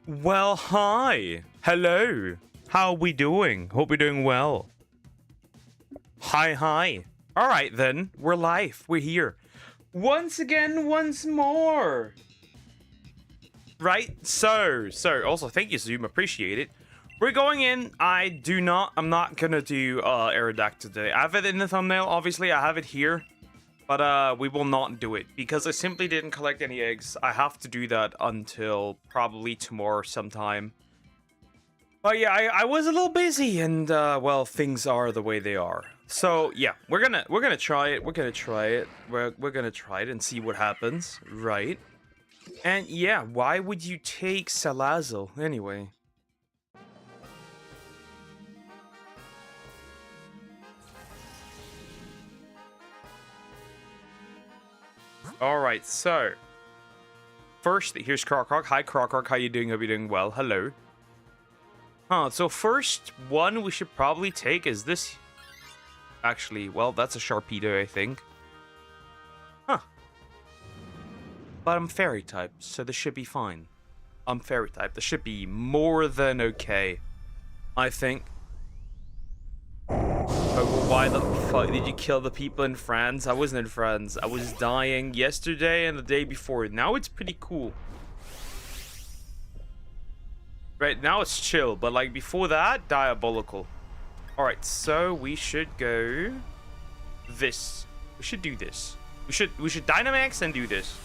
Well, hi. Hello. How are we doing? Hope you're doing well. Hi. All right, then. We're live. We're here. Once again, once more. Right? So, also, thank you, Zoom. Appreciate it. We're going in. I'm not gonna do Aerodact today. I have it in the thumbnail, obviously. I have it here. But we will not do it because I simply didn't collect any eggs. I have to do that until probably tomorrow sometime. But yeah, I was a little busy, and well, things are the way they are. So yeah, we're gonna try it. We're gonna try it. We're gonna try it and see what happens, right? And yeah, why would you take Salazzle anyway? All right, so first, here's Croc. Hi, Croc. How you doing? Hope you're doing well. Hello. So first one we should probably take is this. Actually, well, that's a Sharpedo, I think. But I'm Fairy type, so this should be fine. I'm Fairy type. This should be more than okay, I think. Why the fuck did you kill the people in France? I wasn't in France. I was dying yesterday and the day before. Now it's pretty cool. Right, now it's chill, but like before that, diabolical. Alright, so we should go this. We should do this. We should Dynamax and do this.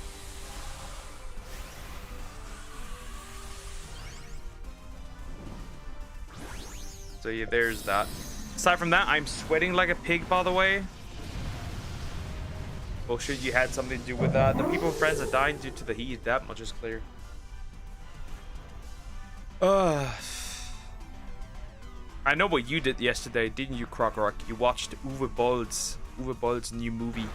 So yeah, there's that. Aside from that, I'm sweating like a pig, by the way. Bullshit, you had something to do with that. The people and friends are dying due to the heat. That much is clear. I know what you did yesterday, didn't you, Croc? You watched Uwe Boll's new movie.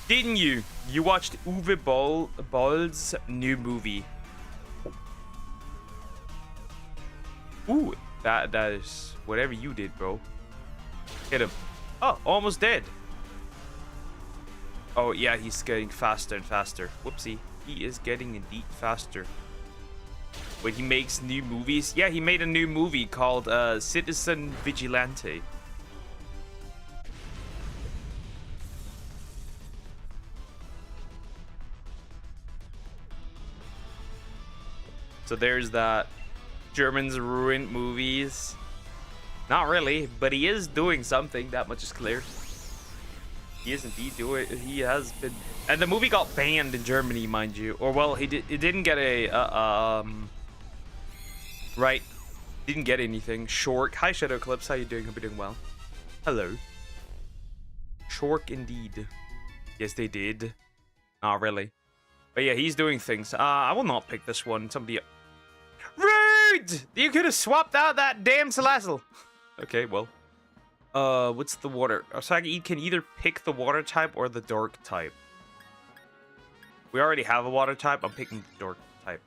Didn't you? You watched Uwe Boll's new movie. Ooh, that is whatever you did, bro. Hit him. Oh, almost dead. Oh, yeah, he's getting faster and faster. Whoopsie. He is getting indeed faster. When he makes new movies. Yeah, he made a new movie called Citizen Vigilante. So there's that. Germans ruined movies. Not really, but he is doing something. That much is clear. He is indeed doing. He has been, and the movie got banned in Germany, mind you. Or well, it didn't get a right. Didn't get anything. Shork. Hi, Shadow Eclipse. How you doing? Hope you're doing well. Hello. Shork indeed. Yes, they did. Not really. But yeah, he's doing things. I will not pick this one. Somebody. Rude! You could have swapped out that damn Salazzle. Okay, well. What's the water? So I can either pick the water type or the dark type. We already have a water type. I'm picking the dark type.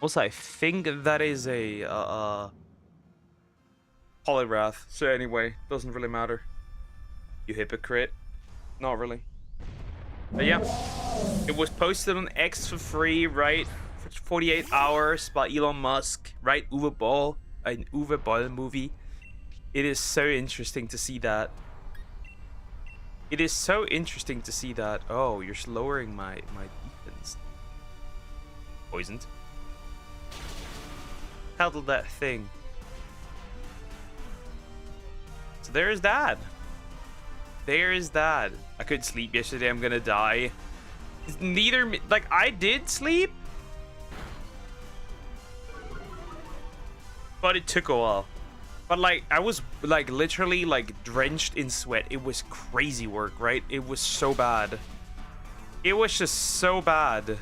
Also, I think that is a Poliwrath. So anyway, doesn't really matter. You hypocrite. Not really. But yeah. It was posted on X for free, right? For 48 hours by Elon Musk, right? Uwe Boll, an Uwe Boll movie. It is so interesting to see that. It is so interesting to see that. Oh, you're lowering my defense. Poisoned. Handle that thing. So there's that. There's that. I couldn't sleep yesterday. I'm gonna die. Neither, like, I did sleep, but it took a while. But like, I was like literally like drenched in sweat. It was crazy work, right? It was so bad. It was just so bad,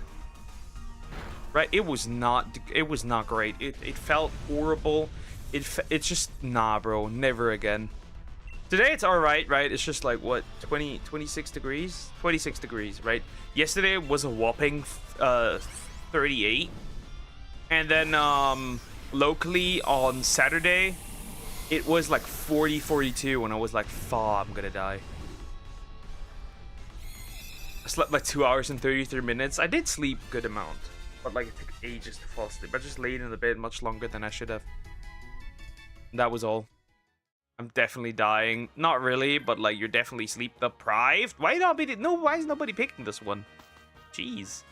right? It was not great. It felt horrible. It's just nah, bro. Never again. Today it's alright, right? It's just like, what, 26 degrees? 26 degrees, right? Yesterday was a whopping 38. And then locally on Saturday, it was like 40, 42, and I was like, fuck, I'm gonna die. I slept like 2 hours and 33 minutes. I did sleep a good amount, but like it took ages to fall asleep. I just laid in the bed much longer than I should have. That was all. I'm definitely dying. Not really, but like you're definitely sleep deprived. Why not be? No, why is nobody picking this one? Jeez.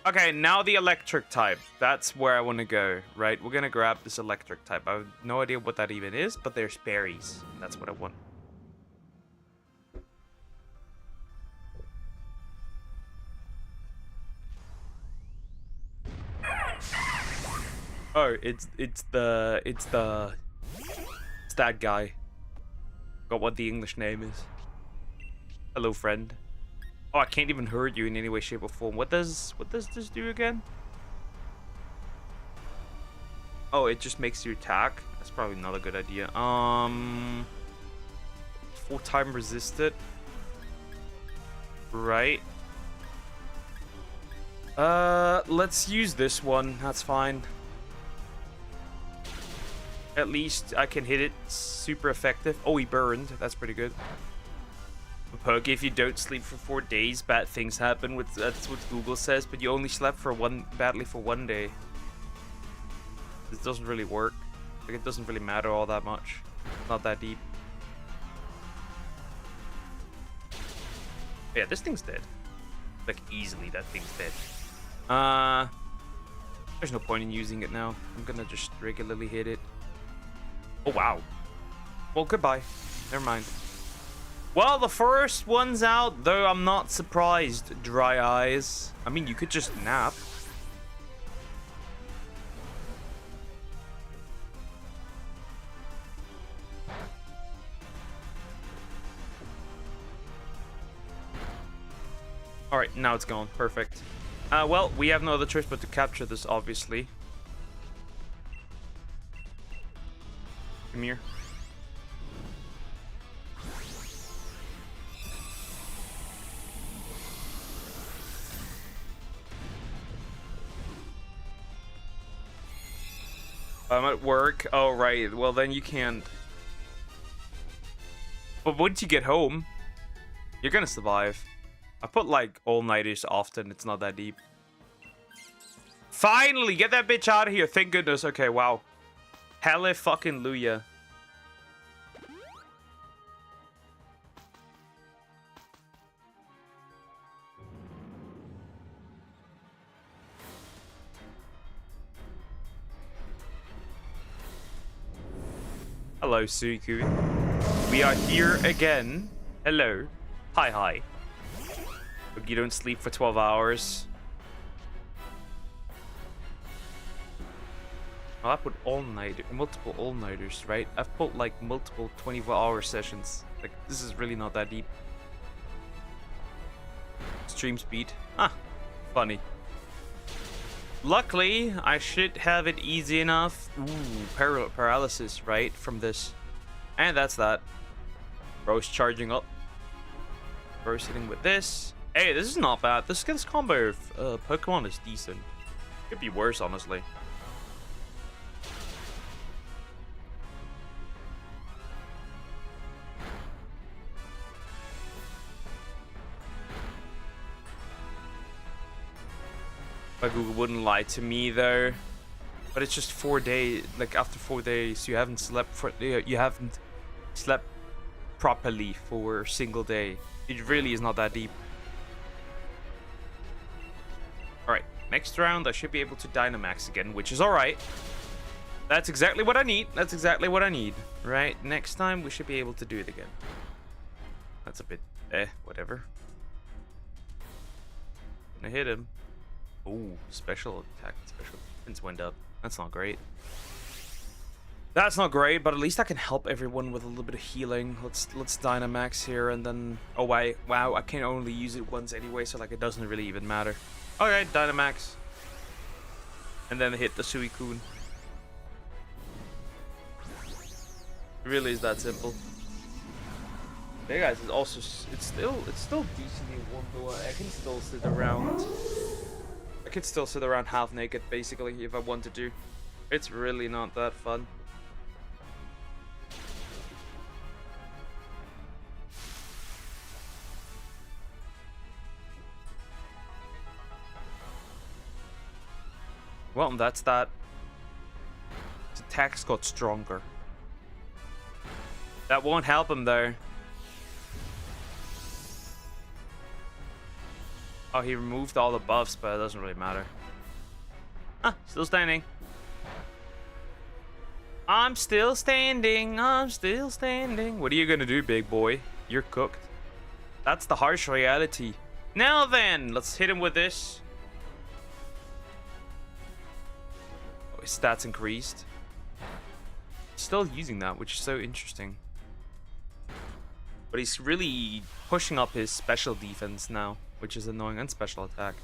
Okay, now the electric type. That's where I want to go, right? We're gonna grab this electric type. I have no idea what that even is, but there's berries. That's what I want. Oh, it's that guy. Got what the English name is. Hello, friend. Oh, I can't even hurt you in any way, shape, or form. What does this do again? Oh, it just makes you attack. That's probably not a good idea. 4-time resisted. Right. Let's use this one. That's fine. At least I can hit it super effective. Oh, he burned. That's pretty good. A perk, if you don't sleep for 4 days, bad things happen. That's what Google says, but you only slept for badly for 1 day. This doesn't really work. Like, it doesn't really matter all that much. Not that deep. Yeah, this thing's dead. Like, easily that thing's dead. There's no point in using it now. I'm gonna just regularly hit it. Oh, wow. Well, goodbye. Never mind. Well, the first one's out, though I'm not surprised. Dry eyes. I mean, you could just nap. Alright, now it's gone. Perfect. Well, we have no other choice but to capture this, obviously. Come here. I'm at work. Oh, right. Well, then you can't. But once you get home, you're gonna survive. I put, like, all-nighters often. It's not that deep. Finally! Get that bitch out of here. Thank goodness. Okay, wow. Hella fucking Luya. Hello, Suiku. We are here again. Hello. Hi, hi. But you don't sleep for 12 hours. Well, I put multiple all-nighters, right? I've put like multiple 24-hour sessions. Like, this is really not that deep. Stream speed. Ah, funny. Luckily, I should have it easy enough. Ooh, paralysis, right? From this. And that's that. Bro's charging up. Bro's hitting with this. Hey, this is not bad. This combo of Pokemon is decent. Could be worse, honestly. Google wouldn't lie to me though, but it's just 4 days. Like after 4 days, you haven't slept properly for a single day. It really is not that deep. All right, next round I should be able to Dynamax again, which is all right. That's exactly what I need. That's exactly what I need. Right, next time we should be able to do it again. That's a bit whatever. Gonna hit him. Oh, special attack and special defense went up. That's not great. That's not great, but at least I can help everyone with a little bit of healing. Let's Dynamax here and then... Oh, wait. Wow, I can only use it once anyway, so like it doesn't really even matter. Okay, Dynamax. And then hit the Suicune. It really is that simple. Hey guys, it's also... It's still decently warm though. I can still sit around... I could still sit around half naked, basically, if I wanted to. It's really not that fun. Well, that's that. His attacks got stronger. That won't help him though. Oh, he removed all the buffs, but it doesn't really matter. Ah, still standing. I'm still standing. I'm still standing. What are you gonna do, big boy? You're cooked. That's the harsh reality. Now then, let's hit him with this. Oh, his stats increased. Still using that, which is so interesting. But he's really pushing up his special defense now, which is annoying, and special attack.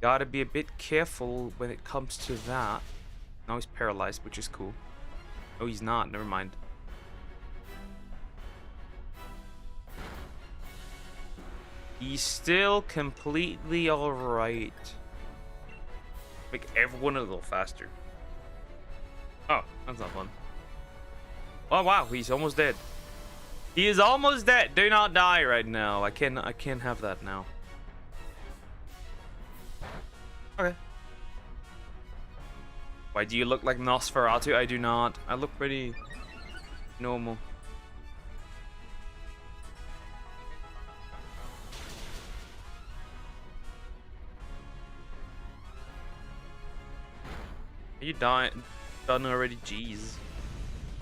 Gotta be a bit careful when it comes to that. Now he's paralyzed, which is cool. Oh, he's not. Never mind. He's still completely alright. Make everyone a little faster. Oh, that's not fun. Oh wow, he's almost dead. He is almost dead. Do not die right now. I can't have that now. Okay. Why do you look like Nosferatu? I do not. I look pretty normal. Are you done already? Jeez.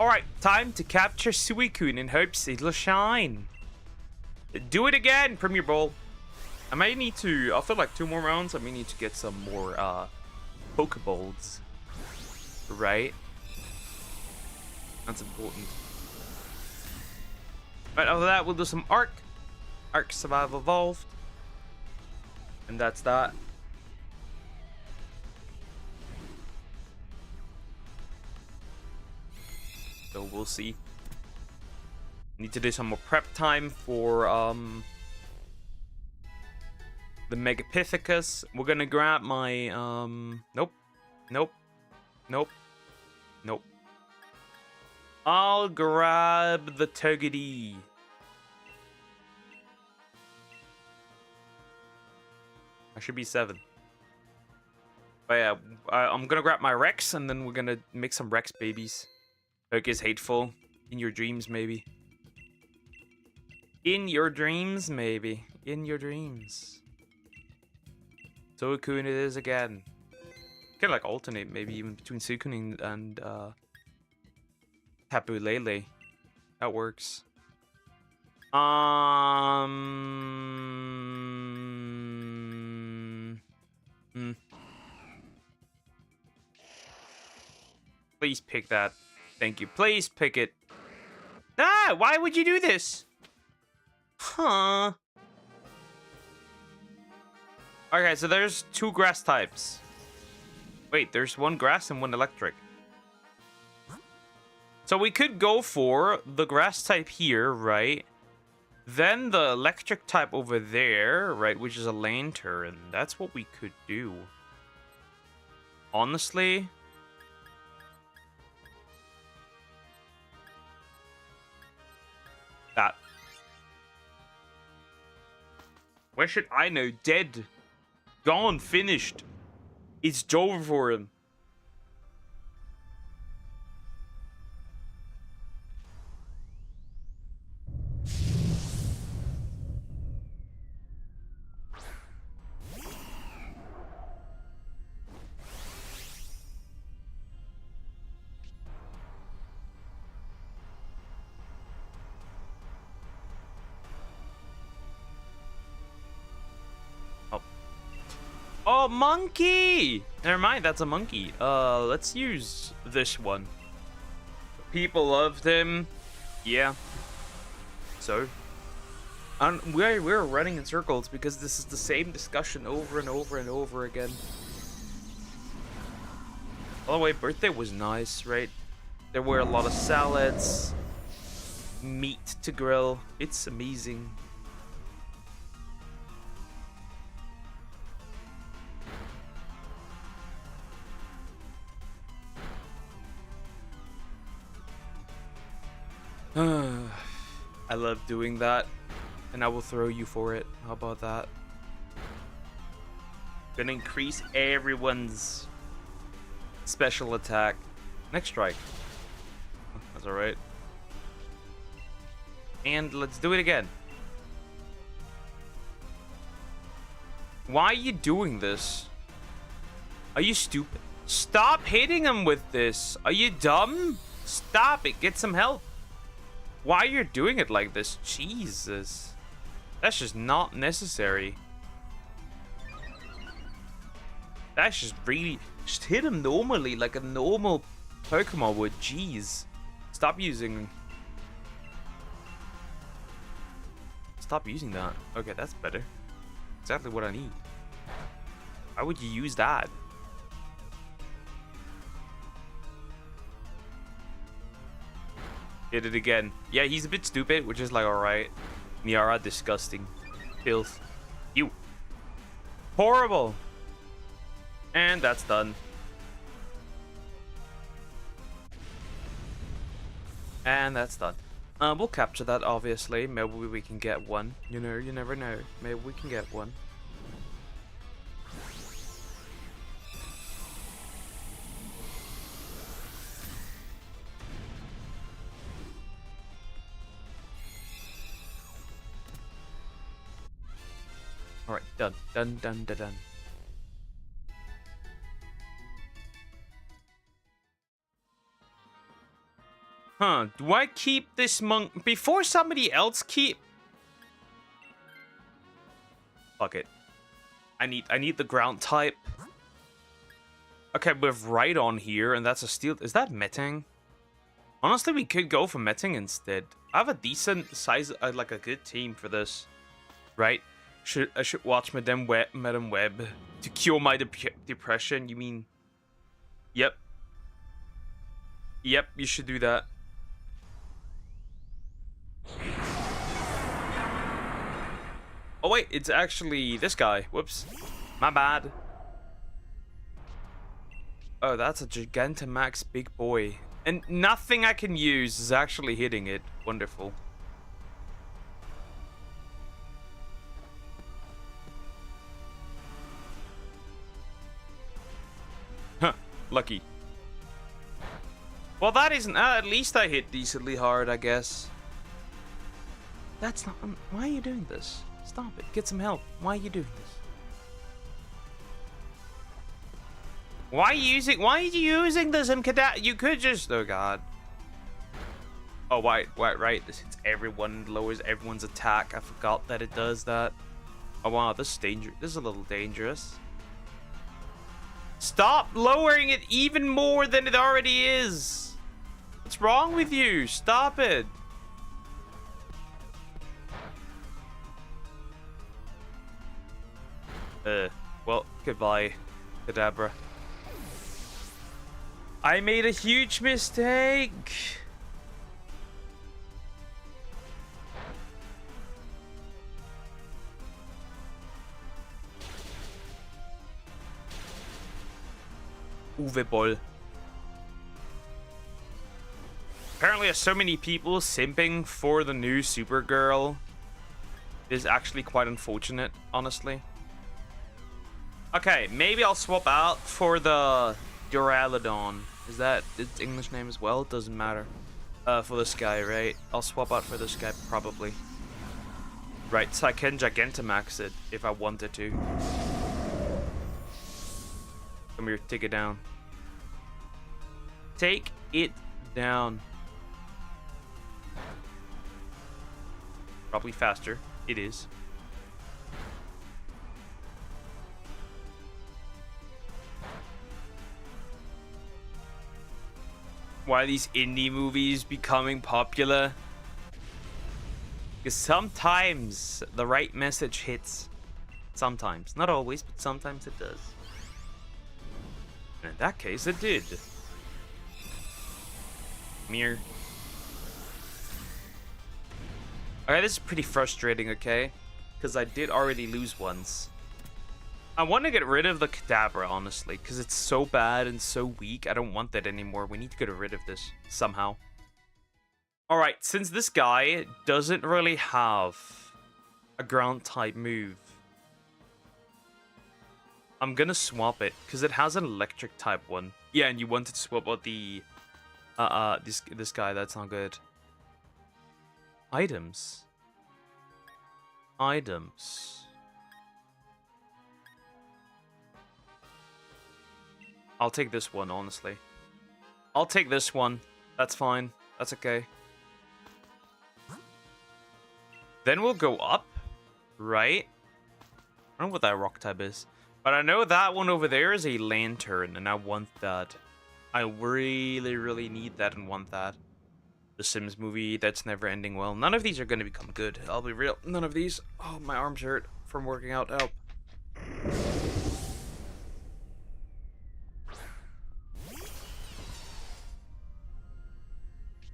Alright, time to capture Suicune in hopes it'll shine. Do it again, Premier Ball. I may need to, after like 2 more rounds, I may need to get some more Pokeballs. Right? That's important. Right, after that, we'll do some Arc. Arc Survive Evolved. And that's that. So we'll see. Need to do some more prep time for the Megapithecus. We're gonna grab my nope. I'll grab the Togepi. I should be 7. But yeah, I'm gonna grab my Rex, and then we're gonna make some Rex babies. Poke is hateful. In your dreams, maybe. In your dreams, maybe. In your dreams. Suicune it is again. Can like alternate maybe even between Suicune and Tapu Lele. That works. Please pick that. Thank you. Please pick it. Ah, why would you do this? Huh. Okay, so there's 2 grass types. Wait, there's 1 grass and 1 electric. So we could go for the grass type here, right? Then the electric type over there, right? Which is a lantern. That's what we could do. Honestly. That. Where should I know? Dead. Gone. Finished. It's over for him. Oh, monkey! Never mind, that's a monkey. Let's use this one. People loved him. Yeah. So. And we're running in circles because this is the same discussion over and over and over again. By the way, birthday was nice, right? There were a lot of salads, meat to grill. It's amazing. I love doing that, and I will throw you for it. How about that? Gonna increase everyone's special attack. Next strike. That's alright. And let's do it again. Why are you doing this? Are you stupid? Stop hitting him with this. Are you dumb? Stop it. Get some help. Why are you doing it like this? Jesus. That's just not necessary. That's just really... Just hit him normally, like a normal Pokemon would. Jeez. Stop using... Stop using that. Okay, that's better. Exactly what I need. Why would you use that? Hit it again. Yeah, he's a bit stupid, which is like, alright. Miara, disgusting. Filth. You. Horrible. And that's done. And that's done. We'll capture that, obviously. Maybe we can get one. You know, you never know. Maybe we can get one. Alright, done. Done, done, done, done. Huh, do I keep this monk before somebody else keep? Fuck it. I need the ground type. Okay, we have Rhydon here, and that's a steel. Is that Metang? Honestly, we could go for Metang instead. I have a decent size, like a good team for this. Right? I should watch Madam Web to cure my depression. You mean? Yep. Yep, you should do that. Oh wait, it's actually this guy. Whoops. My bad. Oh, that's a Gigantamax big boy. And nothing I can use is actually hitting it. Wonderful. Huh. Lucky. Well, that isn't... at least I hit decently hard, I guess. That's not... why are you doing this? Stop it. Get some help. Why are you doing this? Why are you using this in Cadet? You could just... oh, God. Oh, right. This hits everyone. Lowers everyone's attack. I forgot that it does that. Oh, wow. This is dangerous. This is a little dangerous. Stop lowering it even more than it already is. What's wrong with you? Stop it. Well, goodbye, Kadabra. I made a huge mistake. Uwe Boll. Apparently, there's so many people simping for the new Supergirl. It is actually quite unfortunate, honestly. Okay, maybe I'll swap out for the Duraludon. Is that its English name as well? It doesn't matter. For this guy, right? I'll swap out for this guy, probably. Right, so I can Gigantamax it if I wanted to. Come here, take it down. Take it down. Probably faster. It is. Why are these indie movies becoming popular? Because sometimes the right message hits. Sometimes. Not always, but sometimes it does. And in that case, it did. Mirror. Okay, this is pretty frustrating, okay? Because I did already lose once. I want to get rid of the Kadabra, honestly, because it's so bad and so weak. I don't want that anymore. We need to get rid of this somehow. Alright, since this guy doesn't really have a ground type move, I'm gonna swap it because it has an electric type one. Yeah, and you wanted to swap out the this guy. That's not good. Items. Items. I'll take this one, honestly. I'll take this one. That's fine. That's okay. Then we'll go up, right? I don't know what that rock type is. But I know that one over there is a lantern, and I want that. I really, really need that and want that. The Sims movie, that's never ending well. None of these are going to become good. I'll be real. None of these. Oh, my arms hurt from working out. Help.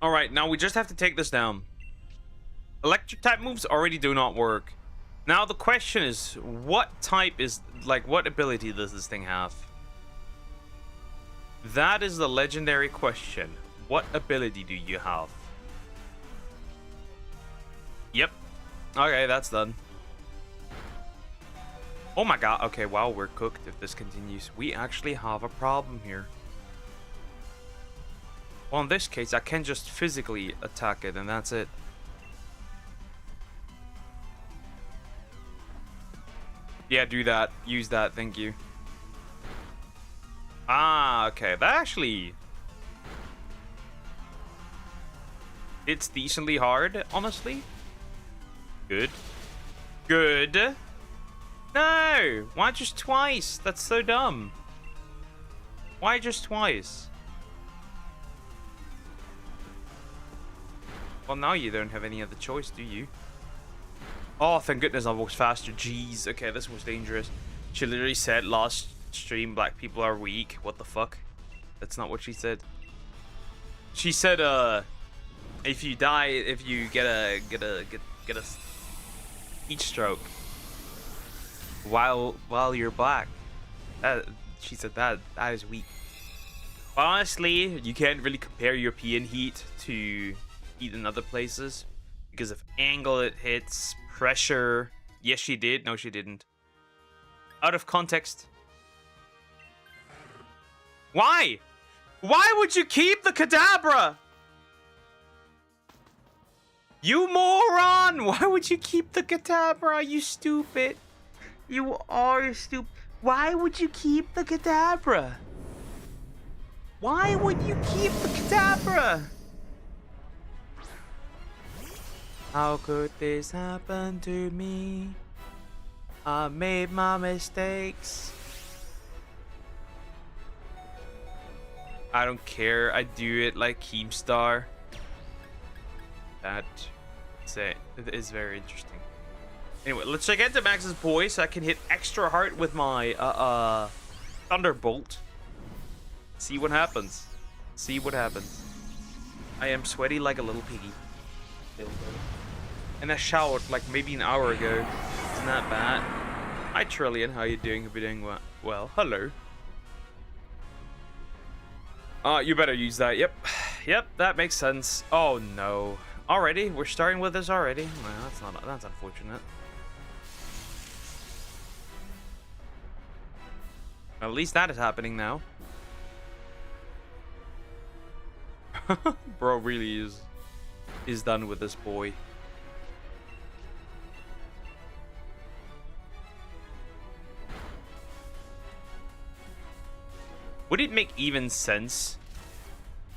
Alright, now we just have to take this down. Electric type moves already do not work. Now the question is, what type is, like, what ability does this thing have? That is the legendary question. What ability do you have? Yep. Okay, that's done. Oh my god. Okay, wow, we're cooked if this continues. We actually have a problem here. Well, in this case, I can just physically attack it, and that's it. Yeah, do that. Use that. Thank you. Ah, okay. That actually... It's decently hard, honestly. Good. Good. No! Why just twice? That's so dumb. Why just twice? Well, now you don't have any other choice, do you? Oh, thank goodness I walked faster. Jeez. Okay, this was dangerous. She literally said last stream black people are weak. What the fuck? That's not what she said. She said, if you die, if you get a heat stroke while you're black, she said that is weak. But honestly, you can't really compare European heat to heat in other places because of angle it hits, pressure. Yes, she did. No, she didn't. Out of context. Why? Why would you keep the Kadabra? You moron! Why would you keep the Kadabra? You stupid. You are stupid. Why would you keep the Kadabra? Why would you keep the Kadabra? How could this happen to me? I made my mistakes. I don't care. I do it like Keemstar. That is very interesting. Anyway, let's check into Max's boy so I can hit extra hard with my Thunderbolt. See what happens. See what happens. I am sweaty like a little piggy. And I showered like maybe an hour ago. Isn't that bad? Hi Trillian, how you doing? Hope you're doing well. Hello. You better use that. Yep. Yep, that makes sense. Oh no. Already? We're starting with this already? No, that's unfortunate. At least that is happening now. Bro really is done with this boy. Would it make even sense?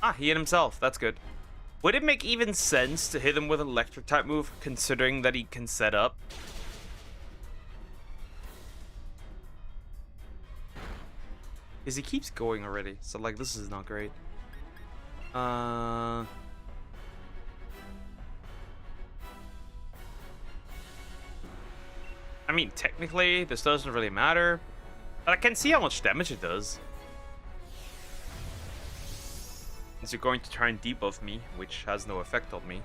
Ah, he hit himself. That's good. Would it make even sense to hit him with an electric type move, considering that he can set up? Because he keeps going already, so like this is not great. I mean, technically, this doesn't really matter, but I can see how much damage it does. Is it going to try and debuff me, which has no effect on me?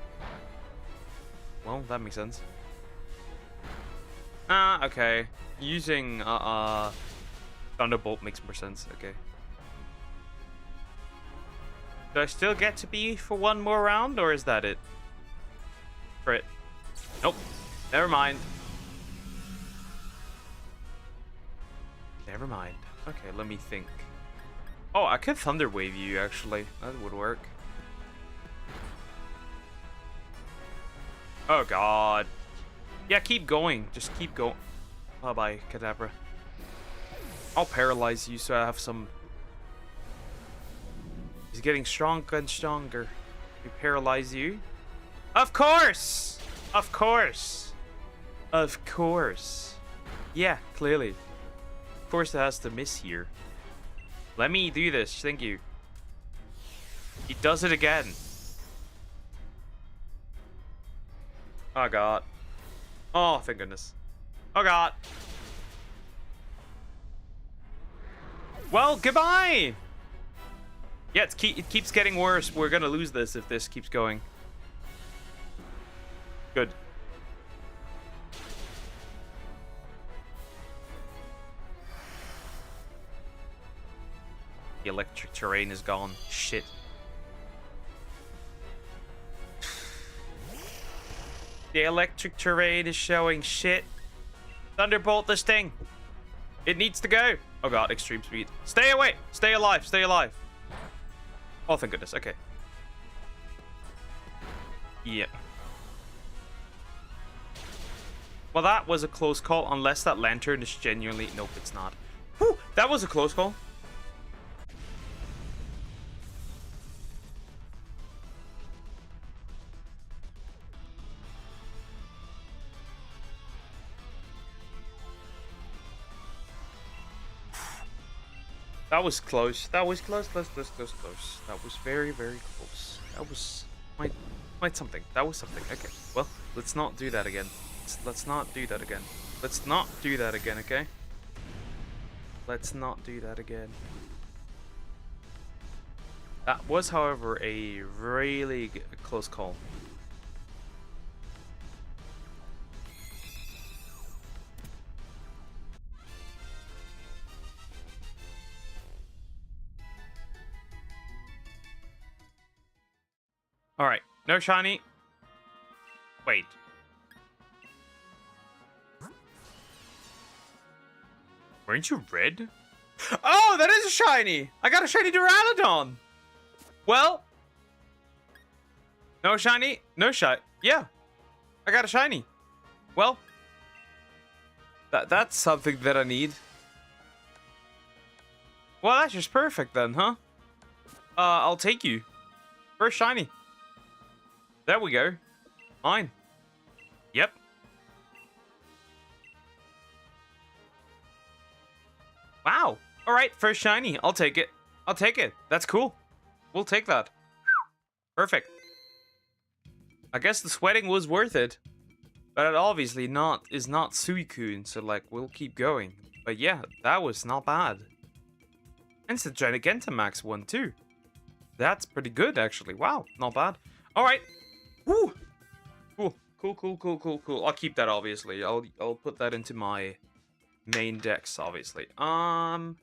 Well, that makes sense. Ah, okay. Using Thunderbolt makes more sense. Okay. Do I still get to be for one more round, or is that it? Crit. Nope. Never mind. Never mind. Okay, let me think. Oh, I could Thunder Wave you, actually. That would work. Oh, God. Yeah, keep going. Just keep going. Bye-bye, Kadabra. I'll paralyze you so I have some... He's getting stronger and stronger. We paralyze you. Of course! Of course! Of course. Yeah, clearly. Of course it has to miss here. Let me do this, thank you. He does it again. Oh, God. Oh, thank goodness. Oh, God. Well, goodbye! Yeah, it keeps getting worse. We're gonna lose this if this keeps going. Good. The electric terrain is gone. Shit. The electric terrain is showing shit. Thunderbolt this thing. It needs to go. Oh, God, extreme speed. Stay away. Stay alive. Stay alive. Oh, thank goodness. Okay. Yep. Well, that was a close call, unless that lantern is genuinely... Nope, it's not. Whew, that was a close call. That was close. That was close. That was very, very close. That was quite something. That was something. Okay. Well, let's not do that again. Let's not do that again. Let's not do that again, okay? Let's not do that again. That was, however, a really close call. Alright, no shiny. Wait. Weren't you red? Oh, that is a shiny! I got a shiny Duraludon! Well... No shiny? No shiny. Yeah. I got a shiny. Well... That's something that I need. Well, that's just perfect then, huh? I'll take you. First shiny. There we go. Fine. Yep. Wow. All right, first shiny. I'll take it. I'll take it. That's cool. We'll take that. Perfect. I guess the sweating was worth it. But it obviously is not Suicune, so like we'll keep going. But yeah, that was not bad. And it's the Gigantamax one too. That's pretty good actually. Wow, not bad. All right. Woo! Cool. I'll keep that obviously. I'll put that into my main decks obviously. Honestly,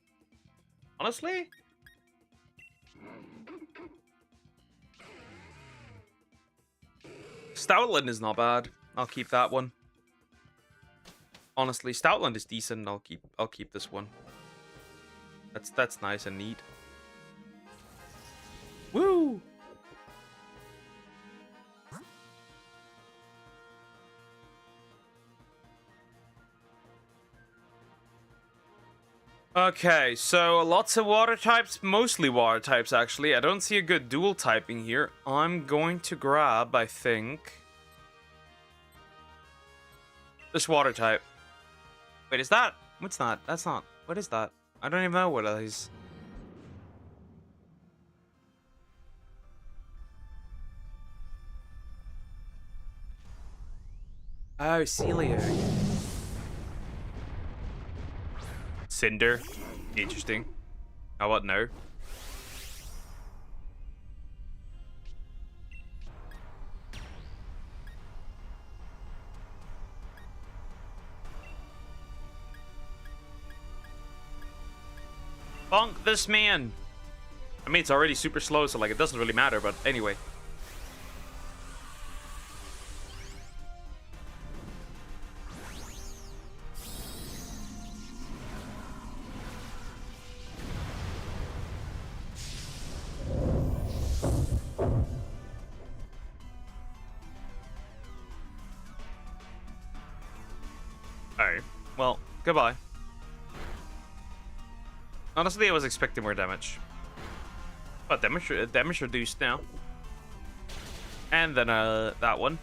Stoutland is not bad. I'll keep that one. Honestly, Stoutland is decent. I'll keep this one. That's nice and neat. Woo! Okay, so lots of water types, mostly water types actually. I don't see a good dual typing here. I'm going to grab, I think, this water type. Wait, is that? What's that? That's not. What is that? I don't even know what that is. Oh, Celio. Cinder. Interesting. How about no? Bonk this man! I mean, it's already super slow, so like it doesn't really matter, but anyway. Alright, well, goodbye. Honestly, I was expecting more damage. But damage reduced now. And then that one.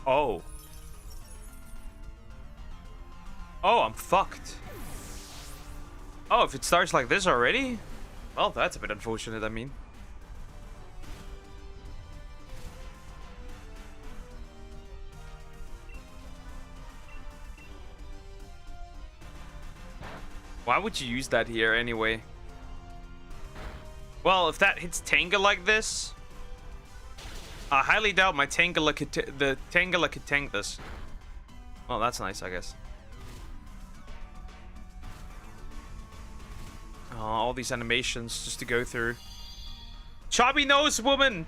Oh. Oh, I'm fucked. Oh, if it starts like this already? Well, that's a bit unfortunate, I mean. Why would you use that here anyway? Well, if that hits Tangela like this, I highly doubt my Tangela could tank this. Well, that's nice, I guess. Oh, all these animations just to go through. Chubby nose woman!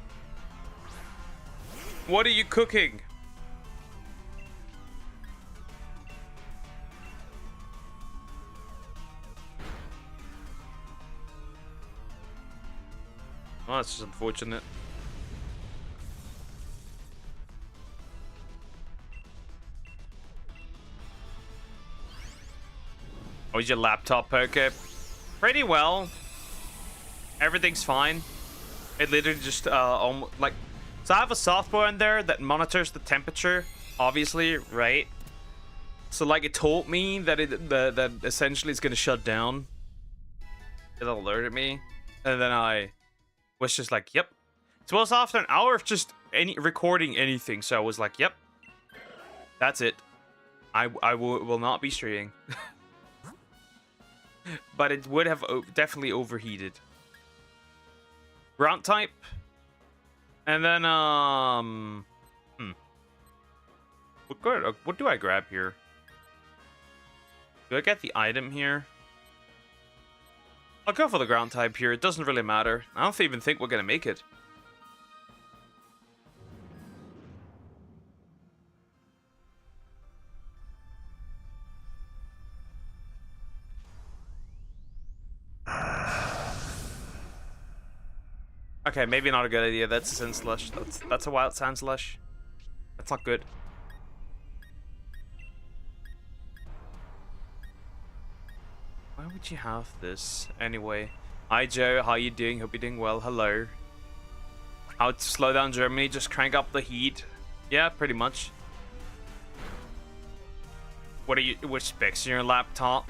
What are you cooking? Oh, that's just unfortunate. Oh, is your laptop okay? Pretty well. Everything's fine. It literally just like, so I have a software in there that monitors the temperature, obviously, right? So like it told me that that essentially it's gonna shut down. It alerted me, and then I was just like, yep. So it was after an hour of just recording anything, so I was like, yep, that's it. I will not be streaming. But it would have definitely overheated. Ground type. And then, what do I grab here? Do I get the item here? I'll go for the ground type here. It doesn't really matter. I don't even think we're gonna make it. Okay, maybe not a good idea. That's a Sand Slush. That's a Wild Sand Slush. That's not good. Why would you have this anyway? Hi Joe, how you doing? Hope you're doing well. Hello. How to slow down Germany? Just crank up the heat. Yeah, pretty much. What are you? Which specs in your laptop?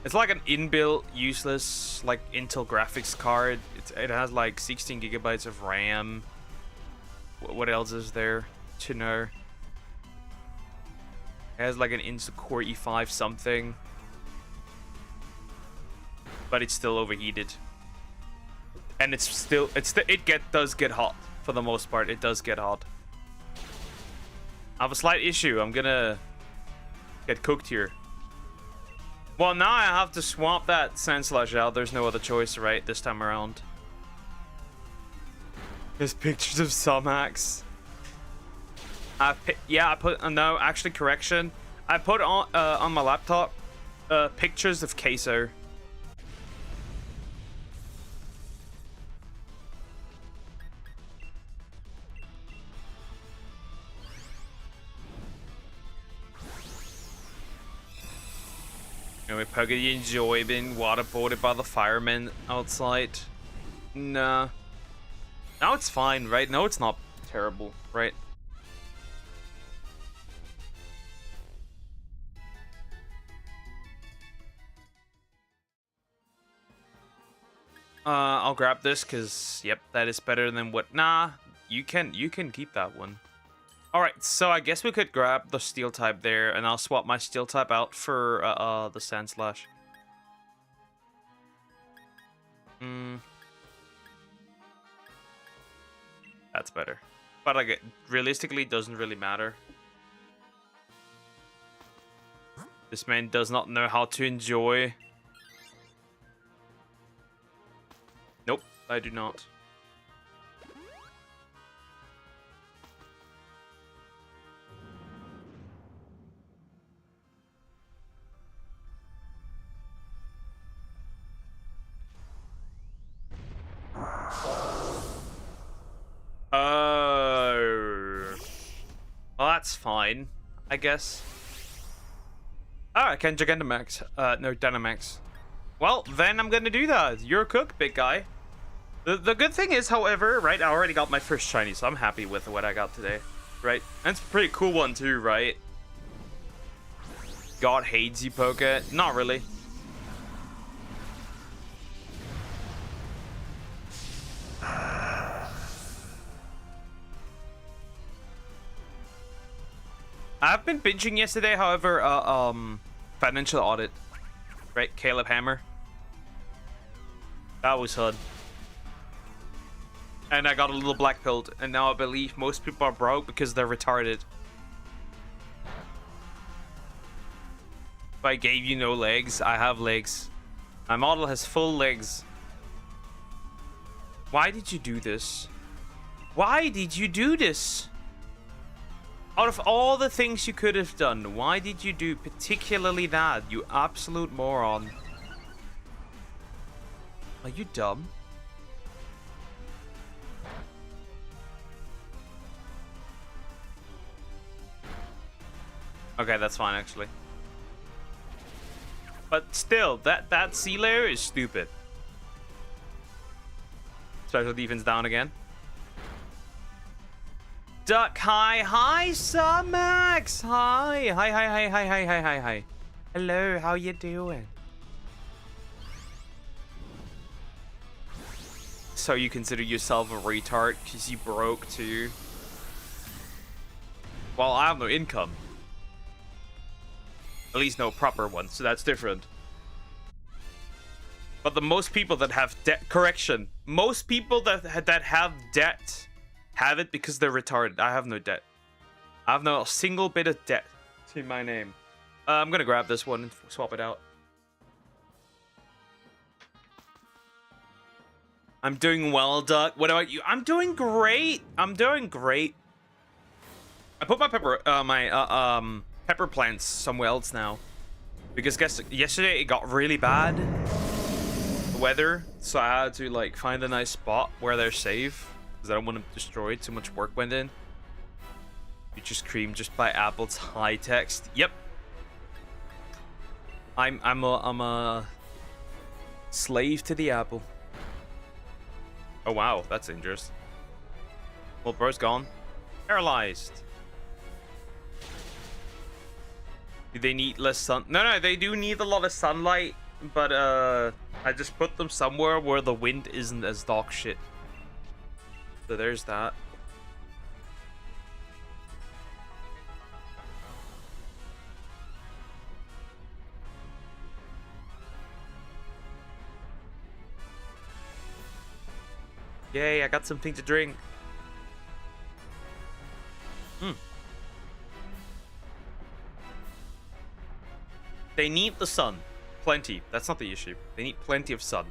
It's like an inbuilt, useless, like Intel graphics card. It has like 16 gigabytes of RAM. What else is there to know? It has like an Intel Core i5 something, but it's still overheated, and it does get hot for the most part. It does get hot. I have a slight issue. I'm gonna get cooked here. Well, now I have to swap that Sand Slush out. There's no other choice, right? This time around. There's pictures of Sumax. Yeah, I put no. Actually, correction. I put on my laptop pictures of Queso. Anyway, Puggy enjoy being waterboarded by the firemen outside. Nah. Now it's fine, right? No, it's not terrible, right? I'll grab this because, yep, that is better than what. Nah, you can keep that one. All right, so I guess we could grab the steel type there, and I'll swap my steel type out for the Sand Slash. That's better, but like realistically, doesn't really matter. This man does not know how to enjoy. Nope, I do not. that's fine, I guess. Ah, I can Gigantamax. No, Dynamax. Well, then I'm gonna do that. You're a cook, big guy. The good thing is, however, right, I already got my first shiny, so I'm happy with what I got today, right? And it's a pretty cool one too, right? God hates you, Poke. Not really. I've been binging yesterday, however, Financial Audit, right? Caleb Hammer. That was fun. And I got a little black pilled, and now I believe most people are broke because they're retarded. If I gave you no legs, I have legs. My model has full legs. Why did you do this? Why did you do this? Out of all the things you could have done, why did you do particularly that, you absolute moron? Are you dumb? Okay, that's fine, actually. But still, that sea layer is stupid. Special defense down again. Duck, hi, Sumax, hi. Hello, how you doing? So you consider yourself a retard because you broke too? Well, I have no income. At least no proper one, so that's different. But the most people that have debt, correction, most people that have debt have it because they're retarded. I have no debt. I have no single bit of debt to my name. I'm gonna grab this one and swap it out. I'm doing well, Duck. What about you? I'm doing great. I'm doing great. I put my pepper plants somewhere else now, because guess yesterday it got really bad, the weather, so I had to like find a nice spot where they're safe because I don't want them destroyed. Too much work went in. Future cream just by Apple's high text. Yep. I'm a slave to the apple. Oh wow, that's dangerous. Well, bro's gone. Paralyzed. Do they need less sun? No, they do need a lot of sunlight, but I just put them somewhere where the wind isn't as dog shit. So there's that. Yay, I got something to drink. They need the sun. Plenty. That's not the issue. They need plenty of sun.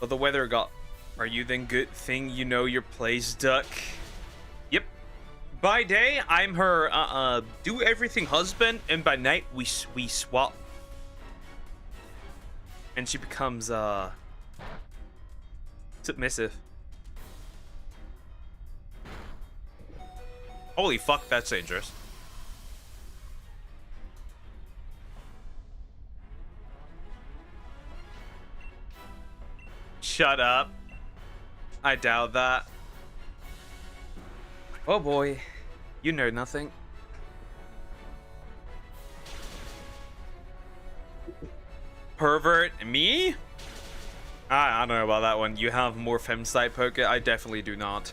But the weather got... Are you then good thing you know your place, Duck? Yep. By day, I'm her do everything husband, and by night, we swap. And she becomes submissive. Holy fuck, that's dangerous. Shut up. I doubt that. Oh boy. You know nothing. Pervert? Me? I don't know about that one. You have more femsite poker? I definitely do not.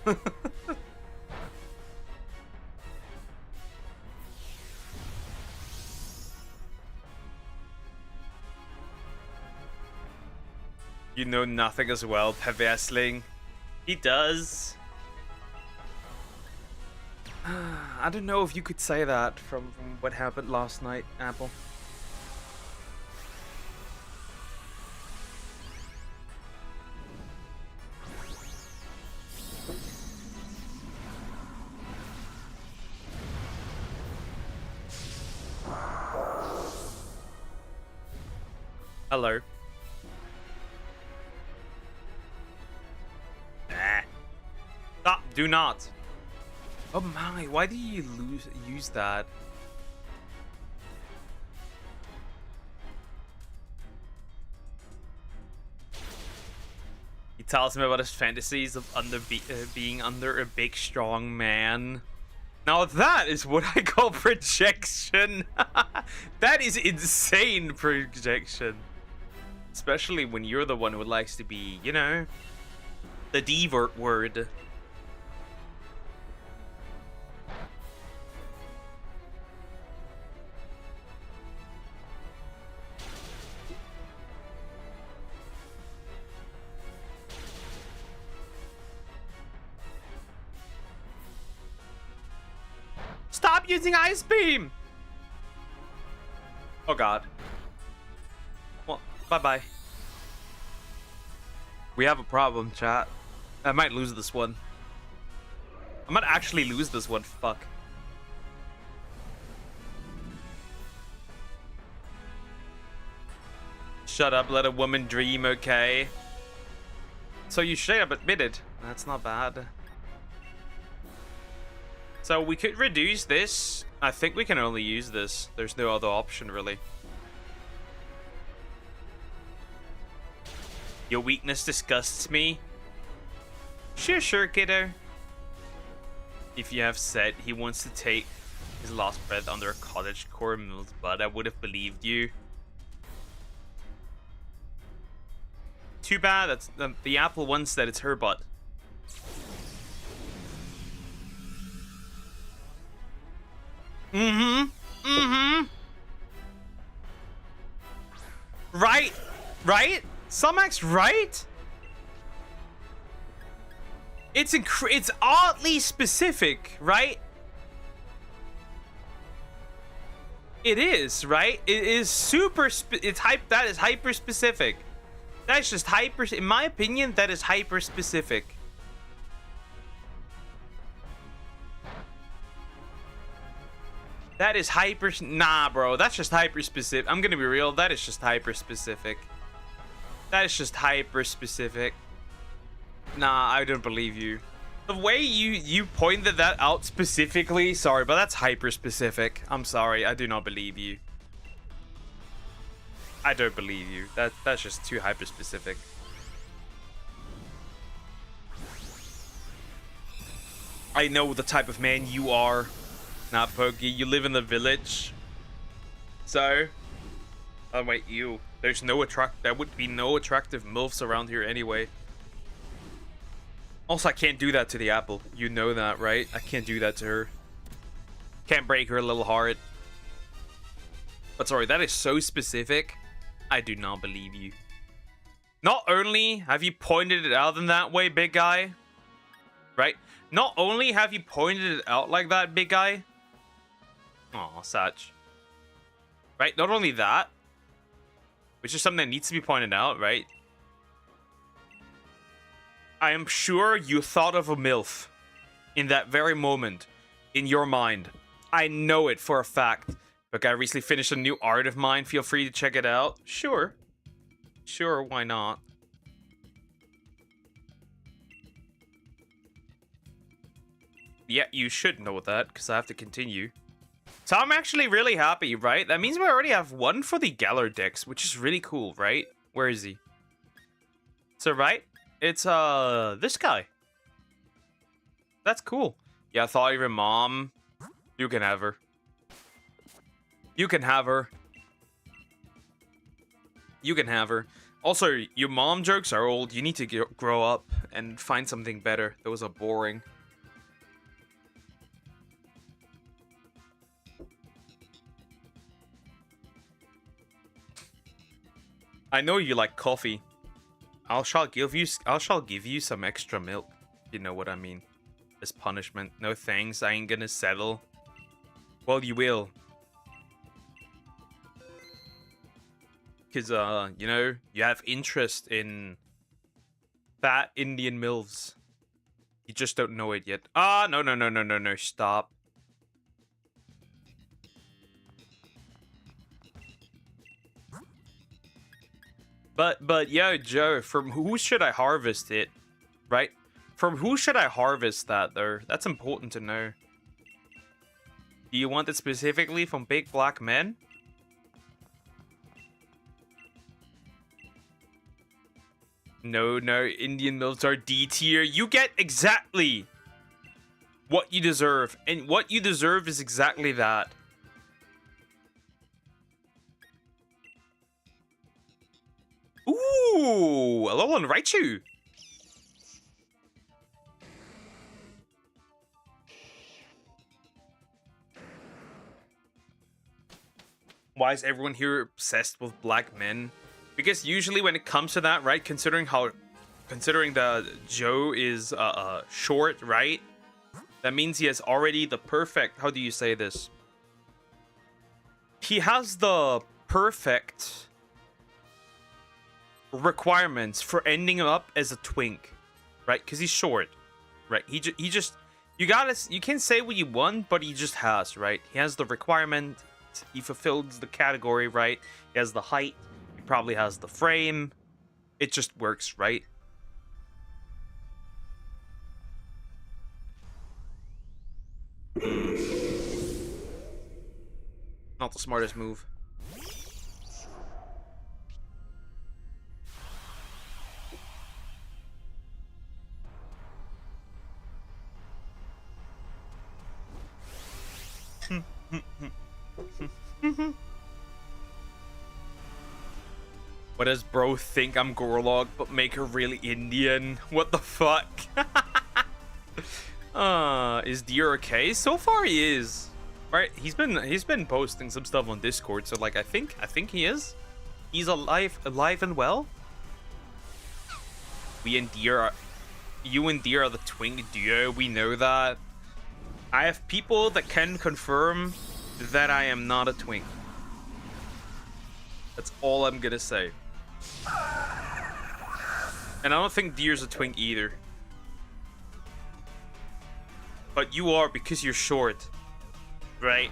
You know nothing as well, Pevesling. He does. I don't know if you could say that from what happened last night, Apple. Hello. Stop. Do not. Oh my, why did you use that? He tells me about his fantasies of being under a big strong man. Now that is what I call projection. That is insane projection. Especially when you're the one who likes to be, you know, the divert word. Stop using Ice Beam! Oh god. Well, bye-bye. We have a problem, chat. I might lose this one. I might actually lose this one, fuck. Shut up, let a woman dream, okay? So you straight up admitted. That's not bad. So we could reduce this. I think we can only use this. There's no other option, really. Your weakness disgusts me. Sure, kiddo. If you have said he wants to take his last breath under a cottage core mill's butt, I would have believed you. Too bad. That's the apple one said it's her butt. Right? Sumax, right? It's oddly specific, right? It is, right? It is super that is hyper specific. That's just hyper, in my opinion, that is hyper specific. That is hyper... Nah, bro. That's just hyper-specific. I'm gonna be real. That is just hyper-specific. That is just hyper-specific. Nah, I don't believe you. The way you pointed that out specifically... Sorry, but that's hyper-specific. I'm sorry. I do not believe you. I don't believe you. That's just too hyper-specific. I know the type of man you are. Not Pokey, you live in the village. So, oh wait, there's no there would be no attractive MILFs around here anyway. Also, I can't do that to the apple. You know that, right? I can't do that to her. Can't break her little heart. But sorry, that is so specific. I do not believe you. Not only have you pointed it out in that way, big guy. Right? Not only have you pointed it out like that, big guy. Aw, Satch. Right, not only that, which is something that needs to be pointed out, right? I am sure you thought of a MILF in that very moment in your mind. I know it for a fact. Look, I recently finished a new art of mine. Feel free to check it out. Sure. Sure, why not? Yeah, you should know that, because I have to continue. So I'm actually really happy, right? That means we already have one for the Galar Dex, which is really cool, right? Where is he? So, right? It's, this guy. That's cool. Yeah, I thought of your mom. You can have her. You can have her. You can have her. Also, your mom jokes are old. You need to grow up and find something better. Those are boring. I know you like coffee. I shall give you some extra milk. You know what I mean. As punishment. No thanks, I ain't gonna settle. Well, you will. Cause you know, you have interest in fat Indian MILFs. You just don't know it yet. Ah, no, stop. But yo, Joe, from who should I harvest it? Right? From who should I harvest that, though? That's important to know. Do you want it specifically from big black men? No, Indian mills are D tier. You get exactly what you deserve. And what you deserve is exactly that. Ooh, a level on Raichu. Why is everyone here obsessed with black men? Because usually when it comes to that, right, considering that Joe is short, right? That means he has already the perfect, how do you say this? He has the perfect requirements for ending up as a twink, right? Because he's short, right? He just, you can say what you want, but he just has, right? He has the requirement. He fulfills the category, right? He has the height. He probably has the frame. It just works, right? Not the smartest move. What does bro think I'm Gorlog, but make her really Indian? What the fuck? Is Deer okay? So far he is. Right, he's been posting some stuff on Discord, so like I think he is. He's alive and well. You and Deer are the twin duo. We know that. I have people that can confirm that I am not a twink. That's all I'm gonna say. And I don't think Deer's a twink either. But you are because you're short. Right?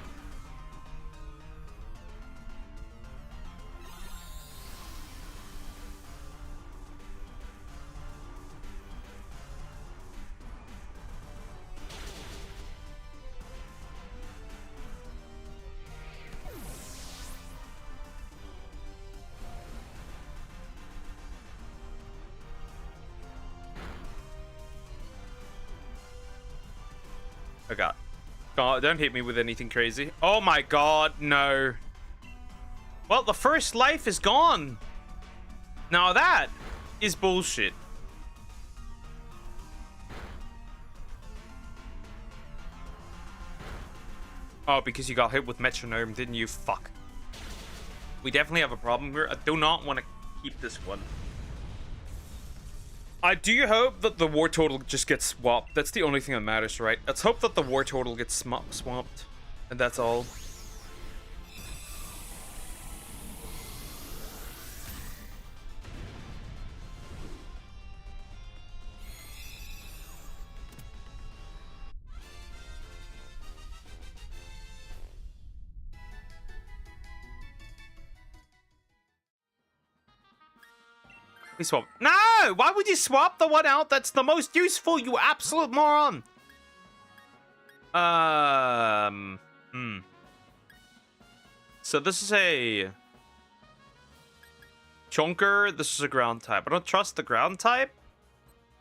Oh god. God, don't hit me with anything crazy. Oh my god, no. Well, the first life is gone. Now that is bullshit. Oh, because you got hit with metronome, didn't you? Fuck. We definitely have a problem here. I do not want to keep this one. I do hope that the war total just gets swapped. That's the only thing that matters, right? Let's hope that the war total gets swapped. And that's all. We swap. No! Why would you swap the one out that's the most useful, you absolute moron? So this is a chonker. This is a ground type. I don't trust the ground type.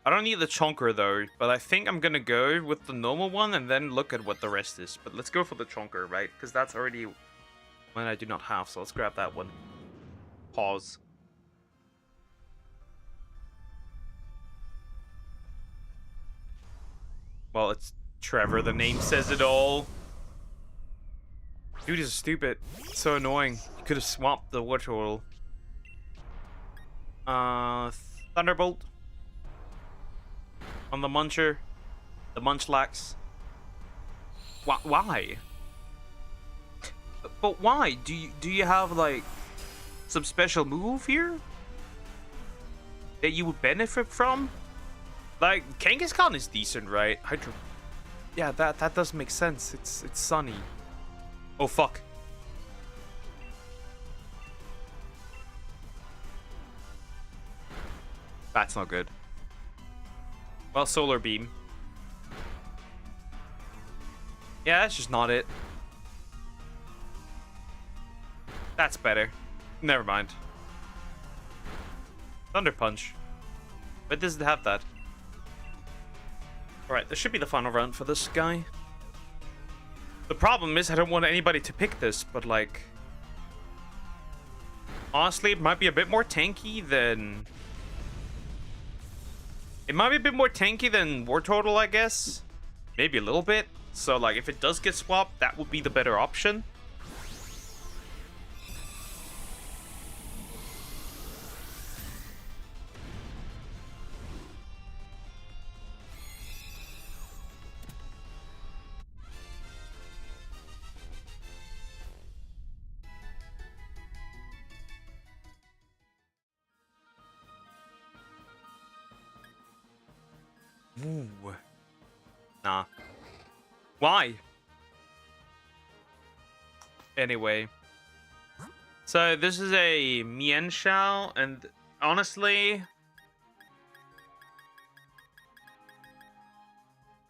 I don't need the chonker though, but I think I'm gonna go with the normal one and then look at what the rest is. But let's go for the chonker, right? Because that's already one I do not have. So let's grab that one. Pause. Well, it's Trevor. The name says it all. Dude is stupid. It's so annoying. You could have swapped the water total. Thunderbolt. On the Muncher. The Munchlax. Why? But why? Do you have, like, some special move here? That you would benefit from? Like, Kangaskhan is decent, right? Hydro... Yeah, that does make sense. It's sunny. Oh, fuck. That's not good. Well, solar beam. Yeah, that's just not it. That's better. Never mind. Thunder Punch. But it doesn't have that. Alright, this should be the final round for this guy. The problem is I don't want anybody to pick this, but like... honestly, it might be a bit more tanky than... it might be a bit more tanky than War Total, I guess. Maybe a little bit. So like, if it does get swapped, that would be the better option. Ooh. Nah. Why? Anyway. So this is a Mienshao, and honestly...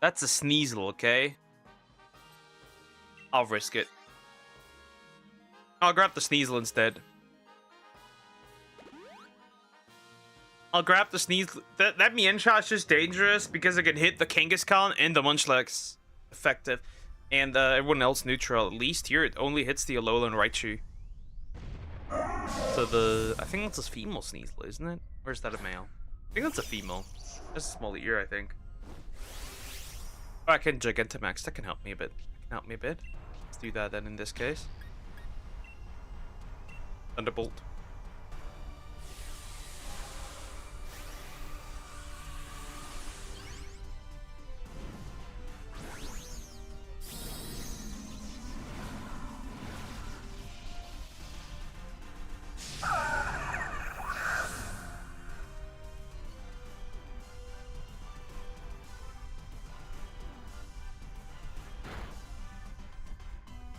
that's a Sneasel, okay? I'll risk it. I'll grab the Sneasel instead. I'll grab the Sneeze. That Mienshao is just dangerous because it can hit the Kangaskhan and the Munchlax effective. And everyone else neutral. At least here it only hits the Alolan Raichu. So I think that's a female Sneasel, isn't it? Or is that a male? I think that's a female. That's a small ear, I think. Oh, I can Gigantamax. That can help me a bit. Let's do that then in this case. Thunderbolt.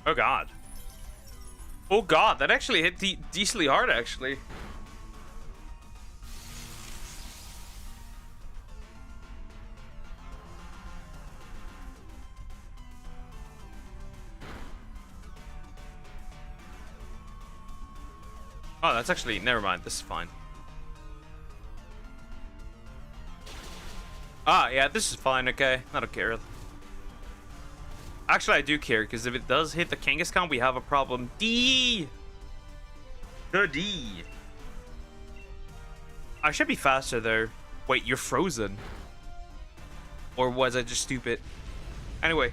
Oh god. Oh god, that actually hit decently hard, actually. Oh, that's actually... never mind, this is fine. Ah, yeah, this is fine, okay. I don't care. Actually, I do care, because if it does hit the Kangaskhan, we have a problem. D! The D! I should be faster, though. Wait, you're frozen. Or was I just stupid? Anyway.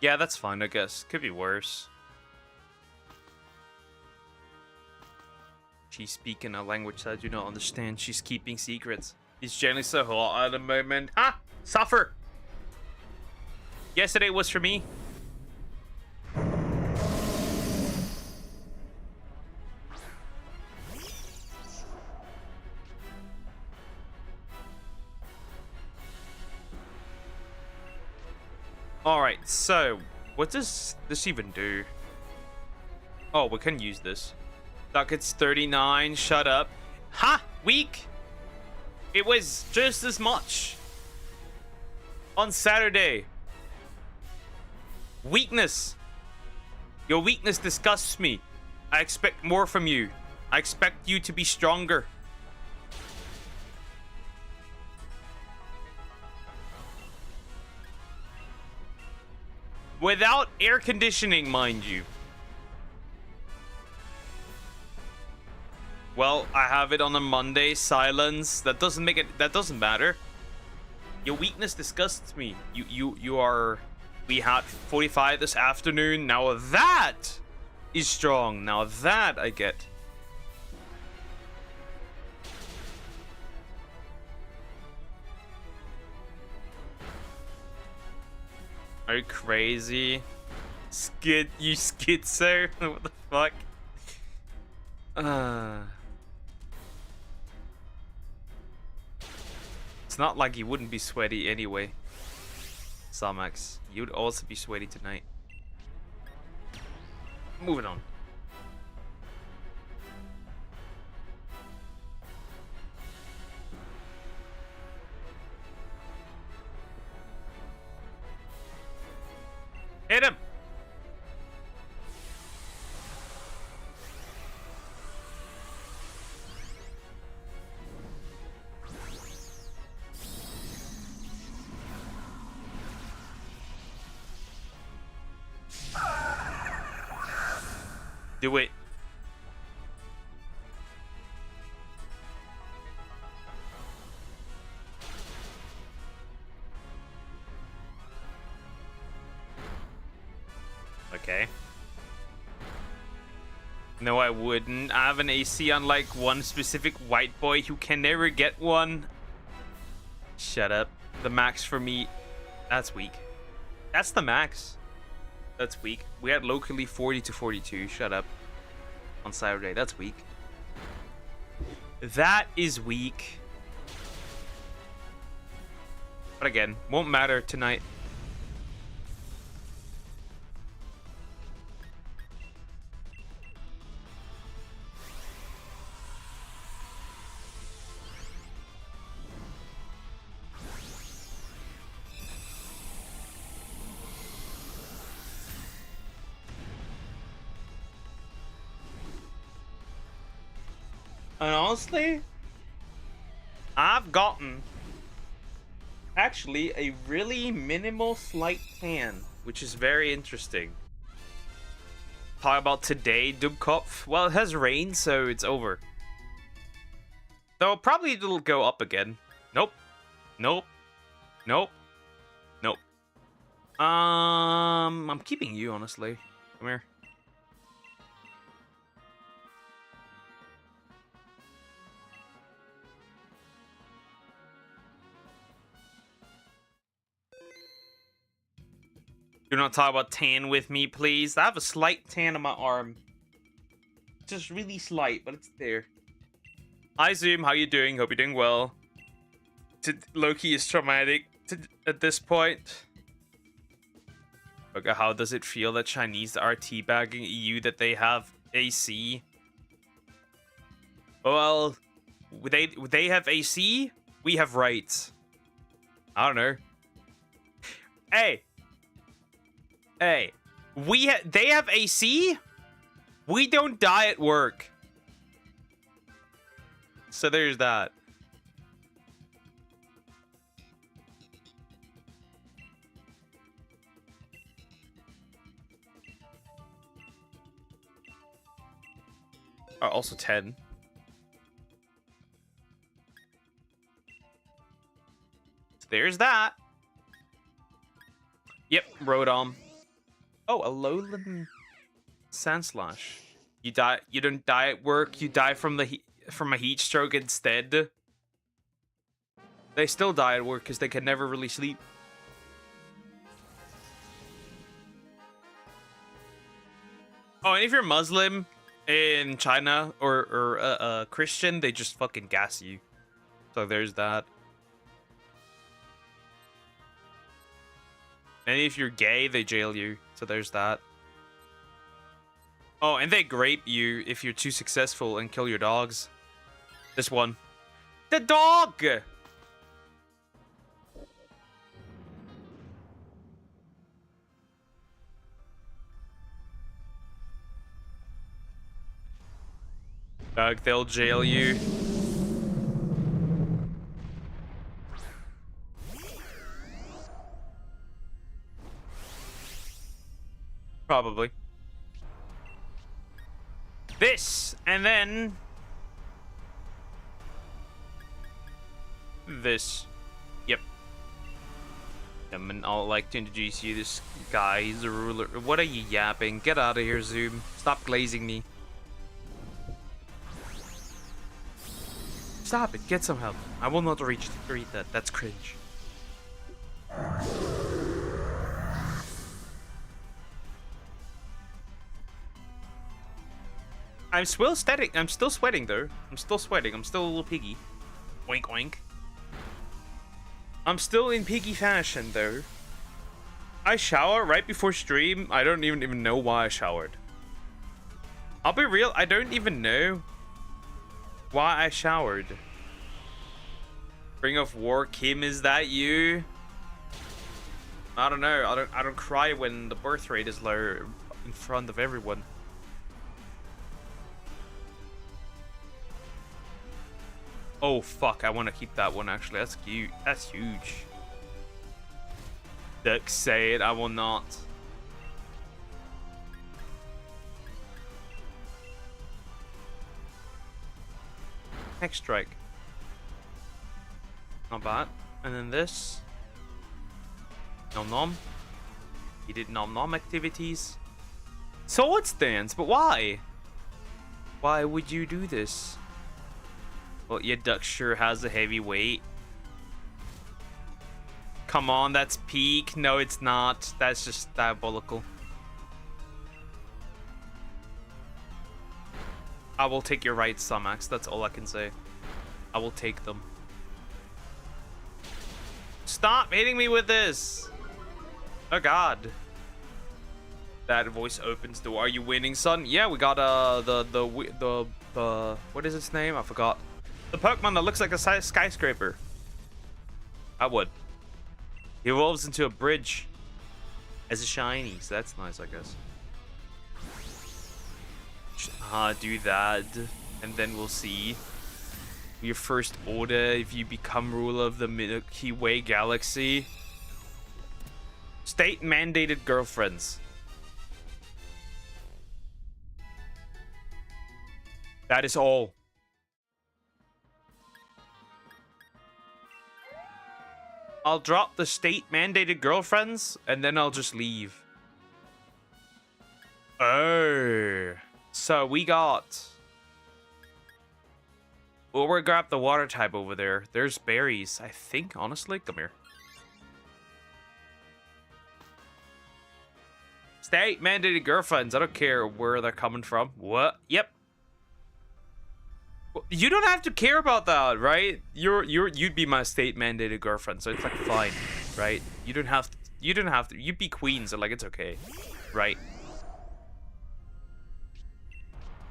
Yeah, that's fine, I guess. Could be worse. She's speaking a language that I do not understand. She's keeping secrets. It's generally so hot at the moment. Ha! Suffer! Yesterday was for me. Alright, so, what does this even do? Oh, we can use this. Ducats 39, shut up. Ha! Weak! It was just as much. On Saturday. Weakness. Your weakness disgusts me. I expect more from you. I expect you to be stronger. Without air conditioning, mind you. Well, I have it on a Monday. Silence. That doesn't make it. That doesn't matter. Your weakness disgusts me. You are. We had 45 this afternoon. Now that is strong. Now that I get. Are you crazy? You schizo? What the fuck? It's not like you wouldn't be sweaty anyway. Samax, you'd also be sweaty tonight. Moving on. Hit him! Do it. Okay. No, I wouldn't. I have an AC unlike one specific white boy who can never get one. Shut up. The max for me. That's weak. That's the max. That's weak. We had locally 40 to 42. Shut up. On Saturday. That's weak. That is weak. But again, won't matter tonight. And honestly, I've gotten actually a really minimal slight tan, which is very interesting. Talk about today, Dubkopf. Well, it has rained, so it's over. Though probably it'll go up again. Nope. Nope. Nope. Nope. I'm keeping you, honestly. Come here. Do not talk about tan with me, please. I have a slight tan on my arm. Just really slight, but it's there. Hi, Zoom. How you doing? Hope you're doing well. Loki is traumatic at this point. Okay, how does it feel that Chinese are teabagging EU that they have AC? Well, they have AC. We have rights. I don't know. Hey. Hey, they have AC? We don't die at work. So there's that. Oh, also 10. So there's that. Yep, Rodom. Oh, a lowland Sandslash. You die. You don't die at work. You die from a heat stroke instead. They still die at work because they can never really sleep. Oh, and if you're Muslim in China or Christian, they just fucking gas you. So there's that. And if you're gay, they jail you. So there's that. Oh, and they grape you if you're too successful and kill your dogs. This one. The dog! Doug, they'll jail you. Probably. This, and then... this. Yep. And I'd like to introduce you. This guy, he's a ruler. What are you yapping? Get out of here, Zoom. Stop glazing me. Stop it. Get some help. I will not read that. That's cringe. I'm still sweating. I'm still sweating though. I'm still sweating. I'm still a little piggy. Oink oink. I'm still in piggy fashion though. I shower right before stream. I don't even know why I showered. I'll be real. I don't even know why I showered. Ring of War, Kim, is that you? I don't know. I don't cry when the birth rate is low in front of everyone. Oh fuck, I want to keep that one actually. That's cute. That's huge. Duck say it, I will not. Next strike. Not bad. And then this. Nom nom. He did nom nom activities. Sword stance, but why? Why would you do this? Well, your duck sure has a heavy weight. Come on, that's peak. No, it's not. That's just diabolical. I will take your right, Sumax. That's all I can say. I will take them. Stop hitting me with this! Oh god. That voice opens door. Are you winning, son? Yeah, we got the what is its name? I forgot. The Pokemon that looks like a skyscraper. I would. He evolves into a bridge as a shiny, so that's nice, I guess. Do that, and then we'll see your first order if you become ruler of the Milky Way galaxy. State mandated girlfriends. That is all. I'll drop the state mandated girlfriends and then I'll just leave. Oh. So we got... Well, we'll grab the water type over there. There's berries, I think, honestly. Come here. State mandated girlfriends. I don't care where they're coming from. What? Yep. You don't have to care about that, right? You'd be my state mandated girlfriend, so it's like fine, right? You don't have to. You'd be queen, so like it's okay, right?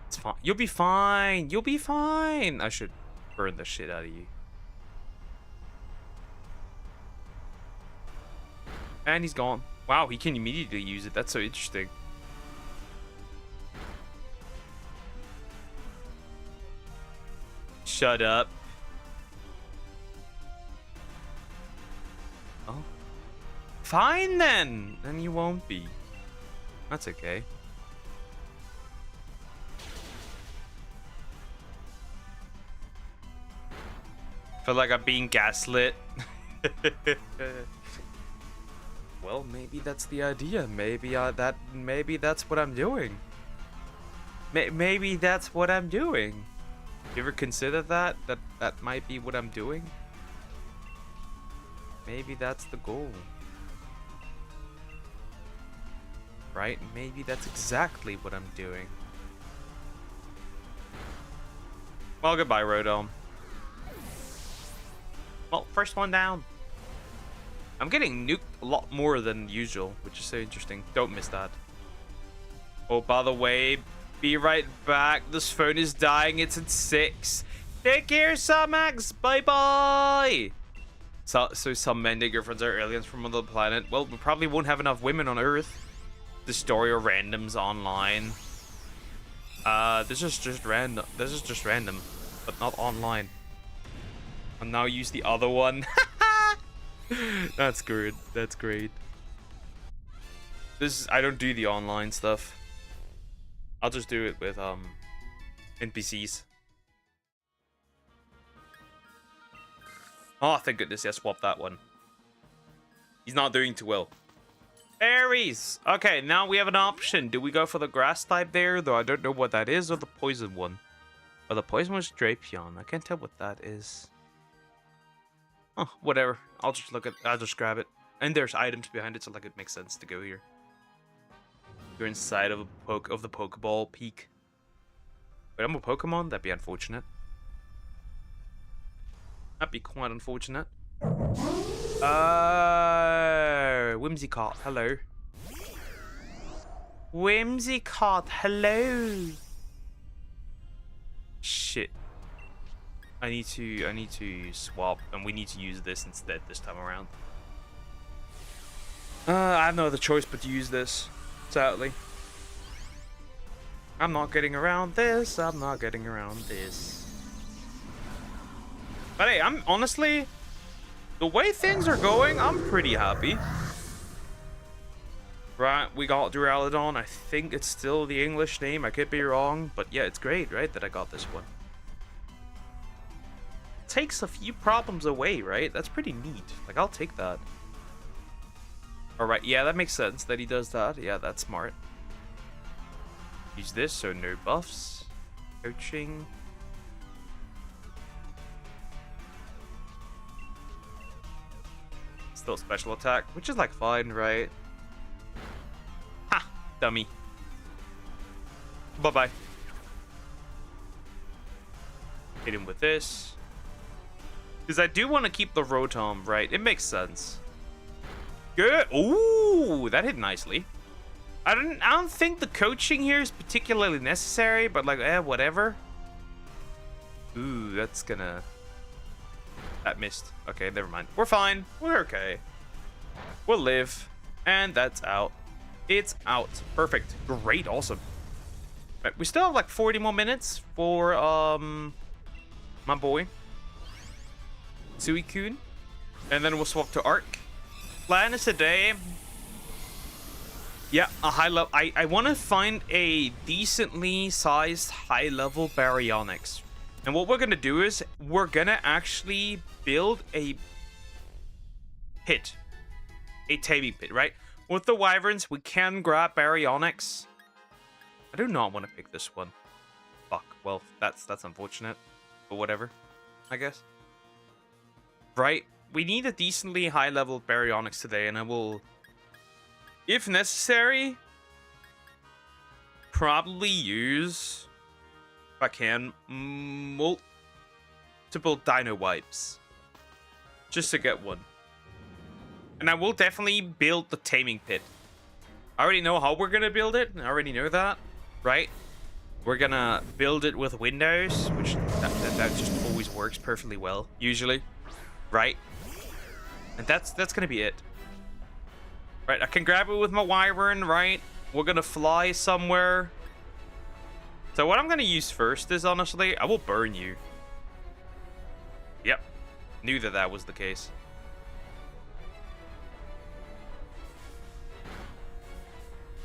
It's fine. You'll be fine. You'll be fine. I should burn the shit out of you. And he's gone. Wow, he can immediately use it. That's so interesting. Shut up. Oh. Fine then. Then you won't be. That's okay. Feel like I'm being gaslit. Well, maybe that's the idea. Maybe that's what I'm doing. Maybe that's what I'm doing. You ever consider that might be what I'm doing? Maybe that's the goal. Right? Maybe that's exactly what I'm doing. Well, goodbye, Rodom. Well, first one down. I'm getting nuked a lot more than usual, which is so interesting. Don't miss that. Oh, by the way, be right back. This phone is dying. It's at 6. Take care, Samax. Bye-bye. So some men dig your friends are aliens from another planet. Well, we probably won't have enough women on Earth. The story of randoms online. This is just random. This is just random, but not online. I'll now use the other one. That's good. That's great. I don't do the online stuff. I'll just do it with NPCs. Oh, thank goodness, I swapped that one. He's not doing too well. Berries! Okay, now we have an option. Do we go for the grass type there? Though I don't know what that is, or the poison one. Oh, the poison one's Drapion. I can't tell what that is. Oh, whatever. I'll just grab it. And there's items behind it, so like it makes sense to go here. You're inside of the Pokeball peak. Wait, I'm a Pokemon? That'd be unfortunate. That'd be quite unfortunate. Whimsicott, hello. Whimsicott, hello. Shit. I need to swap, and we need to use this instead this time around. I have no other choice but to use this, sadly. I'm not getting around this. I'm not getting around this. But hey, I'm honestly, the way things are going, I'm pretty happy. Right, we got Duraludon. I think it's still the English name. I could be wrong, but yeah, it's great, right, that I got this one. Takes a few problems away, right? That's pretty neat. Like, I'll take that. Alright, yeah, that makes sense that he does that. Yeah, that's smart. Use this, so no buffs. Coaching. Still special attack, which is like fine, right? Ha! Dummy. Bye-bye. Hit him with this. Because I do want to keep the Rotom, right? It makes sense. Good. Ooh, that hit nicely. I don't think the coaching here is particularly necessary, but like, whatever. Ooh, that's gonna... That missed. Okay, never mind. We're fine. We're okay. We'll live. And that's out. It's out. Perfect. Great. Awesome. Right, we still have like 40 more minutes for, my boy. Suicune. And then we'll swap to Arc. Plan is today. Yeah, a high level. I want to find a decently sized high level Baryonyx. And what we're going to do is we're going to actually build a pit. A taming pit, right? With the Wyverns, we can grab Baryonyx. I do not want to pick this one. Fuck. Well, that's unfortunate. But whatever, I guess. Right? We need a decently high level Baryonyx today, and I will, if necessary, probably use, if I can, multiple Dino Wipes. Just to get one. And I will definitely build the Taming Pit. I already know how we're going to build it. I already know that, right? We're going to build it with windows, which that just always works perfectly well, usually. Right? And that's going to be it. Right, I can grab it with my Wyvern, right? We're going to fly somewhere. So what I'm going to use first is, honestly, I will burn you. Yep. Knew that was the case.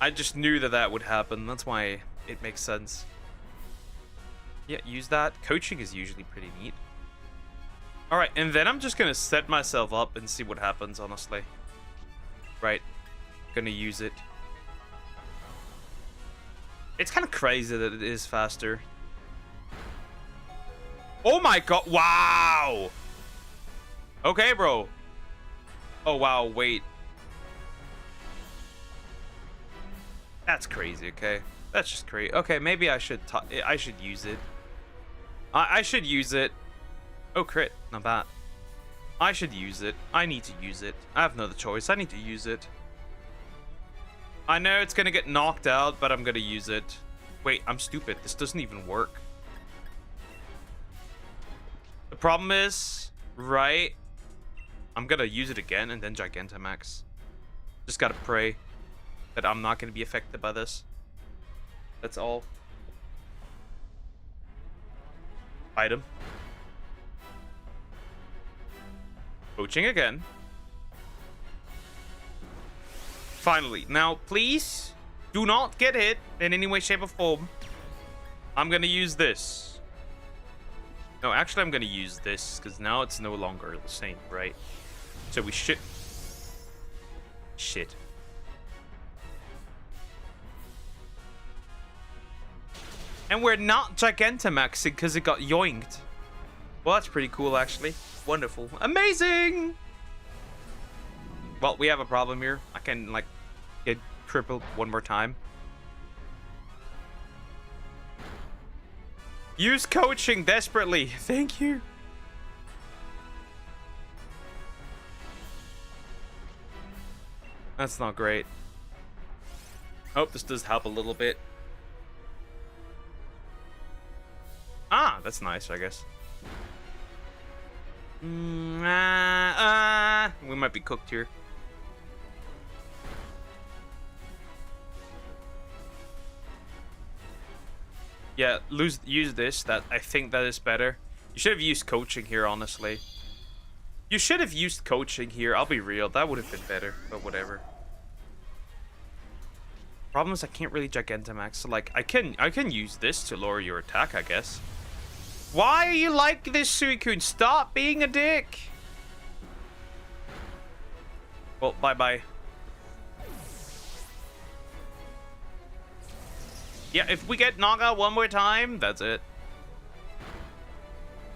I just knew that would happen. That's why it makes sense. Yeah, use that. Coaching is usually pretty neat. Alright, and then I'm just going to set myself up and see what happens, honestly. Right. Gonna use it. It's kind of crazy that it is faster. Oh my god. Wow. Okay, bro. Oh, wow. Wait. That's crazy, okay? That's just crazy. Okay, maybe I should use it. I should use it. Oh, crit. Not bad. I should use it. I need to use it. I have no other choice. I need to use it. I know it's gonna get knocked out, but I'm gonna use it. Wait, I'm stupid. This doesn't even work. The problem is, right? I'm gonna use it again and then Gigantamax. Just gotta pray that I'm not gonna be affected by this. That's all. Item. Coaching again. Finally. Now, please do not get hit in any way, shape, or form. I'm gonna use this. No, actually, I'm gonna use this because now it's no longer the same, right? So we should... Shit. And we're not Gigantamaxing because it got yoinked. Well, that's pretty cool, actually. Wonderful. Amazing! Well, we have a problem here. I can, like, get crippled one more time. Use coaching desperately. Thank you. That's not great. Oh, this does help a little bit. Ah, that's nice, I guess. We might be cooked here. Yeah, use this. I think that is better. You should have used coaching here, honestly. You should have used coaching here. I'll be real. That would have been better, but whatever. Problem is I can't really Gigantamax. So like I can use this to lower your attack, I guess. Why are you like this, Suicune? Stop being a dick. Well, bye-bye. Yeah, if we get knockout one more time, that's it.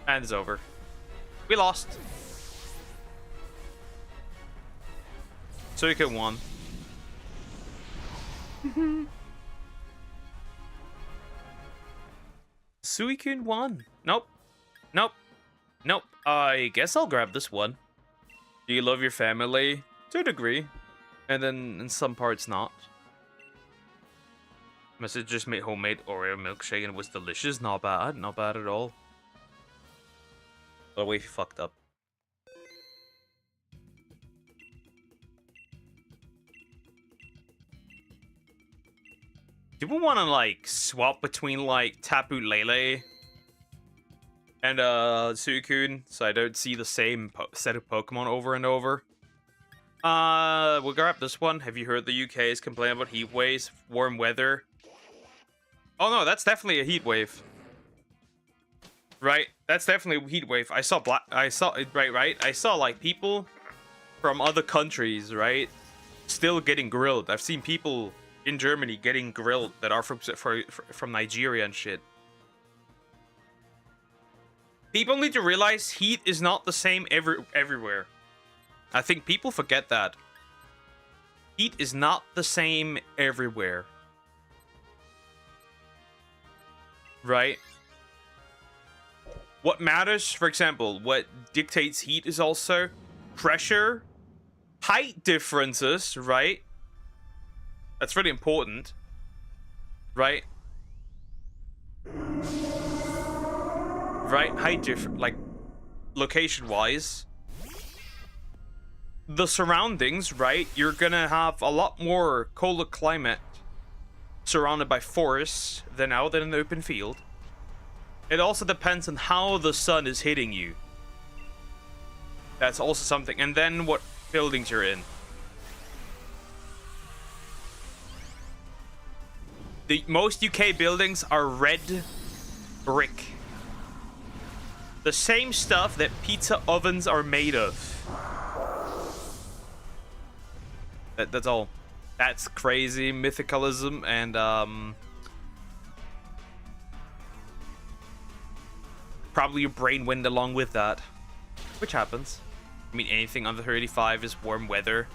And it's over. We lost. Suicune won. Suicune won. Nope. Nope. Nope. I guess I'll grab this one. Do you love your family? To a degree. And then in some parts not. Message just made homemade Oreo milkshake and it was delicious. Not bad. Not bad at all. But we fucked up. Do we want to like swap between like Tapu Lele and Suicune so I don't see the same set of Pokemon over and over? We'll grab this one. Have you heard the UK is complaining about heat waves, warm weather? Oh no, that's definitely a heat wave. Right? That's definitely a heat wave. I saw I saw like people from other countries, right? Still getting grilled. I've seen people in Germany getting grilled that are from Nigeria and shit. People need to realize heat is not the same everywhere. I think people forget that. Heat is not the same everywhere. Right? What matters, for example, what dictates heat is also pressure, height differences, right? That's really important, right? Right, height different, like location-wise. The surroundings, right? You're gonna have a lot more colder climate surrounded by forests than out in an open field. It also depends on how the sun is hitting you. That's also something. And then what buildings you're in. The most UK buildings are red brick. The same stuff that pizza ovens are made of. That's all. That's crazy mythicalism and probably your brain went along with that. Which happens. I mean, anything under 35 is warm weather.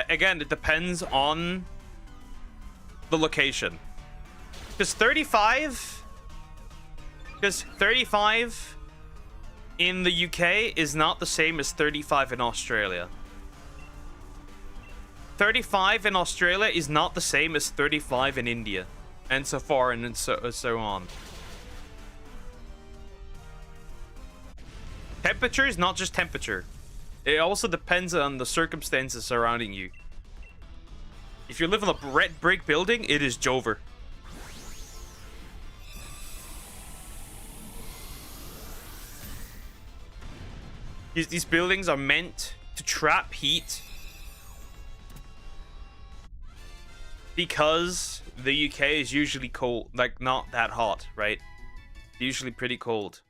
Again, it depends on the location. Because 35 in the UK is not the same as 35 in Australia. 35 in Australia is not the same as 35 in India. And so far and so on. Temperature is not just temperature. It also depends on the circumstances surrounding you. If you live in a red brick building, it is Jover. These buildings are meant to trap heat because the UK is usually cold, like not that hot, right? Usually pretty cold.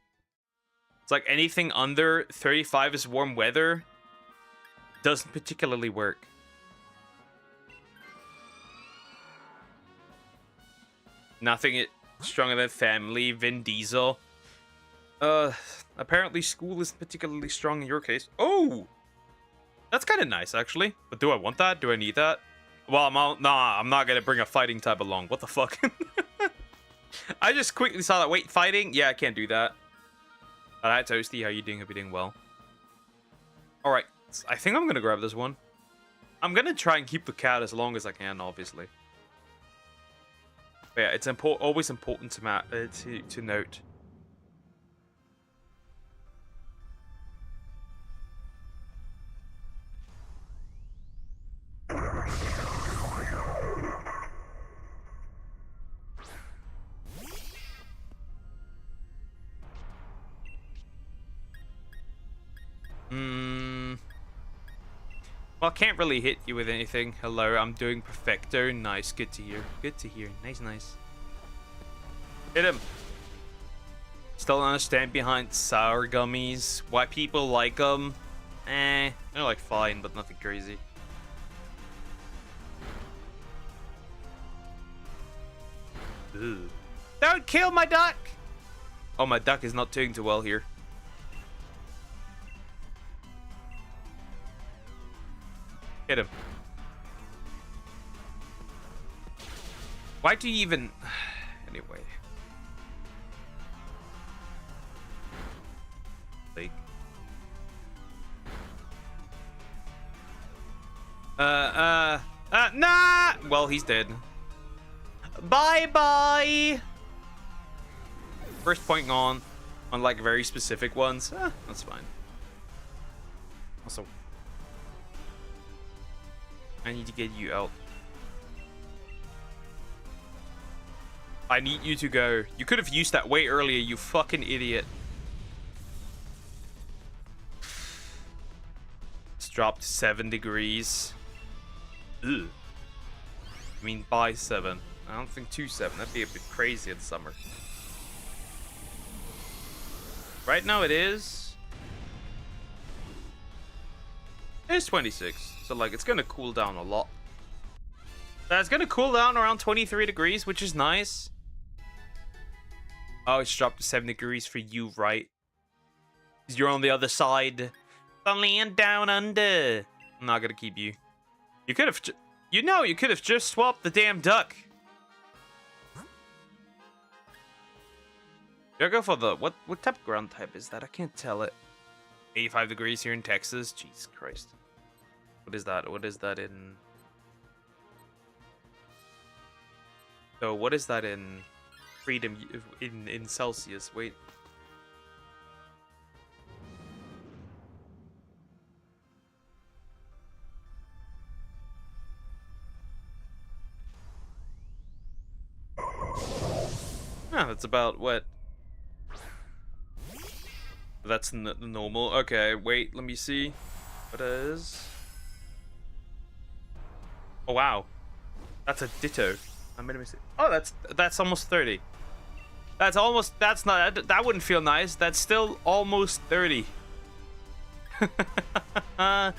It's like anything under 35 is warm weather doesn't particularly work. Nothing stronger than family, Vin Diesel. Apparently school isn't particularly strong in your case. Oh! That's kind of nice, actually. But do I want that? Do I need that? Well, I'm not gonna bring a fighting type along. What the fuck? I just quickly saw that. Wait, fighting? Yeah, I can't do that. Alright, Toasty, how you doing? Hope you're doing well. Alright, I think I'm gonna grab this one. I'm gonna try and keep the cat as long as I can, obviously. But yeah, it's always important to note. Well, I can't really hit you with anything. Hello, I'm doing perfecto. Nice, good to hear. Good to hear. Nice, nice. Hit him. Still don't understand behind sour gummies. Why people like them? They're like fine, but nothing crazy. Ugh. Don't kill my duck! Oh, my duck is not doing too well here. Hit him. Why do you even... Anyway. Like... Nah! Well, he's dead. Bye-bye! First point on like very specific ones. That's fine. Also, I need to get you out. I need you to go. You could have used that way earlier, you fucking idiot. It's dropped 7 degrees. Ugh. I mean, by 7. I don't think 2-7. That'd be a bit crazy in summer. Right now it is. It's 26. So, like, it's gonna cool down a lot. It's gonna cool down around 23 degrees, which is nice. Oh, it's dropped to 7 degrees for you, right? Because you're on the other side. The land down under. I'm not gonna keep you. You could have... you could have just swapped the damn duck. Should I go for the... What type of ground type is that? I can't tell it. 85 degrees here in Texas. Jesus Christ. What is that? What is that in... So, what is that in... Freedom... In Celsius? Wait. That's about what... That's normal. Okay, wait, let me see. What is... Oh, wow. That's a ditto. I made a mistake. Oh, that's almost 30. That's almost... That's not... That wouldn't feel nice. That's still almost 30. That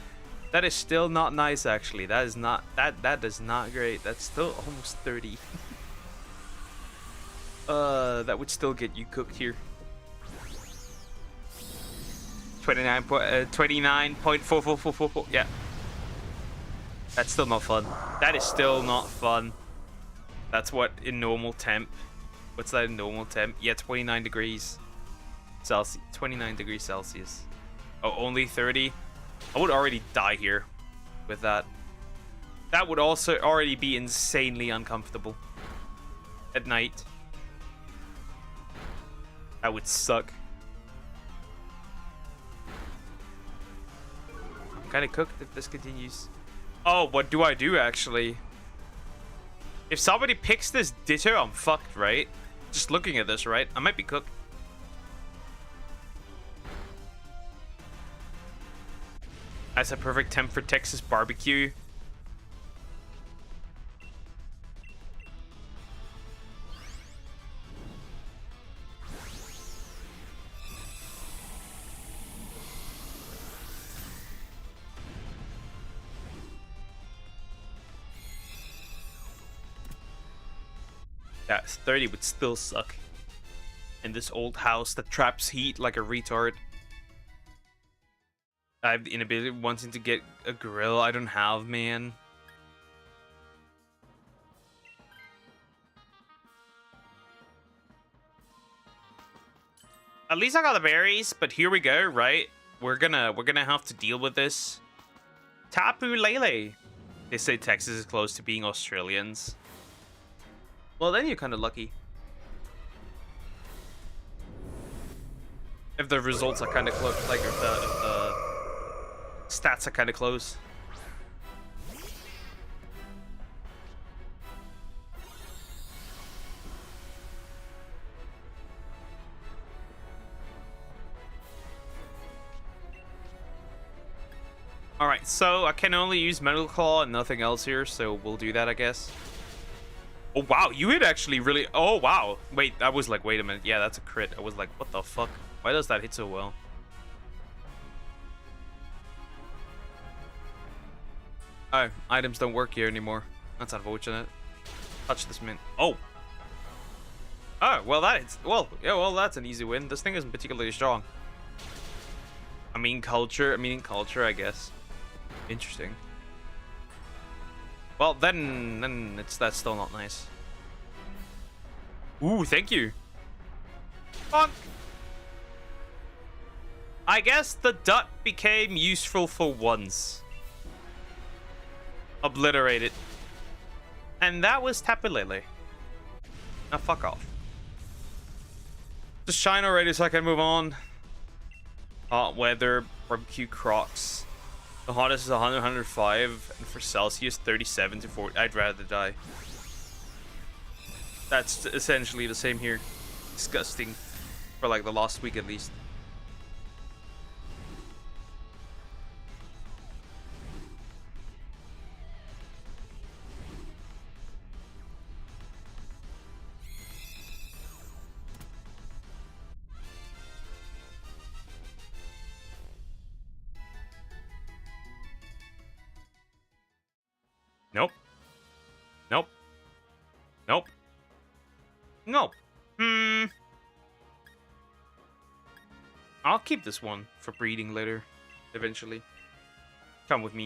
is still not nice, actually. That is not... That is not great. That's still almost 30. That would still get you cooked here. 29.44444. Yeah. That's still not fun. That is still not fun. That's what in normal temp. What's that in normal temp? Yeah, 29 degrees Celsius. 29 degrees Celsius. Oh, only 30? I would already die here with that. That would also already be insanely uncomfortable at night. That would suck. I'm kind of cooked if this continues. Oh, what do I do, actually? If somebody picks this ditto, I'm fucked, right? Just looking at this, right? I might be cooked. That's a perfect temp for Texas barbecue. Yeah, 30 would still suck. In this old house that traps heat like a retard. I have the inability of wanting to get a grill I don't have, man. At least I got the berries, but here we go, right? We're gonna have to deal with this. Tapu Lele. They say Texas is close to being Australians. Well, then you're kind of lucky. If the results are kind of close, like if the stats are kind of close. Alright, so I can only use Metal Claw and nothing else here, so we'll do that, I guess. Oh, wow, you hit actually really... Oh, wow. Wait, I was like, wait a minute. Yeah, that's a crit. I was like, what the fuck? Why does that hit so well? Oh, items don't work here anymore. That's unfortunate. Touch this mint. Oh! Oh, well, that is... Well, yeah, well, that's an easy win. This thing isn't particularly strong. I mean, culture, I guess. Interesting. Well, then that's still not nice. Ooh, thank you. Bonk. I guess the dot became useful for once. Obliterate it. And that was Tapu Lele. Now fuck off. Just shine already so I can move on. Hot weather, barbecue Crocs. The hottest is 100, 105, and for Celsius, 37 to 40. I'd rather die. That's essentially the same here. Disgusting. For like the last week at least. Nope. Nope. Nope. Nope. I'll keep this one for breeding later, eventually. Come with me.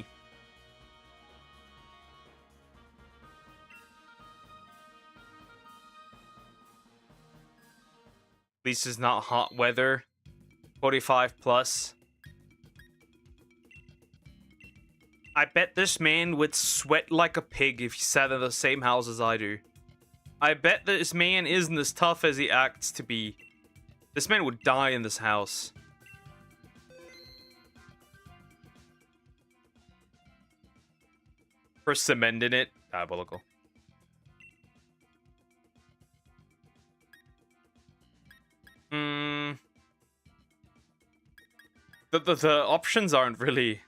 At least it's not hot weather. 45 plus. I bet this man would sweat like a pig if he sat in the same house as I do. I bet this man isn't as tough as he acts to be. This man would die in this house. For cementing it. Diabolical. The options aren't really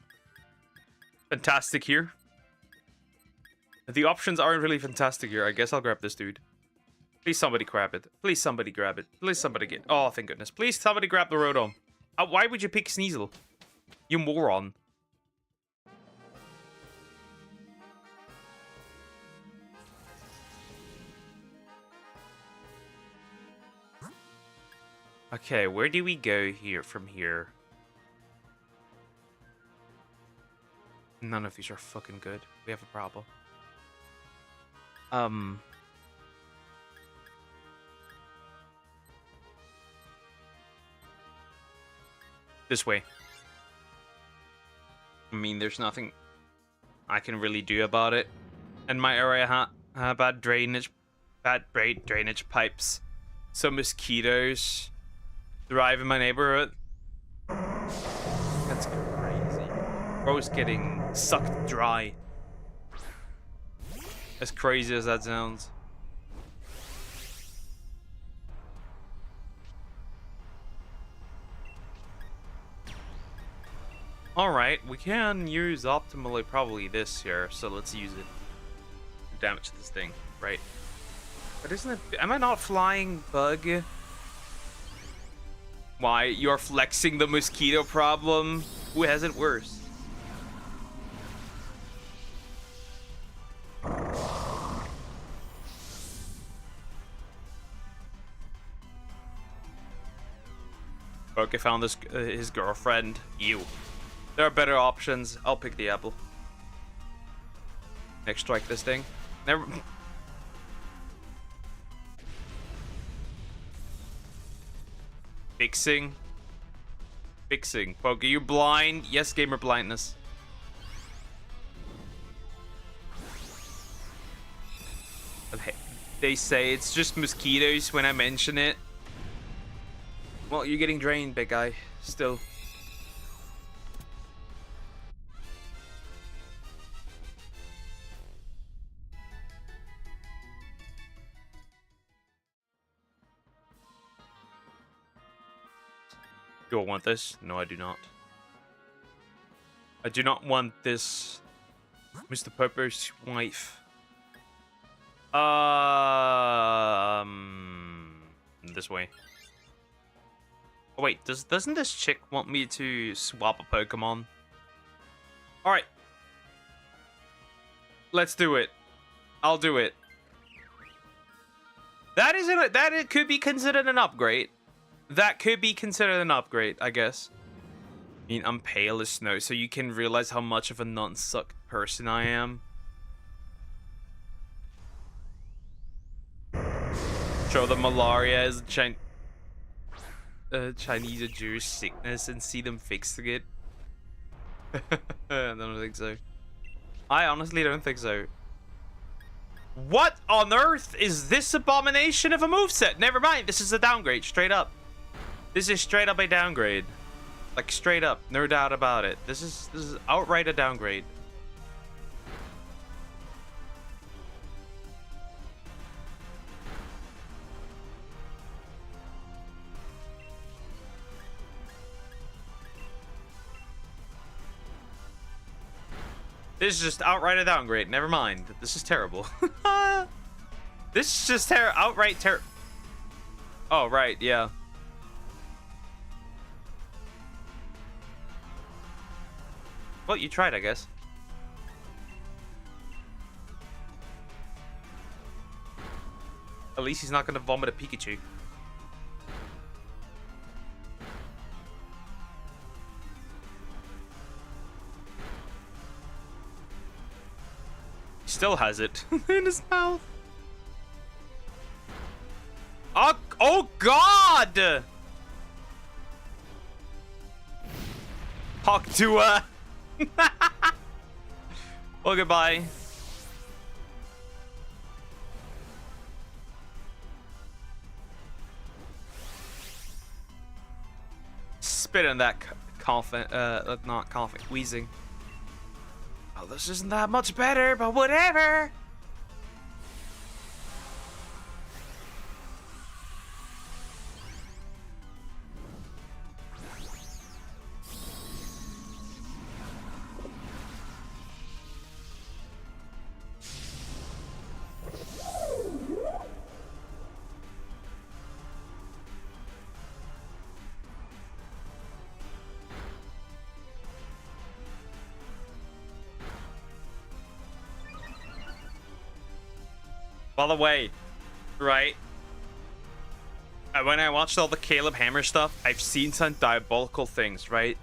fantastic here. The options aren't really fantastic here. I guess I'll grab this dude. Please somebody grab it. Please somebody grab it. Please somebody get... Oh, thank goodness. Please somebody grab the Rotom. Why would you pick Sneasel? You moron. Okay, where do we go here from here? None of these are fucking good. We have a problem. This way. I mean, there's nothing I can really do about it. And my area had bad drainage pipes. So mosquitoes thrive in my neighborhood. That's crazy. Bro's getting sucked dry. As crazy as that sounds. Alright, we can use optimally probably this here, so let's use it. Damage this thing, right? But isn't it... Am I not flying, bug? Why? You're flexing the mosquito problem? Who has it worse? Okay, found this his girlfriend. You. There are better options. I'll pick the apple. Next strike this thing. Never. Fixing. Fixing. Poke, are you blind? Yes, gamer blindness. They say it's just mosquitoes when I mention it. Well, you're getting drained, big guy. Still. Do I want this? No, I do not. I do not want this. Mr. Pepper's wife. This way. Oh wait, doesn't this chick want me to swap a Pokemon? All right. Let's do it. I'll do it. That it could be considered an upgrade. That could be considered an upgrade, I guess. I mean, I'm pale as snow, so you can realize how much of a non-suck person I am. Show them malaria is Chinese or Jewish sickness and see them fixing it. I don't think so. I honestly don't think so. What on earth is this abomination of a moveset? Never mind, this is a downgrade, straight up. This is straight up a downgrade. Like, straight up, no doubt about it. This is outright a downgrade. This is just outright a downgrade. Never mind. This is terrible. This is just outright terrible. Oh, right, yeah. Well, you tried, I guess. At least he's not going to vomit a Pikachu. He still has it in his mouth. Oh God! Hawk Dua. Well, goodbye. Spit on that coughing, not coughing, wheezing. Oh, this isn't that much better, but whatever. By the way, right? When I watched all the Caleb Hammer stuff, I've seen some diabolical things, right?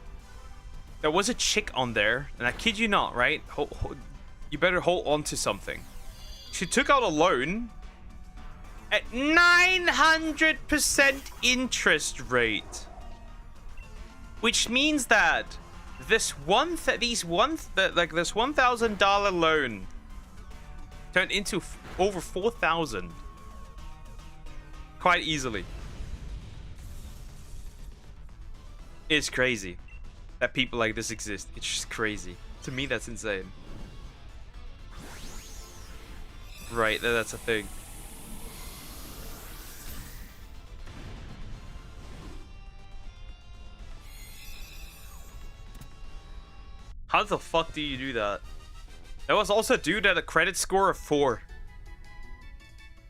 There was a chick on there, and I kid you not, right? You better hold on to something. She took out a loan at 900% interest rate, which means that this $1,000 loan turned into over 4,000 quite easily. It's crazy that people like this exist. It's just crazy. To me, that's insane. Right, that's a thing. How the fuck do you do that? There was also a dude at a credit score of 4.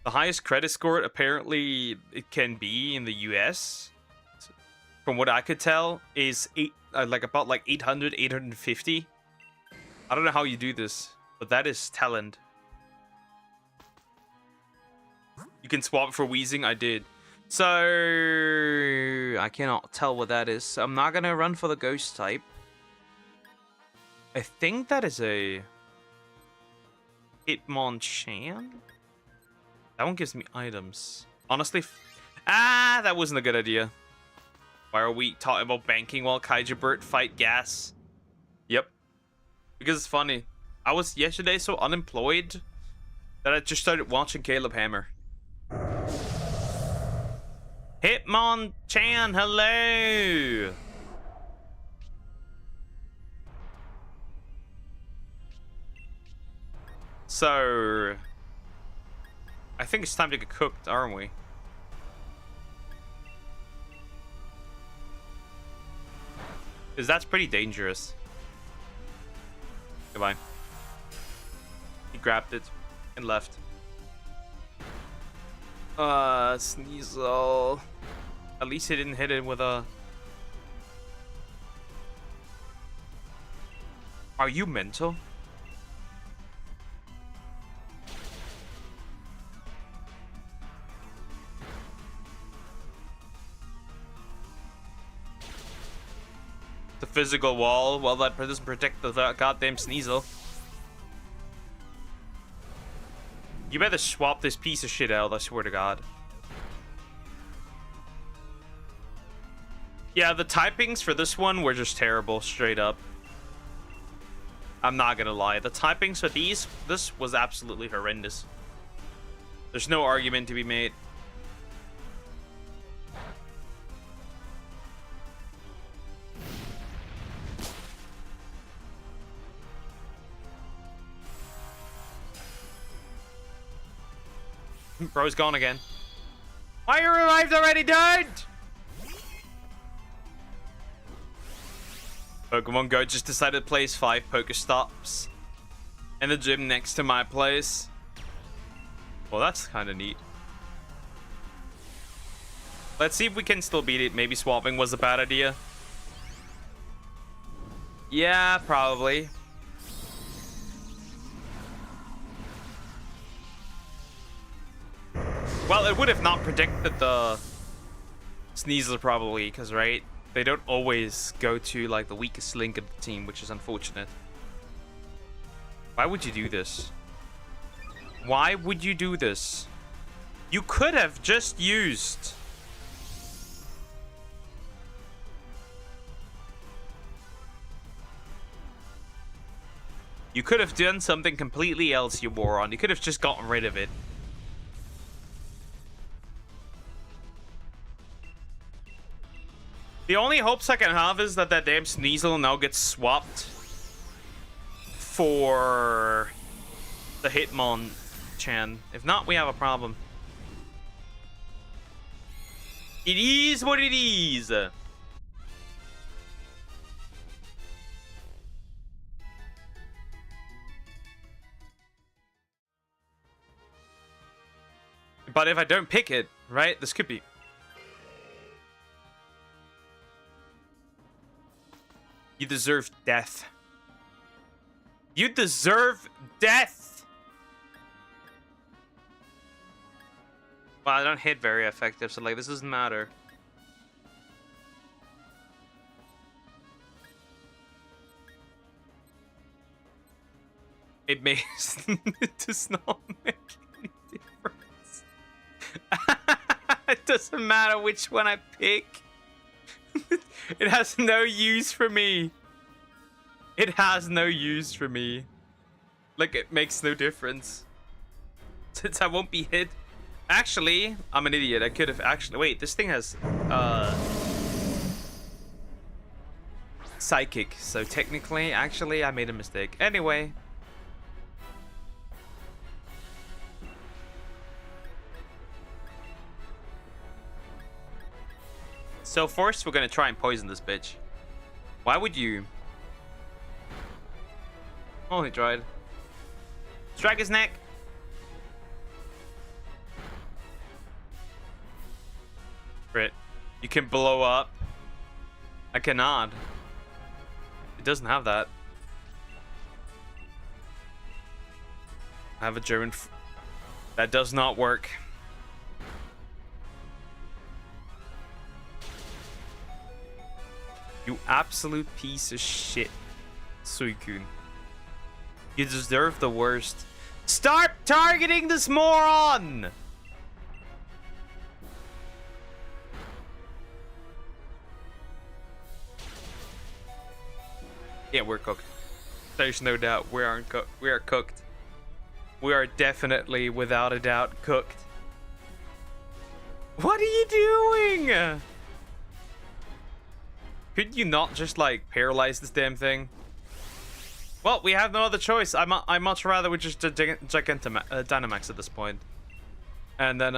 The highest credit score apparently it can be in the US, from what I could tell, is about 800, 850. I don't know how you do this, but that is talent. You can swap for wheezing. I did. So I cannot tell what that is. So I'm not gonna run for the ghost type. I think that is a Hitmonchan. That one gives me items. Honestly, that wasn't a good idea. Why are we talking about banking while Kaiju Bert fight gas? Yep. Because it's funny. I was yesterday so unemployed that I just started watching Caleb Hammer. Hitmonchan, hello! So... I think it's time to get cooked, aren't we? Because that's pretty dangerous. Goodbye. He grabbed it and left. Sneasel. At least he didn't hit it with a... Are you mental? The physical wall, well, that doesn't protect the goddamn Sneasel. You better swap this piece of shit out, I swear to God. Yeah, the typings for this one were just terrible, straight up. I'm not gonna lie. The typings for this was absolutely horrendous. There's no argument to be made. Bro's gone again. Why are you revived already, dude? Pokemon Go just decided to place 5 Pokestops in the gym next to my place. Well, that's kind of neat. Let's see if we can still beat it. Maybe swapping was a bad idea. Yeah, probably. Well, it would have not predicted the Sneasel probably, because, right? They don't always go to, like, the weakest link of the team, which is unfortunate. Why would you do this? Why would you do this? You could have just used... You could have done something completely else, you moron. You could have just gotten rid of it. The only hopes I can have is that damn Sneasel now gets swapped for the Hitmonchan. If not, we have a problem. It is what it is. But if I don't pick it, right, this could be... You deserve death. You deserve death! Well, I don't hit very effective, so, like, this doesn't matter. It makes... it does not make any difference. It doesn't matter which one I pick. It has no use for me. It has no use for me. Like, it makes no difference. Since I won't be hit. Actually, I'm an idiot. I could have actually... Wait, this thing has... Psychic. So technically, actually, I made a mistake. Anyway. So first, we're gonna try and poison this bitch. Why would you? Oh, he tried. Strike his neck. Crit. You can blow up. I cannot. It doesn't have that. I have a German. That does not work. You absolute piece of shit, Suicune. You deserve the worst. Start targeting this moron! 'Cause, Yeah, we're cooked. There's no doubt we aren't cooked. We are cooked. We are definitely, without a doubt, cooked. What are you doing? Could you not just, like, paralyze this damn thing? Well, we have no other choice. I much rather we just Dynamax at this point. And then,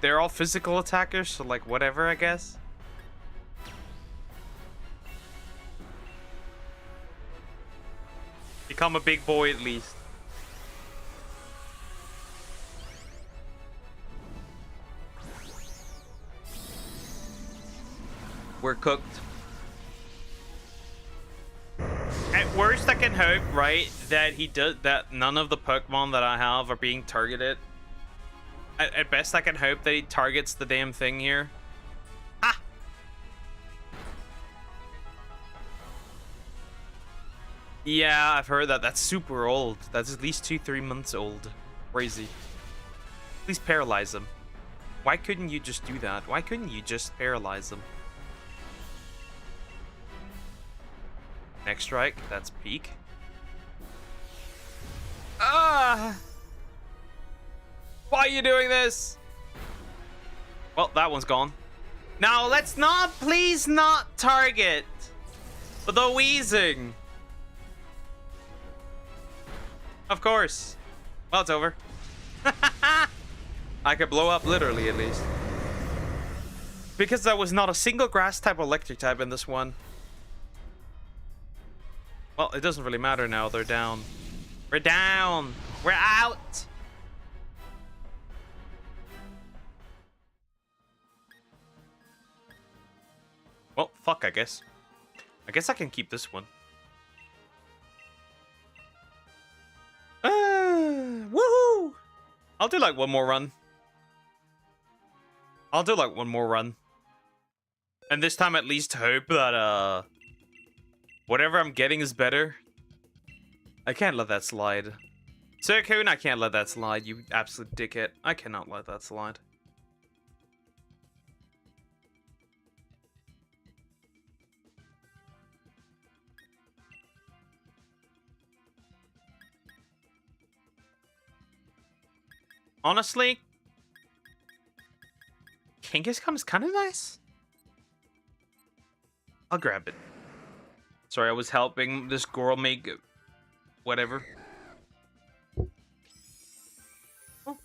they're all physical attackers, so, like, whatever, I guess. Become a big boy, at least. We're cooked. At worst, I can hope, right, that none of the Pokemon that I have are being targeted. At best, I can hope that he targets the damn thing here. Ah! Yeah, I've heard that. That's super old. That's at least 2-3 months old. Crazy. Please paralyze him. Why couldn't you just do that? Why couldn't you just paralyze him? Next strike, that's peak. Ah! Why are you doing this? Well, that one's gone. Now, let's not, please not target the wheezing. Of course. Well, it's over. I could blow up literally, at least. Because there was not a single grass type or electric type in this one. Well, it doesn't really matter now. They're down. We're down. We're out. Well, fuck, I guess. I guess I can keep this one. Woohoo! I'll do like one more run. I'll do like one more run. And this time at least hope that, whatever I'm getting is better. I can't let that slide. Suicune, I can't let that slide, you absolute dickhead. I cannot let that slide. Honestly, Kangaskhan is kind of nice. I'll grab it. Sorry, I was helping this girl make whatever. Oh.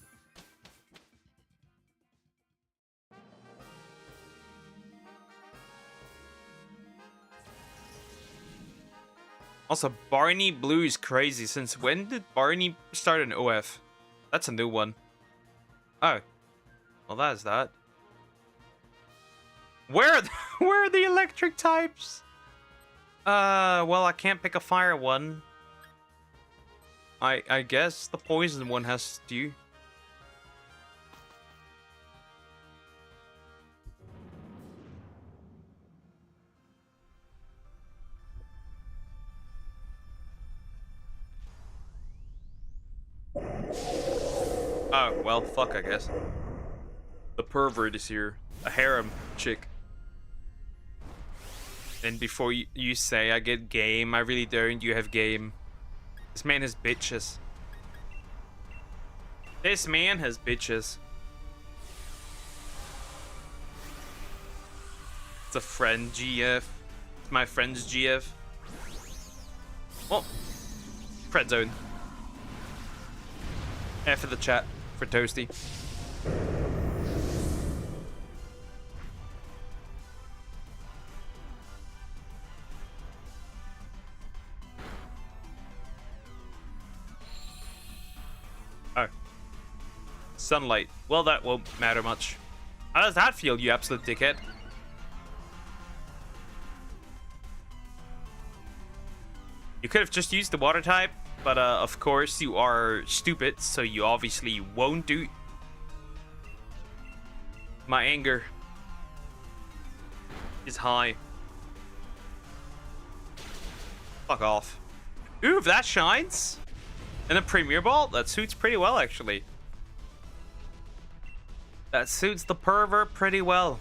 Also, Barney Blue is crazy. Since when did Barney start an OF? That's a new one. Oh. Well, that is that. Where are the electric types? Well, I can't pick a fire one. I guess the poison one has to. Oh, well, fuck, I guess. The pervert is here. A harem chick. And before you say I get game, I really don't. You have game. This man has bitches. This man has bitches. It's a friend GF. It's my friend's GF. Oh. Friend zone. F for the chat. For Toasty. Oh. Sunlight. Well, that won't matter much. How does that feel, you absolute dickhead? You could have just used the water type, but of course you are stupid, so you obviously won't do. My anger is high. Fuck off. Ooh, if that shines in a Premier Ball, that suits pretty well, actually. That suits the pervert pretty well.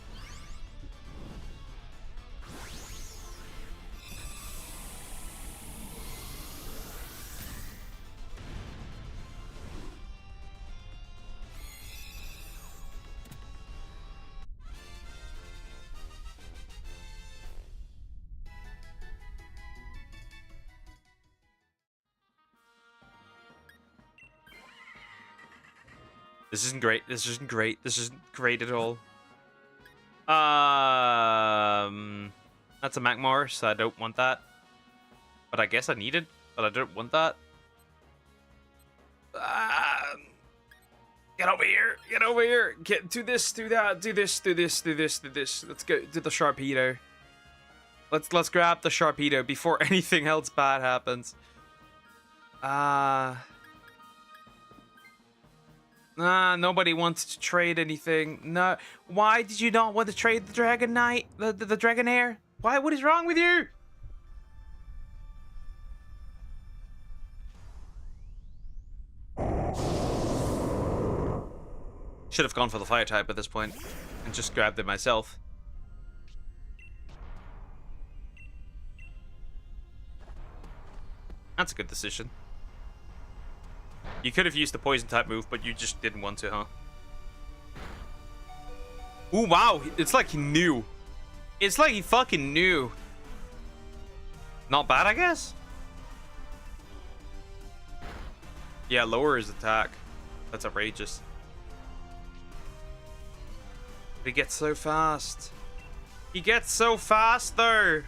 This isn't great. This isn't great. This isn't great at all. That's a Magmar, so I don't want that. But I guess I need it, but I don't want that. Get over here. Get over here. Do this, do that, do this, do this, do this, do this. Let's go do the Sharpedo. Let's grab the Sharpedo before anything else bad happens. Nobody wants to trade anything. No. Why did you not want to trade the Dragon Knight? The Dragonair? Why? What is wrong with you? Should have gone for the fire type at this point and just grabbed it myself. That's a good decision. You could have used the poison type move, but you just didn't want to, huh? Ooh, wow. It's like he knew. It's like he fucking knew. Not bad, I guess? Yeah, lower his attack. That's outrageous. He gets so fast. He gets so fast, though.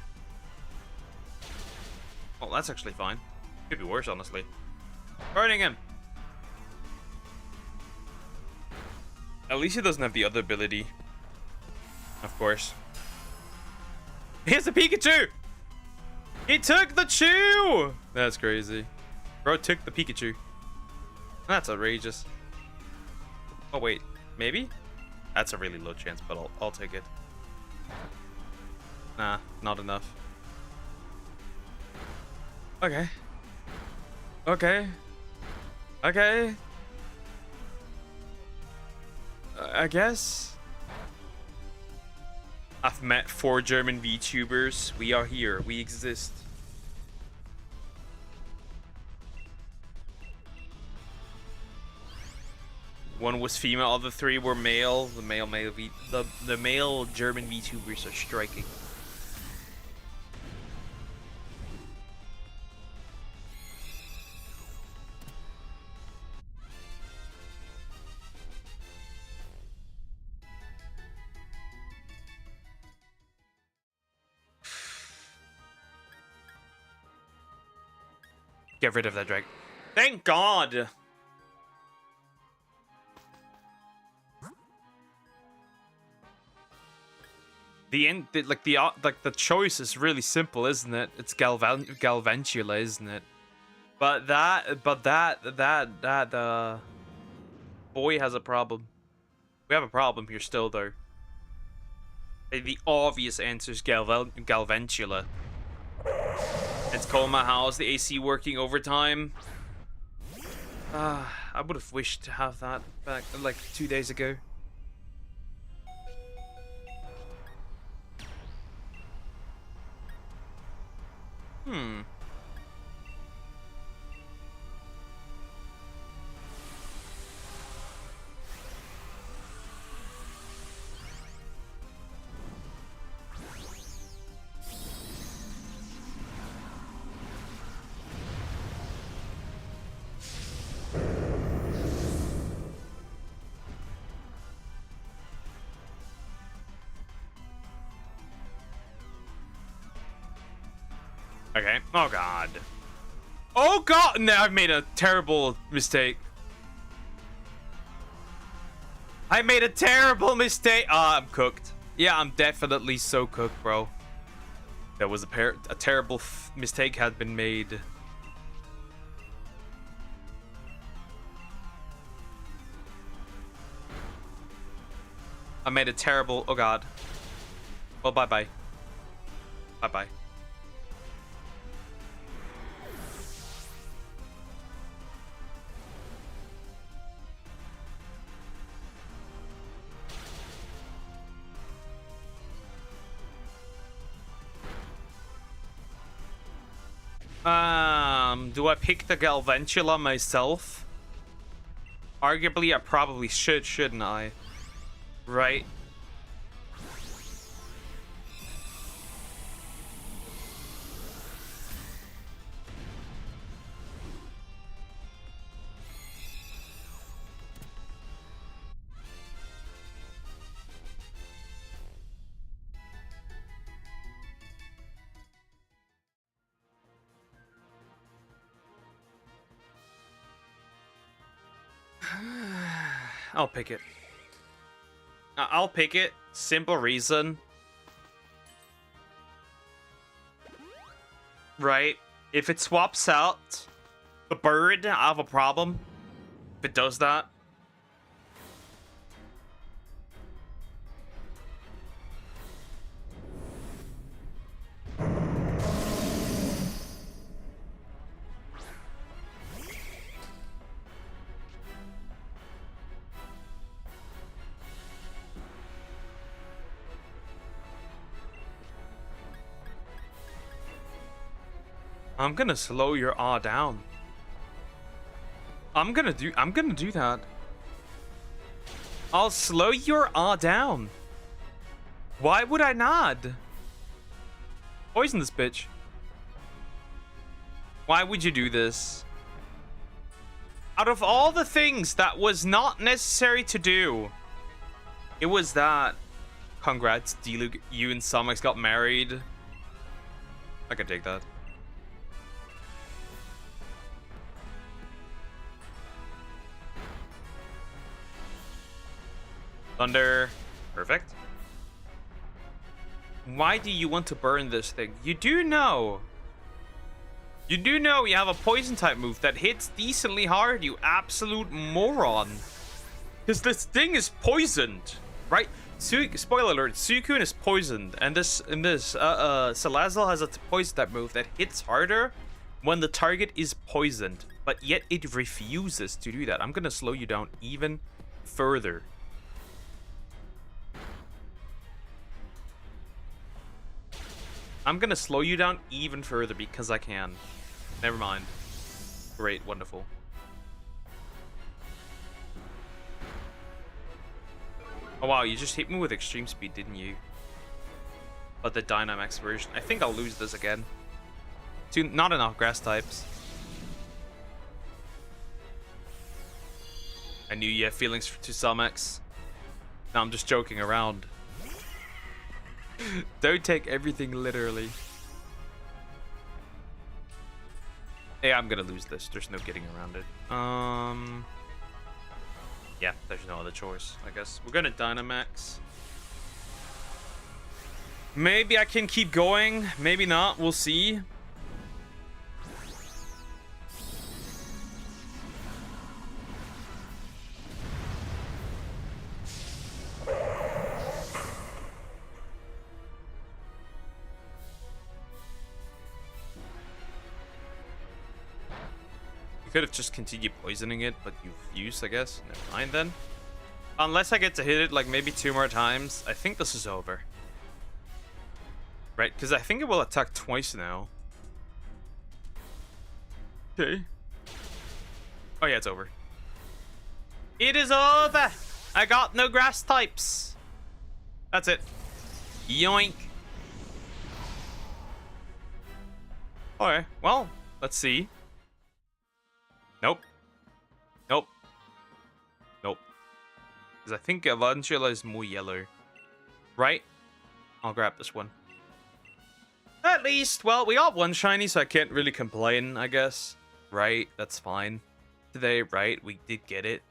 Oh, that's actually fine. Could be worse, honestly. Burning him. At least he doesn't have the other ability. Of course. Here's the Pikachu! He took the Chew! That's crazy. Bro took the Pikachu. That's outrageous. Oh, wait. Maybe? That's a really low chance, but I'll take it. Nah, not enough. Okay. Okay. Okay. I guess. I've met 4 German VTubers. We are here. We exist. One was female, other 3 were male. The male German VTubers are striking. Get rid of that drag. Thank God. The choice is really simple, isn't it? It's Galvantula, isn't it? But that boy has a problem. We have a problem here still, though. The obvious answer is Galvantula. It's cold in my house. The AC working overtime. I would have wished to have that back like 2 days ago. Okay. Oh, God. Oh, God! No, I've made a terrible mistake. I made a terrible mistake. I'm cooked. Yeah, I'm definitely so cooked, bro. That was a terrible mistake had been made. I made a terrible... Oh, God. Well, bye-bye. Bye-bye. Do I pick the Galvantula myself? Arguably, I probably should, shouldn't I? Right? I'll pick it. I'll pick it. Simple reason. Right? If it swaps out the bird, I have a problem. If it does that. I'm gonna slow your awe down. I'm gonna do that. I'll slow your awe down. Why would I not? Poison this bitch. Why would you do this? Out of all the things that was not necessary to do, it was that. Congrats, D-Luke. You and Somex got married. I can take that. Thunder. Perfect. Why do you want to burn this thing? You do know you have a poison type move that hits decently hard, you absolute moron. Because this thing is poisoned, right? Spoiler alert, Suicune is poisoned, and Salazzle has a poison type move that hits harder when the target is poisoned, but yet it refuses to do that. I'm gonna slow you down even further. I'm gonna slow you down even further because I can. Never mind. Great, wonderful. Oh wow, you just hit me with extreme speed, didn't you? But the Dynamax version. I think I'll lose this again. Not enough grass types. I knew you had feelings to Somex. No, I'm just joking around. Don't take everything literally. Yeah, I'm gonna lose this. There's no getting around it. Yeah, there's no other choice, I guess. We're gonna Dynamax. Maybe I can keep going. Maybe not. We'll see. Could have just continued poisoning it, but you've used, I guess. Never mind then. Unless I get to hit it like maybe 2 more times, I think this is over. Right, because I think it will attack twice now. Okay. Oh yeah, it's over. It is over! I got no grass types. That's it. Yoink. Okay, well, let's see. Nope. Nope. Nope. Because I think Avangela is more yellow. Right? I'll grab this one. At least, well, we got one shiny, so I can't really complain, I guess. Right? That's fine. Today, right? We did get it.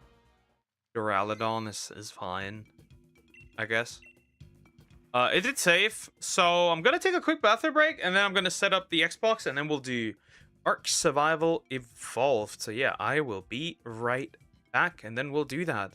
Duraludon is fine. I guess. It did save, so I'm gonna take a quick bathroom break, and then I'm gonna set up the Xbox, and then we'll do Ark Survival Evolved. So yeah, I will be right back, and then we'll do that.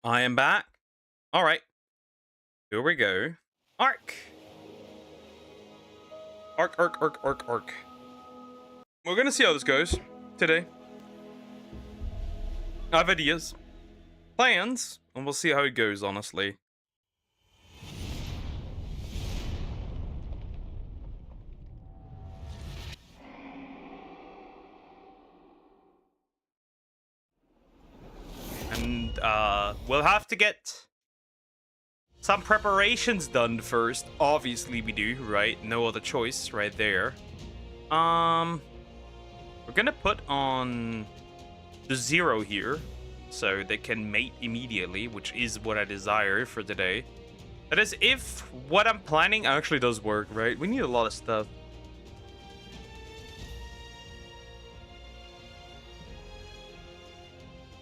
I am back. All right. Here we go. Arc. Arc. We're gonna see how this goes today. I have ideas, plans, and we'll see how it goes, honestly. And we'll have to get some preparations done first. Obviously we do, right? No other choice right there. We're gonna put on the 0 here, so they can mate immediately, which is what I desire for today. That is, if what I'm planning actually does work, right? We need a lot of stuff.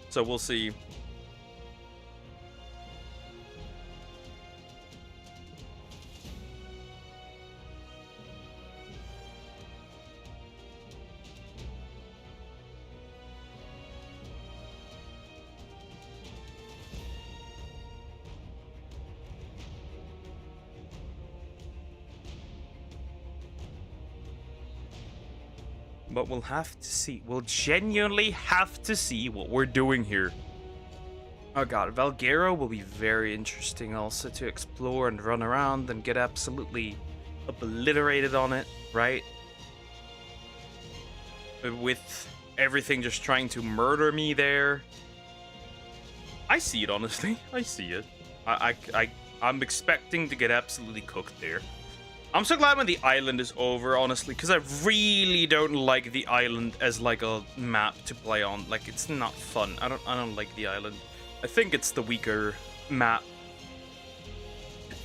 So we'll see. But we'll have to see. We'll genuinely have to see what we're doing here. Oh god, Valguero will be very interesting also to explore and run around and get absolutely obliterated on it, right? With everything just trying to murder me there. I see it, honestly. I see it. I'm expecting to get absolutely cooked there. I'm so glad when the island is over, honestly, because I really don't like the island as like a map to play on. Like, it's not fun. I don't like the island. I think it's the weaker map.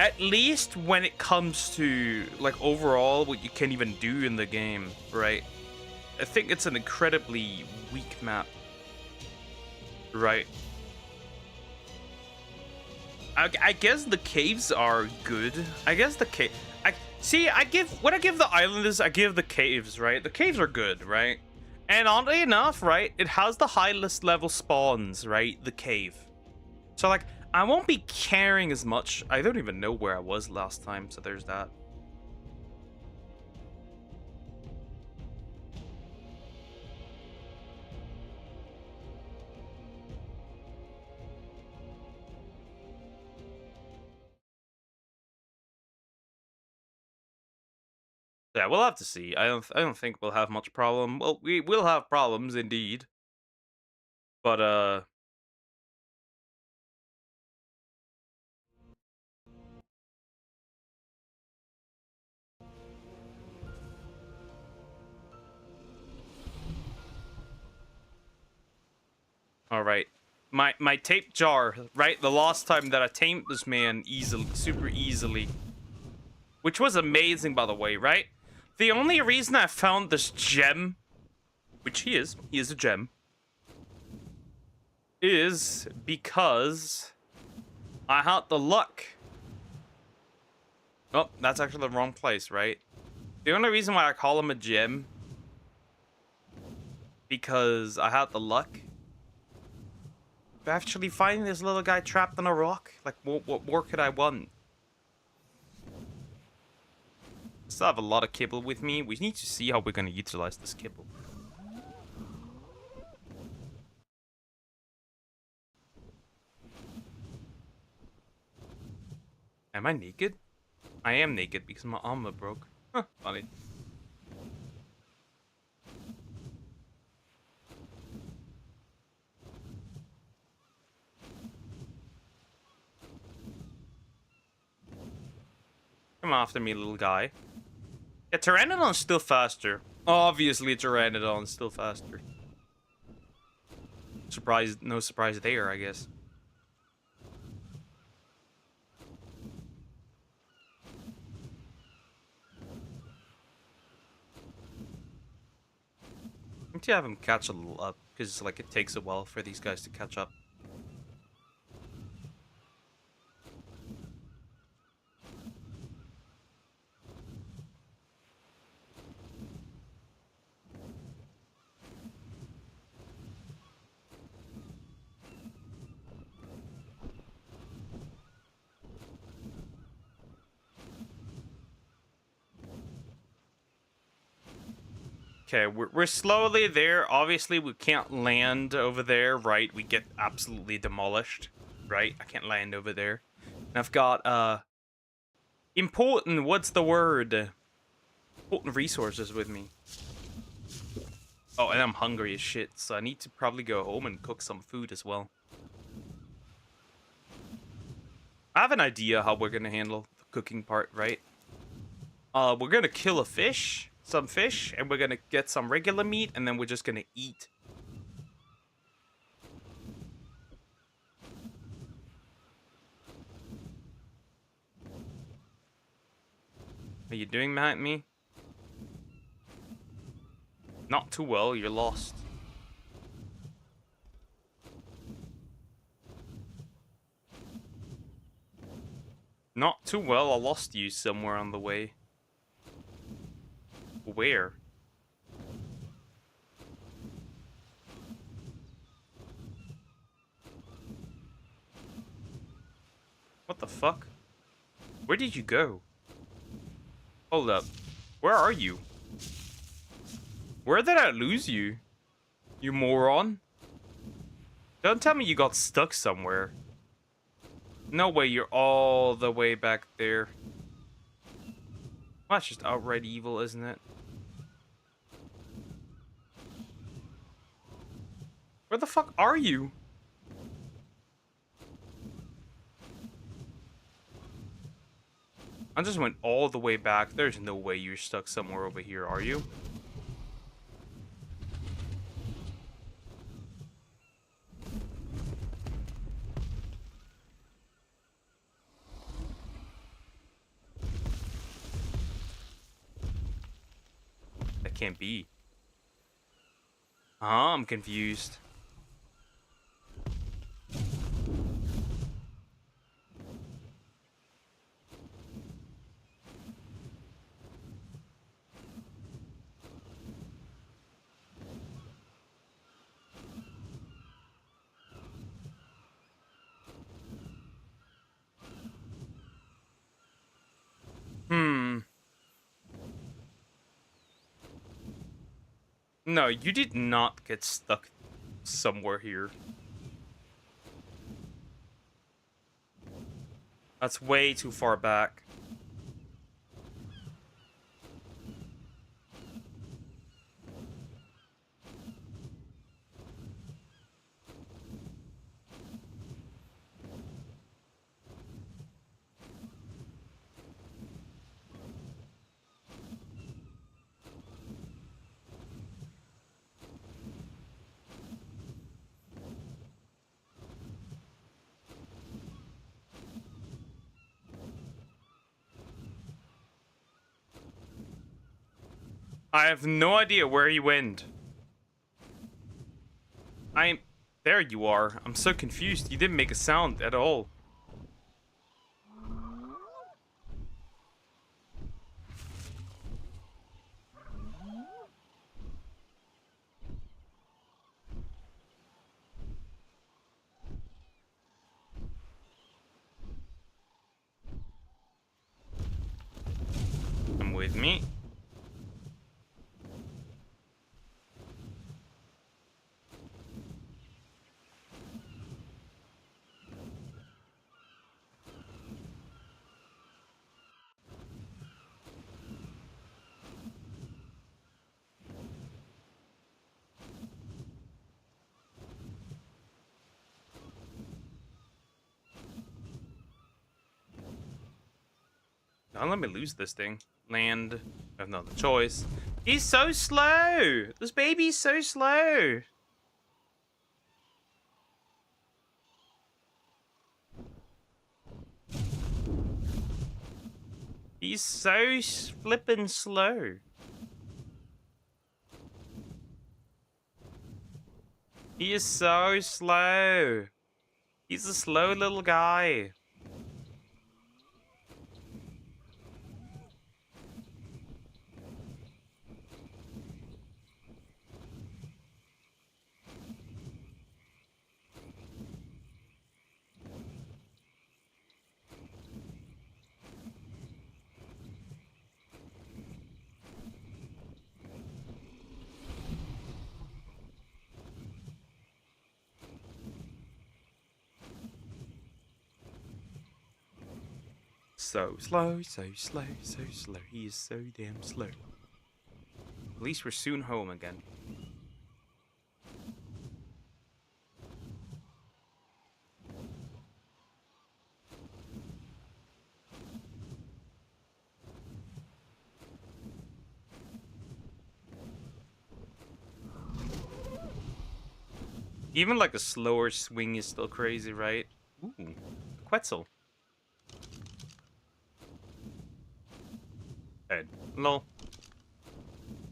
At least when it comes to like overall what you can even do in the game, right? I think it's an incredibly weak map. Right. I guess the caves are good. I guess the cave. I give the island is I give the caves, right? The caves are good, right? And oddly enough, right, it has the highest level spawns, right? The cave. So like I won't be caring as much. I don't even know where I was last time, so there's that. Yeah, we'll have to see. I don't think we'll have much problem. Well, we will have problems indeed. But all right. My tape jar, right? The last time that I tamed this man easily, super easily, which was amazing, by the way, right? The only reason I found this gem, which he is a gem, is because I had the luck. Oh, that's actually the wrong place, right? The only reason why I call him a gem, because I had the luck. Actually finding this little guy trapped on a rock, like what more could I want? Still have a lot of kibble with me. We need to see how we're gonna utilize this kibble. Am I naked? I am naked because my armor broke. Huh, funny. Come after me, little guy. Yeah, Pteranodon's still faster. Obviously, Pteranodon's still faster. Surprise, no surprise there, I guess. I need to have him catch a little up, because like it takes a while for these guys to catch up. Okay, we're slowly there. Obviously, we can't land over there, right? We get absolutely demolished, right? I can't land over there. And I've got, important, what's the word? Important resources with me. Oh, and I'm hungry as shit, so I need to probably go home and cook some food as well. I have an idea how we're gonna handle the cooking part, right? We're gonna kill a fish, some fish, and we're gonna get some regular meat, and then we're just gonna eat. Are you doing that, me? Not too well, you're lost. Not too well, I lost you somewhere on the way. Where? What the fuck? Where did you go? Hold up. Where are you? Where did I lose you? You moron. Don't tell me you got stuck somewhere. No way you're all the way back there. Well, that's just outright evil, isn't it? Where the fuck are you? I just went all the way back. There's no way you're stuck somewhere over here, are you? That can't be. I'm confused. No, you did not get stuck somewhere here. That's way too far back. I have no idea where you went. There you are. I'm so confused. You didn't make a sound at all. Come with me. Don't let me lose this thing. Land. I have no other choice. He's so slow. This baby's so slow. He's so flippin' slow. He is so slow. He's a slow little guy. so slow, so slow, so slow. He is so damn slow. At least we're soon home again. Even like a slower swing is still crazy, right? Ooh, Quetzal. Head. Lol.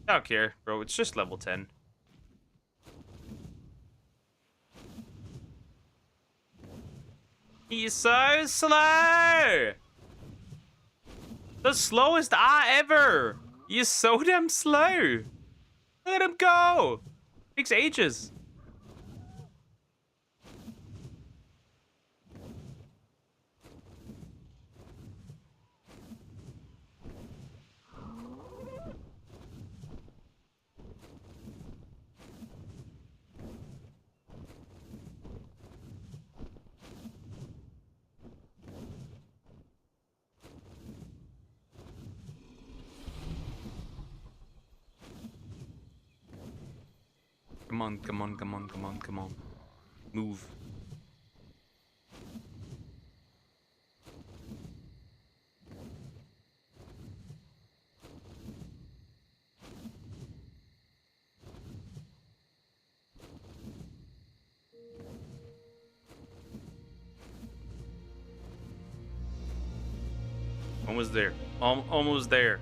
I don't care, bro. It's just level 10. He's so slow! The slowest ever! He is so damn slow! Let him go! Takes ages. Come on, come on, come on, come on, come on. Move. Almost there. Almost there.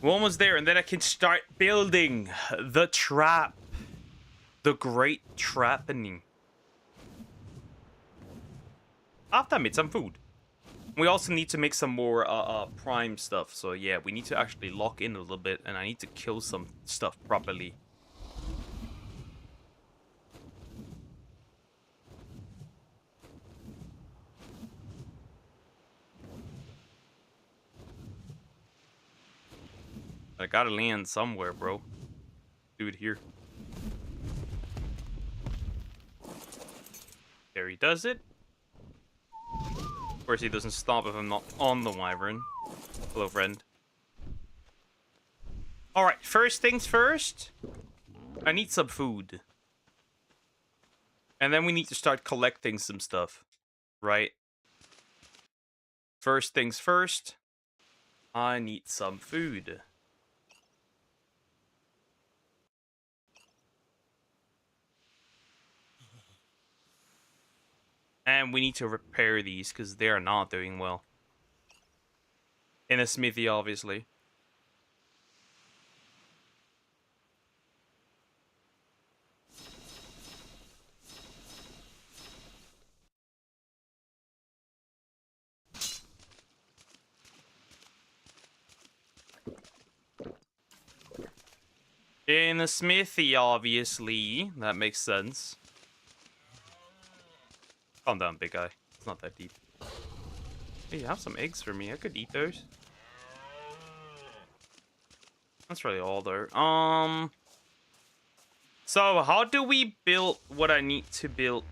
We're almost there, and then I can start building the trap. The great trappening. After I made some food. We also need to make some more prime stuff. So yeah, we need to actually lock in a little bit, and I need to kill some stuff properly. I gotta land somewhere, bro. Do it here. There he does it. Of course, he doesn't stop if I'm not on the wyvern. Hello, friend. Alright, first things first. I need some food. And then we need to start collecting some stuff. Right? First things first. I need some food. And we need to repair these, because they are not doing well. In a smithy, obviously. In a smithy, obviously. That makes sense. Calm down, big guy. It's not that deep. Hey, you have some eggs for me. I could eat those. That's really all there. So how do we build what I need to build?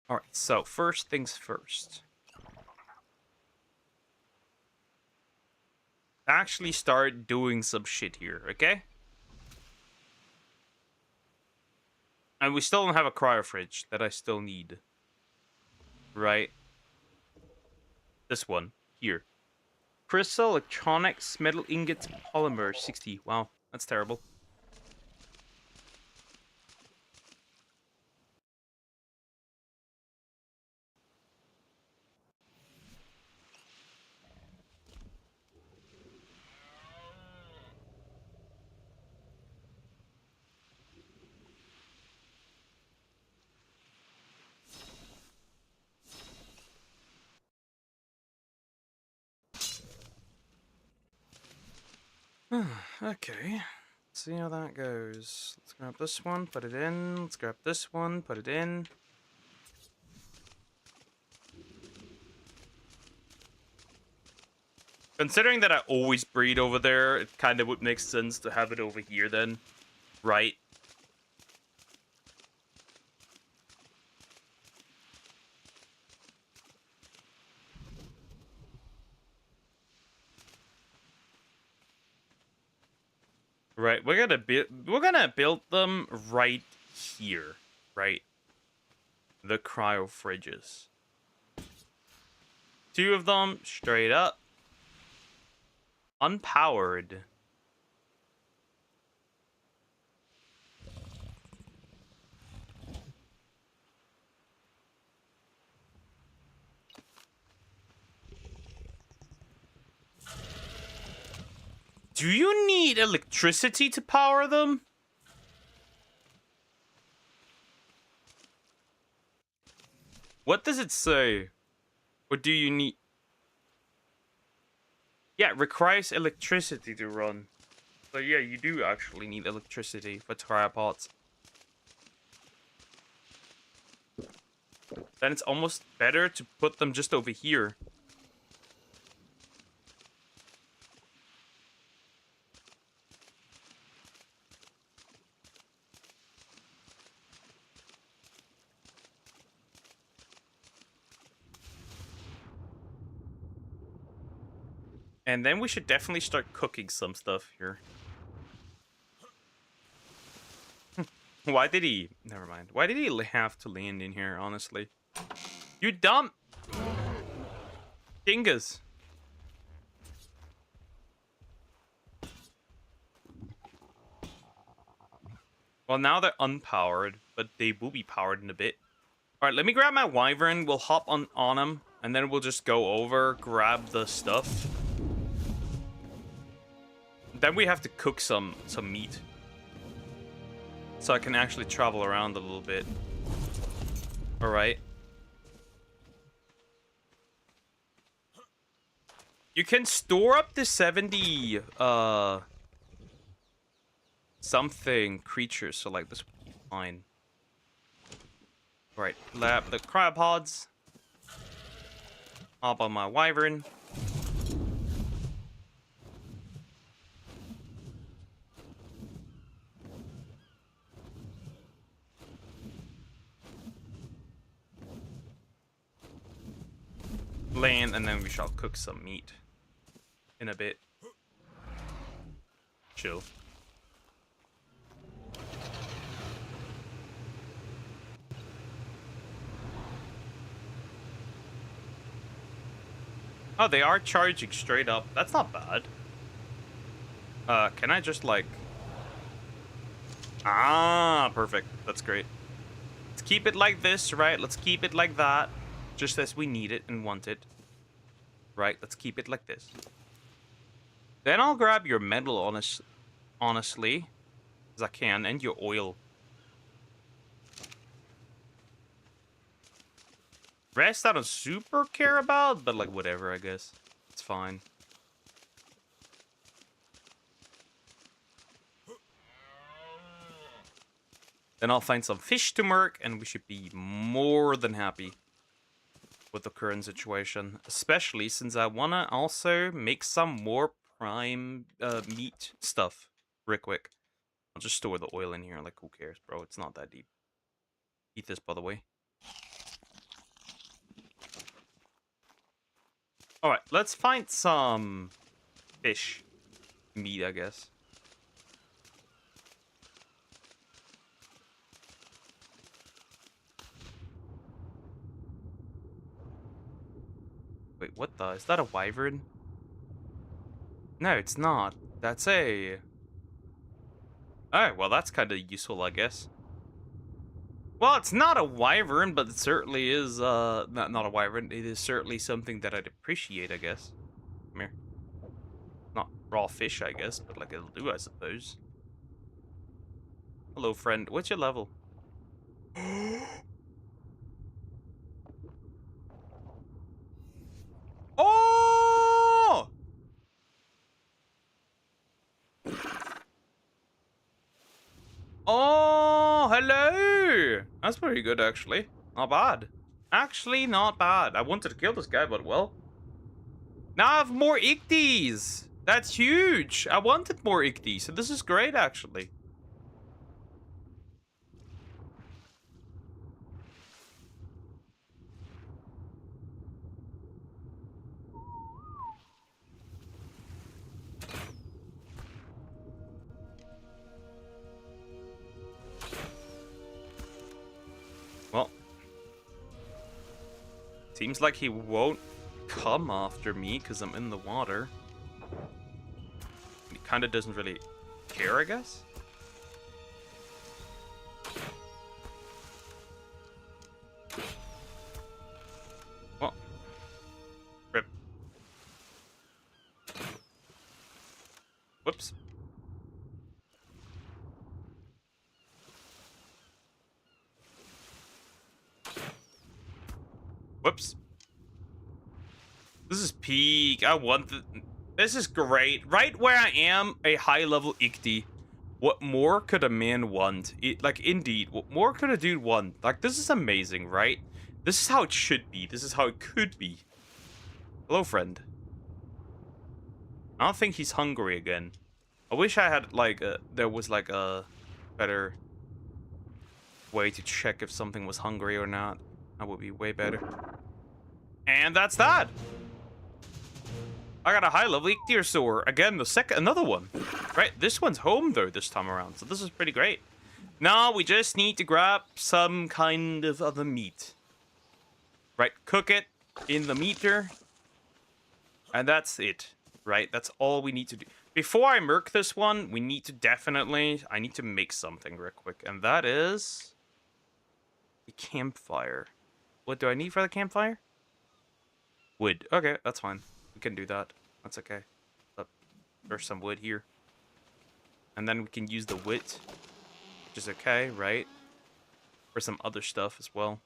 Alright, so first things first. Actually start doing some shit here, okay? And we still don't have a cryo fridge that I still need. Right? This one. Here. Crystal, electronics, metal ingots, polymer, 60. Wow, that's terrible. Okay. Let's see how that goes. Let's grab this one, put it in. Let's grab this one, put it in. Considering that I always breed over there, it kind of would make sense to have it over here then. Right? Right, we're gonna build them right here, right? The cryo fridges. 2 of them straight up. Unpowered. Do you need electricity to power them? What does it say? Or do you need... Yeah, it requires electricity to run. So yeah, you do actually need electricity for cryopods. Then it's almost better to put them just over here. And then we should definitely start cooking some stuff here. Why did he... Never mind. Why did he have to land in here, honestly? You dumb... dingus. Well, now they're unpowered, but they will be powered in a bit. Alright, let me grab my wyvern. We'll hop on him, and then we'll just go over, grab the stuff. Then we have to cook some meat. So I can actually travel around a little bit. Alright. You can store up to 70, something creatures, so like this would be fine. Alright, lab the cryopods. Hop on my wyvern. Land, and then we shall cook some meat in a bit. Chill. Oh, they are charging straight up. That's not bad. Can I just like... Ah, perfect. That's great. Let's keep it like this, right? Let's keep it like that. Just as we need it and want it. Right, let's keep it like this. Then I'll grab your metal, honestly. As I can, and your oil. Rest I don't super care about, but like whatever, I guess. It's fine. Then I'll find some fish to mark, and we should be more than happy with the current situation. Especially since I want to also make some more prime meat stuff real quick. I'll just store the oil in here, like who cares, bro? It's not that deep. Eat this, by the way. Alright, let's find some fish meat, I guess. Wait, what the? Is that a wyvern? No, it's not. That's a... Oh, well, that's kind of useful, I guess. Well, it's not a wyvern, but it certainly is, not a wyvern. It is certainly something that I'd appreciate, I guess. Come here. Not raw fish, I guess, but like it'll do, I suppose. Hello, friend. What's your level? Oh! go! That's pretty good, actually. Not bad. Actually, not bad. I wanted to kill this guy, but well. Now I have more Icties! That's huge! I wanted more Icties, so this is great, actually. Well. Seems like he won't come after me because I'm in the water. He kind of doesn't really care, I guess. Well, rip. Whoops. Whoops. This is peak. I want the... This is great. Right where I am, a high-level Icti. What more could a man want? Like, indeed, what more could a dude want? Like, this is amazing, right? This is how it should be. This is how it could be. Hello, friend. I don't think he's hungry again. I wish I had, like, there was, like, a better way to check if something was hungry or not. That would be way better. And that's that! I got a high-level Ichthyosaur. Again, another one. Right, this one's home, though, this time around. So this is pretty great. Now, we just need to grab some kind of other meat. Right, cook it in the meter. And that's it. Right, that's all we need to do. Before I murk this one, we need to definitely... I need to make something real quick. And that is... a campfire. What do I need for the campfire? Wood. Okay, that's fine. We can do that. That's okay. There's some wood here. And then we can use the wood, which is okay, right? For some other stuff as well.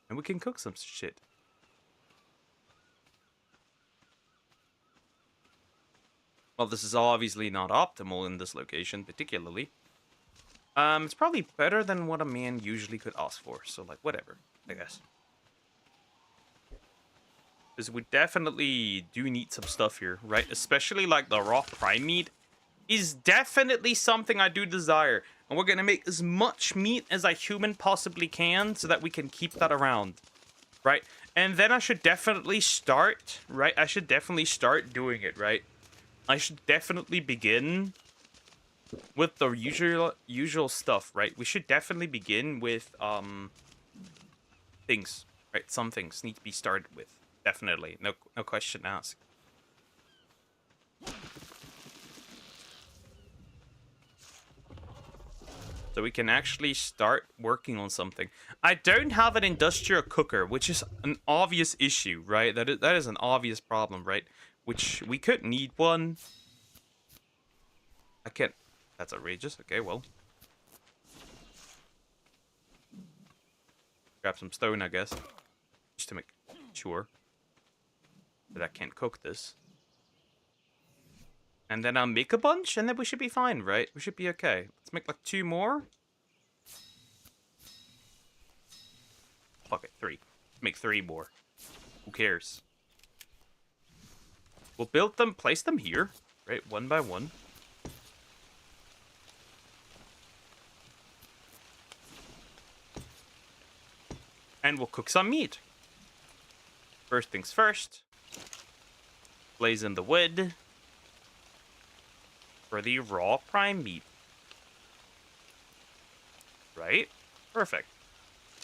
And we can cook some shit. Well, this is obviously not optimal in this location, particularly. It's probably better than what a man usually could ask for. So, like, whatever, I guess. Because we definitely do need some stuff here, right? Especially like the raw prime meat is definitely something I do desire. And we're going to make as much meat as I human possibly can so that we can keep that around, right? And then I should definitely start, right? I should definitely start doing it, right? I should definitely begin with the usual stuff, right? We should definitely begin with things, right? Some things need to be started with. Definitely. No question asked. So we can actually start working on something. I don't have an industrial cooker, which is an obvious issue, right? That is an obvious problem, right? Which we could need one. I can't... That's outrageous. Okay, well. Grab some stone, I guess. Just to make sure that I can't cook this. And then I'll make a bunch, and then we should be fine, right? We should be okay. Let's make like 2 more. Fuck it, 3. Make 3 more. Who cares? We'll build them, place them here, right? 1 by 1. And we'll cook some meat. First things first. Blaze in the wood. For the raw prime meat. Right? Perfect.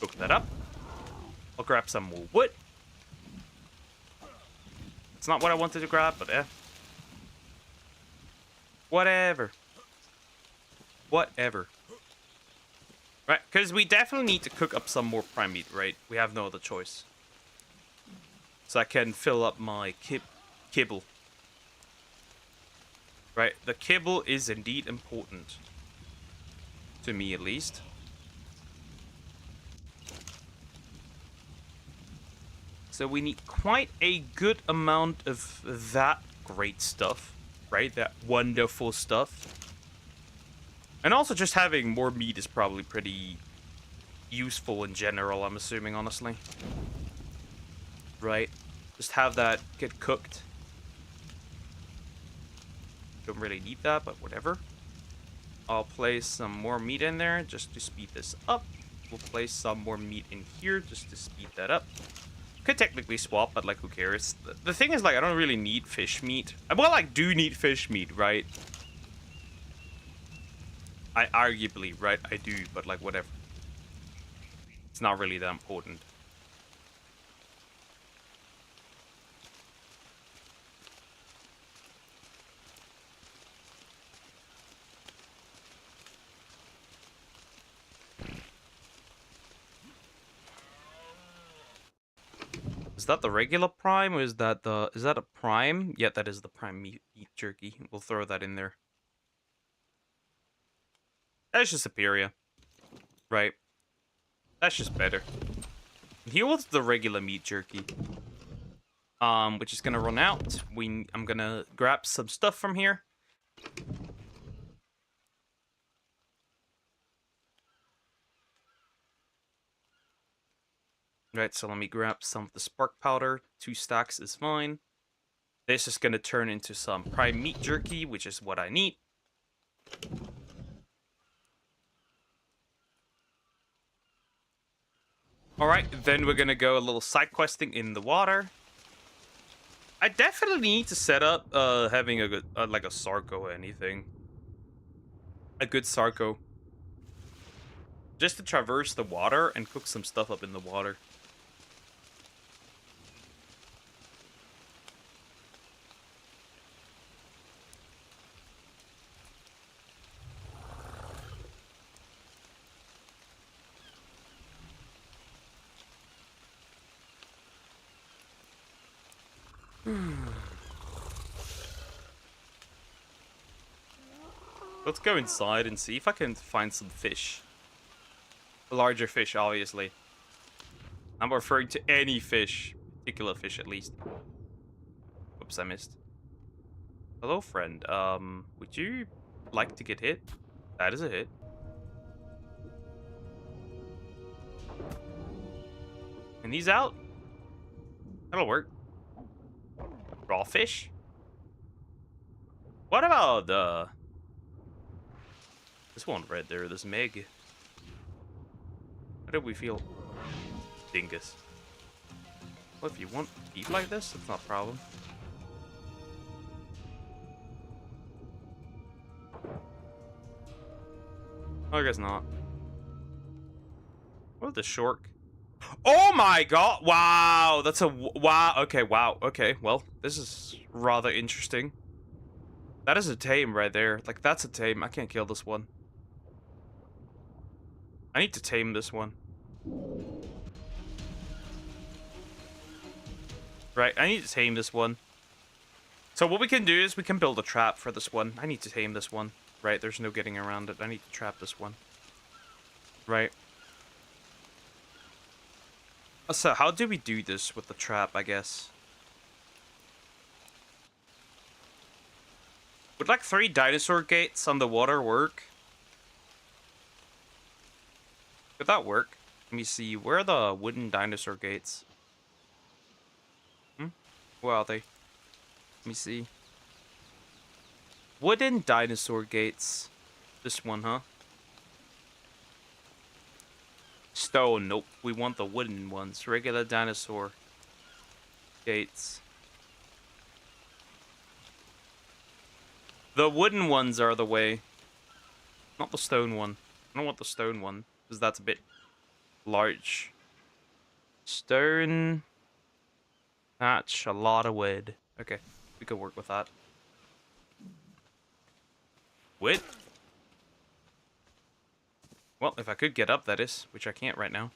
Cook that up. I'll grab some more wood. It's not what I wanted to grab, but whatever. Whatever. Right, because we definitely need to cook up some more prime meat, right? We have no other choice. So I can fill up my kibble. Right, the kibble is indeed important. To me, at least. So we need quite a good amount of that great stuff. Right, that wonderful stuff. And also just having more meat is probably pretty useful in general, I'm assuming, honestly. Right. Just have that get cooked. Don't really need that, but whatever. I'll place some more meat in there just to speed this up. We'll place some more meat in here just to speed that up. Could technically swap, but like, who cares? The thing is, like, I don't really need fish meat. Well, I do need fish meat, right? I arguably, right? I do, but like, whatever. It's not really that important. Is that the regular prime, or is that a prime? Yeah, that is the prime meat jerky. We'll throw that in there. That's just superior. Right. That's just better. Here was the regular meat jerky. Which is gonna run out. I'm gonna grab some stuff from here. Right, so let me grab some of the spark powder. 2 stacks is fine. This is gonna turn into some prime meat jerky, which is what I need. Alright, then we're gonna go a little side questing in the water. I definitely need to set up having a good, like a Sarco or anything. A good Sarco. Just to traverse the water and cook some stuff up in the water. Let's go inside and see if I can find some fish. A larger fish, obviously. I'm referring to any fish. Particular fish, at least. Oops, I missed. Hello, friend. Would you like to get hit? That is a hit. And he's out. That'll work. Raw fish. What about, this one right there, this Meg? How do we feel? Dingus. Well, if you want to eat like this, it's not a problem. Oh, I guess not. What the shork? Oh my god! Wow, that's a wow. Okay, wow. Okay, well, this is rather interesting. That is a tame right there. Like, that's a tame. I can't kill this one. I need to tame this one. Right, I need to tame this one. So what we can do is we can build a trap for this one. I need to tame this one. Right, there's no getting around it. I need to trap this one. Right. So how do we do this with the trap, I guess? Would like 3 dinosaur gates on the water work? Could that work? Let me see. Where are the wooden dinosaur gates? Where are they? Let me see. Wooden dinosaur gates. This one, huh? Stone. Nope. We want the wooden ones. Regular dinosaur gates. The wooden ones are the way. Not the stone one. I don't want the stone one, because that's a bit large. Stone. That's a lot of wood. Okay, we could work with that. Wood? Well, if I could get up, that is, which I can't right now.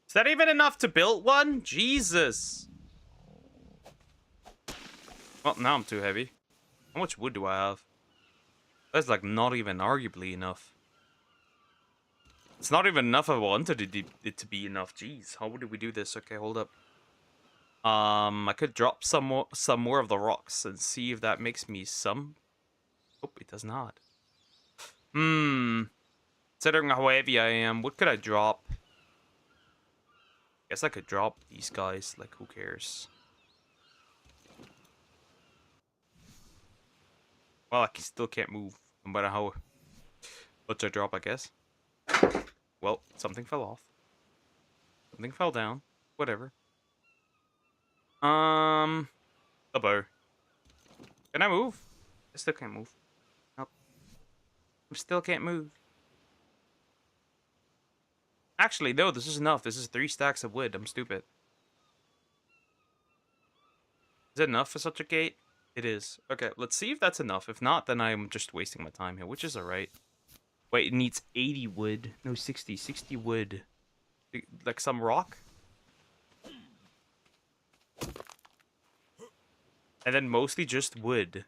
Is that even enough to build one? Jesus. Well, now I'm too heavy. How much wood do I have? That's like not even arguably enough. It's not even enough. I wanted it to be enough. Jeez, how did we do this? Okay, hold up. I could drop some more of the rocks and see if that makes me some. Oh, it does not. Considering how heavy I am, what could I drop? Guess I could drop these guys. Like, who cares? Well, I still can't move, no matter how much I drop, I guess. Well, something fell off. Something fell down. Whatever. A bow. Can I move? I still can't move. Nope. I still can't move. Actually, no, this is enough. This is 3 stacks of wood. I'm stupid. Is it enough for such a gate? It is. Okay, let's see if that's enough. If not, then I'm just wasting my time here, which is alright. Wait, it needs 80 wood. No, 60. 60 wood. Like some rock? And then mostly just wood.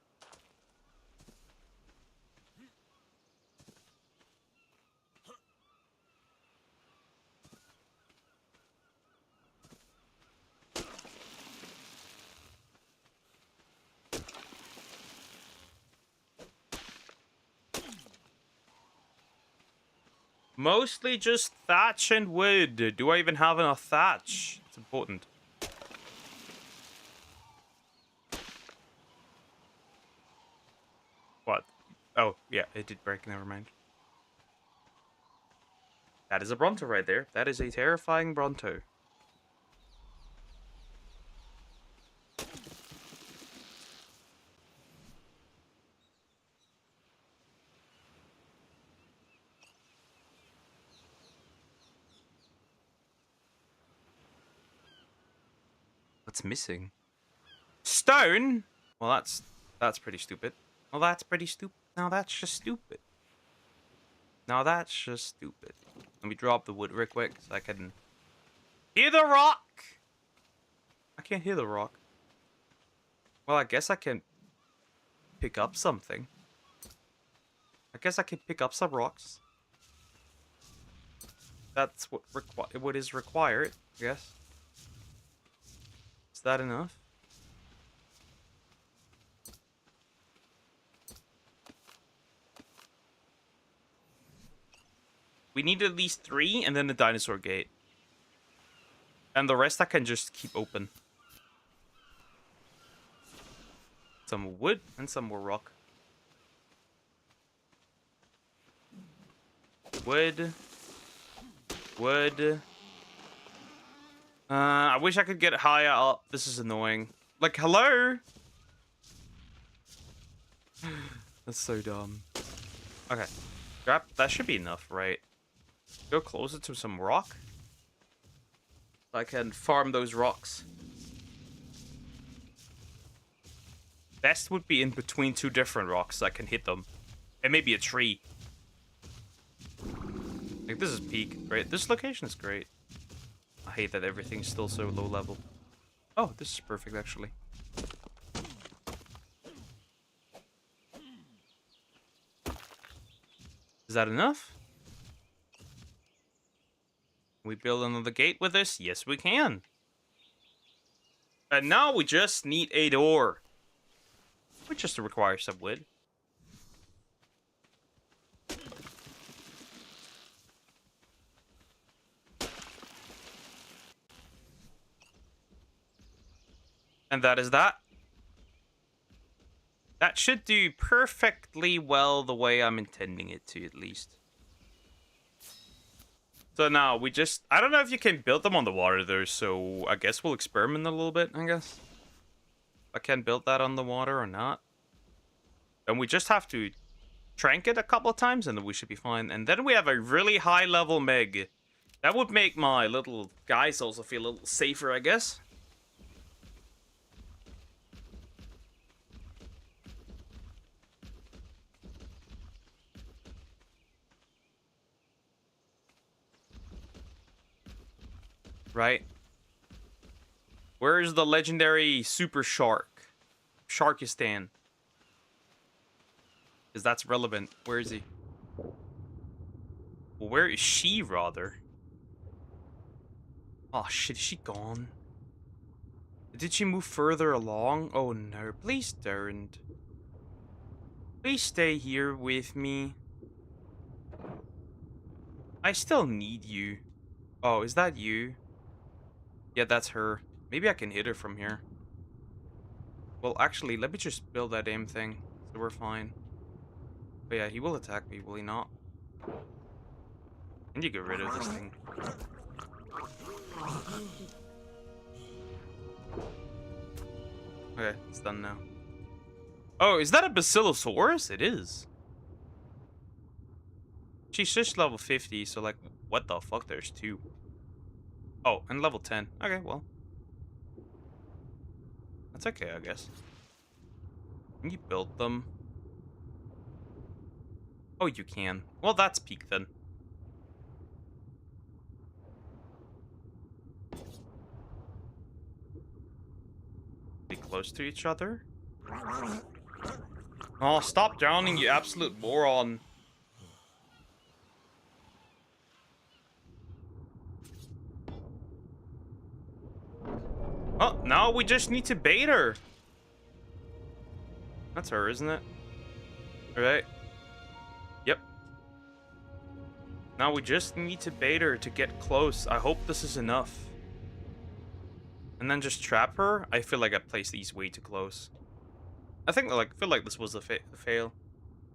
Mostly just thatch and wood. Do I even have enough thatch? It's important. What? Oh, yeah, it did break. Never mind. That is a Bronto right there. That is a terrifying Bronto. What's missing? Stone? Well, that's pretty stupid. Well, that's pretty stupid. Now that's just stupid. Now that's just stupid. Let me drop the wood real quick so I can hear the rock. I can't hear the rock. Well, I guess I can pick up something. I guess I can pick up some rocks. That's what is required, I guess. Is that enough? We need at least 3 and then the dinosaur gate. And the rest I can just keep open. Some wood and some more rock. Wood. Wood. I wish I could get higher up. This is annoying. Like, hello? That's so dumb. Okay. That should be enough, right? Go closer to some rock. I can farm those rocks. Best would be in between 2 different rocks so I can hit them. And maybe a tree. Like, this is peak, right? This location is great. I hate that everything's still so low level. Oh, this is perfect, actually. Is that enough? Can we build another gate with this? Yes, we can. And now we just need a door. We just require some wood. And that is that. That should do perfectly well the way I'm intending it to, at least. So now we just... I don't know if you can build them on the water though, so I guess we'll experiment a little bit, I guess. I can build that on the water or not. And we just have to trank it a couple of times and then we should be fine. And then we have a really high level Meg. That would make my little guys also feel a little safer, I guess. Right? Where is the legendary super shark? Sharkistan. Because that's relevant. Where is he? Where is she, rather? Oh, shit. Is she gone? Did she move further along? Oh, no. Please don't. Please stay here with me. I still need you. Oh, is that you? Yeah, that's her. Maybe I can hit her from here. Well, actually, let me just build that damn thing, so we're fine. But yeah, he will attack me, will he not? And you get rid of this thing. Okay, it's done now. Oh, is that a Basilosaurus? It is. She's just level 50, so like, what the fuck? There's two. Oh, and level 10. Okay, well. That's okay, I guess. Can you build them? Oh, you can. Well, that's peak then. Be close to each other? Oh, stop drowning, you absolute moron. Oh, now we just need to bait her. That's her, isn't it? Alright. Yep. Now we just need to bait her to get close. I hope this is enough. And then just trap her? I feel like I placed these way too close. I feel like this was a fail.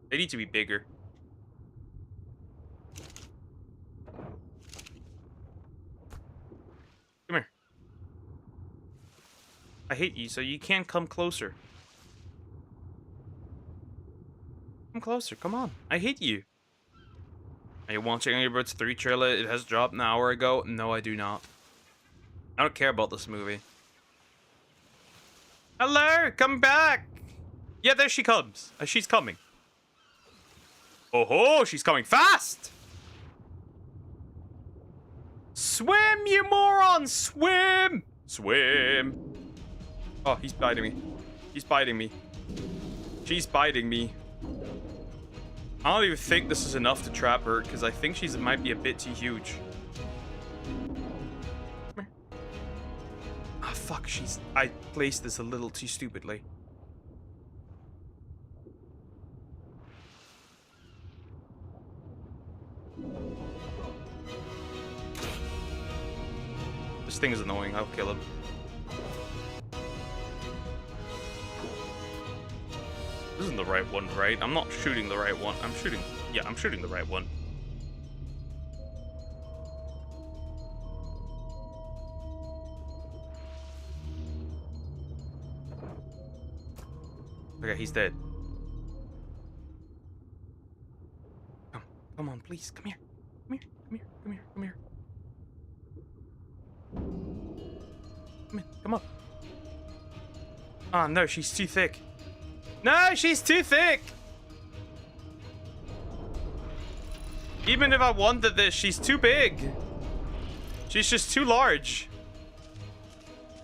They need to be bigger. Come here. I hate you, so you can't come closer. Come closer, come on. I hate you. Are you watching Angry Birds 3 trailer? It has dropped an hour ago. No, I do not. I don't care about this movie. Hello, come back. Yeah, there she comes. She's coming. Oh ho, she's coming fast. Swim, you moron, swim. Swim. Oh, he's biting me. He's biting me. She's biting me. I don't even think this is enough to trap her, because I think she might be a bit too huge. Ah, fuck, I placed this a little too stupidly. This thing is annoying, I'll kill him. This isn't the right one, right? I'm not shooting the right one. I'm shooting the right one. Okay, he's dead. Come on, please, come here. Come here, come here, come here, come here. Come in, come up. Oh no, she's too thick. No, she's too thick! Even if I wanted this, she's too big. She's just too large.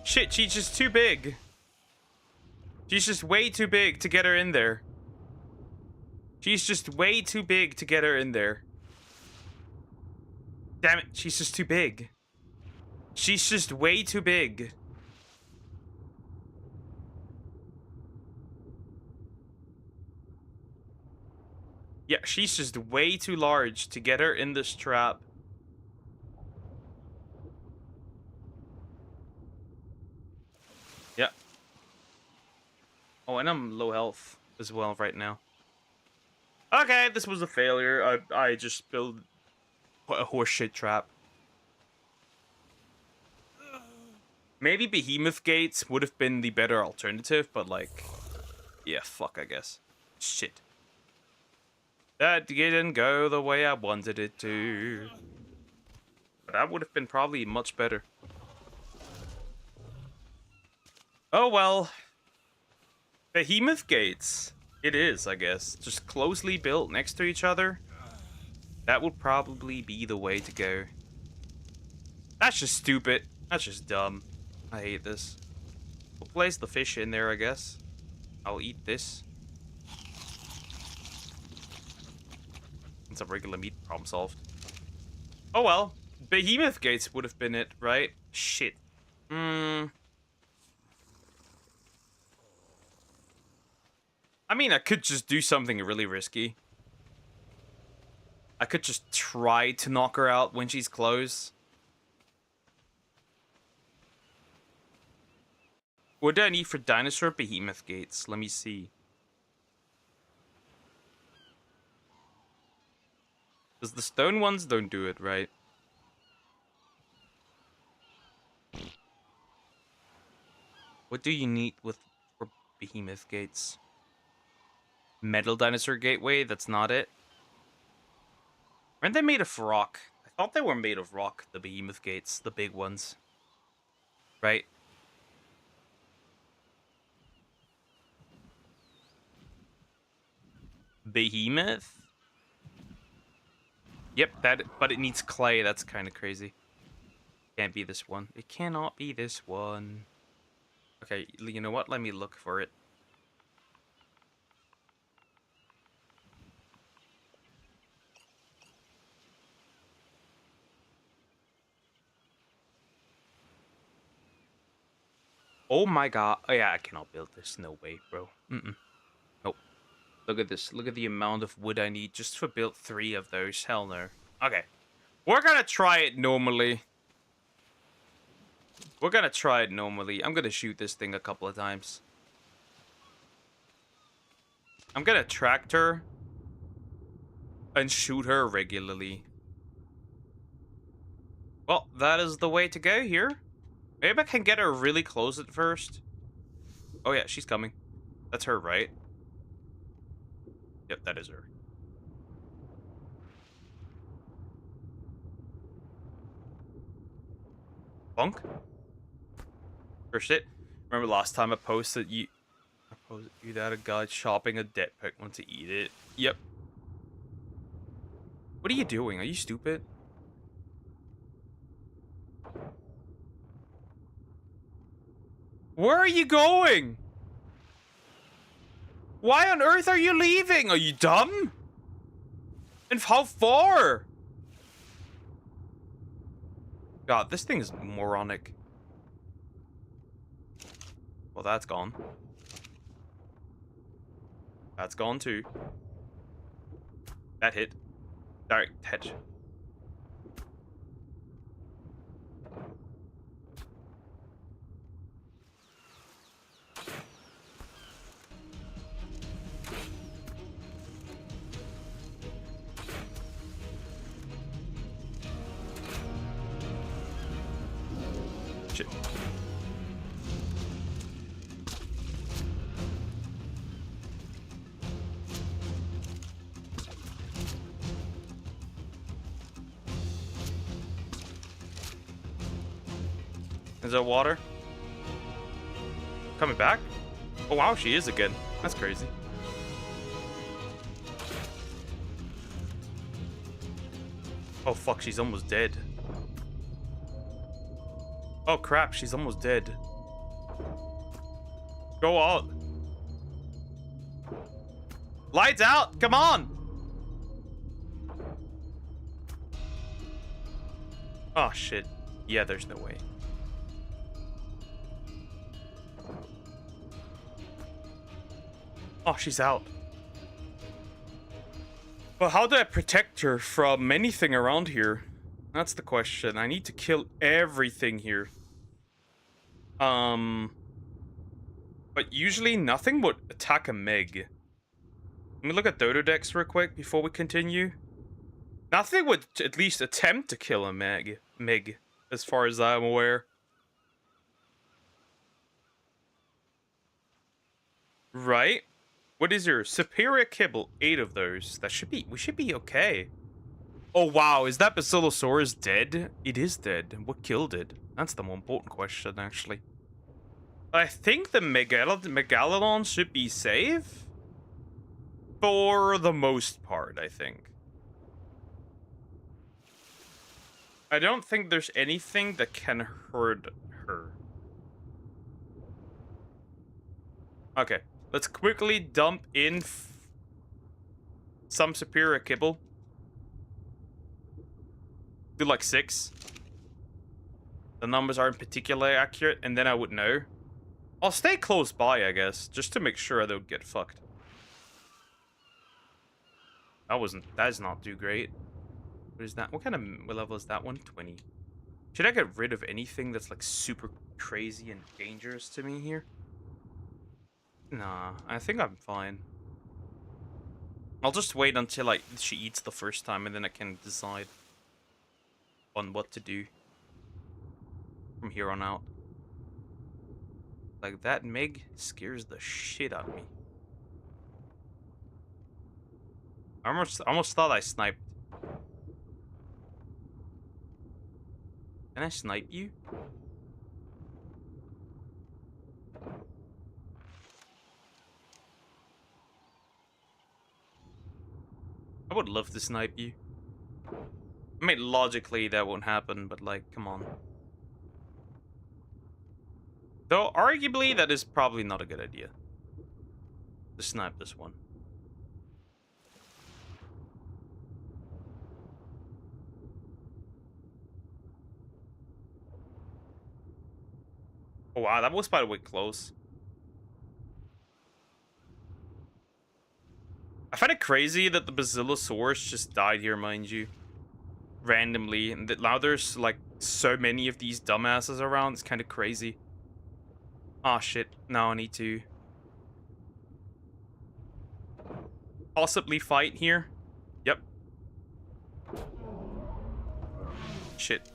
Shit, she's just too big. She's just way too big to get her in there. She's just way too big to get her in there. Damn it, she's just too big. She's just way too big. Yeah, she's just way too large to get her in this trap. Yeah. Oh, and I'm low health as well right now. Okay, this was a failure. I just built a horseshit trap. Maybe Behemoth Gates would have been the better alternative, but like, yeah, fuck, I guess. Shit. That didn't go the way I wanted it to. But that would have been probably much better. Oh well. Behemoth Gates. It is, I guess. Just closely built next to each other. That would probably be the way to go. That's just stupid. That's just dumb. I hate this. We'll place the fish in there, I guess. I'll eat this. It's a regular meat, problem solved. Oh well. Behemoth Gates would have been it, right? Shit. I mean, I could just do something really risky. I could just try to knock her out when she's close. What do I need for dinosaur behemoth gates? Let me see. Because the stone ones don't do it, right? What do you need for behemoth gates? Metal dinosaur gateway? That's not it. Aren't they made of rock? I thought they were made of rock, the behemoth gates, the big ones. Right? Behemoth? Yep, but it needs clay. That's kind of crazy. Can't be this one. It cannot be this one. Okay, you know what? Let me look for it. Oh my god. Oh yeah, I cannot build this. No way, bro. Nope. Look at this. Look at the amount of wood I need just to build 3 of those. Hell no. Okay. We're gonna try it normally. I'm gonna shoot this thing a couple of times. I'm gonna track her and shoot her regularly. Well, that is the way to go here. Maybe I can get her really close at first. Oh yeah, she's coming. That's her, right? Yep, that is her. Bonk. First it. Remember last time I posted you that a guy chopping a dead Pokemon to eat it. Yep. What are you doing? Are you stupid? Where are you going? Why on earth are you leaving? Are you dumb? And how far? God, this thing is moronic. Well, that's gone. That's gone too. That hit. Direct hit. Shit. Is there water? Coming back? Oh wow, she is again. That's crazy. Oh fuck, she's almost dead. Oh crap, she's almost dead. Go on. Lights out! Come on! Oh shit. Yeah, there's no way. Oh, she's out. But how do I protect her from anything around here? That's the question. I need to kill everything here. But usually nothing would attack a Meg. Let me look at Dodo decks real quick before we continue. Nothing would at least attempt to kill a Meg, as far as I'm aware. Right? What is your superior kibble? 8 of those. We should be okay. Oh wow, is that Basilosaurus dead? It is dead. What killed it? That's the more important question, actually. I think the Megalodon should be safe. For the most part, I think. I don't think there's anything that can hurt her. Okay, let's quickly dump in some superior kibble. Do like 6. The numbers aren't particularly accurate, and then I would know. I'll stay close by, I guess, just to make sure I don't get fucked. That is not too great. What is that? What kind of level is that one? 20. Should I get rid of anything that's like super crazy and dangerous to me here? Nah, I think I'm fine. I'll just wait until like she eats the first time, and then I can decide on what to do from here on out. Like, that Meg scares the shit out of me. I almost thought I sniped. Can I snipe you? I would love to snipe you. I mean, logically that won't happen, but like, come on. Though, arguably, that is probably not a good idea. To snipe this one. Oh wow, that was by the way close. I find it crazy that the Basilosaurus just died here, mind you. Randomly, and that now there's like so many of these dumbasses around. It's kind of crazy. Ah, shit. Now I need to possibly fight here. Yep. Shit.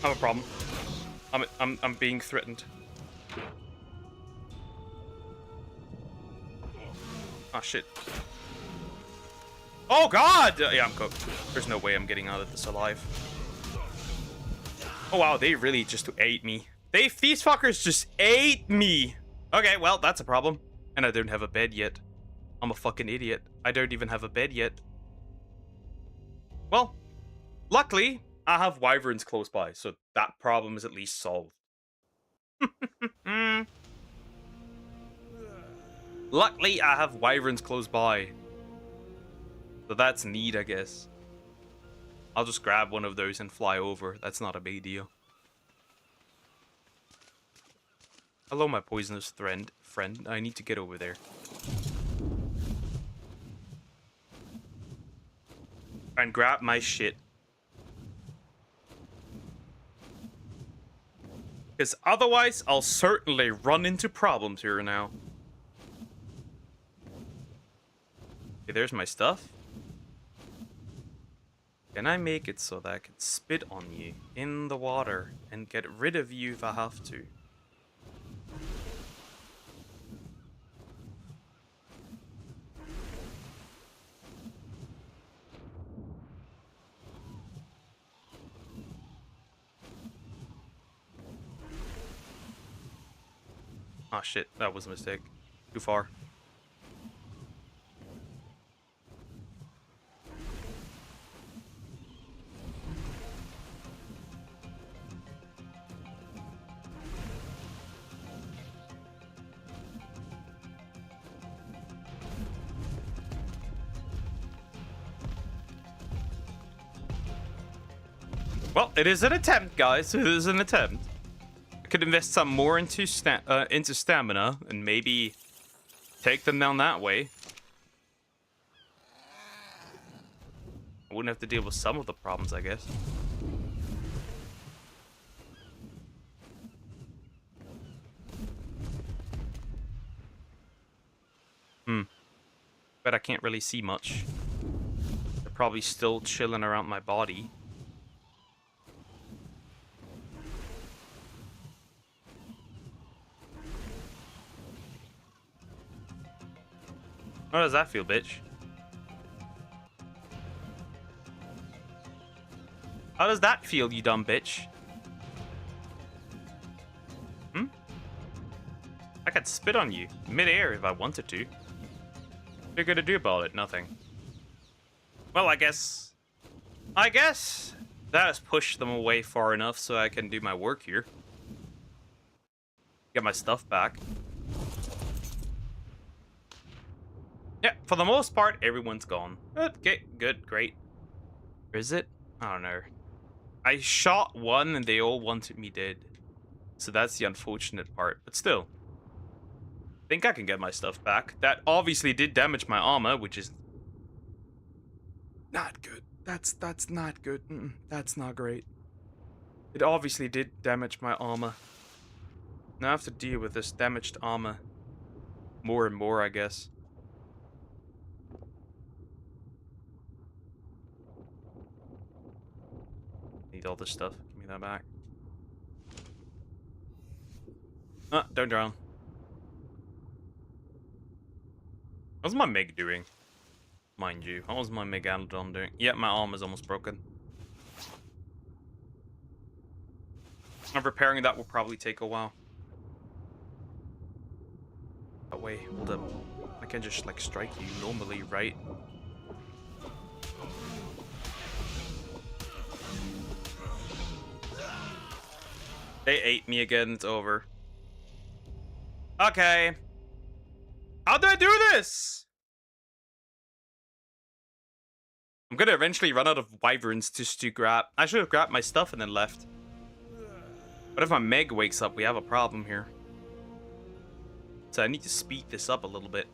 I have a problem. I'm being threatened. Oh shit. Oh god! Yeah, I'm cooked. There's no way I'm getting out of this alive. Oh wow, they really just ate me. These fuckers just ate me! Okay, well, that's a problem. And I don't have a bed yet. I'm a fucking idiot. I don't even have a bed yet. Well, luckily, I have wyverns close by, so that problem is at least solved. Luckily, I have wyverns close by. So that's neat, I guess. I'll just grab one of those and fly over. That's not a big deal. Hello, my poisonous friend. I need to get over there. And grab my shit. Because otherwise, I'll certainly run into problems here now. Okay, there's my stuff. Can I make it so that I can spit on you in the water and get rid of you if I have to? Oh shit, that was a mistake. Too far. Well, it is an attempt, guys. It is an attempt. I could invest some more into stamina and maybe take them down that way. I wouldn't have to deal with some of the problems, I guess. But I can't really see much. They're probably still chilling around my body. How does that feel, bitch? How does that feel, you dumb bitch? I could spit on you mid-air if I wanted to. What are you gonna do about it? Nothing. Well, I guess that has pushed them away far enough so I can do my work here. Get my stuff back. Yeah, for the most part, everyone's gone. Okay, good, great. Or is it? I don't know. I shot one and they all wanted me dead. So that's the unfortunate part. But still, I think I can get my stuff back. That obviously did damage my armor, which is not good. That's not good. That's not great. It obviously did damage my armor. Now I have to deal with this damaged armor more and more, I guess. Need all this stuff. Give me that back. Don't drown. How's my Meg doing? Mind you. How was my Megalodon doing? Yeah, my arm is almost broken. Repairing that will probably take a while. Oh wait, hold up. I can just like strike you normally, right? They ate me again, it's over. Okay. How do I do this? I'm gonna eventually run out of wyverns just to grab. I should have grabbed my stuff and then left. But if my Meg wakes up, we have a problem here. So I need to speed this up a little bit.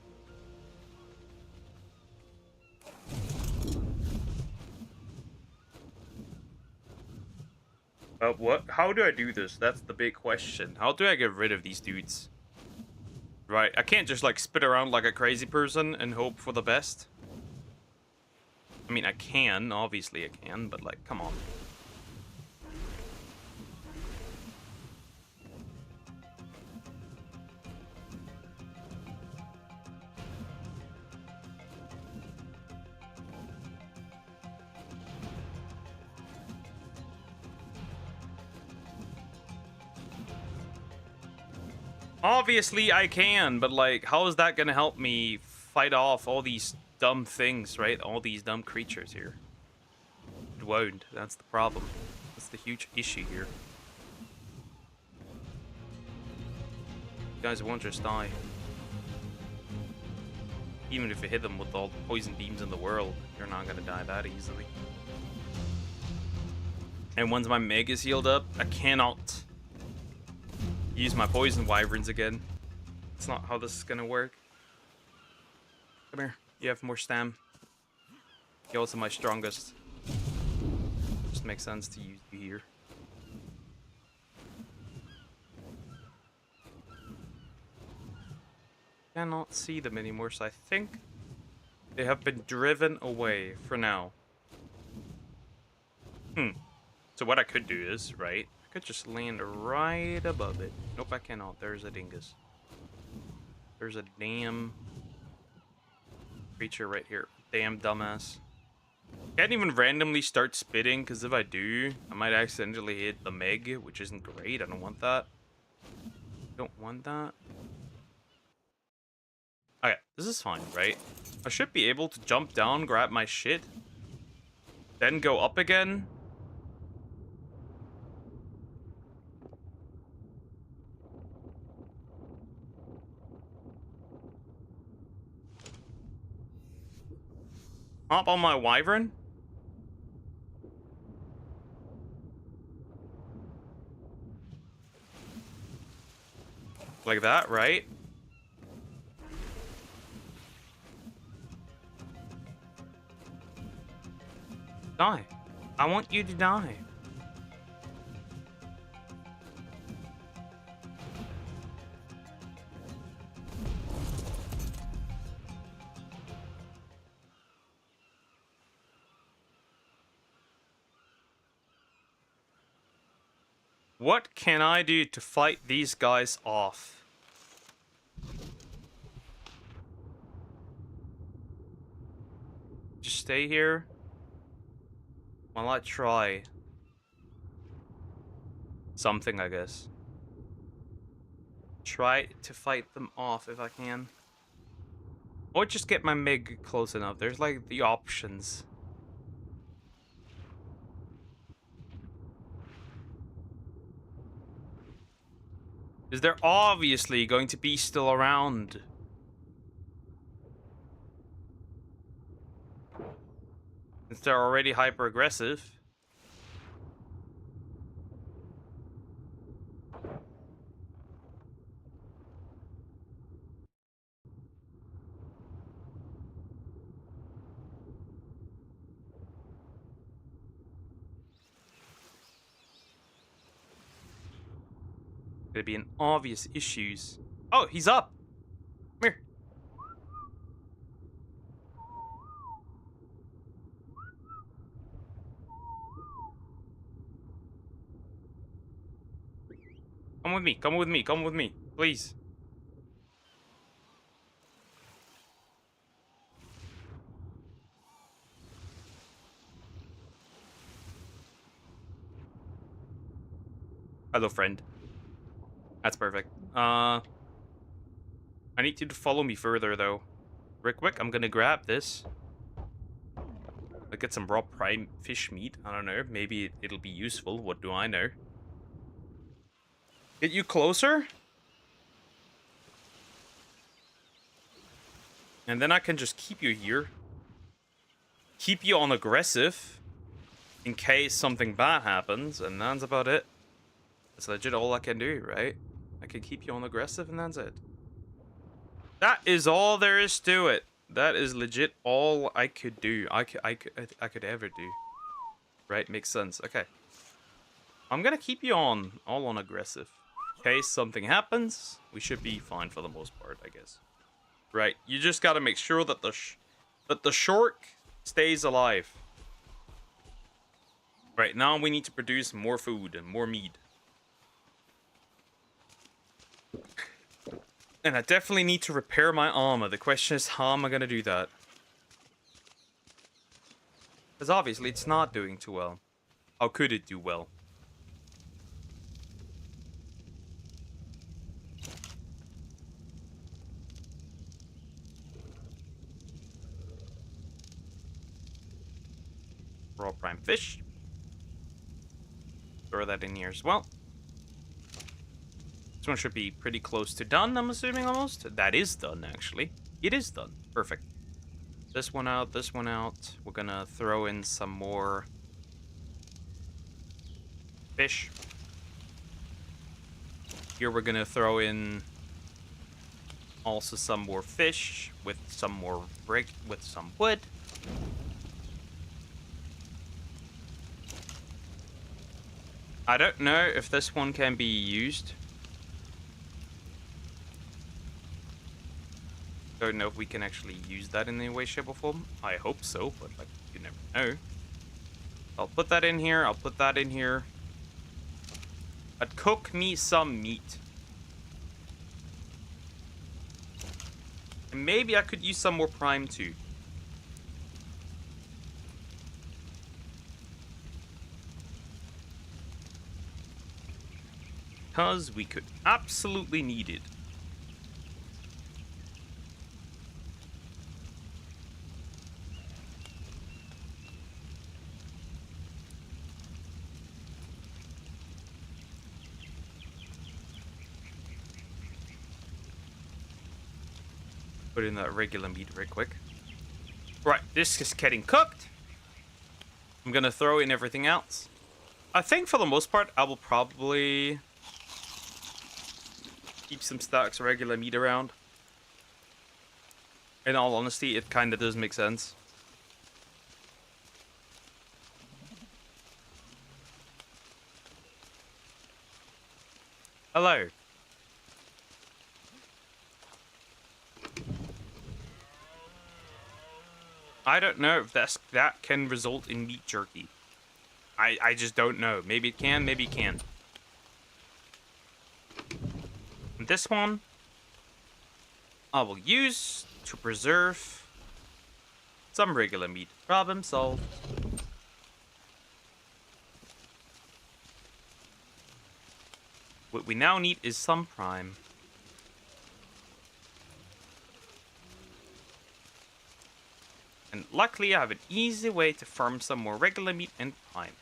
What? How do I do this? That's the big question. How do I get rid of these dudes? Right, I can't just like spit around like a crazy person and hope for the best. I mean, I can. Obviously I can, but like, come on. Obviously I can, but like, how is that gonna help me fight off all these dumb things, right? All these dumb creatures here. It won't. That's the problem. That's the huge issue here. You guys won't just die. Even if you hit them with all the poison beams in the world, you're not gonna die that easily. And once my Meg is healed up, I cannot use my poison wyverns again. That's not how this is gonna work. Come here. You have more stam. You're also my strongest. Just makes sense to use you here. Cannot see them anymore, so I think they have been driven away for now. So what I could do is, right, I could just land right above it. Nope, I cannot. There's a dingus. There's a damn creature right here. Damn dumbass. Can't even randomly start spitting, because if I do, I might accidentally hit the Meg, which isn't great. I don't want that. Don't want that. Okay, this is fine, right? I should be able to jump down, grab my shit, then go up again. Hop on my wyvern. Like that, right? Die. I want you to die. What can I do to fight these guys off? Just stay here while I try something, I guess. Try to fight them off if I can. Or just get my Meg close enough. There's like the options. Because they're obviously going to be still around. Since they're already hyper aggressive. There'd be an obvious issues. Oh, he's up. Come here. Come with me. Come with me. Come with me. Please. Hello, friend. That's perfect. I need you to follow me further, though. Real quick, I'm gonna grab this. I'll get some raw prime fish meat. I don't know. Maybe it'll be useful. What do I know? Get you closer? And then I can just keep you here. Keep you on aggressive. In case something bad happens. And that's about it. That's legit all I can do, right? I can keep you on aggressive and that's it. That is all there is to it. That is legit all I could do. I could ever do. Right? Makes sense. Okay. I'm gonna keep you on all on aggressive. In case something happens, we should be fine for the most part, I guess. Right. You just gotta make sure that the shark stays alive. Right, now we need to produce more food and more meat. And I definitely need to repair my armor. The question is, how am I gonna do that? Because obviously it's not doing too well. How could it do well? Raw prime fish. Throw that in here as well. This one should be pretty close to done, I'm assuming, almost. That is done, actually. It is done. Perfect. This one out, this one out. We're gonna throw in some more fish. Here we're gonna throw in also some more fish with some more brick, with some wood. I don't know if this one can be used. Don't know if we can actually use that in any way, shape, or form. I hope so, but like, you never know. I'll put that in here. I'll put that in here. But cook me some meat. And maybe I could use some more prime too. Because we could absolutely need it. Put in that regular meat real quick. Right, this is getting cooked. I'm gonna throw in everything else. I think for the most part, I will probably keep some stacks of regular meat around. In all honesty, it kind of does make sense. Hello. I don't know if that can result in meat jerky. I just don't know. Maybe it can, maybe it can't. And this one, I will use to preserve some regular meat. Problem solved. What we now need is some prime. And luckily I have an easy way to farm some more regular meat and prime.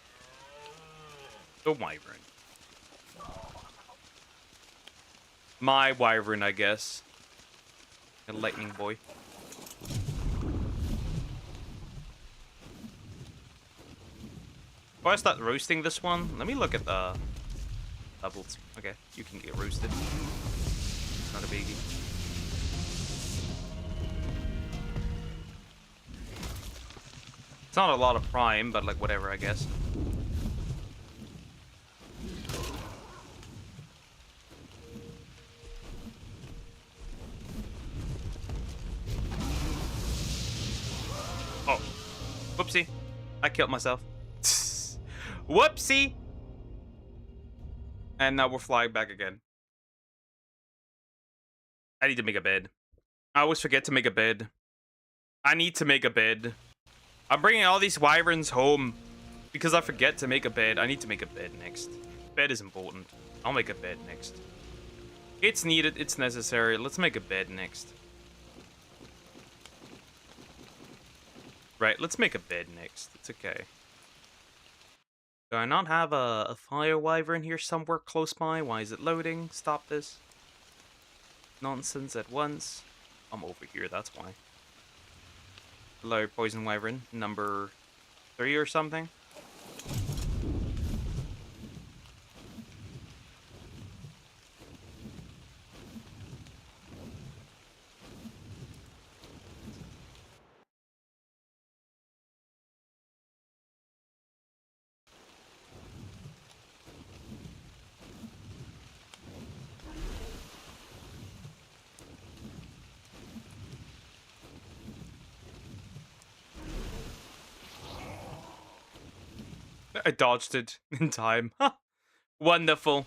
The wyvern. My wyvern, I guess. The lightning boy. Before I start roasting this one, let me look at the levels. Okay, you can get roasted. Not a biggie. It's not a lot of prime, but like whatever, I guess. Oh, whoopsie. I killed myself. Whoopsie. And now we're flying back again. I need to make a bed. I always forget to make a bed. I need to make a bed. I'm bringing all these wyverns home because I forget to make a bed. I need to make a bed next. Bed is important. I'll make a bed next. It's needed. It's necessary. Let's make a bed next. Right, let's make a bed next. It's okay. Do I not have a fire wyvern here somewhere close by? Why is it loading? Stop this. Nonsense at once. I'm over here, that's why. Hello, poison wyvern. Number 3 or something? I dodged it in time. Wonderful.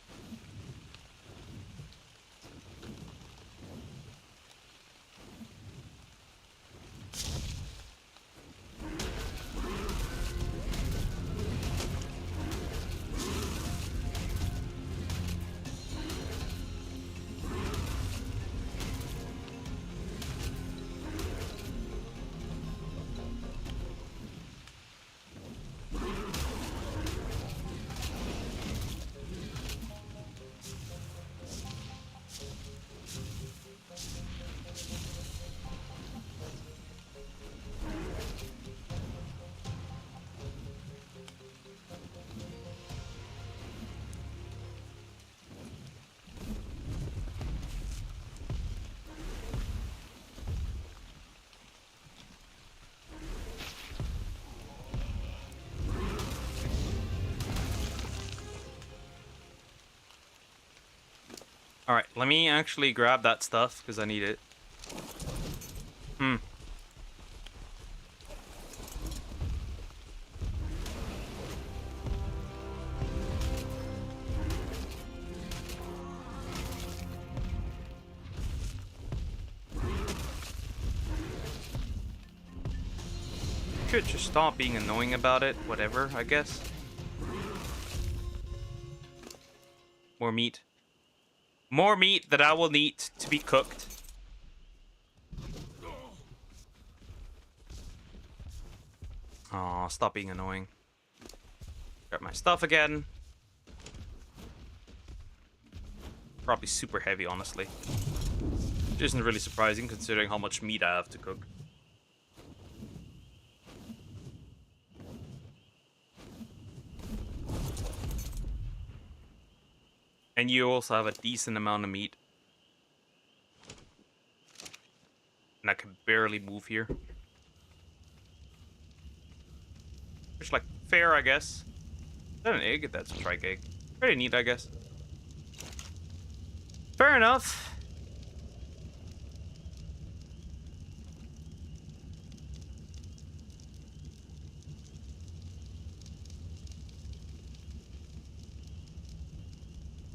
Alright, let me actually grab that stuff, because I need it. Should just stop being annoying about it. Whatever, I guess. More meat. More meat that I will need to be cooked. Aw, stop being annoying. Grab my stuff again. Probably super heavy, honestly. Which isn't really surprising considering how much meat I have to cook. And you also have a decent amount of meat. And I can barely move here. Which, like, fair, I guess. Is that an egg? That's a trike egg. Pretty neat, I guess. Fair enough.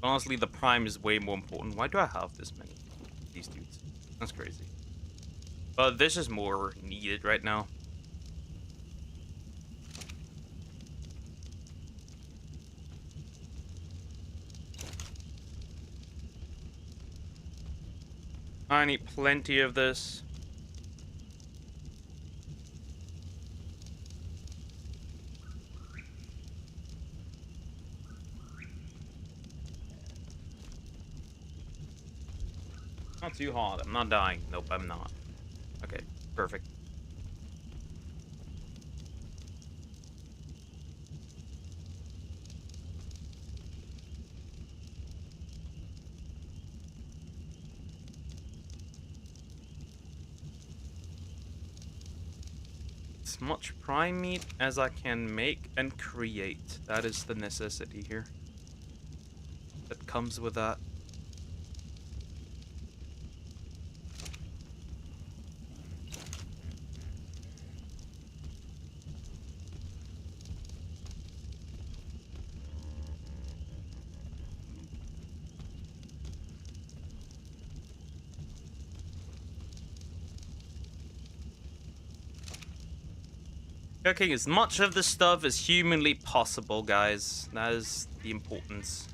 Honestly, the prime is way more important. Why do I have this many? These dudes. That's crazy. But this is more needed right now. I need plenty of this. Not too hot. I'm not dying. Nope, I'm not. Okay, perfect. as much prime meat as I can make and create. That is the necessity here. That comes with that. Cooking as much of the stuff as humanly possible, guys. That is the importance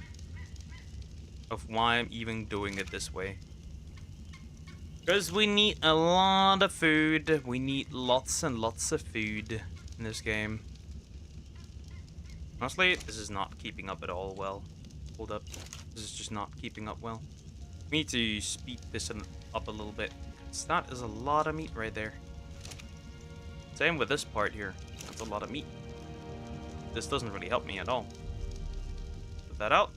of why I'm even doing it this way. Because we need a lot of food. We need lots and lots of food in this game. Honestly, this is not keeping up at all well. Hold up. This is just not keeping up well. We need to speed this up a little bit. That is a lot of meat right there. Same with this part here. That's a lot of meat. This doesn't really help me at all. Put that out.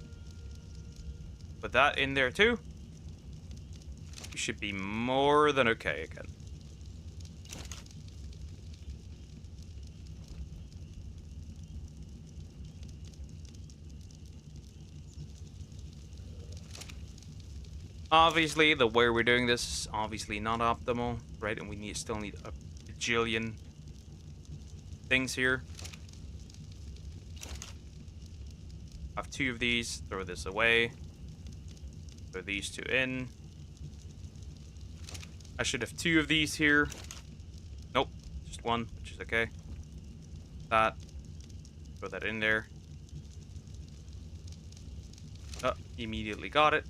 Put that in there too. We should be more than okay again. Obviously, the way we're doing this is obviously not optimal, right? And we still need a bajillion things here. I have 2 of these. Throw this away. Throw these 2 in. I should have 2 of these here. Nope, just 1, which is okay. That. Throw that in there. Oh, immediately got it.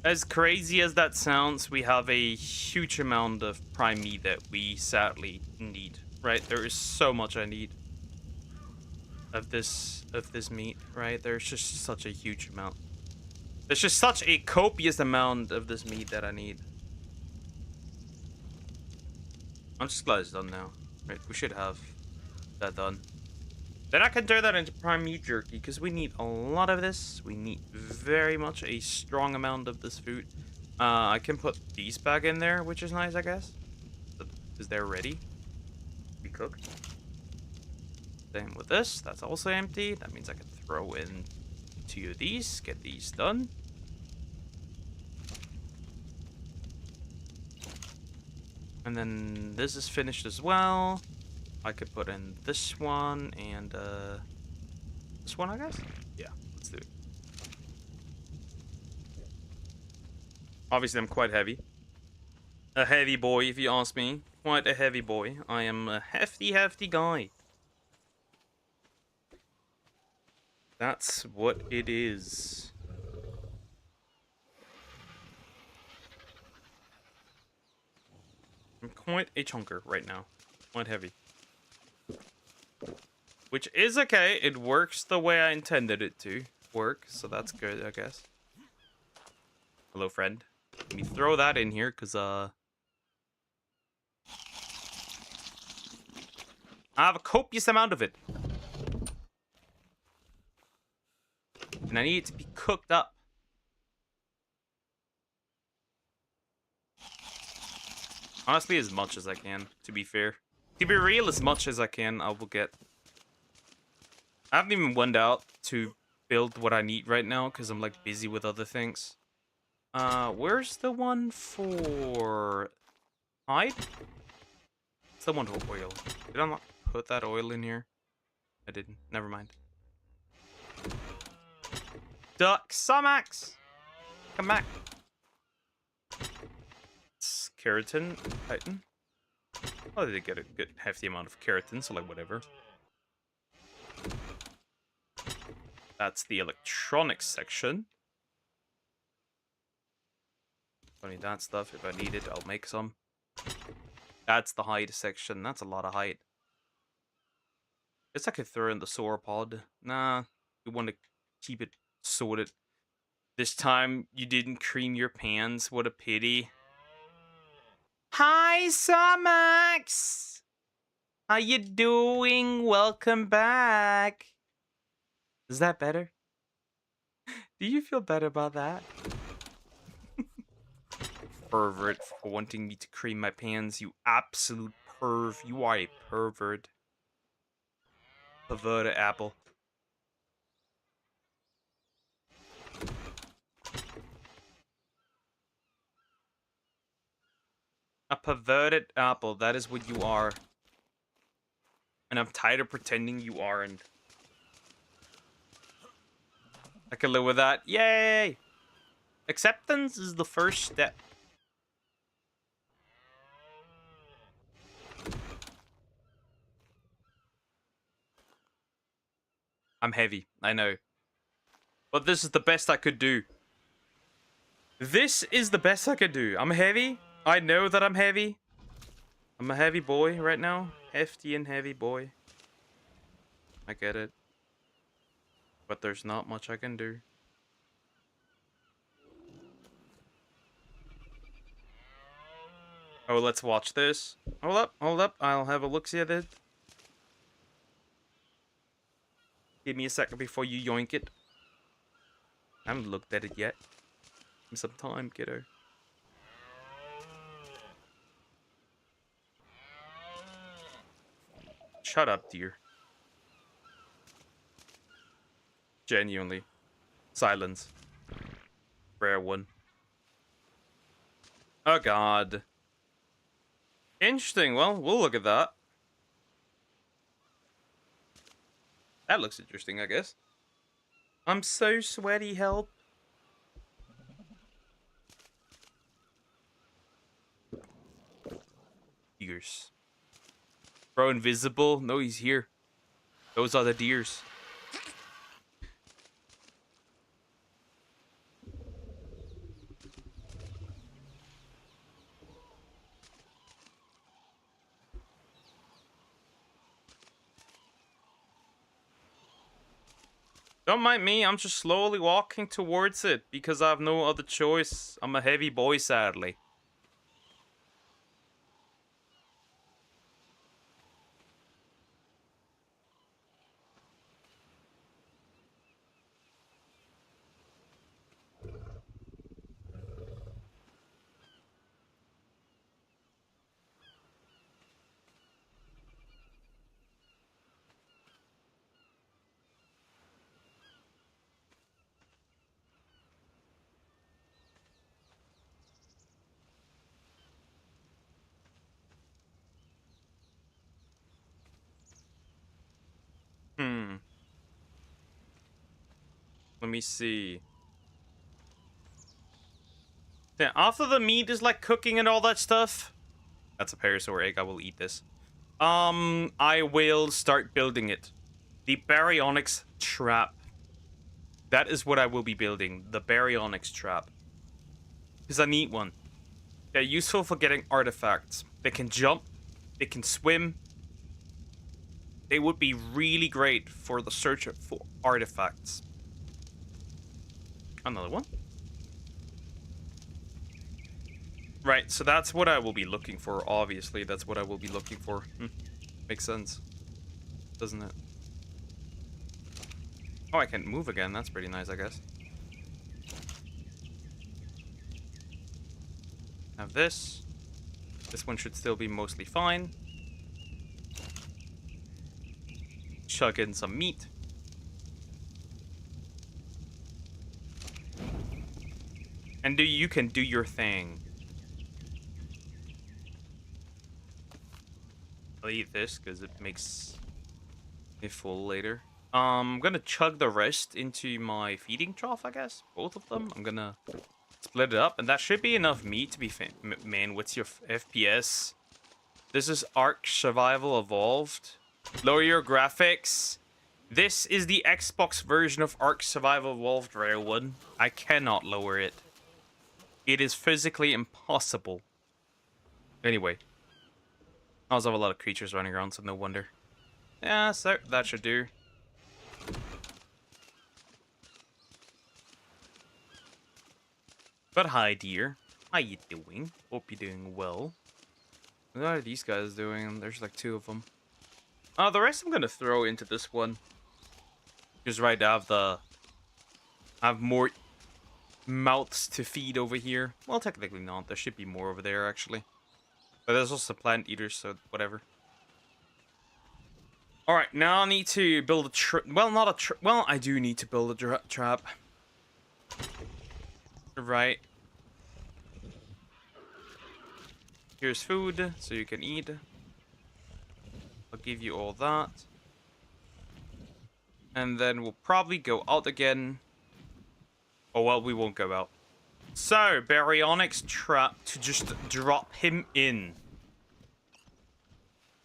As crazy as that sounds, we have a huge amount of prime meat that we sadly need, right? There is so much I need of this meat, right? There's just such a huge amount. There's just such a copious amount of this meat that I need. I'm just glad it's done now, right? We should have that done. Then I can turn that into prime meat jerky, because we need a lot of this. We need very much a strong amount of this food. I can put these back in there, which is nice, I guess. Because they're ready to be cooked. Same with this. That's also empty. That means I can throw in 2 of these. Get these done. And then this is finished as well. I could put in this one and this one, I guess? Yeah, let's do it. Obviously, I'm quite heavy. A heavy boy, if you ask me. Quite a heavy boy. I am a hefty guy. That's what it is. I'm quite a chunker right now. Quite heavy. Which is okay. It works the way I intended it to work. So that's good, I guess. Hello, friend. Let me throw that in here, because, I have a copious amount of it. And I need it to be cooked up. Honestly, as much as I can, to be fair. To be real, as much as I can, I will get. I haven't even went out to build what I need right now, because I'm, like, busy with other things. Where's the one for hide? It's the one for oil. Did I not put that oil in here? I didn't. Never mind. Duck Sumax! Come back. It's keratin. Titan. Oh, they get a good hefty amount of keratin, so like whatever. That's the electronics section. Don't need that stuff. If I need it, I'll make some. That's the hide section. That's a lot of hide. Guess I could throw in the sauropod. Nah, you want to keep it sorted. This time you didn't cream your pans. What a pity. Hi, Samax! How you doing? Welcome back. Is that better? Do you feel better about that? pervert for wanting me to cream my pants. You absolute perv. You are a pervert. Perverted apple. A perverted apple. That is what you are. And I'm tired of pretending you aren't. I can live with that. Yay! Acceptance is the first step. I'm heavy. I know. But this is the best I could do. This is the best I could do. I'm heavy. I know that I'm heavy. I'm a heavy boy right now. Hefty and heavy boy. I get it. But there's not much I can do. Oh, let's watch this. Hold up, hold up. I'll have a look-see at it. Give me a second before you yoink it. I haven't looked at it yet. Give me some time, kiddo. Shut up, dear. Genuinely. Silence. Rare one. Oh, God. Interesting. Well, we'll look at that. That looks interesting, I guess. I'm so sweaty, help. Deers. Bro, invisible? No, he's here. Those are the deers. Don't mind me, I'm just slowly walking towards it because I have no other choice. I'm a heavy boy, sadly. Let me see. Yeah, after the meat is like cooking and all that stuff. That's a parasaur egg. I will eat this. I will start building it. The baryonyx trap. That is what I will be building. The baryonyx trap. Because I need one. They're useful for getting artifacts. They can jump. They can swim. They would be really great for the search for artifacts. Another one. Right, so that's what I will be looking for, obviously. That's what I will be looking for. Makes sense. Doesn't it? Oh, I can move again. That's pretty nice, I guess. Have this. This one should still be mostly fine. Chug in some meat. And you can do your thing. I'll eat this because it makes me full later. I'm gonna chug the rest into my feeding trough, I guess. Both of them. I'm gonna split it up, and that should be enough meat to be man, what's your FPS? This is Ark Survival Evolved. Lower your graphics. This is the Xbox version of Ark Survival Evolved Rare 1. I cannot lower it. It is physically impossible. Anyway. I also have a lot of creatures running around, so no wonder. Yeah, so that should do. But hi, dear. How you doing? Hope you're doing well. What are these guys doing? There's like 2 of them. The rest I'm gonna throw into this one. Because right, I have more mouths to feed over here. Well, technically not. There should be more over there, actually. But there's also plant eaters, so whatever. Alright, now I need to build a well, not a well, I do need to build a trap. Right. Here's food, so you can eat. I'll give you all that. And then we'll probably go out again. Oh, well, we won't go out. So, Baryonyx trap to just drop him in.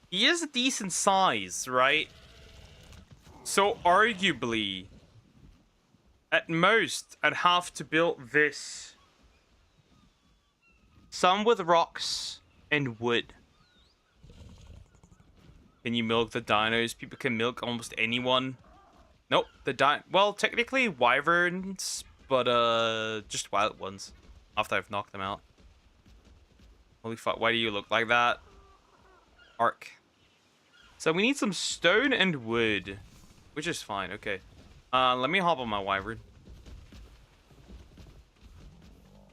He is a decent size, right? So, arguably, at most, I'd have to build this. Some with rocks and wood. Can you milk the dinos? People can milk almost anyone. Nope, well, technically wyverns, but just wild ones. After I've knocked them out. Holy fuck, why do you look like that? Arc. So we need some stone and wood, which is fine. Okay. Let me hop on my wyvern.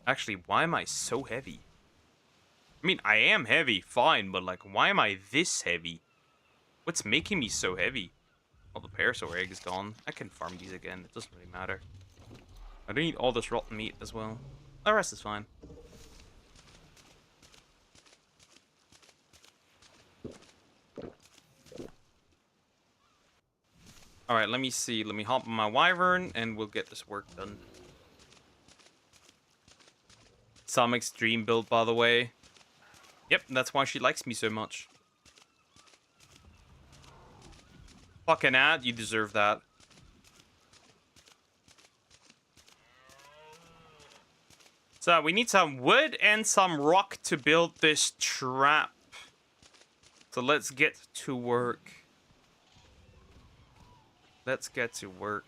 Actually, why am I so heavy? I mean, I am heavy, fine, but like, why am I this heavy? What's making me so heavy? Well, the parasaur egg is gone. I can farm these again. It doesn't really matter. I don't need all this rotten meat as well. The rest is fine. Alright, let me see. Let me hop on my wyvern and we'll get this work done. Some extreme build, by the way. Yep, that's why she likes me so much. Fucking ad, you deserve that. So, we need some wood and some rock to build this trap. So, let's get to work. Let's get to work.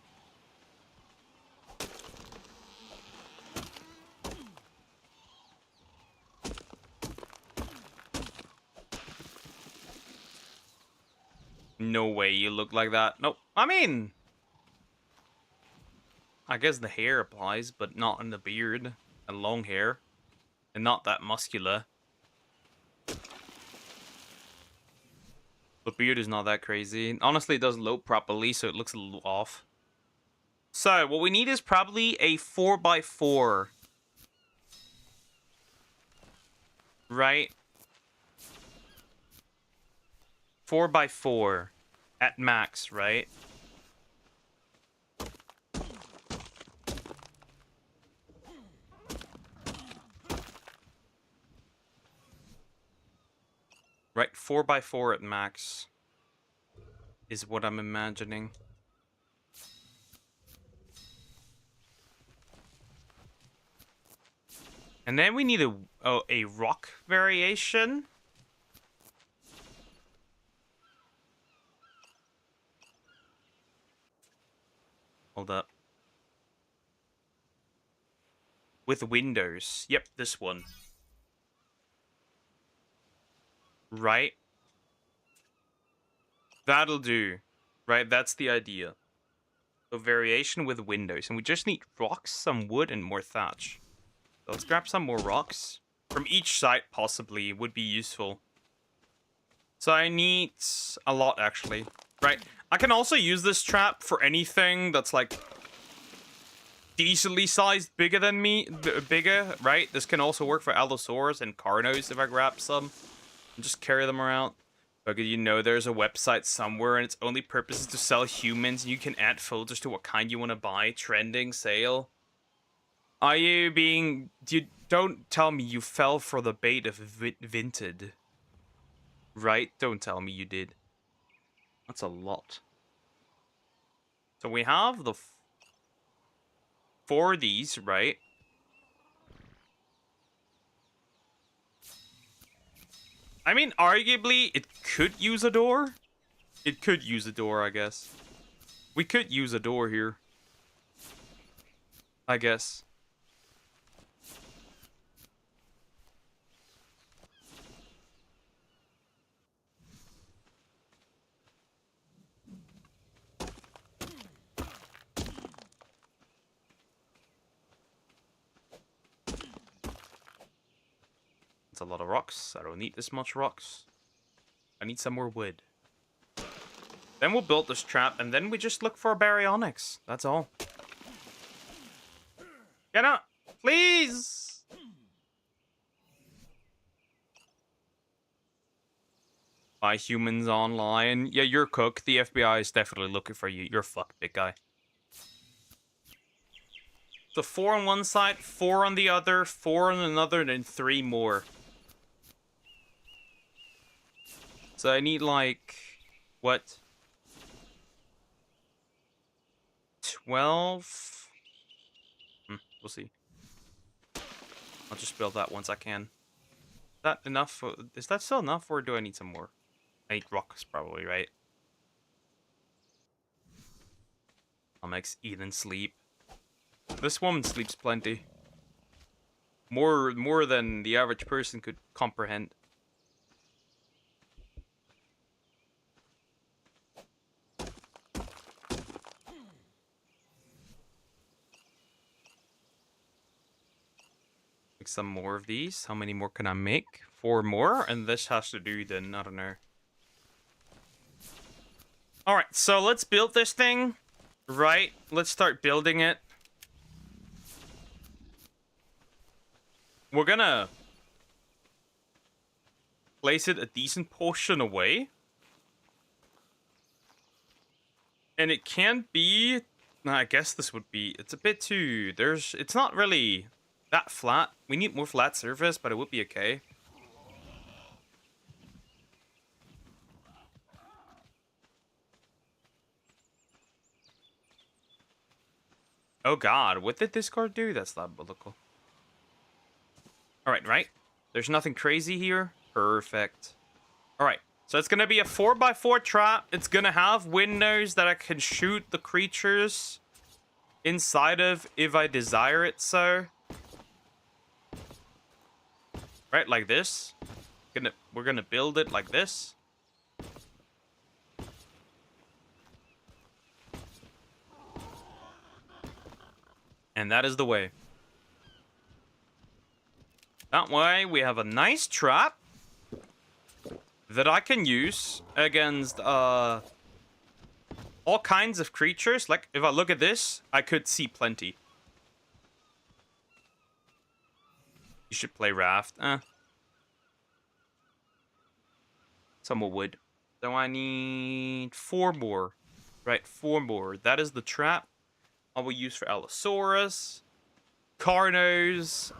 No way you look like that. Nope. I mean, I guess the hair applies, but not in the beard and long hair. And not that muscular. The beard is not that crazy. Honestly, it doesn't load properly, so it looks a little off. So, what we need is probably a 4x4. Right? 4x4 at max, right? Right, 4x4 at max is what I'm imagining. And then we need a rock variation. Hold up. With windows. Yep, this one. Right? That'll do. Right, that's the idea. A variation with windows. And we just need rocks, some wood, and more thatch. So let's grab some more rocks. From each side, possibly, would be useful. So I need a lot, actually. Right? I can also use this trap for anything that's, like, decently sized, bigger than me. Bigger, right? This can also work for Allosaurus and Carnos if I grab some. And just carry them around. But you know there's a website somewhere and its only purpose is to sell humans. And you can add filters to what kind you want to buy. Trending, sale. Are you being... Don't tell me you fell for the bait of Vinted. Right? Don't tell me you did. That's a lot. So we have the... 4 of these, right? I mean, arguably, it could use a door. It could use a door, I guess. We could use a door here. I guess. It's a lot of rocks. I don't need this much rocks. I need some more wood. Then we'll build this trap, and then we just look for baryonyx. That's all. Get up! Please! Buy humans online. Yeah, you're cook. The FBI is definitely looking for you. You're fucked, big guy. So 4 on one side, 4 on the other, 4 on another, and then 3 more. So I need like... what? 12? We'll see. I'll just build that once I can. Is that enough? Is that still enough, or do I need some more? 8 rocks, probably, right? I'll make Ethan sleep. This woman sleeps plenty. More than the average person could comprehend. Make some more of these. How many more can I make? 4 more, and this has to do then, I don't know. Alright, so let's build this thing. Right, let's start building it. We're gonna place it a decent portion away. And it can be... I guess this would be... It's a bit too... It's not really that flat. We need more flat surface, but it would be okay. Oh god, what did this card do? That's not biblical. Alright, right? There's nothing crazy here. Perfect. Alright, so it's gonna be a 4x4 trap. It's gonna have windows that I can shoot the creatures inside of if I desire it so. Right, like this. We're gonna build it like this. And that is the way. That way, we have a nice trap that I can use against all kinds of creatures. Like, if I look at this, I could see plenty. You should play Raft. Some more wood. So I need 4 more. Right, 4 more. That is the trap I will use for Allosaurus, Carnos,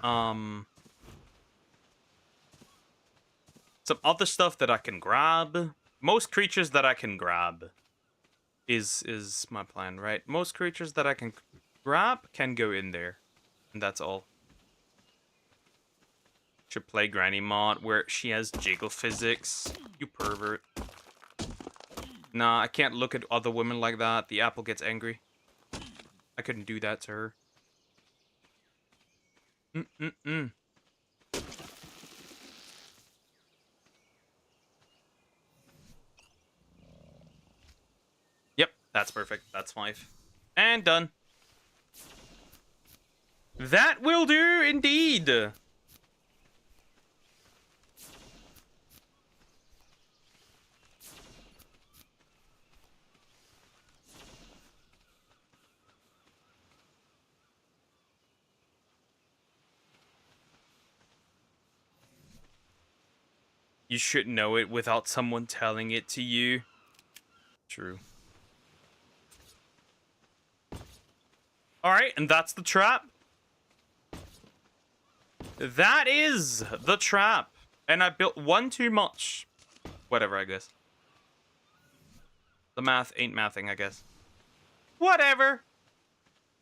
some other stuff that I can grab. Most creatures that I can grab is my plan, right? Most creatures that I can grab can go in there. And that's all. Should play Granny Mod where she has jiggle physics. You pervert. Nah, I can't look at other women like that. The apple gets angry. I couldn't do that to her. Yep, that's perfect. That's 5. And done. That will do, indeed. You should know it without someone telling it to you. True. Alright, and that's the trap. That is the trap. And I built 1 too much. Whatever, I guess. The math ain't mathing, I guess. Whatever.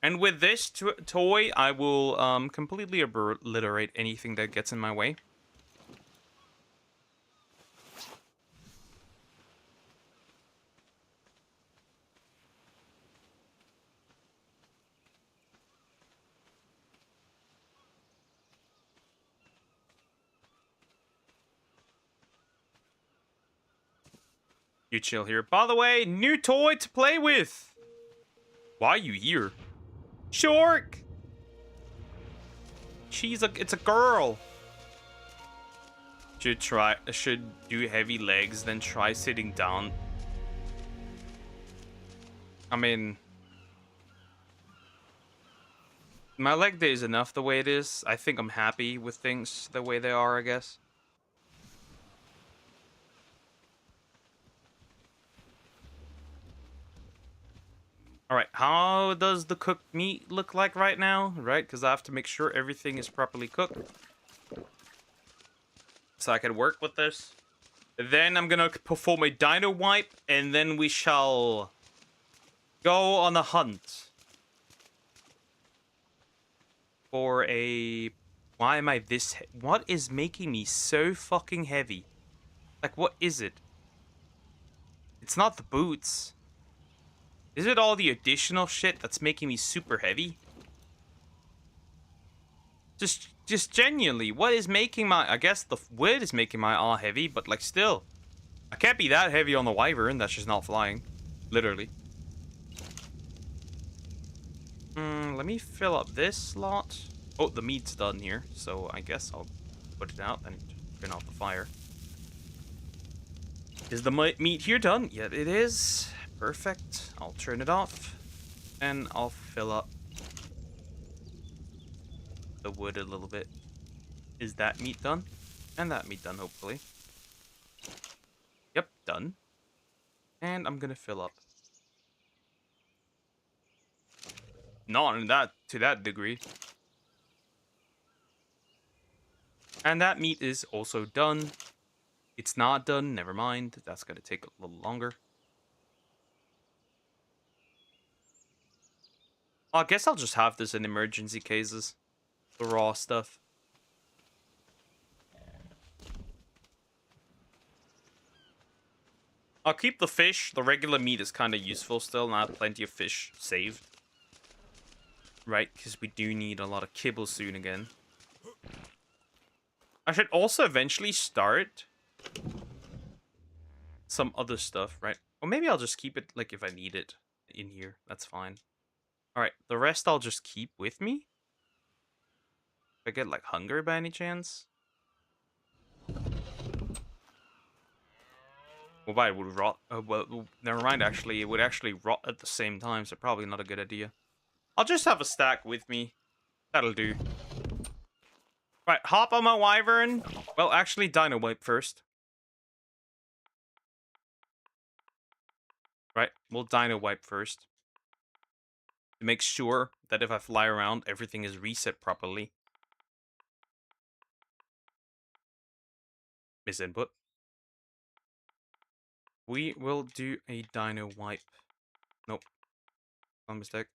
And with this toy, I will completely obliterate anything that gets in my way. You chill here. By the way, new toy to play with. Why are you here? Shork! It's a girl. should do heavy legs, then try sitting down. I mean, my leg day is enough the way it is. I think I'm happy with things the way they are, I guess. All right, how does the cooked meat look like right now? Right, because I have to make sure everything is properly cooked. So I can work with this. Then I'm gonna perform a dino wipe, and then we shall go on a hunt for a... Why am I this... What is making me so fucking heavy? Like, what is it? It's not the boots. Is it all the additional shit that's making me super heavy? Just genuinely, what is making my... I guess the wood is making my all heavy, but like still. I can't be that heavy on the wyvern, that's just not flying. Literally. Let me fill up this slot. Oh, the meat's done here, so I guess I'll put it out and turn off the fire. Is the meat here done? Yeah, it is. Perfect. I'll turn it off. And I'll fill up the wood a little bit. Is that meat done? And that meat done, hopefully. Yep, done. And I'm gonna fill up. Not in that, to that degree. And that meat is also done. It's not done, never mind. That's gonna take a little longer. Well, I guess I'll just have this in emergency cases. The raw stuff. I'll keep the fish. The regular meat is kind of useful still, and I have plenty of fish saved. Right, because we do need a lot of kibble soon again. I should also eventually start some other stuff, right? Or maybe I'll just keep it, like, if I need it in here. That's fine. Alright, the rest I'll just keep with me. If I get, like, hunger by any chance. Well, it would rot. Well, never mind, actually. It would actually rot at the same time, so probably not a good idea. I'll just have a stack with me. That'll do. Right, hop on my wyvern. Well, actually, dino wipe first. Right, we'll dino wipe first. To make sure that if I fly around, everything is reset properly. Miss input. We will do a dino wipe. Nope. One mistake.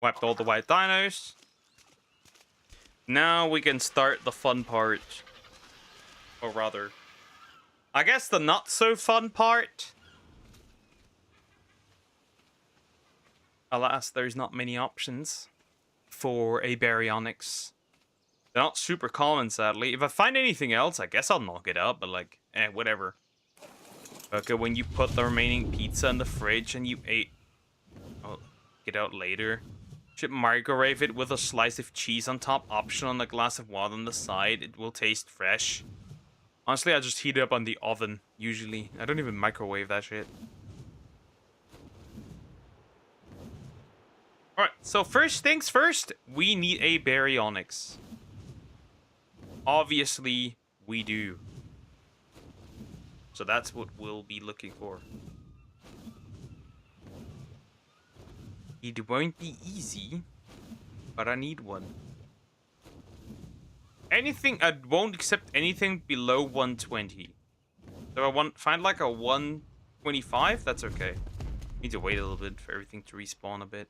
Wiped all the white dinos. Now we can start the fun part. Or rather, I guess the not so fun part. Alas, there's not many options for a baryonyx. They're not super common, sadly. If I find anything else, I guess I'll knock it out, but like, whatever. Okay, when you put the remaining pizza in the fridge and you ate... Oh, get out later. Should microwave it with a slice of cheese on top, option on a glass of water on the side. It will taste fresh. Honestly, I just heat it up on the oven, usually. I don't even microwave that shit. Alright, so first things first, we need a baryonyx. Obviously, we do. So that's what we'll be looking for. It won't be easy, but I need one. Anything, I won't accept anything below 120. So I find like a 125, that's okay. Need to wait a little bit for everything to respawn a bit.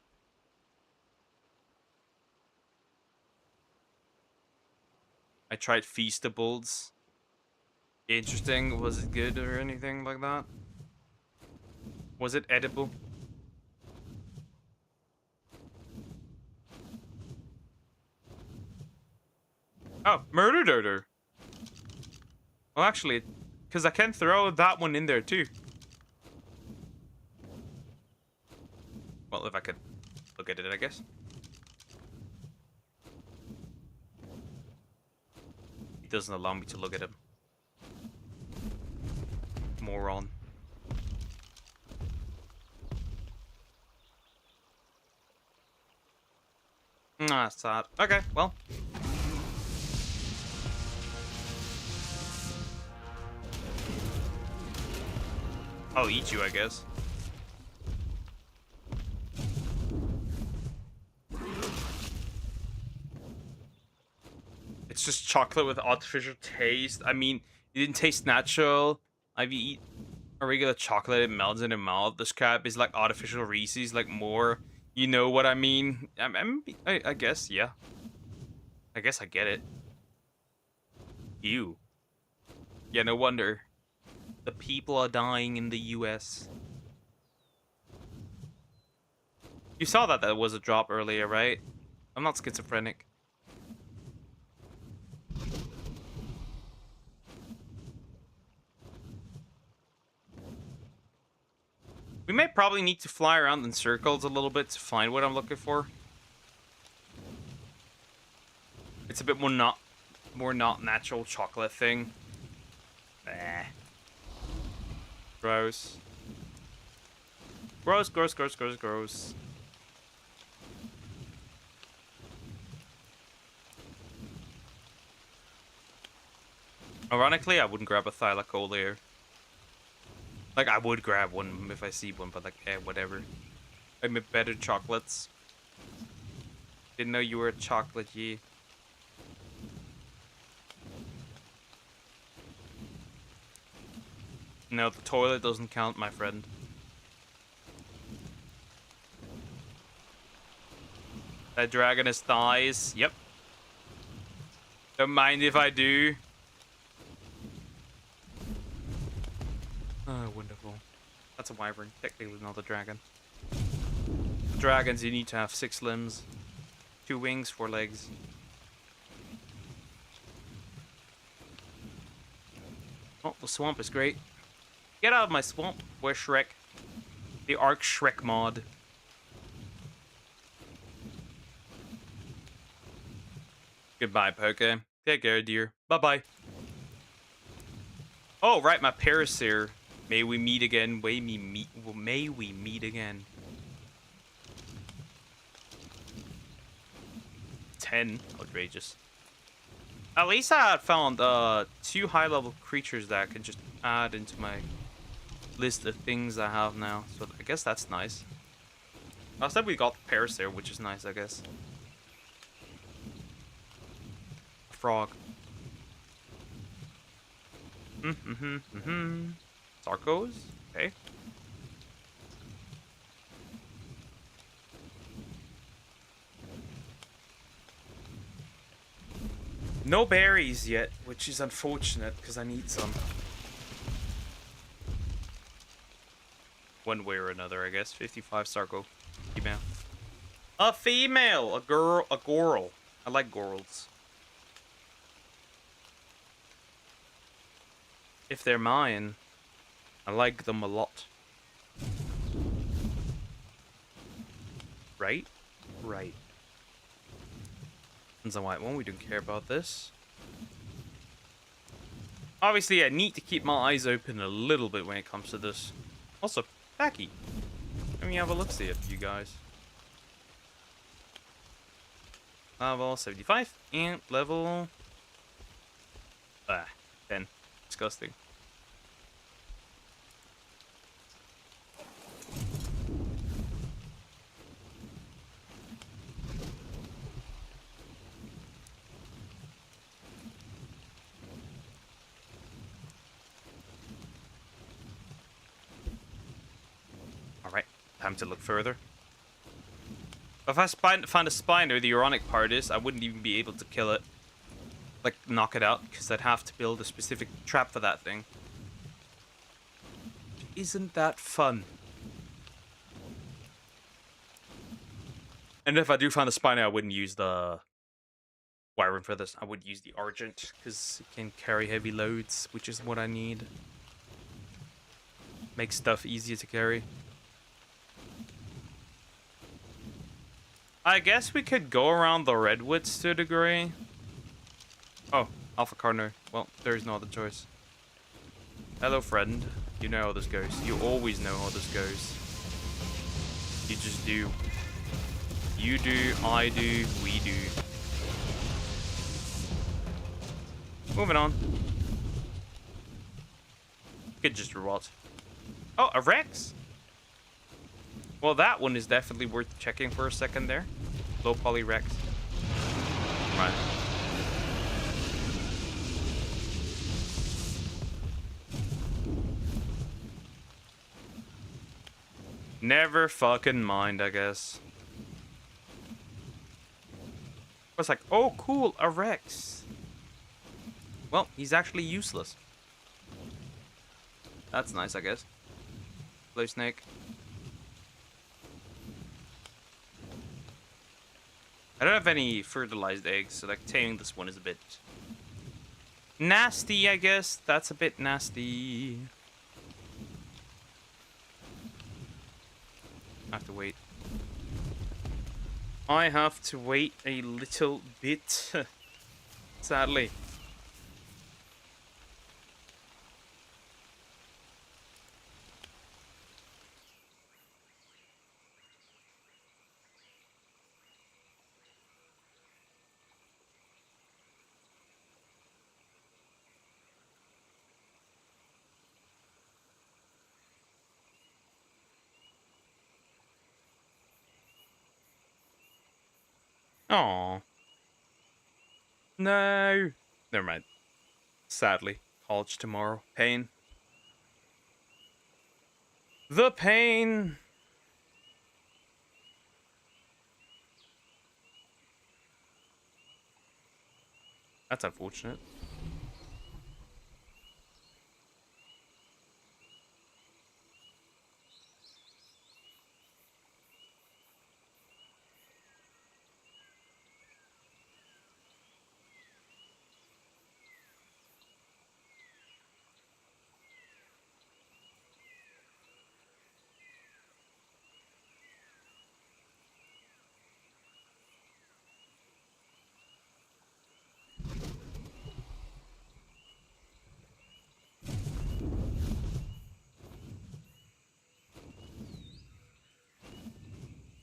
I tried Feastables. Interesting. Was it good or anything like that? Was it edible? Oh, murder dirter. Well, actually, because I can throw that one in there too. Well, if I could look at it, I guess. It doesn't allow me to look at him. Moron. Ah, sad. Okay, well. I'll eat you, I guess. It's just chocolate with artificial taste. I mean, it didn't taste natural. If you eat a regular chocolate, it melts in your mouth. This crap is like artificial Reese's, like more. You know what I mean? I guess, yeah. I guess I get it. Ew. Yeah, no wonder. The people are dying in the US. You saw that was a drop earlier, right? I'm not schizophrenic. We may probably need to fly around in circles a little bit to find what I'm looking for. It's a bit more not natural chocolate thing. Bah. Gross. Gross, gross, gross, gross, gross. Ironically, I wouldn't grab a thylacoal here. Like, I would grab one if I see one, but like, whatever. I make better chocolates. Didn't know you were a chocolatier. No, the toilet doesn't count, my friend. That dragon has thighs. Yep. Don't mind if I do. Oh, wonderful. That's a wyvern. Technically not a dragon. Dragons, you need to have 6 limbs. 2 wings, 4 legs. Oh, the swamp is great. Get out of my swamp. Where's Shrek? The Arc Shrek mod. Goodbye, Poke. Take care, dear. Bye-bye. Oh, right, my Parasaur. May we meet again. May we meet again. 10. Outrageous. At least I found 2 high-level creatures that I can just add into my list of things I have now. So I guess that's nice. Last time we got the Parasaur, which is nice, I guess. A frog. Sarcos? Okay. No berries yet, which is unfortunate because I need some. One way or another, I guess. 55 Sarco. Female. A female! A girl. A goral. I like gorals. If they're mine, I like them a lot. Right? Right. It's a white one, we don't care about this. Obviously, I need to keep my eyes open a little bit when it comes to this. Also, Becky. Let me have a look-see at you guys. Level 75 and level 10. Disgusting. Alright, time to look further. If I find a Spiner, the ironic part is I wouldn't even be able to kill it. Like, knock it out, because I'd have to build a specific trap for that thing. Isn't that fun? And if I do find a Spiner, I wouldn't use the Wiring for this, I would use the Argent because it can carry heavy loads, which is what I need. Makes stuff easier to carry. I guess we could go around the redwoods to a degree. Oh, Alpha Cardinal. Well, there is no other choice. Hello, friend. You know how this goes. You always know how this goes. You just do. You do, I do, we do. Moving on. Could just rewatch. Oh, a Rex? Well, that one is definitely worth checking for a second there. Low poly Rex. Right. Never fucking mind, I guess. I was like, oh, cool, a Rex. Well, he's actually useless. That's nice, I guess. Blue snake. I don't have any fertilized eggs, so like taming this one is a bit nasty, I guess. That's a bit nasty. I have to wait. I have to wait a little bit. Sadly. Oh. No. Never mind. Sadly. College tomorrow. Pain. The pain. That's unfortunate.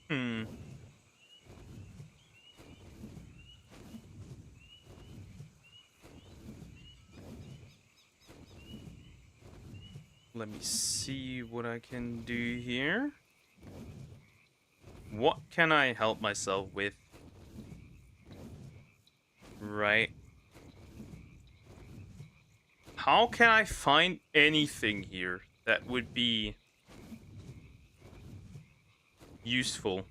Hmm. Let me see what I can do here. What can I help myself with? Right. How can I find anything here that would be useful?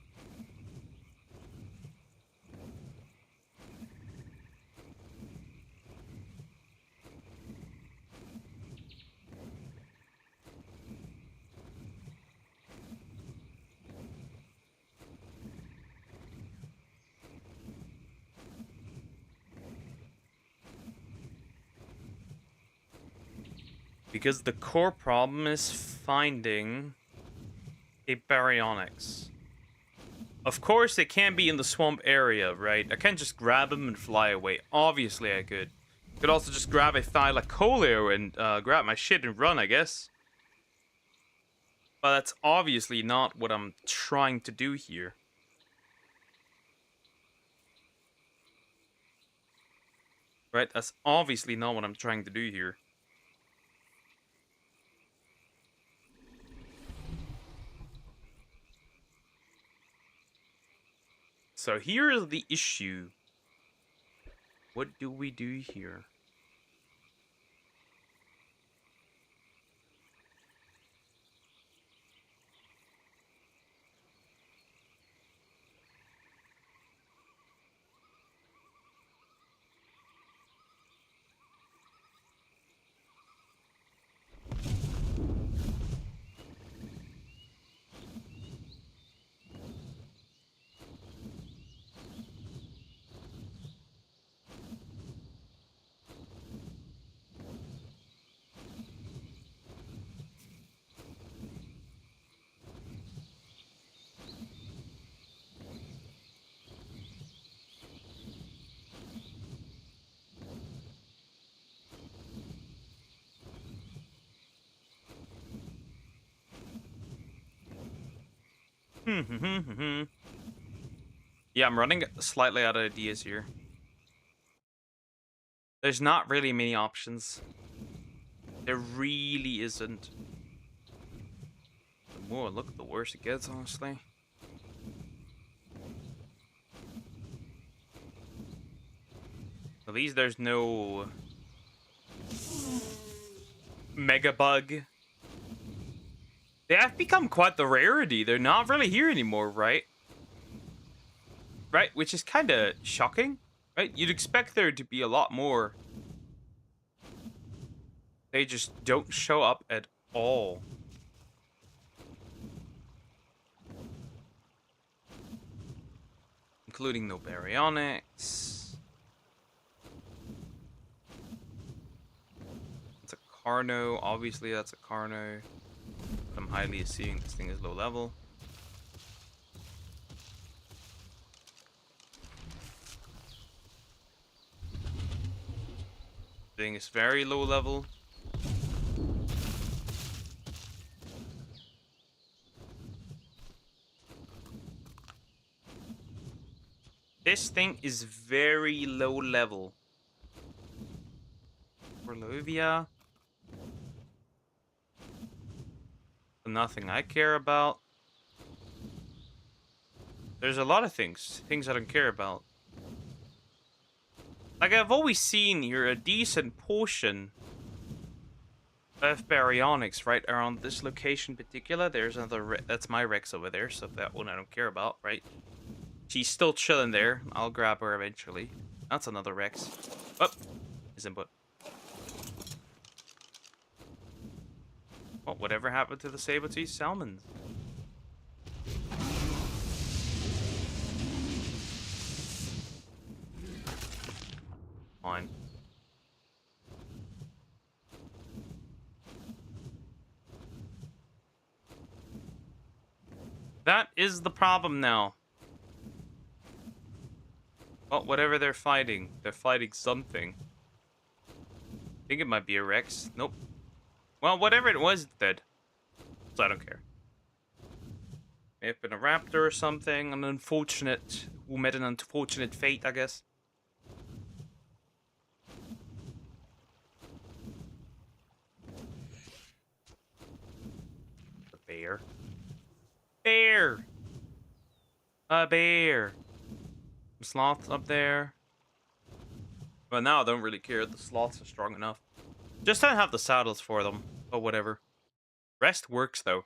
Because the core problem is finding a baryonyx. Of course, it can't be in the swamp area, right? I can't just grab him and fly away. Obviously, I could. Could also just grab a thylacoleo and grab my shit and run, I guess. But that's obviously not what I'm trying to do here. Right? That's obviously not what I'm trying to do here. So here is the issue. What do we do here? Yeah, I'm running slightly out of ideas here. There's not really many options. There really isn't. The more I look, the worse it gets, honestly. At least there's no mega bug. They have become quite the rarity. They're not really here anymore, right? Right? Which is kind of shocking, right? You'd expect there to be a lot more. They just don't show up at all. Including no baryonyx. It's a Carno. Obviously, that's a Carno. But I'm highly assuming this thing is low level. Thing is very low level. This thing is very low level. Orlovia. Nothing I care about. There's a lot of things I don't care about. Like, I've always seen here a decent portion of baryonyx right around this location in particular. There's another, that's my Rex over there, so that one I don't care about, right? She's still chilling there. I'll grab her eventually. That's another Rex. Oh, his input. Well, whatever happened to the saber-toothed salmons? Fine. That is the problem now. Well, whatever they're fighting something. I think it might be a Rex. Nope. Well, whatever it was, it's dead. So I don't care. May have been a raptor or something. An unfortunate... Who met an unfortunate fate, I guess. A bear. Bear! A bear! Some sloths up there. But now I don't really care. The sloths are strong enough. Just don't have the saddles for them. But whatever. Rest works, though.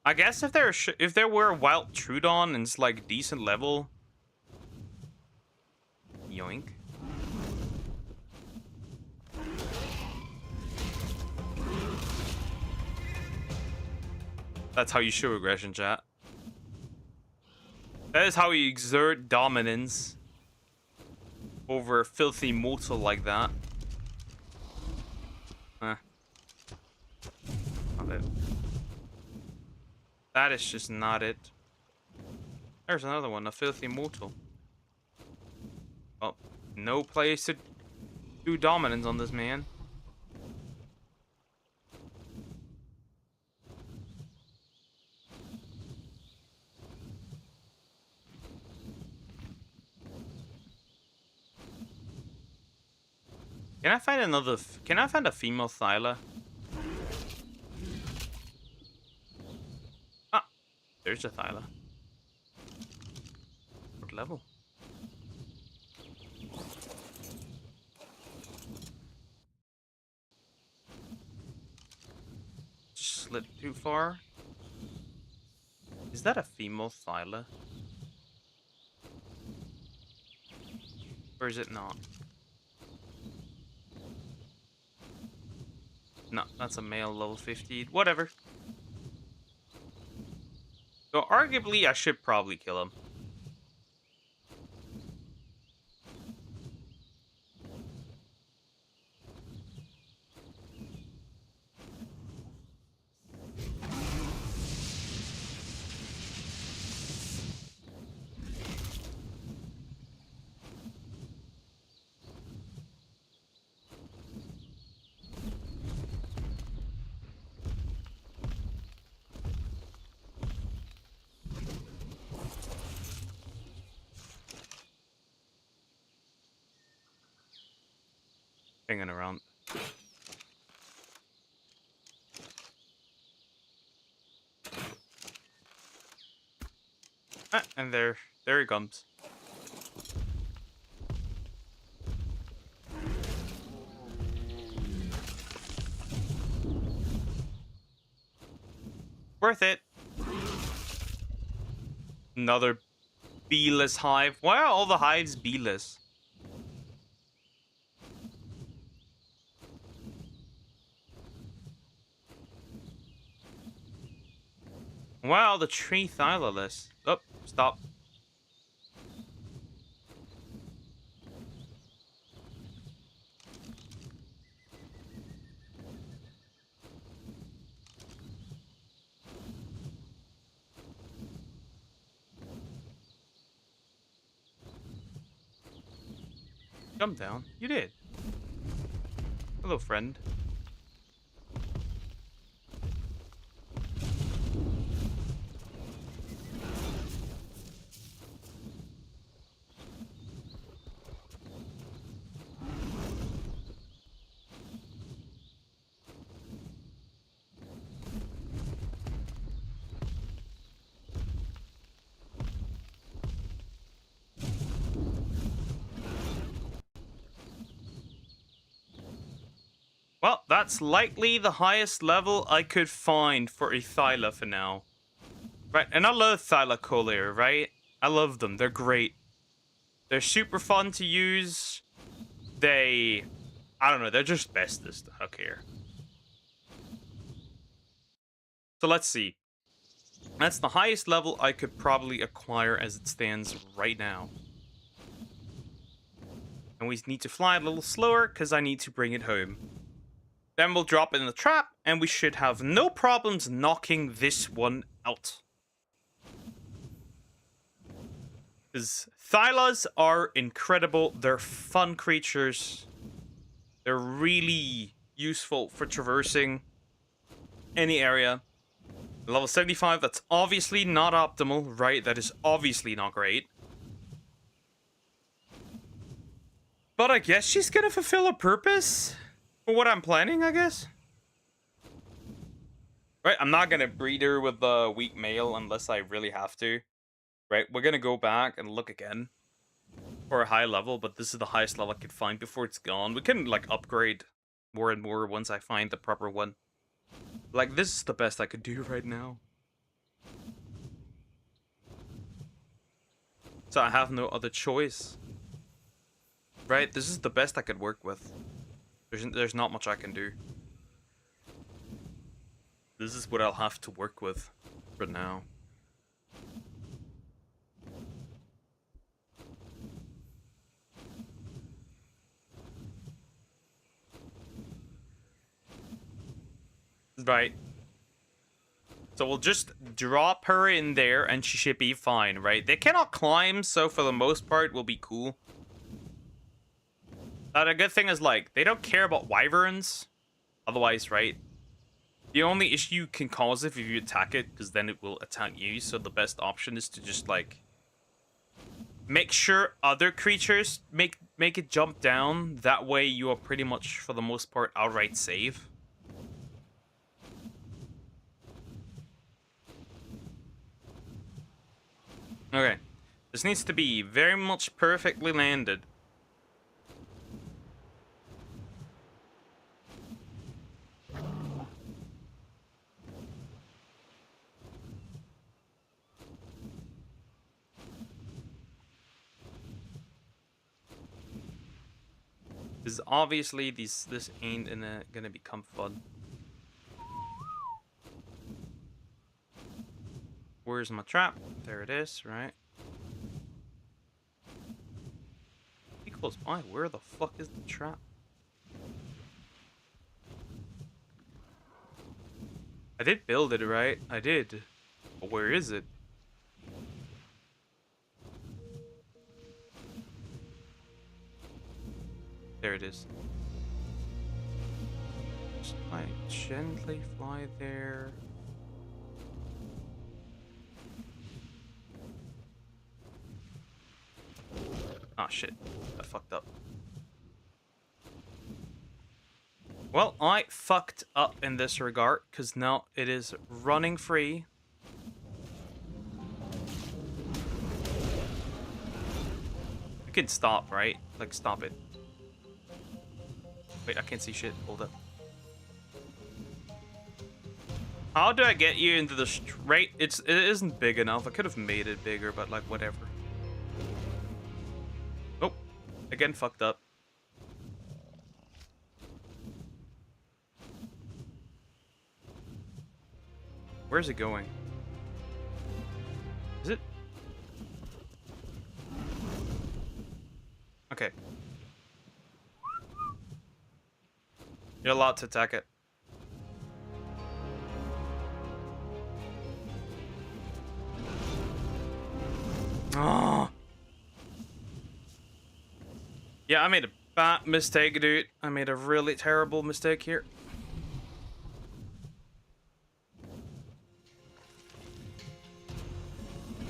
I guess if there were a wild Trudon and it's like decent level. Yoink. That's how you show aggression, chat. That is how you exert dominance over a filthy mortal like that. Not it. That is just not it. There's another one, a filthy mortal. Oh, no place to do dominance on this man. Can I find another? Can I find a female Thyla? Ah, there's a Thyla. What level? Just slid too far. Is that a female Thyla? Or is it not? No, that's a male level 50. Whatever. So arguably, I should probably kill him. hanging around. Ah, and there he comes. Worth it. Another beeless hive. Why are all the hives beeless? Wow, the tree thyloless. Oh, stop. Jump down. You did. Hello, friend. Well, that's likely the highest level I could find for a Thyla for now. Right, and I love Thylacollier, right? I love them. They're great. They're super fun to use. I don't know, they're just bestest. Okay. So let's see. That's the highest level I could probably acquire as it stands right now. And we need to fly a little slower because I need to bring it home. Then we'll drop it in the trap and we should have no problems knocking this one out. Because Thylas are incredible. They're fun creatures. They're really useful for traversing any area. Level 75, that's obviously not optimal, right? That is obviously not great. But I guess she's gonna fulfill a purpose for what I'm planning, I guess. Right, I'm not gonna breed her with the weak male unless I really have to. Right, we're gonna go back and look again for a high level, but this is the highest level I could find before it's gone. We can, like, upgrade more and more once I find the proper one. Like, this is the best I could do right now. So I have no other choice. Right, this is the best I could work with. There's not much I can do. This is what I'll have to work with for now. Right. So we'll just drop her in there and she should be fine, right? They cannot climb, so for the most part, we'll be cool. The good thing is, like, they don't care about wyverns. Otherwise, right? The only issue you can cause if you attack it, because then it will attack you. So the best option is to just, like, make sure other creatures make it jump down. That way you are pretty much, for the most part, outright safe. Okay. This needs to be very much perfectly landed. Because obviously this ain't gonna become fun. Where's my trap? There it is, right? Be close by. Where the fuck is the trap? I did build it, right? I did. But where is it? There it is. Just like gently fly there. Ah, shit. I fucked up. Well, I fucked up in this regard, because now it is running free. I can stop, right? Like, stop it. Wait, I can't see shit. Hold up. How do I get you into the straight? It isn't big enough. I could have made it bigger, but like, whatever. Oh, again, fucked up. Where's it going? Is it? Okay. You're allowed to attack it. Oh. Yeah, I made a bad mistake, dude. I made a really terrible mistake here.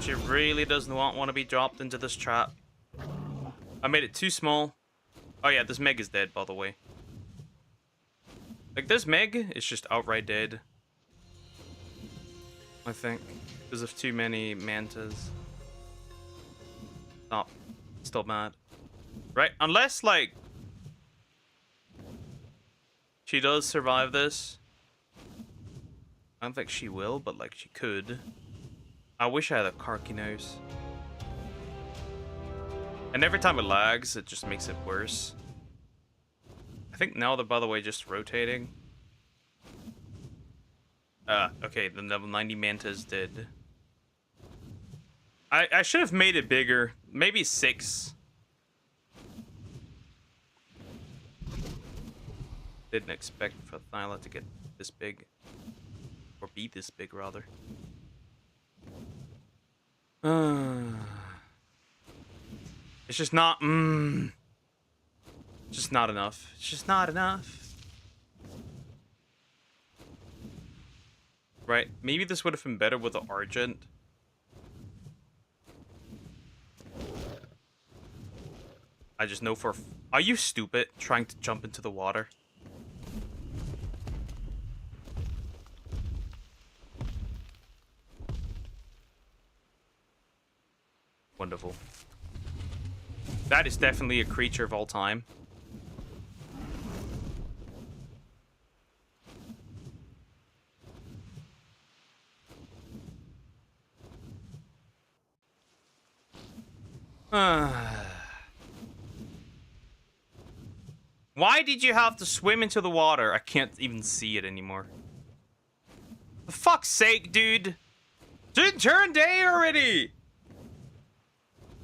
She really does not want to be dropped into this trap. I made it too small. Oh yeah, this Meg is dead, by the way. Like, this Meg is just outright dead. I think. Because of too many mantas. Stop. Still mad. Right? Unless, like, she does survive this. I don't think she will, but, like, she could. I wish I had a Karki nose. And every time it lags, it just makes it worse. I think now they're, by the way, just rotating. Okay, the level 90 manta is dead. I should have made it bigger. Maybe 6. Didn't expect for Thyla to get this big. Or be this big, rather. It's just not, It's just not enough. It's just not enough. Right, maybe this would have been better with the Argent. I just know for... Are you stupid trying to jump into the water? Wonderful. That is definitely a creature of all time. Why did you have to swim into the water? I can't even see it anymore. For fuck's sake, dude. Dude, turn day already!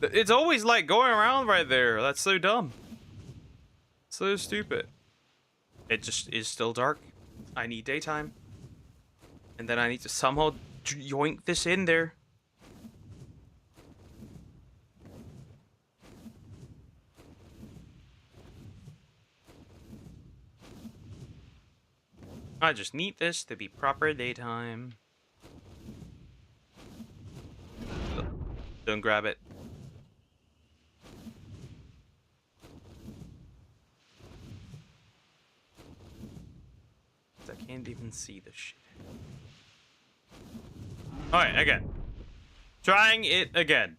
It's always like going around right there. That's so dumb. So stupid. It just is still dark. I need daytime. And then I need to somehow yoink this in there. I just need this to be proper daytime. Don't grab it. I can't even see this shit. Alright, again. Trying it again.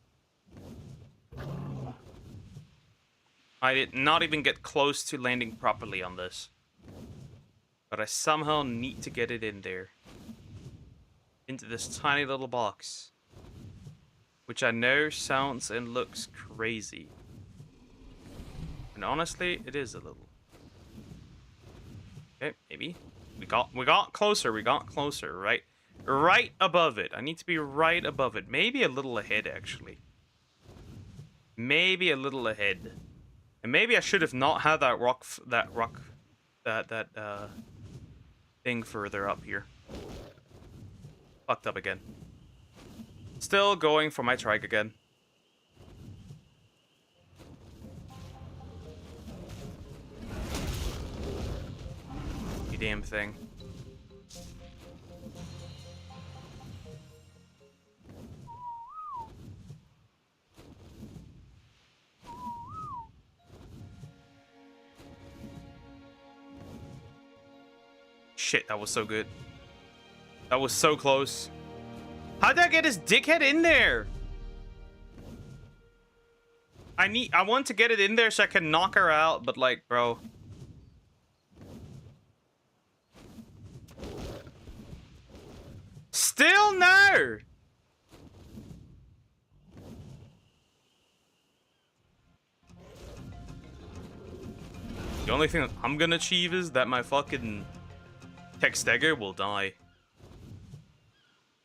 I did not even get close to landing properly on this. But I somehow need to get it in there. Into this tiny little box. Which I know sounds and looks crazy. And honestly, it is a little. Okay, maybe. We got closer, right? Right above it. I need to be right above it. Maybe a little ahead, actually. Maybe a little ahead. And maybe I should have not had that thing further up here. Fucked up again. Still going for my trike again. You damn thing. Shit, that was so good. That was so close. How did I get his dickhead in there? I want to get it in there so I can knock her out, but like, bro. Still no! The only thing that I'm gonna achieve is that my fucking tech stagger will die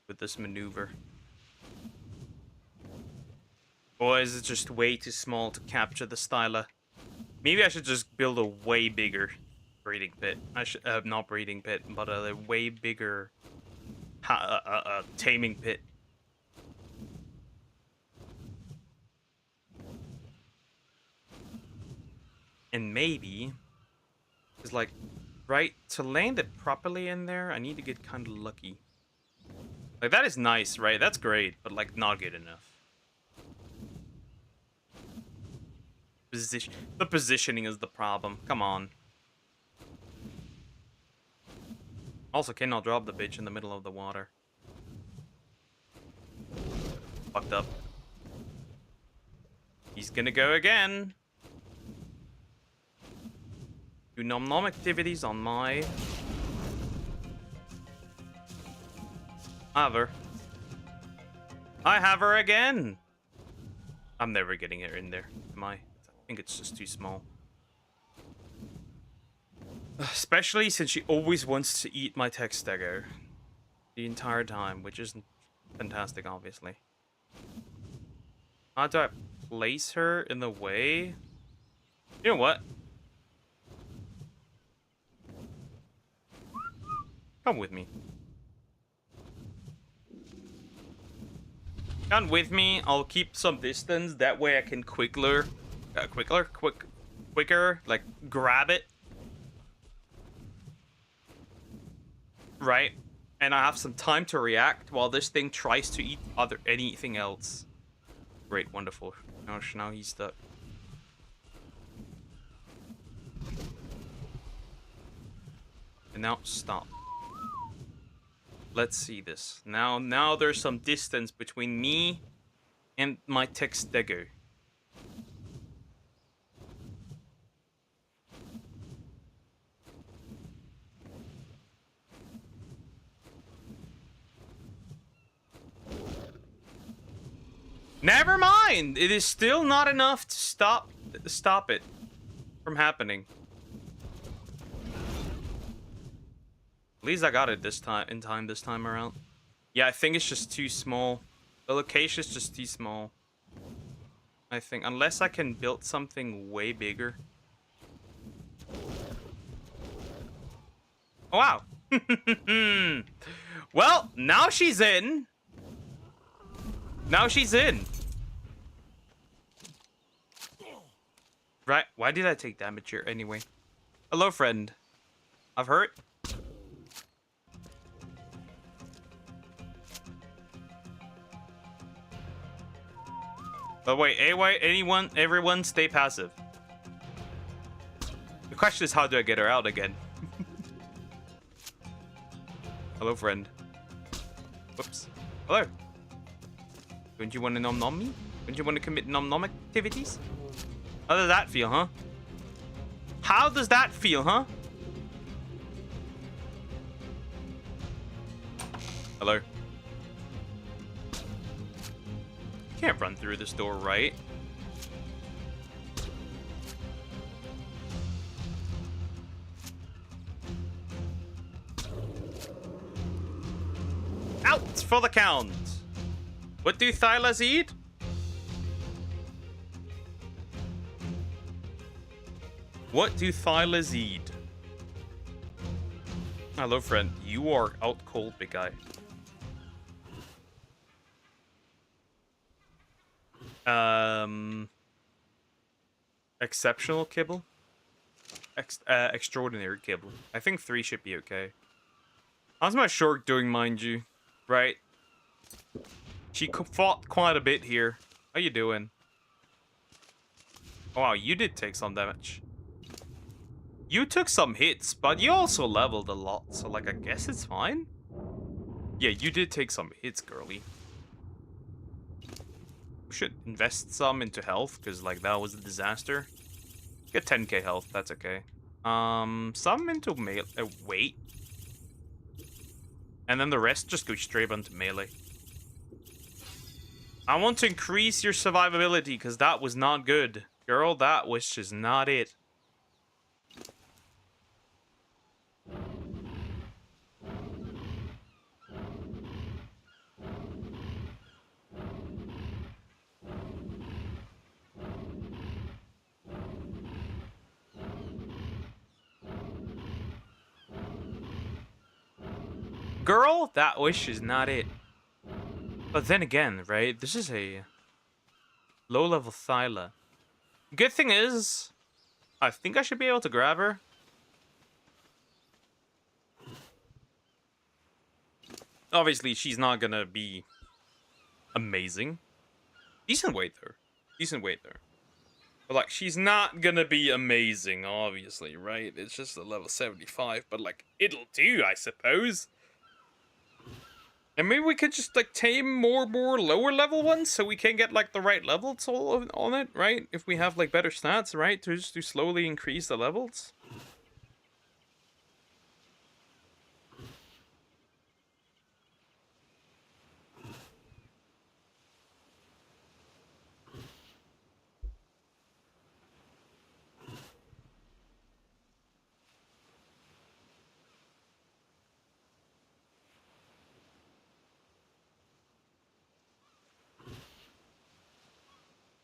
with this maneuver. Or is it just way too small to capture the styler? Maybe I should just build a way bigger breeding pit. I should not breeding pit, but a way bigger taming pit. And maybe, it's like, right, to land it properly in there, I need to get kind of lucky. Like, that is nice, right? That's great, but like, not good enough. The positioning is the problem. Come on. Also, cannot drop the bitch in the middle of the water. Fucked up. He's gonna go again. Do nom nom activities on my... I have her. I have her again. I'm never getting her in there, am I? I think it's just too small. Especially since she always wants to eat my tech stego the entire time, which isn't fantastic, obviously. How do I place her in the way? You know what? Come with me. Come with me. I'll keep some distance. That way I can quicker, like grab it. Right? And I have some time to react while this thing tries to eat anything else. Great, wonderful. Gosh, now he's stuck. And now stop. Let's see this. Now there's some distance between me and my tech stego. Never mind. It is still not enough to stop it from happening. At least I got it this time this time around. Yeah, I think it's just too small. The location is just too small. I think unless I can build something way bigger. Oh, wow. Well, now she's in. Now she's in. Right, why did I take damage here anyway? Hello, friend. I've hurt. But wait, everyone stay passive. The question is, how do I get her out again? Hello, friend. Whoops. Hello. Don't you want to nom nom me? Don't you want to commit nom nom activities? How does that feel, huh? How does that feel, huh? Hello. Can't run through this door, right? Out for the count. What do Thylas eat? What do Thylas eat? Hello, friend. You are out cold, big guy. Exceptional kibble? Extraordinary kibble. I think 3 should be okay. How's my short doing, mind you? Right? She fought quite a bit here. How you doing? Oh, wow, you did take some damage. You took some hits, but you also leveled a lot, so like I guess it's fine. Yeah, you did take some hits, girly. We should invest some into health, because like that was a disaster. Get 10k health, that's okay. Some into weight. And then the rest just go straight onto melee. I want to increase your survivability, because that was not good. Girl, that was just not it. Girl, that wish is not it. But then again, right? This is a low-level Thyla. Good thing is, I think I should be able to grab her. Obviously, she's not gonna be amazing. Decent weight, though. Decent weight, though. But, like, she's not gonna be amazing, obviously, right? It's just a level 75, but, like, it'll do, I suppose. And maybe we could just, like, tame more lower level ones so we can get, like, the right levels on it, right? If we have, like, better stats, right? To slowly increase the levels.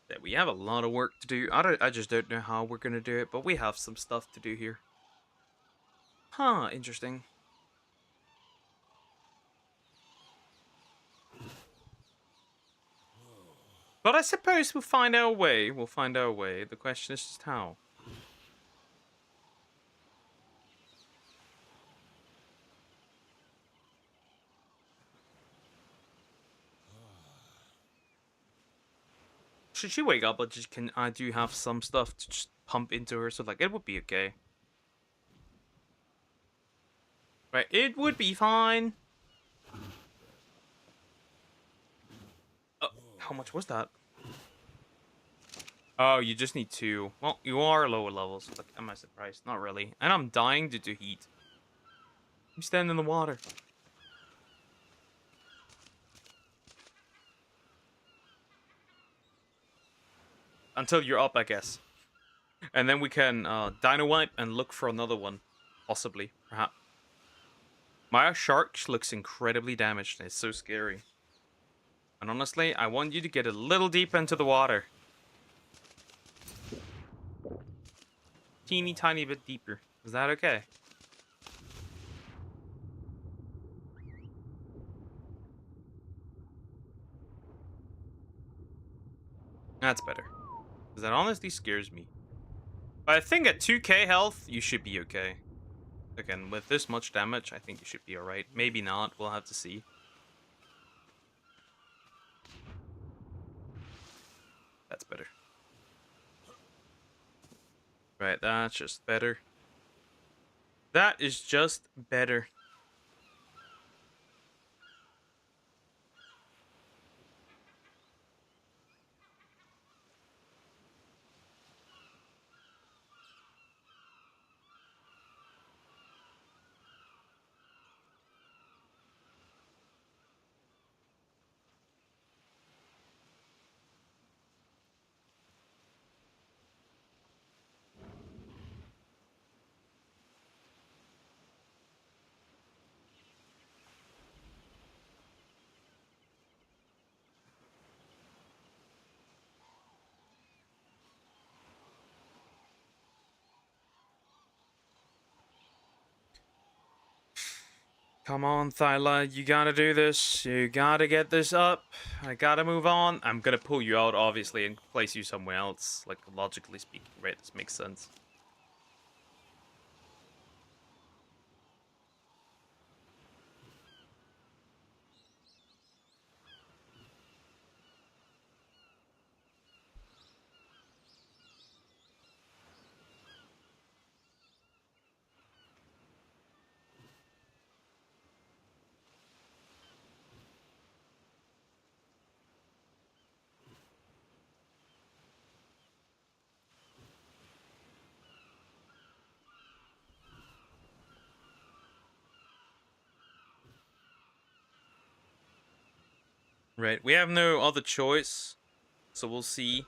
Yeah, we have a lot of work to do. I just don't know how we're gonna do it, but we have some stuff to do here. Huh, interesting. But I suppose we'll find our way. We'll find our way. The question is just how. Should she wake up, but just can I do have some stuff to just pump into her, so like it would be okay. Right, it would be fine. How much was that? Oh, you just need 2. Well, you are lower levels. Like, am I surprised? Not really. And I'm dying due to heat. I'm standing in the water. Until you're up, I guess. And then we can dino wipe and look for another one. Possibly, perhaps. My shark looks incredibly damaged and it's so scary. And honestly, I want you to get a little deep into the water. Teeny tiny bit deeper. Is that okay? That's better. Because that honestly scares me. But I think at 2k health, you should be okay. Again, with this much damage, I think you should be alright. Maybe not, we'll have to see. That's better. Right, that's just better. That is just better. Come on, Thyla, you gotta do this. You gotta get this up. I gotta move on. I'm gonna pull you out, obviously, and place you somewhere else. Like, logically speaking, right? This makes sense. Right, we have no other choice, so we'll see.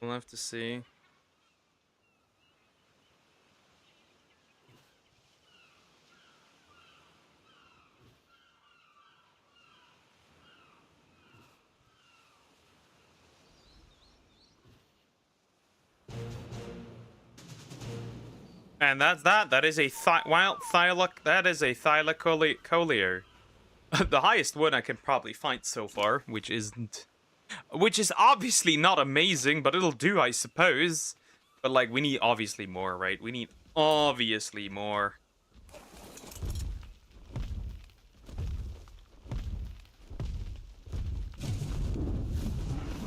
We'll have to see. And that's that. That is a wild thylac. That is a thylacoleo. The highest one I can probably find so far, which is obviously not amazing, but it'll do, I suppose. But like, we need obviously more, right? We need obviously more.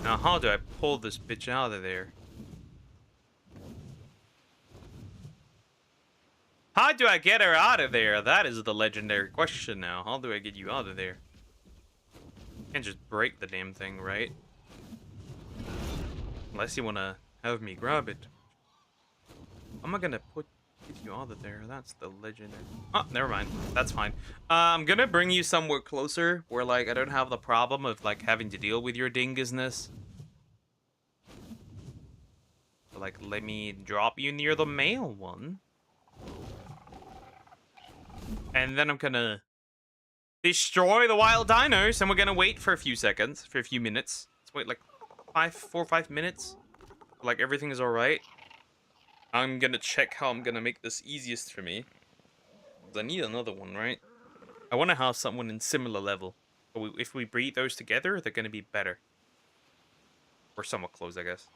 Now, how do I pull this bitch out of there? How do I get her out of there? That is the legendary question now. How do I get you out of there? Can't just break the damn thing, right? Unless you want to have me grab it. How am I gonna get you out of there? That's the legendary. Oh, never mind. That's fine. I'm gonna bring you somewhere closer where, like, I don't have the problem of, like, having to deal with your dingusness. So, like, let me drop you near the male one. And then I'm gonna destroy the wild dinos, and we're gonna wait for a few seconds, for a few minutes. Let's wait, like, 4 or 5 minutes. Like, everything is alright. I'm gonna check how I'm gonna make this easiest for me. I need another one, right? I want to have someone in similar level. But if we breed those together, they're gonna be better. Or somewhat close, I guess.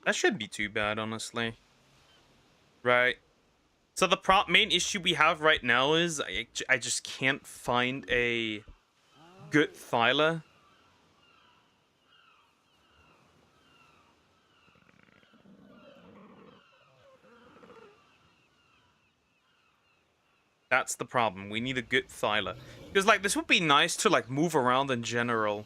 That shouldn't be too bad, honestly. Right. So the main issue we have right now is I just can't find a good Thyla. That's the problem. We need a good Thyla. Because, like, this would be nice to, like, move around in general.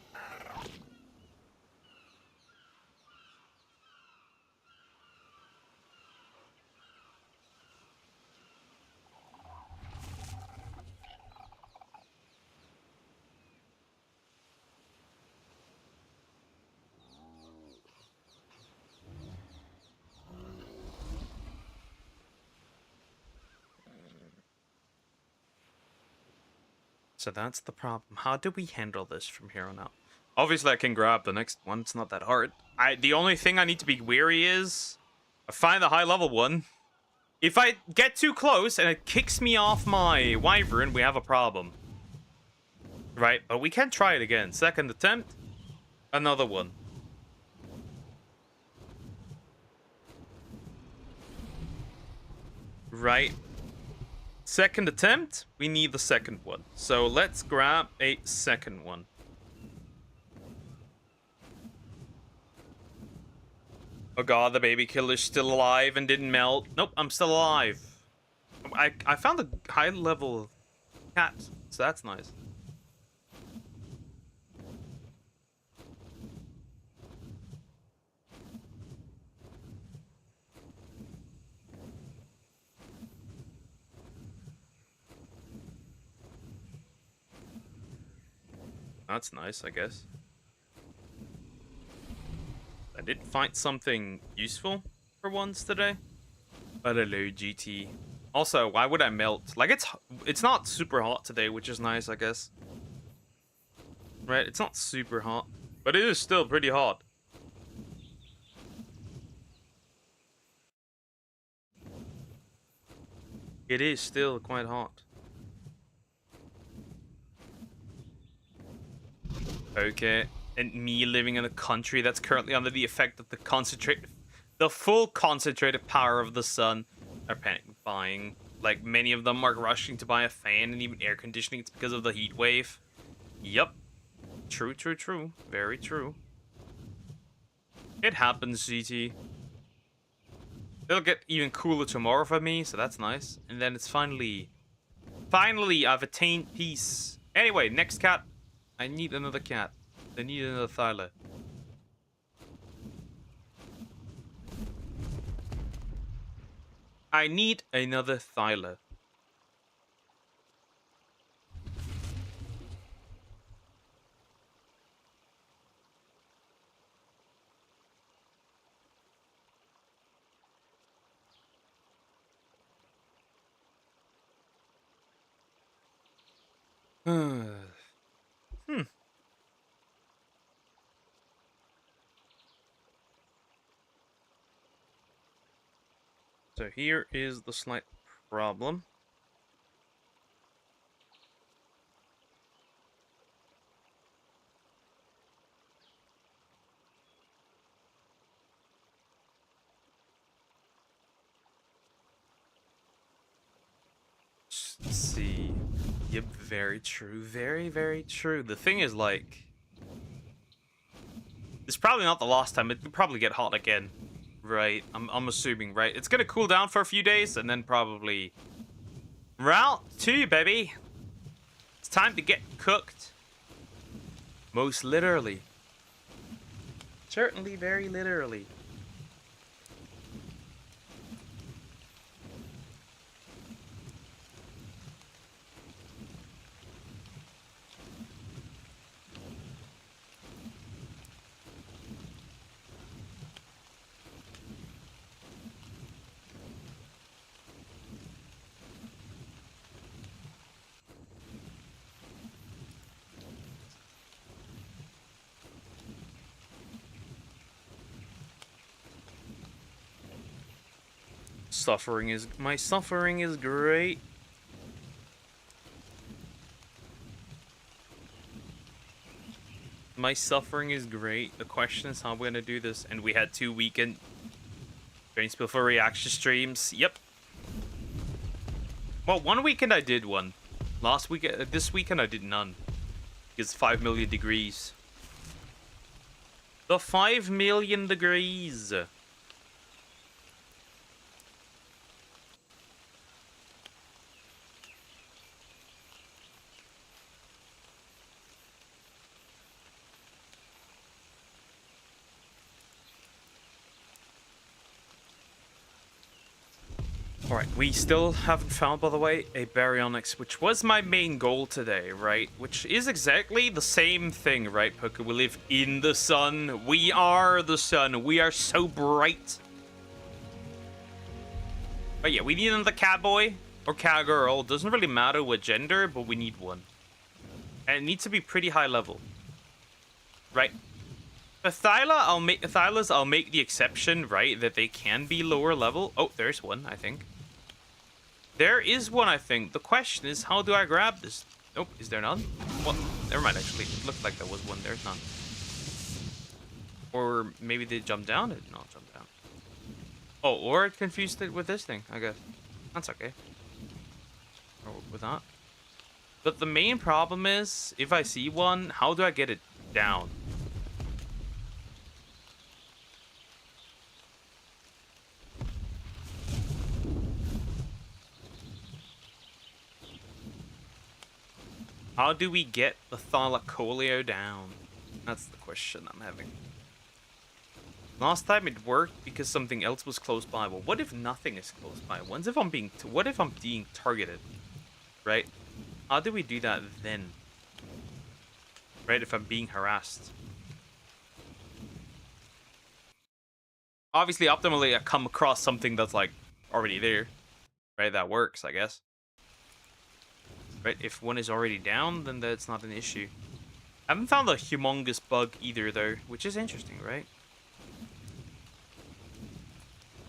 So that's the problem. How do we handle this from here on out? Obviously, I can grab the next one. It's not that hard. The only thing I need to be wary is I find the high level one. If I get too close and it kicks me off my wyvern, we have a problem. Right, but we can try it again. Second attempt, another one. Right. Second attempt, we need the second one. So let's grab a second one. Oh god, the baby killer's still alive and didn't melt. Nope, I'm still alive. I found a high level cat, so that's nice. That's nice, I guess. I did find something useful for once today. But hello, GT. Also, why would I melt? Like, it's not super hot today, which is nice, I guess. Right, it's not super hot. But it is still pretty hot. It is still quite hot. Okay. And me living in a country that's currently under the effect of the full concentrated power of the sun, are panic buying. Like, many of them are rushing to buy a fan and even air conditioning. It's because of the heat wave. Yep. True, true, true. Very true. It happens, GT. It'll get even cooler tomorrow for me, so that's nice. And then it's finally... Finally, I've attained peace. Anyway, next cat. I need another cat. I need another Thyla. I need another Thyla. Hmm. So here is the slight problem. Let's see. Yep, very true. Very, very true. The thing is, like... It's probably not the last time. It'll probably get hot again. Right. I'm assuming, right? It's gonna cool down for a few days, and then probably... Route 2, baby! It's time to get cooked. Most literally. Certainly very literally. My suffering is great. My suffering is great. The question is how we're gonna do this. And we had 2 weekend Brainspill for reaction streams. Yep. Well, 1 weekend I did one. Last weekend, this weekend I did none. Because 5 million degrees. The 5 million degrees. Alright, we still haven't found, by the way, a baryonyx, which was my main goal today, right? Which is exactly the same thing, right, Poker? We live in the sun. We are the sun. We are so bright. But yeah, we need another cowboy or cowgirl. Doesn't really matter what gender, but we need one. And it needs to be pretty high level. Right? The Thylas, I'll make the exception, right? That they can be lower level. Oh, there's one, I think. There is one, I think. The question is, how do I grab this? Nope, is there none? Well, never mind, actually. It looked like there was one. There's none. Or maybe they jumped down? It did not jump down. Oh, or it confused it with this thing, I guess. That's okay. Or with that. But the main problem is, if I see one, how do I get it down? How do we get the Thylacoleo down? That's the question I'm having. Last time it worked because something else was close by. Well, what if nothing is close by? What if I'm being targeted? Right? How do we do that then? Right, if I'm being harassed. Obviously, optimally, I come across something that's, like, already there. Right, that works, I guess. Right, if one is already down, then that's not an issue. I haven't found a humongous bug either, though, which is interesting, right?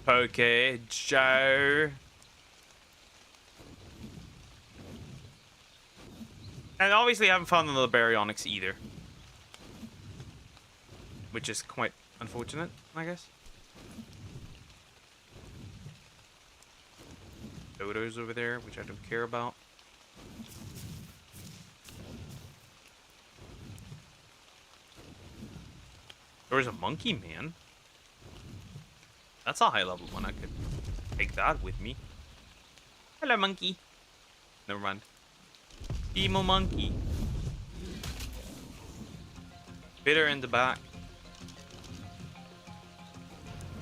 Okay, Joe. And obviously I haven't found another baryonyx either. which is quite unfortunate, I guess. Dodos over there, which I don't care about. There's a monkey, man. That's a high level one. I could take that with me. Hello, monkey. Never mind. Emo monkey. Bitter in the back.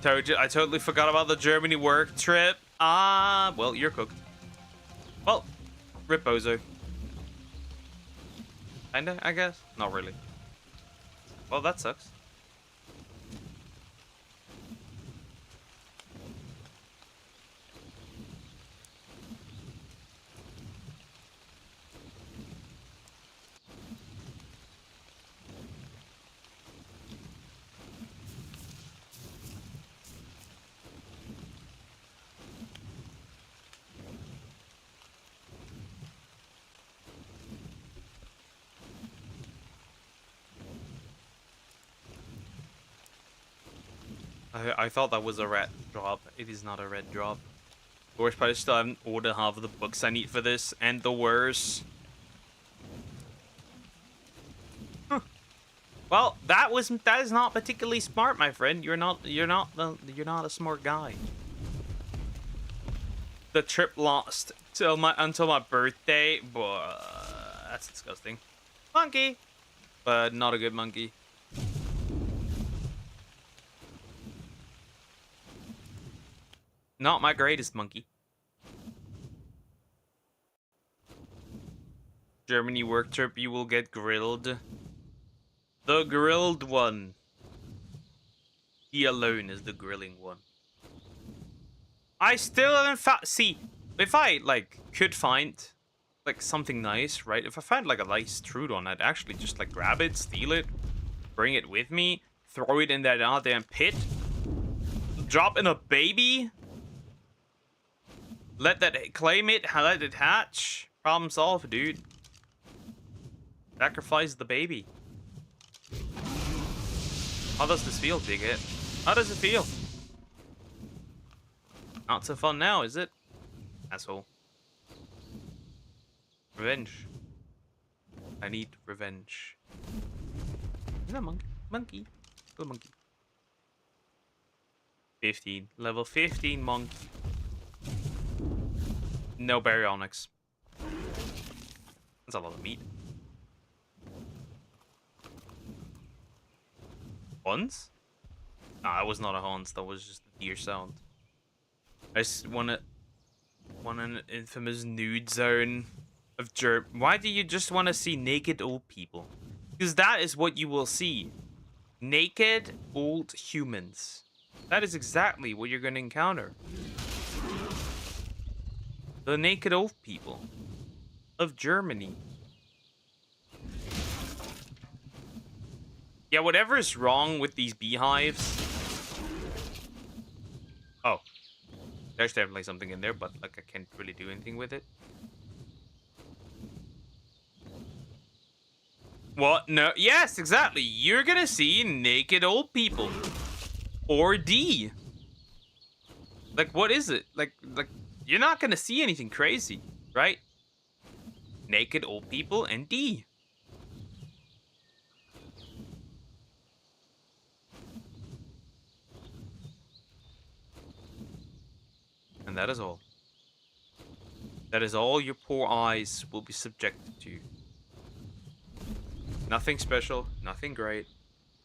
Told you, I totally forgot about the Germany work trip. Ah, well, you're cooked. Well, rip bozo. Kinda, I guess. Not really. Well, that sucks. I thought that was a red drop. It is not a red drop. Of course, but I still haven't ordered half of the books I need for this, and the worst. Huh. Well, that is not particularly smart, my friend. You're not a smart guy. The trip lost until my birthday, but that's disgusting. Monkey, but not a good monkey. Not my greatest monkey. Germany work trip, you will get grilled. The grilled one. He alone is the grilling one. I still haven't see, if I like could find like something nice, right? If I found like a nice Trudon, I'd actually just like grab it, steal it, bring it with me, throw it in that goddamn pit, drop in a baby. Let that claim it, let it hatch. Problem solved, dude. Sacrifice the baby. How does this feel, Big Hit? How does it feel? Not so fun now, is it? Asshole. Revenge. I need revenge. Is that monkey? Monkey. Little monkey. 15. Level 15 monkey. No baryonyx. That's a lot of meat. Huns? Nah, that was not a Huns. That was just a deer sound. I just want an infamous nude zone of jerk. Why do you just want to see naked old people? Because that is what you will see. Naked old humans. That is exactly what you're going to encounter. The naked old people of Germany. Yeah, whatever is wrong with these beehives. Oh. There's definitely something in there, but like I can't really do anything with it. What? No. Yes, exactly. You're gonna see naked old people. Or D. Like, what is it? Like, you're not gonna see anything crazy, right? Naked old people and D. And that is all. That is all your poor eyes will be subjected to. Nothing special, nothing great.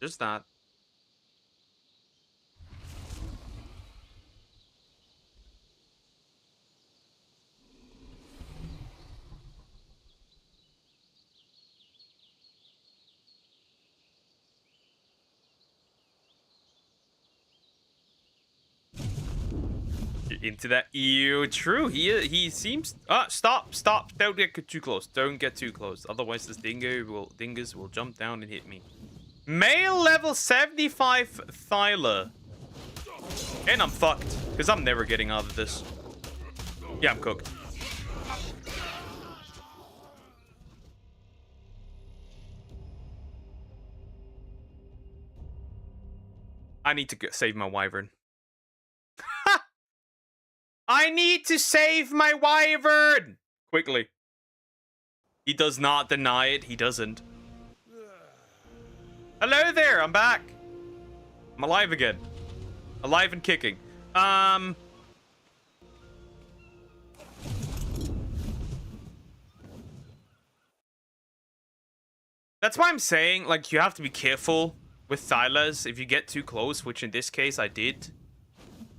Just that. Into that. Ew, true. He seems. Stop. Don't get too close. Don't get too close. Otherwise, this dingus will jump down and hit me. Male level 75 Thyla. And I'm fucked. Because I'm never getting out of this. Yeah, I'm cooked. I need to save my wyvern. I need to save my wyvern! Quickly. He does not deny it. He doesn't. Hello there. I'm back. I'm alive again. Alive and kicking. That's why I'm saying, like, you have to be careful with Thylas if you get too close, which in this case I did.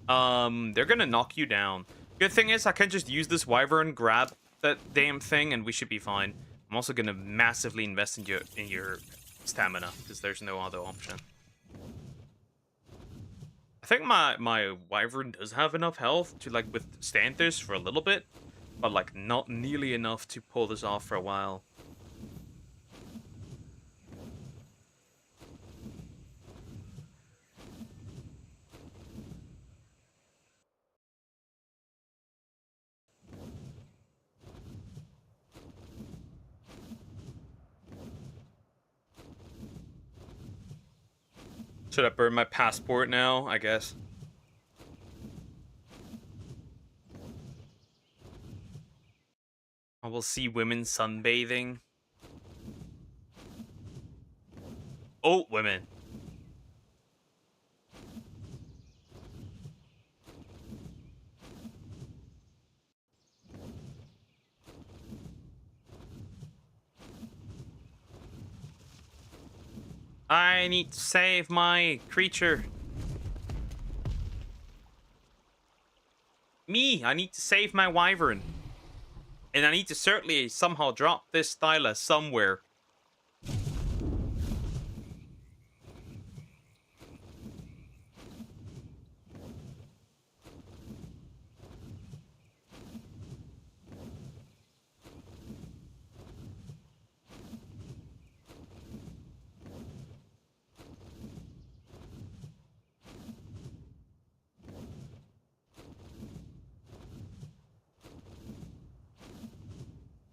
They're gonna knock you down. Good thing is I can just use this wyvern, grab that damn thing, and we should be fine. I'm also gonna massively invest in your stamina, because there's no other option. I think my wyvern does have enough health to, like, withstand this for a little bit, but, like, not nearly enough to pull this off for a while. Should I burn my passport now? I guess. I will see women sunbathing. Oh, women. I need to save my creature. Me, I need to save my wyvern. And I need to certainly somehow drop this Thyla somewhere.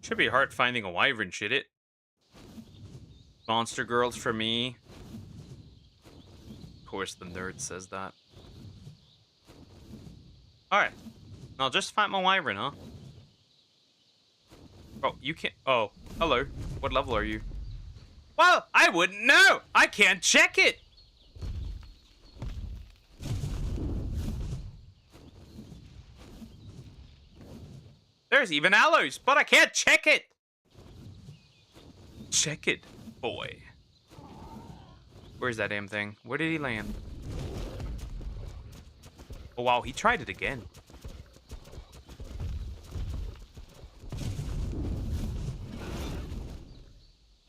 Should be hard finding a wyvern, should it? Monster girls for me. Of course the nerd says that. Alright. I'll just find my wyvern, huh? Oh, you can't... Oh, hello. What level are you? Well, I wouldn't know! I can't check it! There's even aloes, but I can't check it! Check it, boy. Where's that damn thing? Where did he land? Oh, wow, he tried it again.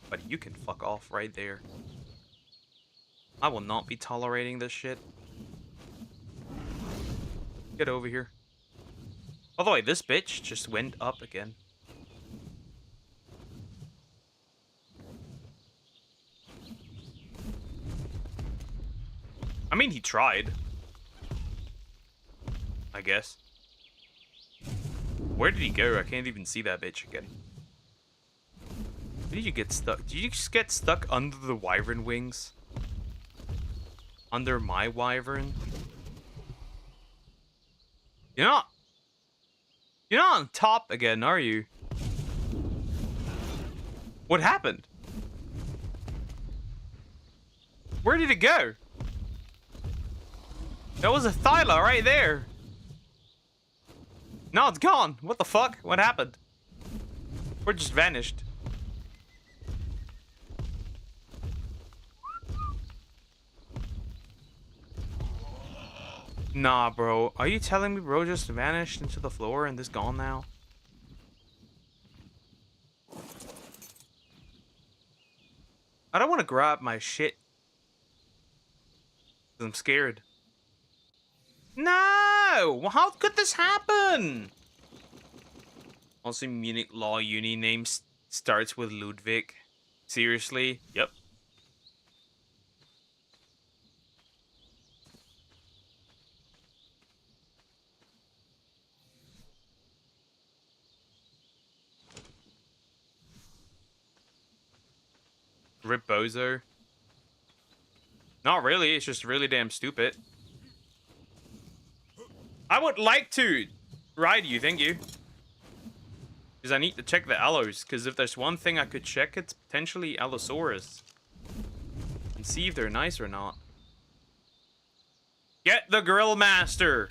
But you can fuck off right there. I will not be tolerating this shit. Get over here. By the way, this bitch just went up again. I mean, he tried. I guess. Where did he go? I can't even see that bitch again. Where did you get stuck? Did you just get stuck under the wyvern wings? Under my wyvern? You're not on top again, are you? What happened? Where did it go? That was a Thyla right there. No, it's gone. What the fuck? What happened? Or just vanished. Nah, bro. Are you telling me bro just vanished into the floor and this gone now? I don't want to grab my shit. I'm scared. No! How could this happen? Also, Munich Law Uni name starts with Ludwig. Seriously? Yep. Rip Bozo. Not really, it's just really damn stupid. I would like to ride you, thank you. Because I need to check the allos, because if there's one thing I could check, it's potentially Allosaurus. And see if they're nice or not. Get the Grill Master!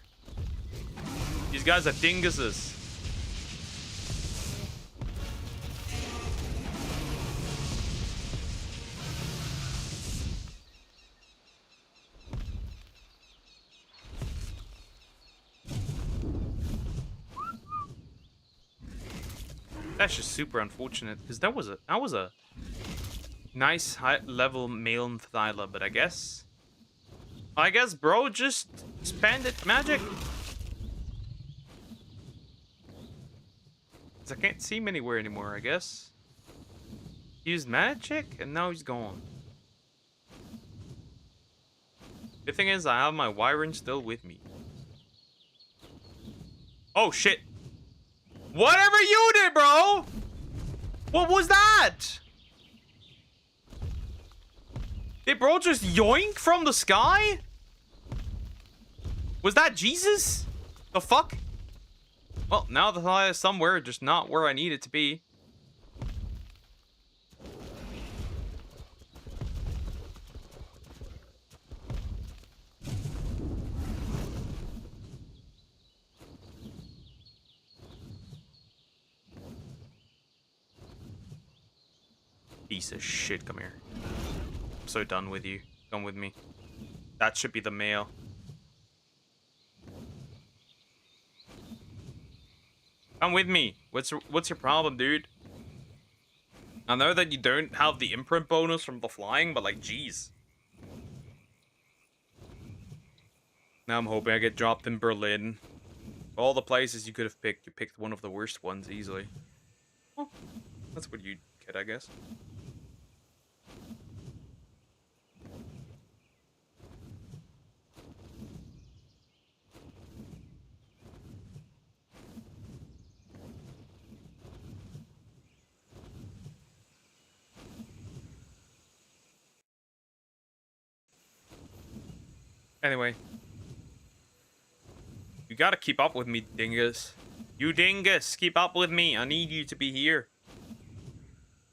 These guys are dinguses. That's just super unfortunate, because that was a nice high level male Thyla, but I guess bro just expanded magic. I can't see him anywhere anymore, I guess. He used magic and now he's gone. The thing is, I have my Wyvern still with me. Oh shit. Whatever you did, bro! What was that? Did bro just yoink from the sky? Was that Jesus? The fuck? Well, now the fly is somewhere, just not where I need it to be. Piece of shit, come here. I'm so done with you. Come with me. That should be the male. Come with me. What's your problem, dude? I know that you don't have the imprint bonus from the flying, but like, jeez. Now I'm hoping I get dropped in Berlin. All the places you could have picked, you picked one of the worst ones easily. Well, that's what you get, I guess. Anyway. You gotta keep up with me, dingus. You dingus, keep up with me. I need you to be here.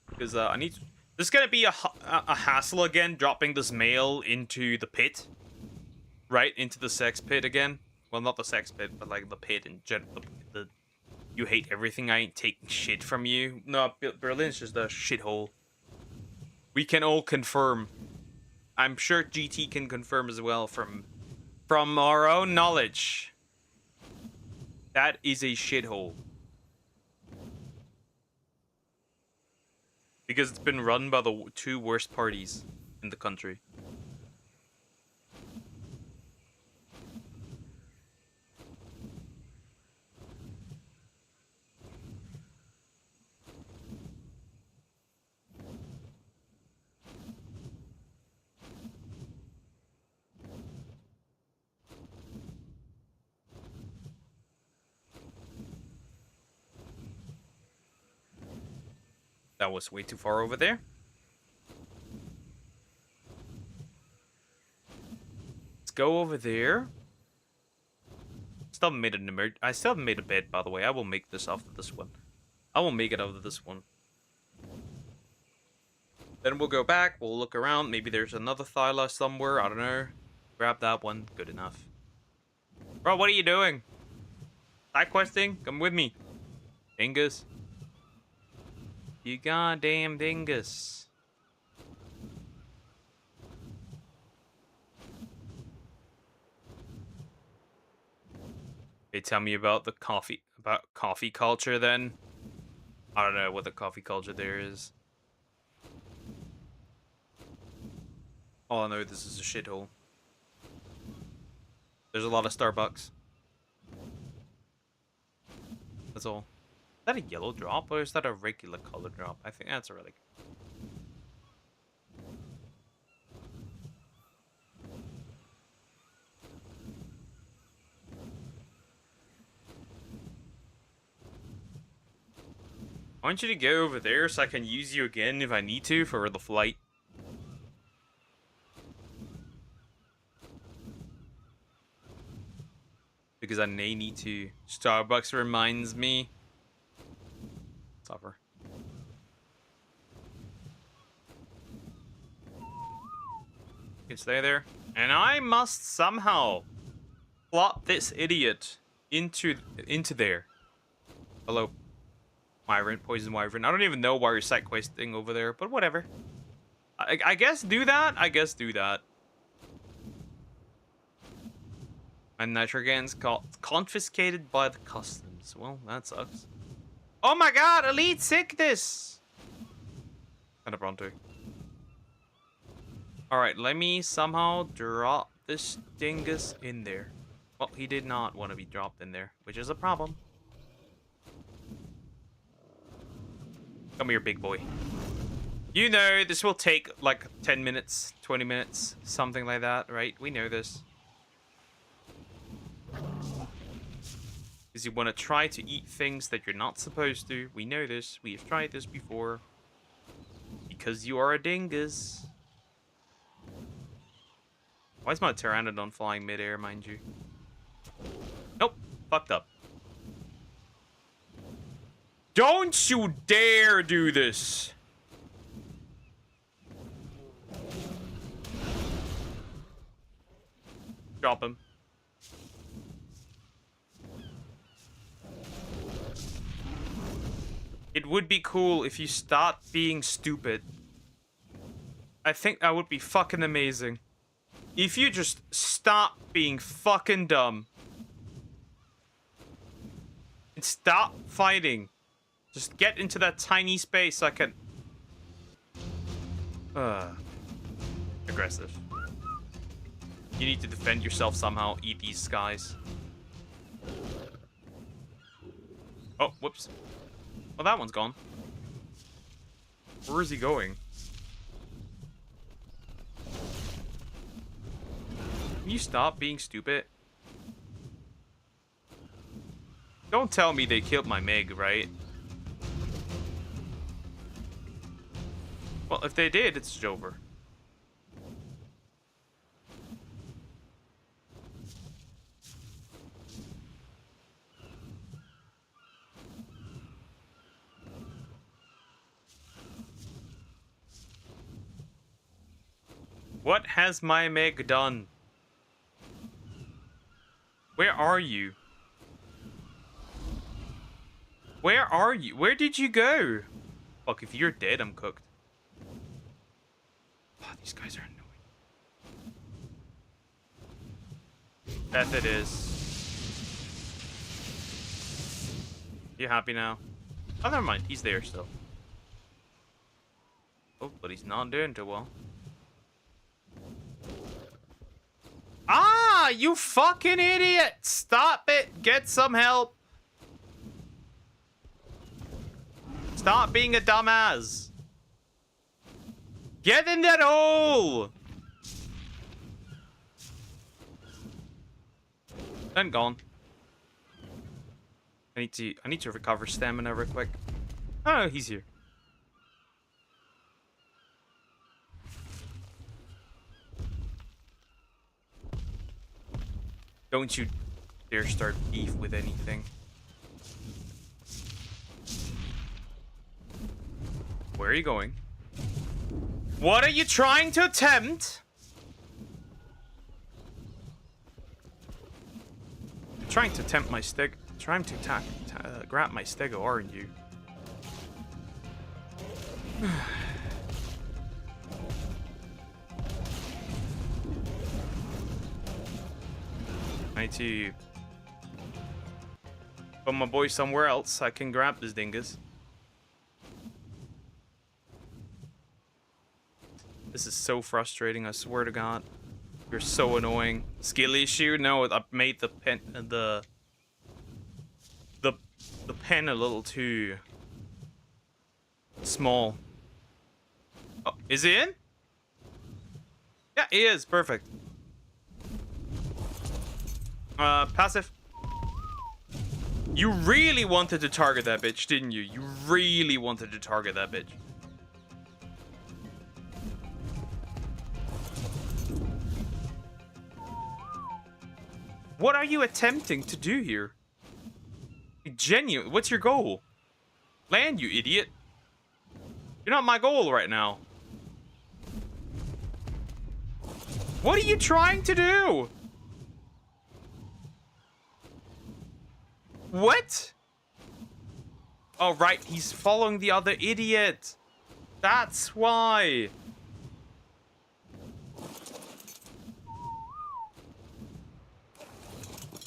Because I need... This is gonna be a hassle again, dropping this male into the pit. Right, into the sex pit again. Well, not the sex pit, but like the pit in general. You hate everything, I ain't taking shit from you. No, Berlin's just a shithole. We can all confirm. I'm sure GT can confirm as well from our own knowledge. That is a shithole. Because it's been run by the two worst parties in the country. That was way too far over there. Let's go over there. Still haven't made an I still haven't made a bed, by the way. I will make this after this one. I will make it after this one. Then we'll go back. We'll look around. Maybe there's another Thyla somewhere. I don't know. Grab that one. Good enough. Bro, what are you doing? Side questing? Come with me. Dingus. You goddamn dingus. They tell me about the coffee culture then. I don't know what the coffee culture there is. All I know, this is a shithole. There's a lot of Starbucks. That's all. Is that a yellow drop or is that a regular color drop? I think that's a relic. I want you to go over there so I can use you again if I need to for the flight. because I may need to. Starbucks reminds me. Suffer. You can stay there. And I must somehow plop this idiot into there. Hello. Wyvern, poison wyvern. I don't even know why you're side questing over there, but whatever. I guess do that. I guess do that. And nitrogen's confiscated by the customs. Well, that sucks. Oh my god, elite sickness! Kind of pronto. Alright, let me somehow drop this dingus in there. Well, he did not want to be dropped in there, which is a problem. Come here, big boy. You know, this will take like 10 minutes, 20 minutes, something like that, right? We know this. Because you want to try to eat things that you're not supposed to. We know this. We have tried this before. Because you are a dingus. Why is my pteranodon flying midair, mind you? Nope. Fucked up. Don't you dare do this! Drop him. It would be cool if you start being stupid. I think that would be fucking amazing. If you just stop being fucking dumb. And stop fighting. Just get into that tiny space so I can... Aggressive. You need to defend yourself somehow. Eat these guys. Oh, whoops. Well, that one's gone. Where is he going? Can you stop being stupid? Don't tell me they killed my Meg, right? Well, if they did, it's over. What has my Meg done? Where are you? Where are you? Where did you go? Fuck, if you're dead, I'm cooked. Oh, these guys are annoying. Death it is. You happy now? Oh, never mind. He's there still. Oh, but he's not doing too well. Ah, you fucking idiot! Stop it! Get some help! Stop being a dumbass! Get in that hole! And gone. I need to recover stamina real quick. Oh, he's here. Don't you dare start beef with anything. Where are you going? What are you trying to attempt? You're trying to tempt my steg. Trying to grab my stego, aren't you? I need to put my boy somewhere else so I can grab this dingus. This is so frustrating, I swear to God. You're so annoying. Skill issue? No, I made the pen the pen a little too small. Oh, is he in? Yeah, he is. Perfect. Passive. You really wanted to target that bitch, didn't you? You really wanted to target that bitch. What are you attempting to do here? Genuine. What's your goal? Land, you idiot. You're not my goal right now. What are you trying to do? What? Oh, right. He's following the other idiot. That's why.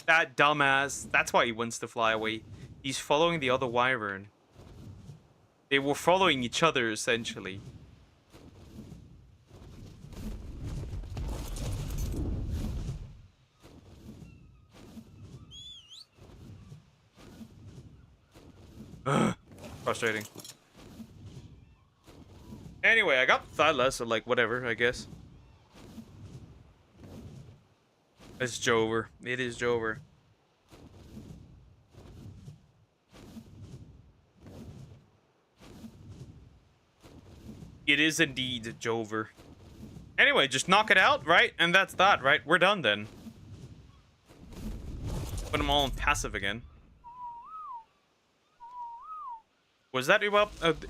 That dumbass. That's why he wants to fly away. He's following the other wyvern. They were following each other, essentially. Ugh. Frustrating. Anyway, I got Thyla, so like, whatever, I guess. It's Jover. It is Jover. It is indeed Jover. Anyway, just knock it out, right? And that's that, right? We're done then. Put them all in passive again. Was that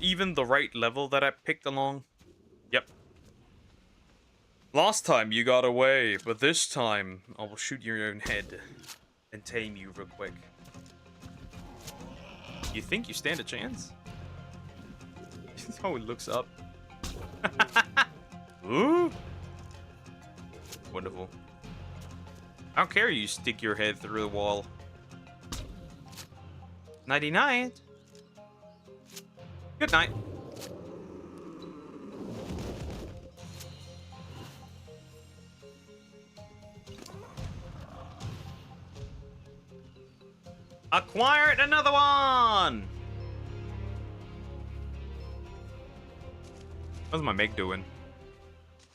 even the right level that I picked along? Yep. Last time you got away, but this time I will shoot your own head and tame you real quick. You think you stand a chance? Oh, it looks up. Ooh. Wonderful. I don't care you stick your head through the wall. 99. Good night. Acquired another one! How's my Meg doing?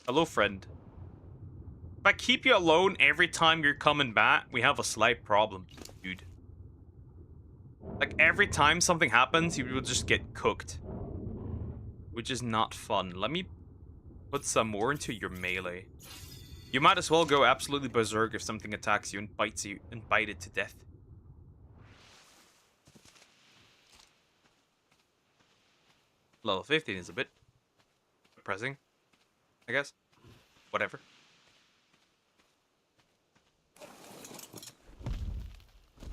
Hello, friend. If I keep you alone every time you're coming back, we have a slight problem, dude. Like, every time something happens, you will just get cooked. Which is not fun. Let me put some more into your melee. You might as well go absolutely berserk if something attacks you and bites you and bite it to death. Level 15 is a bit depressing, I guess. Whatever.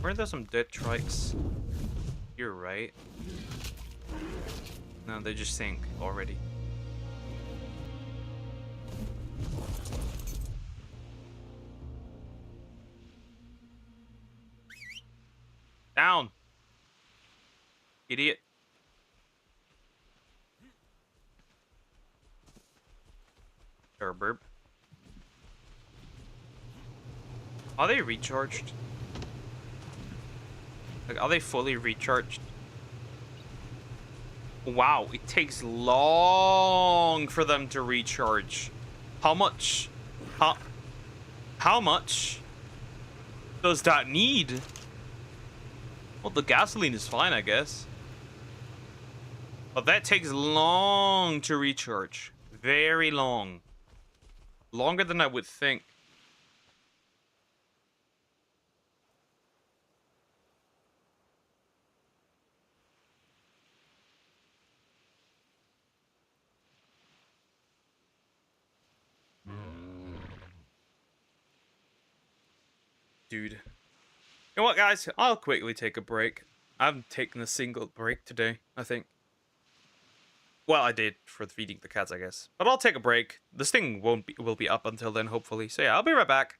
Weren't there some dead trikes? You're right. No, they just sink already. Down! Idiot. Burp. Are they recharged? Like, are they fully recharged? Wow, it takes long for them to recharge. How much? How much does that need? Well, the gasoline is fine, I guess. But that takes long to recharge. Very long. Longer than I would think. Dude. You know what, guys? I'll quickly take a break. I haven't taken a single break today, I think. Well, I did for feeding the cats, I guess. But I'll take a break. This thing will be up until then, hopefully. So yeah, I'll be right back.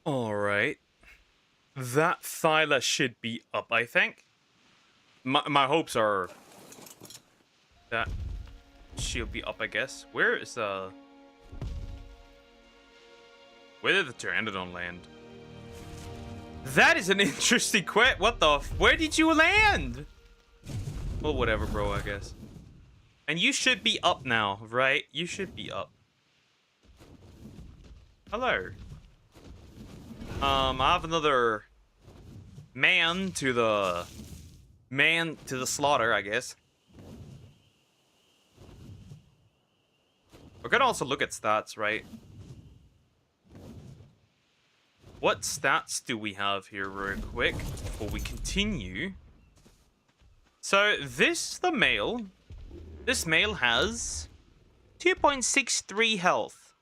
Alright. That Thyla should be up, I think. My hopes are that she'll be up, I guess. Where is where did the Pteranodon land? That is an interesting quest. What the where did you land? Well, whatever, bro, I guess. And you should be up now, right? You should be up. Hello. I have another man to the slaughter, I guess. We can also look at stats, right? What stats do we have here real quick before we continue? So this male has 2.63 health.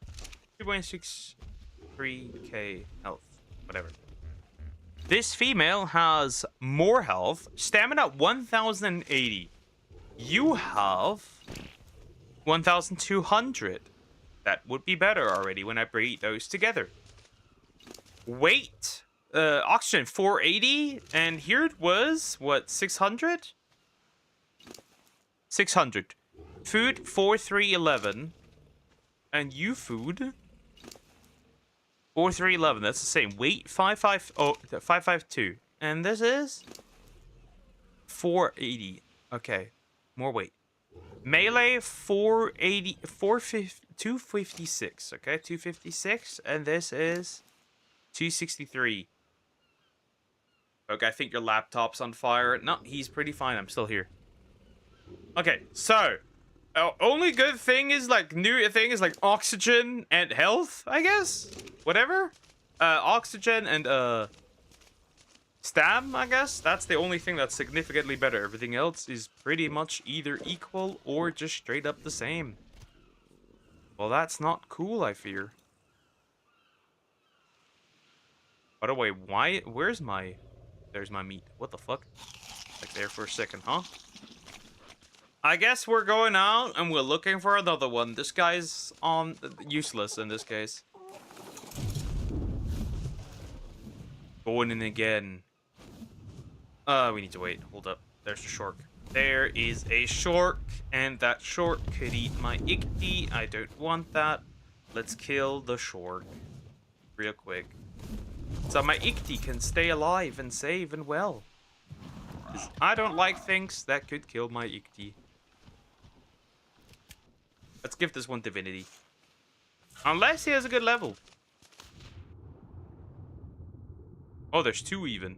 2.63k health. Whatever. This female has more health. Stamina 1080. You have 1200. That would be better already when I bring those together. Weight. Oxygen 480. And here it was, what, 600? 600. Food 4311. And you food 4311. That's the same. Weight 552. And this is 480. Okay. More weight. Melee 480 450 256. Okay, 256. And this is 263. Okay, I think your laptop's on fire. No, he's pretty fine. I'm still here. Okay, so only good thing is like new thing is like oxygen and health, I guess. Whatever. Oxygen and stam, I guess. That's the only thing that's significantly better. Everything else is pretty much either equal or just straight up the same. Well, that's not cool, I fear. By the way, where's my... There's my meat. What the fuck? Like there for a second, huh? I guess we're going out and we're looking for another one. This guy's useless in this case. Going in again. We need to wait. Hold up. There's a shark. There is a shark, and that shark could eat my ichty. I don't want that. Let's kill the shark real quick. So my ichty can stay alive and safe and well. I don't like things that could kill my ichty. Let's give this one divinity. Unless he has a good level. Oh, there's two even.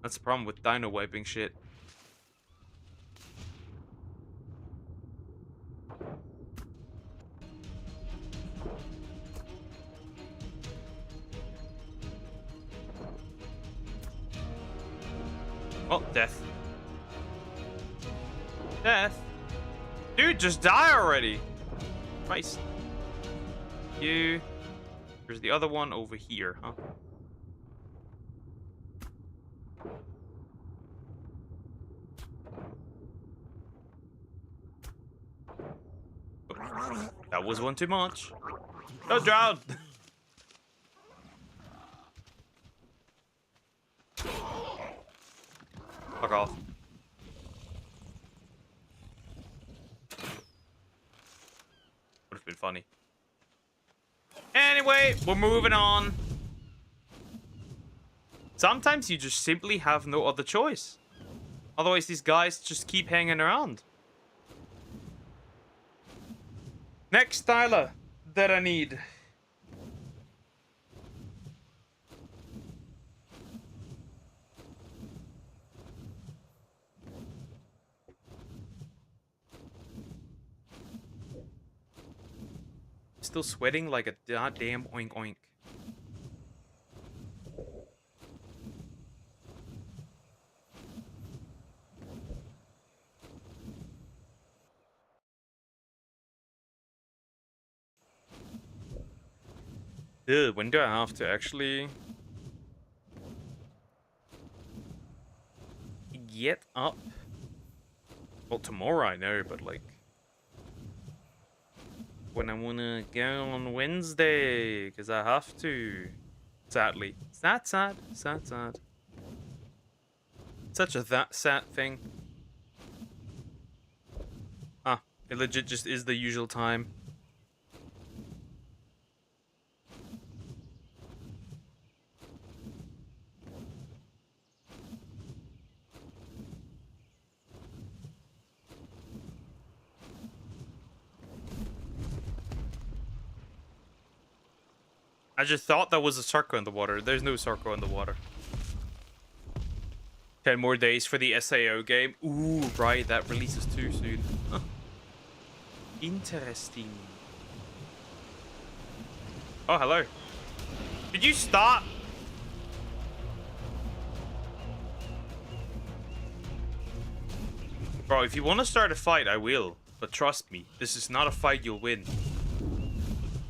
That's the problem with dino wiping shit. Oh, death. Death? Dude, just die already. Christ. You. There's the other one over here, huh? That was one too much. Don't drown. Fuck off. Would have been funny. Anyway, we're moving on. Sometimes you just simply have no other choice. Otherwise, these guys just keep hanging around. Next styler that I need. Still sweating like a goddamn oink oink. Dude, when do I have to actually get up? Well, tomorrow I know, but like... when I wanna go on Wednesday, because I have to. Sadly. Sad, sad, sad, sad. Such a that sad thing. Ah, it legit just is the usual time. I just thought that was a circle in the water. There's no circle in the water. 10 more days for the SAO game. Ooh, right, that releases too soon. Huh. Interesting. Oh, hello. Did you stop? Bro, if you want to start a fight, I will. But trust me, this is not a fight you'll win.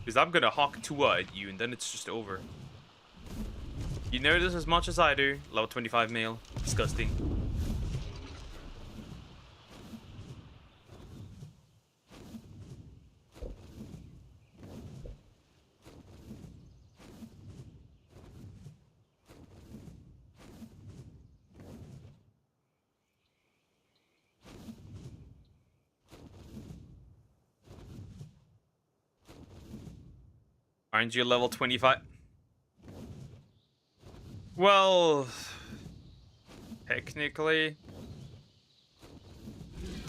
Because I'm gonna hawk Tua at you and then it's just over. You know this as much as I do. Level 25 male. Disgusting. Aren't you level 25? Well, technically,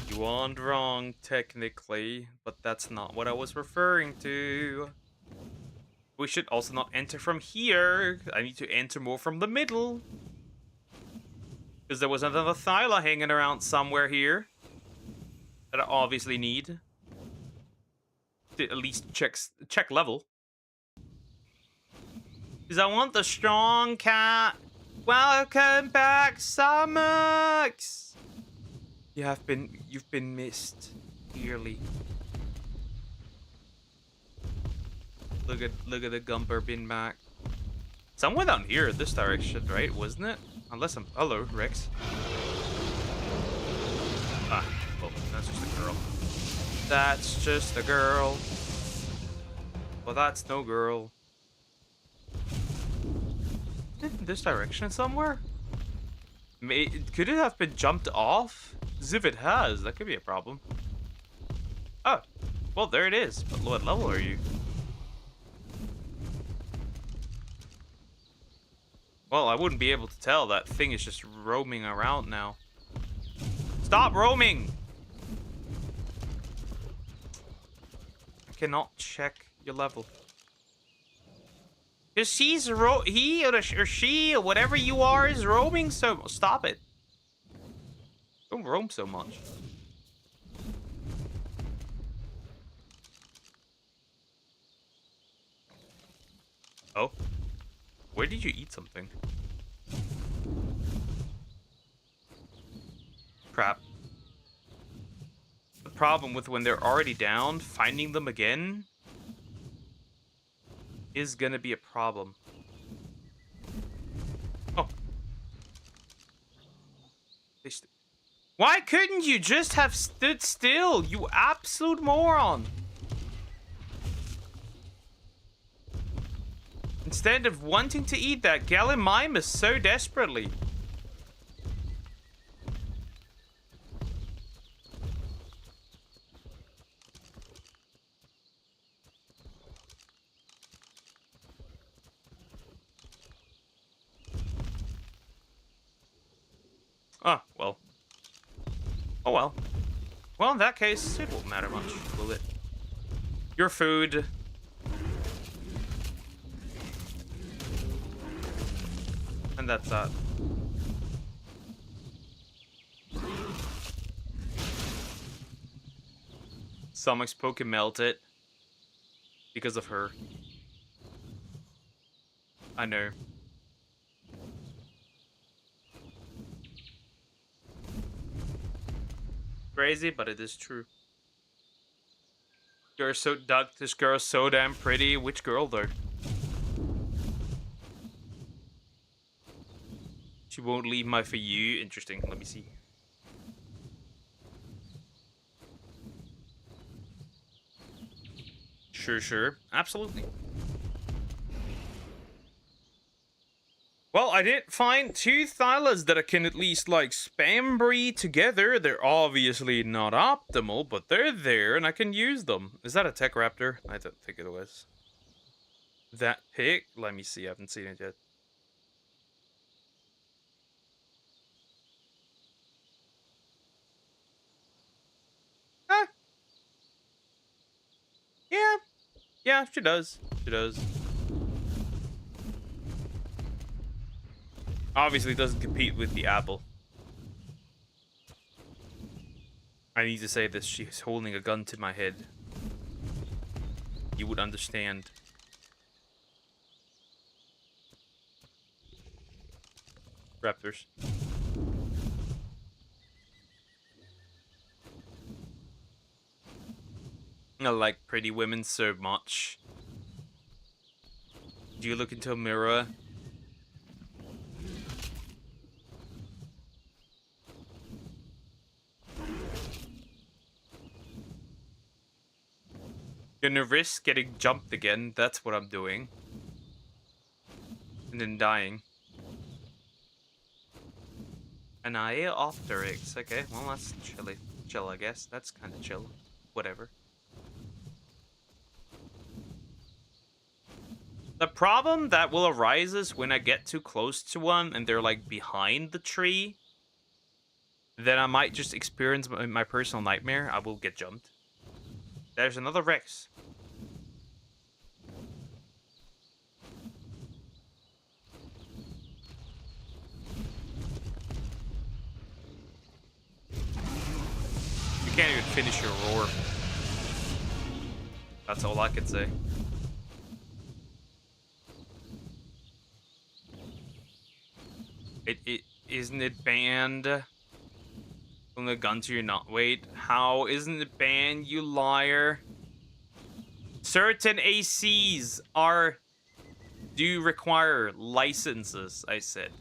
you aren't wrong, technically, but that's not what I was referring to. We should also not enter from here. I need to enter more from the middle. Because there was another Thyla hanging around somewhere here that I obviously need to at least check level. Because I want the strong cat. Welcome back, Sumux. You've been missed dearly. Look at the Gumper being back. Somewhere down here, this direction, right? Wasn't it? Unless I'm... Hello, Rex. Ah, well, that's just a girl. That's just a girl. Well, that's no girl. This direction somewhere? Could it have been jumped off? As if it has, that could be a problem. Oh, well, there it is. But what level are you? Well, I wouldn't be able to tell. That thing is just roaming around now. Stop roaming! I cannot check your level. Because he or she or whatever you are is roaming so... Stop it. Don't roam so much. Oh. Where did you eat something? Crap. The problem with when they're already down, finding them again is gonna be a problem. Oh. Why couldn't you just have stood still, you absolute moron? Instead of wanting to eat that Gallimimus so desperately. Oh, well. Oh, well. Well, in that case, it won't matter much, will it? Your food. And that's that. Stomach's Poke melted. Because of her. I know. Crazy, but it is true. You're so duck. This girl's so damn pretty. Which girl, though? She won't leave my for you. Interesting. Let me see. Sure. Absolutely. Well, I did find 2 thylas that I can at least, like, spam breed together. They're obviously not optimal, but they're there, and I can use them. Is that a tech raptor? I don't think it was. That pig? Let me see. I haven't seen it yet. Ah, yeah. Yeah, she does. She does. Obviously doesn't compete with the apple. I need to say this. She's holding a gun to my head. You would understand. Raptors. I like pretty women so much. Do you look into a mirror? Gonna risk getting jumped again. That's what I'm doing. And then dying. An eye after X. Okay, well that's chilly. Chill, I guess. That's kind of chill. Whatever. The problem that will arise is when I get too close to one and they're like behind the tree, then I might just experience my personal nightmare. I will get jumped. There's another Rex. You can't even finish your roar. That's all I can say. It isn't it banned from the gun to your not. Wait, how isn't it banned, you liar? Certain ACs do require licenses, I said.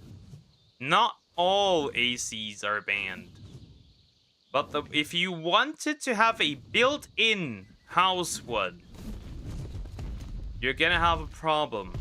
Not all ACs are banned. But if you wanted to have a built-in house one, you're gonna have a problem.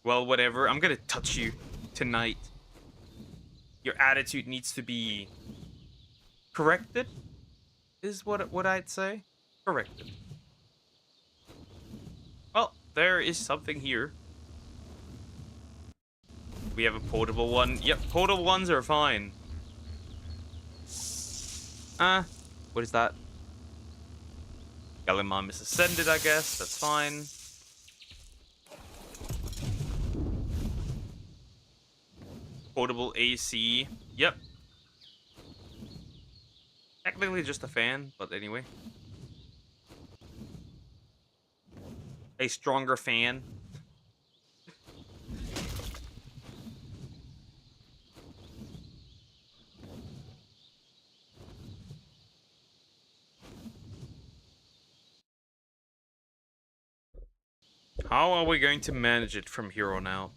Well, whatever. I'm gonna touch you tonight. Your attitude needs to be corrected, is what I'd say. Corrected. Well, there is something here. We have a portable one. Yep, portable ones are fine. What is that? Gallimum is ascended, I guess. That's fine. Portable AC. Yep. Technically just a fan, but anyway. A stronger fan. How are we going to manage it from here on out?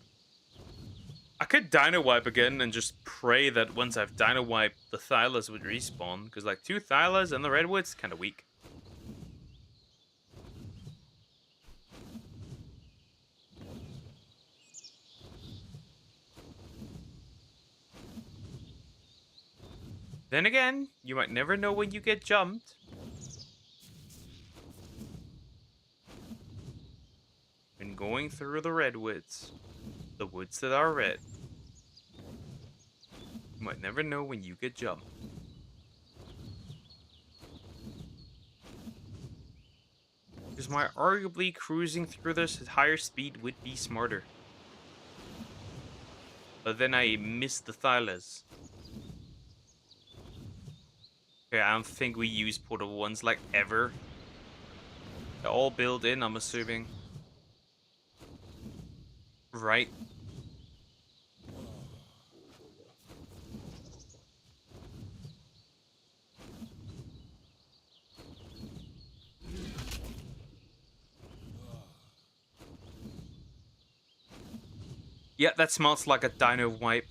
I could Dino Wipe again and just pray that once I've Dino Wiped, the Thylas would respawn. Because, like, 2 Thylas and the Redwood's kind of weak. Then again, you might never know when you get jumped. When going through the Redwoods. The woods that are red. You might never know when you get jumped. Because my arguably cruising through this at higher speed would be smarter. But then I missed the Thylas. Okay, I don't think we use portable ones like ever. They're all built in, I'm assuming. Right. Yeah, that smells like a dino wipe.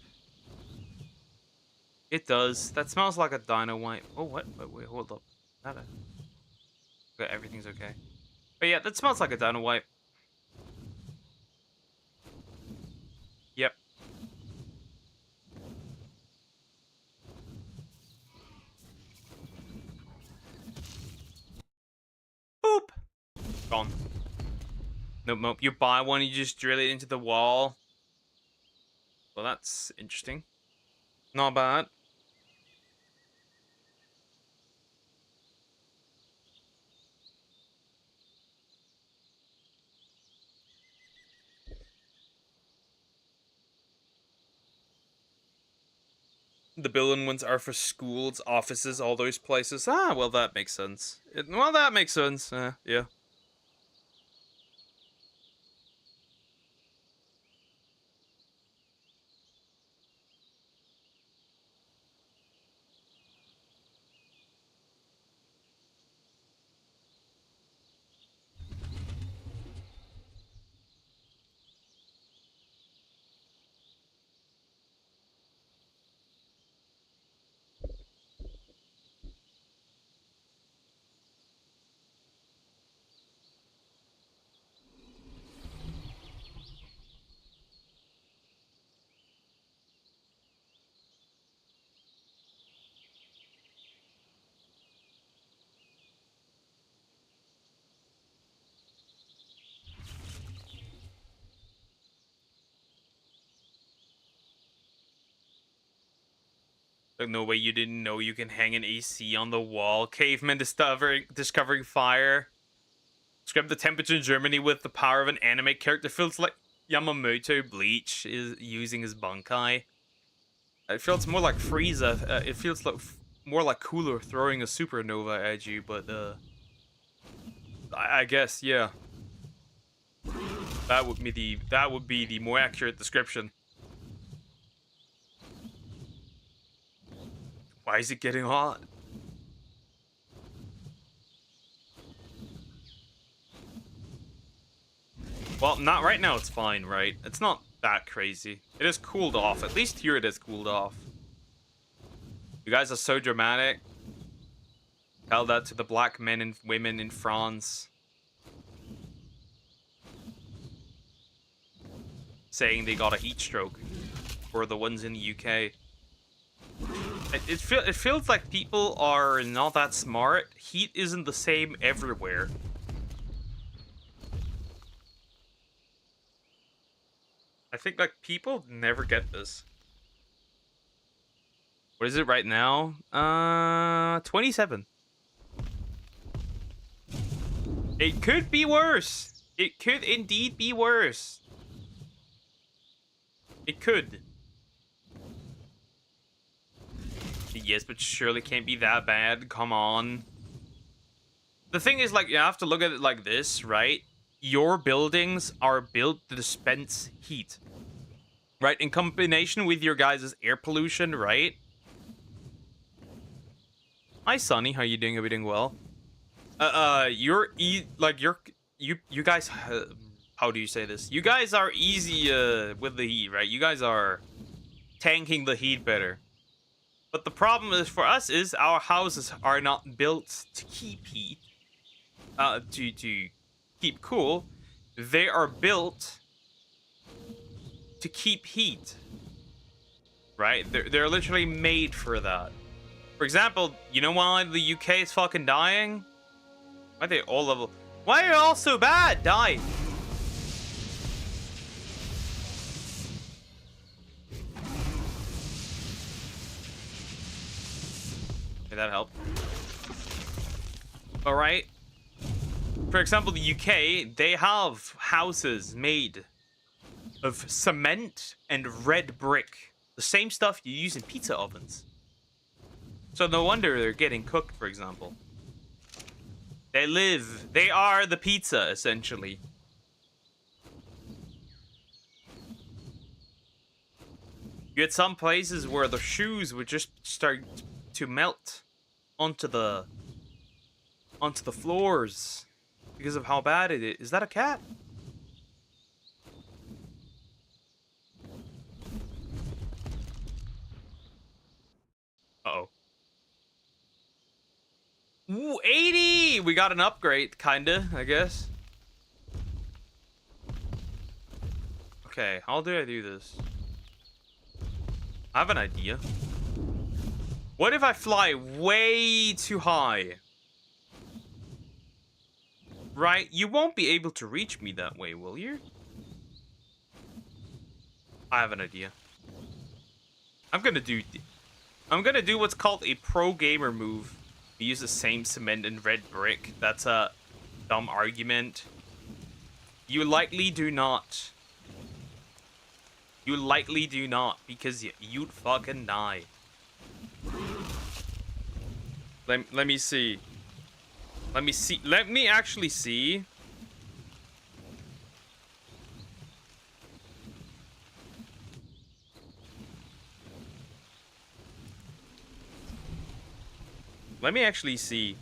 It does. That smells like a dino wipe. Oh, what? Wait, hold up. Not a... Okay, everything's okay. But yeah, that smells like a dino wipe. Yep. Boop. Gone. Nope, nope. You buy one, you just drill it into the wall. Well, that's interesting. Not bad. The building ones are for schools, offices, all those places. Ah, well, that makes sense. Well, that makes sense. Yeah. Like, no way you didn't know you can hang an AC on the wall. Caveman discovering fire. Describe the temperature in Germany with the power of an anime character. Feels like Yamamoto Bleach is using his Bankai. It feels more like Frieza. It feels like more like Cooler throwing a supernova at you, but I guess yeah. That would be the more accurate description. Why is it getting hot? Well, not right now, it's fine, right? It's not that crazy. It is cooled off. At least here it is cooled off. You guys are so dramatic. Tell that to the black men and women in France. Saying they got a heat stroke. For the ones in the UK. It feels like people are not that smart. Heat isn't the same everywhere. I think like people never get this. What is it right now? 27. It could be worse. It could indeed be worse. It could. Yes, but surely can't be that bad. Come on. The thing is, like, you have to look at it like this, right? Your buildings are built to dispense heat. Right? In combination with your guys' air pollution, right? Hi, Sonny. How you doing? Are we doing well? You guys, how do you say this? You guys are easy, with the heat, right? You guys are tanking the heat better. But the problem is for us is our houses are not built to keep heat, to keep cool. They are built to keep heat, right? They're literally made for that. For example, you know why the UK is fucking dying? Why are they all level? Why are you all so bad? Die. Did that help? All right. For example, the UK, they have houses made of cement and red brick. The same stuff you use in pizza ovens. So no wonder they're getting cooked, for example. They are the pizza, essentially. You had some places where the shoes would just start to melt onto the floors because of how bad it is. Is that a cat? Ooh, 80! We got an upgrade, kinda, I guess. Okay, how do I do this? I have an idea. What if I fly way too high? Right? You won't be able to reach me that way, will you? I have an idea. I'm gonna do what's called a pro gamer move. We use the same cement and red brick. That's a dumb argument. You likely do not. You likely do not, because you'd fucking die. Let me see. Let me see. Let me actually see. Let me actually see.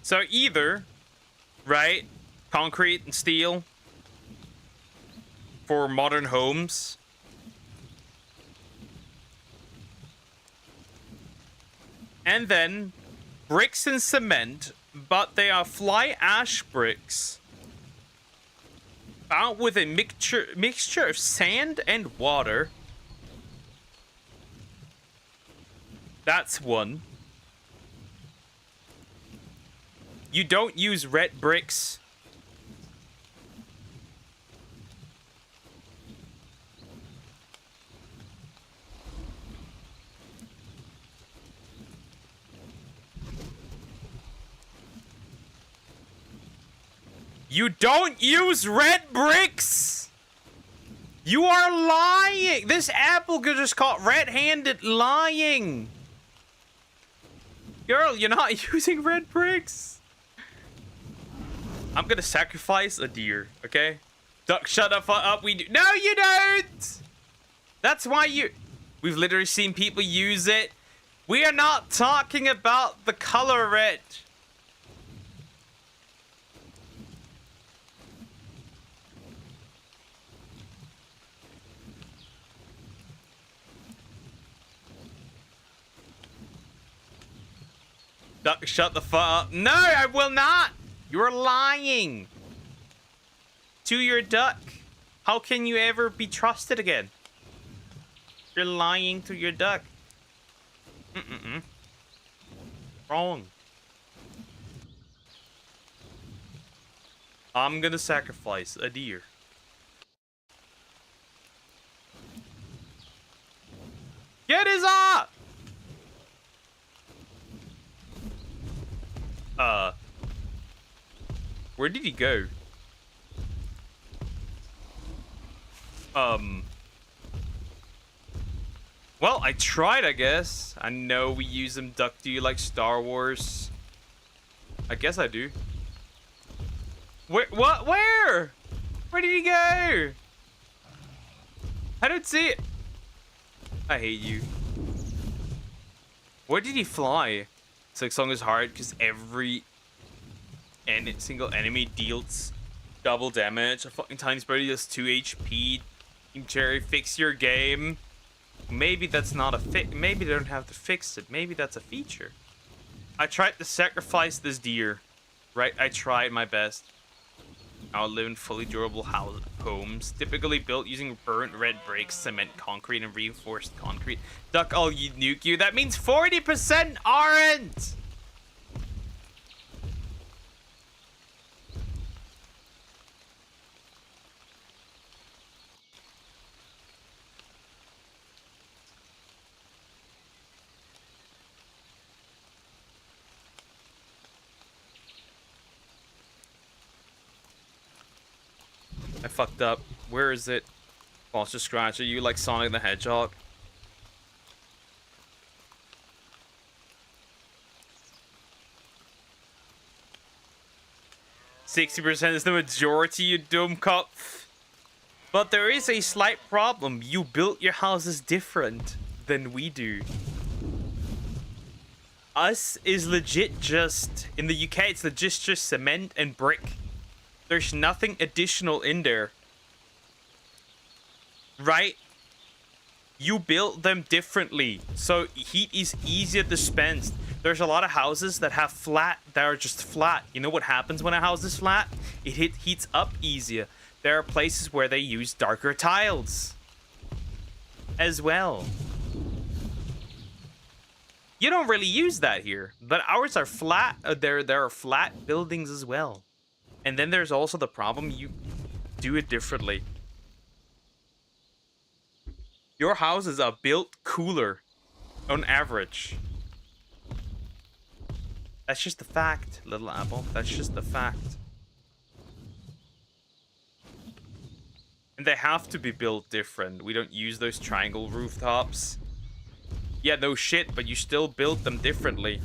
So either, right, concrete and steel for modern homes. And then bricks and cement, but they are fly ash bricks. Out with a mixture of sand and water. That's one. You don't use red bricks. You don't use red bricks! You are lying! This apple could just caught red-handed lying! Girl, you're not using red bricks! I'm gonna sacrifice a deer, okay? Duck, shut the fuck up, we do- No, you don't! That's why you- We've literally seen people use it. We are not talking about the color red. Duck, shut the fuck up. No, I will not! You're lying to your duck. How can you ever be trusted again? You're lying to your duck. Wrong. I'm gonna sacrifice a deer. Get his up! Where did he go? Well, I tried, I guess. I know we use them. Duck, do you like Star Wars? I guess I do. Where? What? Where? Where did he go? I don't see it. I hate you. Where did he fly? Six Song is hard because every single enemy deals double damage. A fucking tiny birdie does 2 HP. Team Cherry, fix your game. Maybe that's not a fix. Maybe they don't have to fix it. Maybe that's a feature. I tried to sacrifice this deer. Right? I tried my best. I'll live in fully durable homes, typically built using burnt red bricks, cement, concrete, and reinforced concrete. Duck, I'll nuke you. That means 40% aren't! I fucked up. Where is it? Monster Scratch, are you like Sonic the Hedgehog? %60% is the majority, you dumb cop. But there is a slight problem. You built your houses different than we do. us is legit just, in the UK, it's legit just cement and brick. There's nothing additional in there. Right? You build them differently, so heat is easier dispensed. There's a lot of houses that have that are just flat. You know what happens when a house is flat? It heats up easier. There are places where they use darker tiles as well. You don't really use that here, but ours are flat. There are flat buildings as well. And then there's also the problem, you do it differently. Your houses are built cooler on average. That's just a fact, little apple. That's just a fact. And they have to be built different. We don't use those triangle rooftops. Yeah, no shit, but you still build them differently.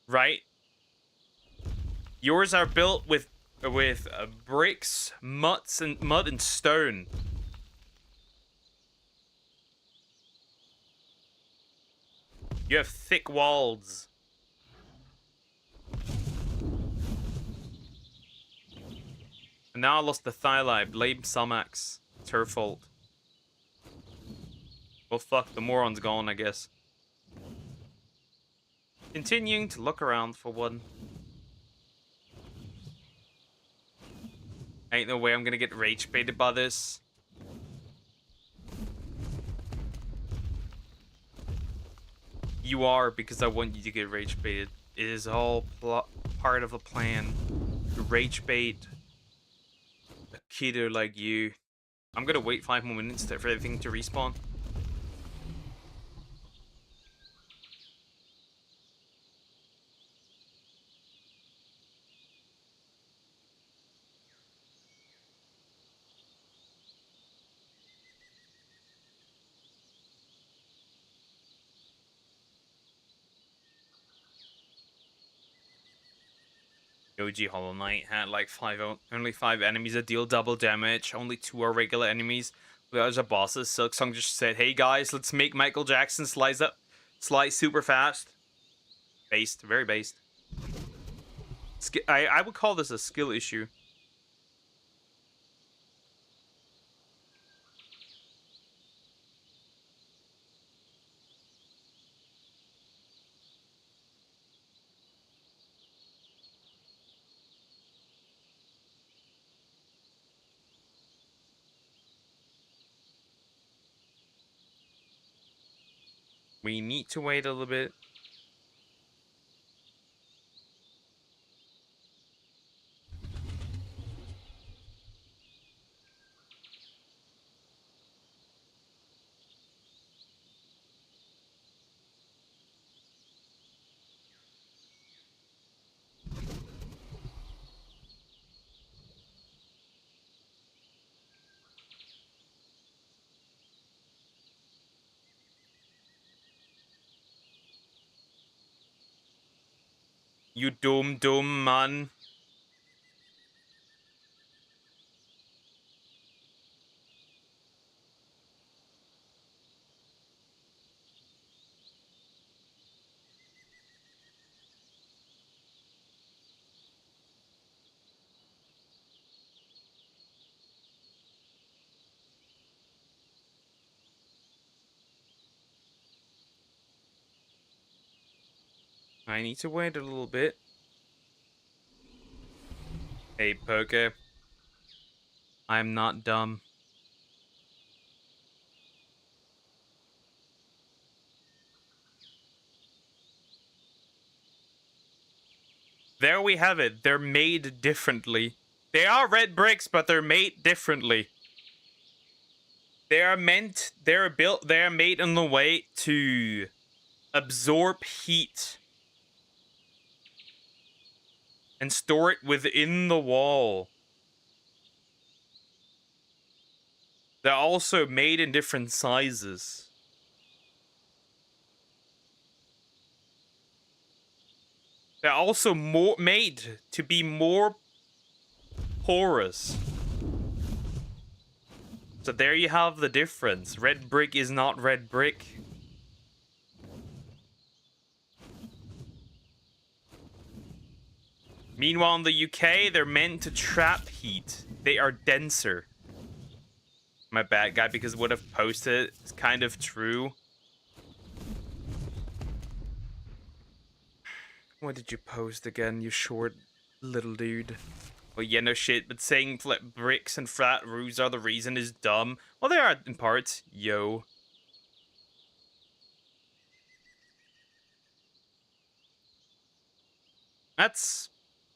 Right? Yours are built with bricks, mud and stone. You have thick walls. And now I lost the thyli. Blame Sumax. It's her fault. Well, fuck, the moron's gone, I guess. Continuing to look around for one. Ain't no way I'm gonna get rage baited by this. You are, because I want you to get rage baited. It is all part of a plan to rage bait a kiddo like you. I'm gonna wait 5 more minutes for everything to respawn. OG Hollow Knight had like only 5 enemies that deal double damage. Only 2 are regular enemies. The others are bosses. Silksong just said, "Hey guys, let's make Michael Jackson slice super fast." Based, very based. I would call this a skill issue. We need to wait a little bit. You dumb man. I need to wait a little bit. Hey, Poke. I'm not dumb. There we have it. They're made differently. They are red bricks, but they're made differently. They are made in the way to absorb heat and store it within the wall. They're also made in different sizes. They're also made to be more porous. So there you have the difference. Red brick is not red brick. Meanwhile, in the UK, they're meant to trap heat. They are denser. My bad guy, because what I've posted is kind of true. What did you post again, you short little dude? Well, yeah, no shit, but saying bricks and flat roofs are the reason is dumb. Well, they are in parts, yo. That's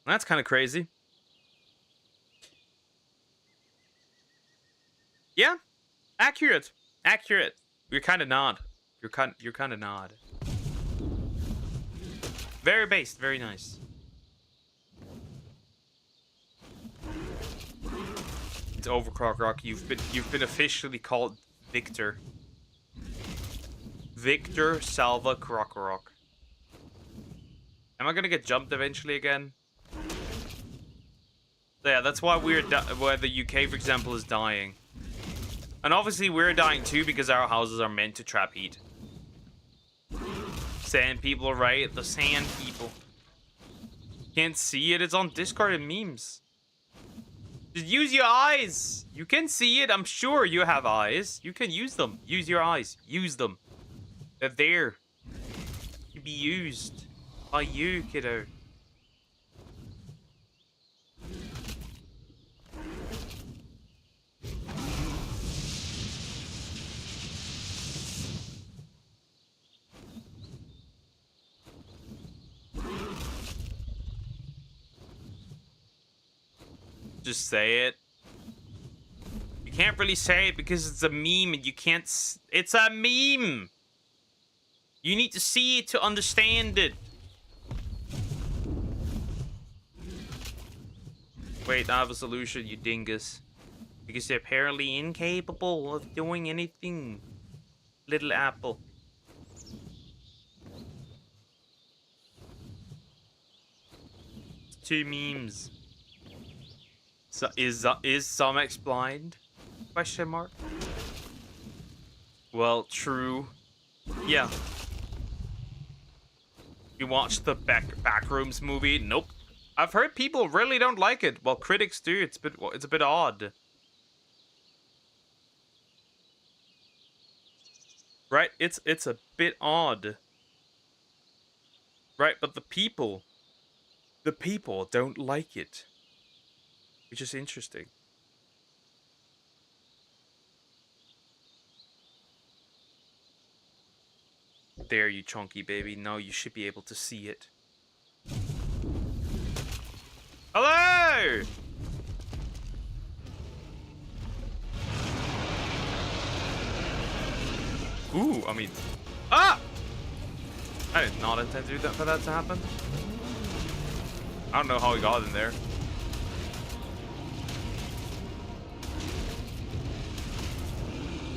kind of crazy. Yeah, accurate. You're kind of nod. You're kind of nod. Very based, very nice. It's over, Croc Rock. You've been officially called Victor. Victor Salva Croc Rock. Am I gonna get jumped eventually again? Yeah, that's why why the UK, for example, is dying. And obviously we're dying too because our houses are meant to trap heat. Sand people, right? The sand people. Can't see it. It's on Discord and memes. Just use your eyes. You can see it. I'm sure you have eyes. You can use them. Use your eyes. Use them. They're there. To be used by you, kiddo. Just say it. You can't really say it because it's a meme and you can't... It's a meme! You need to see it to understand it. Wait, I have a solution, you dingus. Because you're apparently incapable of doing anything. Little apple. It's 2 memes. So is Somex blind? Question mark. Well, true. Yeah. You watched the Backrooms movie? Nope. I've heard people really don't like it. Well, critics do. It's a bit odd. Right? It's a bit odd. Right, but the people don't like it. Which is interesting. There, you chunky baby. Now you should be able to see it. Hello! Ooh, I mean... Ah! I did not intend to do that for that to happen. I don't know how he got in there.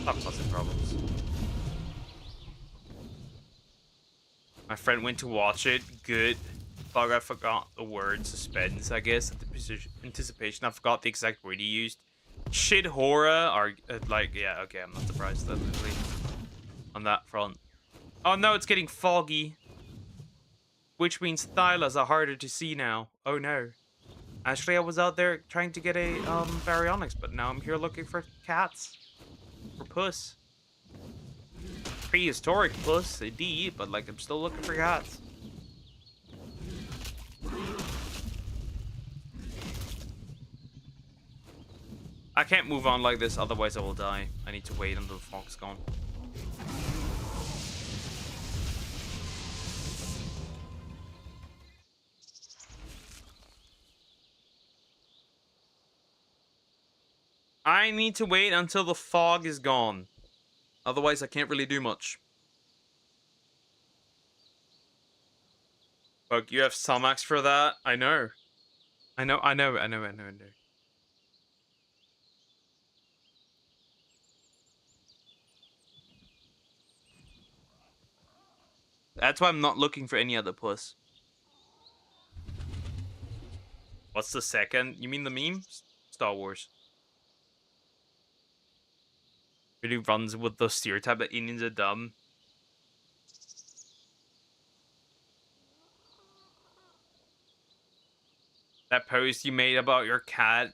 Stop causing problems. My friend went to watch it. Good. Fuck, I forgot the word suspense, I guess. Anticipation. I forgot the exact word he used. Shit horror. Or, like, yeah, okay, I'm not surprised, definitely. On that front. Oh no, it's getting foggy. Which means thylas are harder to see now. Oh no. Actually, I was out there trying to get a, baryonyx, but now I'm here looking for cats. For puss. Prehistoric puss, indeed, but like I'm still looking for cats. I can't move on like this, otherwise I will die. I need to wait until the fog's gone. I need to wait until the fog is gone. Otherwise, I can't really do much. Fuck, you have Somax for that? I know. I know. That's why I'm not looking for any other puss. What's the second? You mean the meme? Star Wars. Really runs with the stereotype that Indians are dumb. That post you made about your cat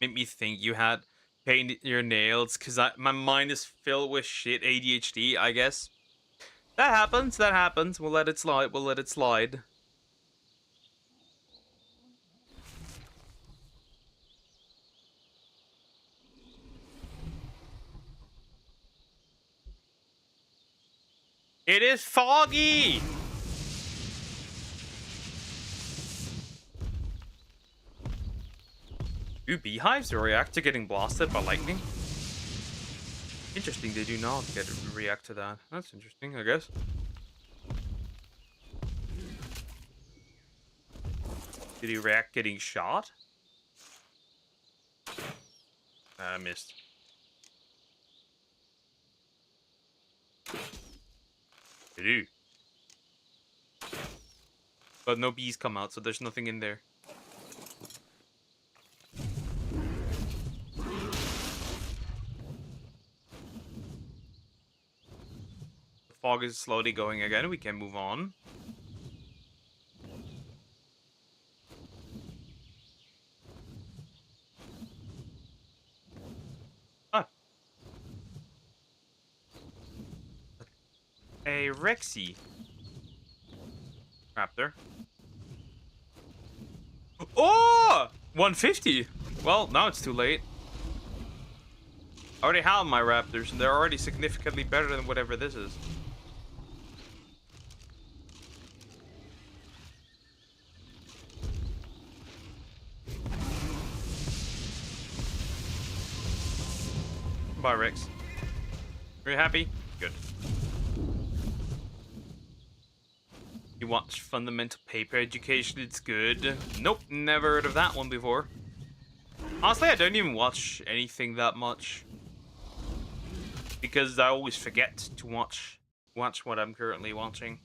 made me think you had painted your nails because my mind is filled with shit. ADHD, I guess. That happens. That happens. We'll let it slide. We'll let it slide. It is foggy! Do beehives react to getting blasted by lightning? Interesting, they do not react to that. That's interesting, I guess. Did he react getting shot? I missed. They do. But no bees come out, so there's nothing in there. The fog is slowly going again. We can move on. Ah. A Rexy. Raptor. Oh! 150! Well, now it's too late. I already have my raptors, and they're already significantly better than whatever this is. Bye, Rex. Are you happy? Good. You watch Fundamental Paper Education, it's good. Nope, never heard of that one before. Honestly, I don't even watch anything that much. Because I always forget to watch what I'm currently watching.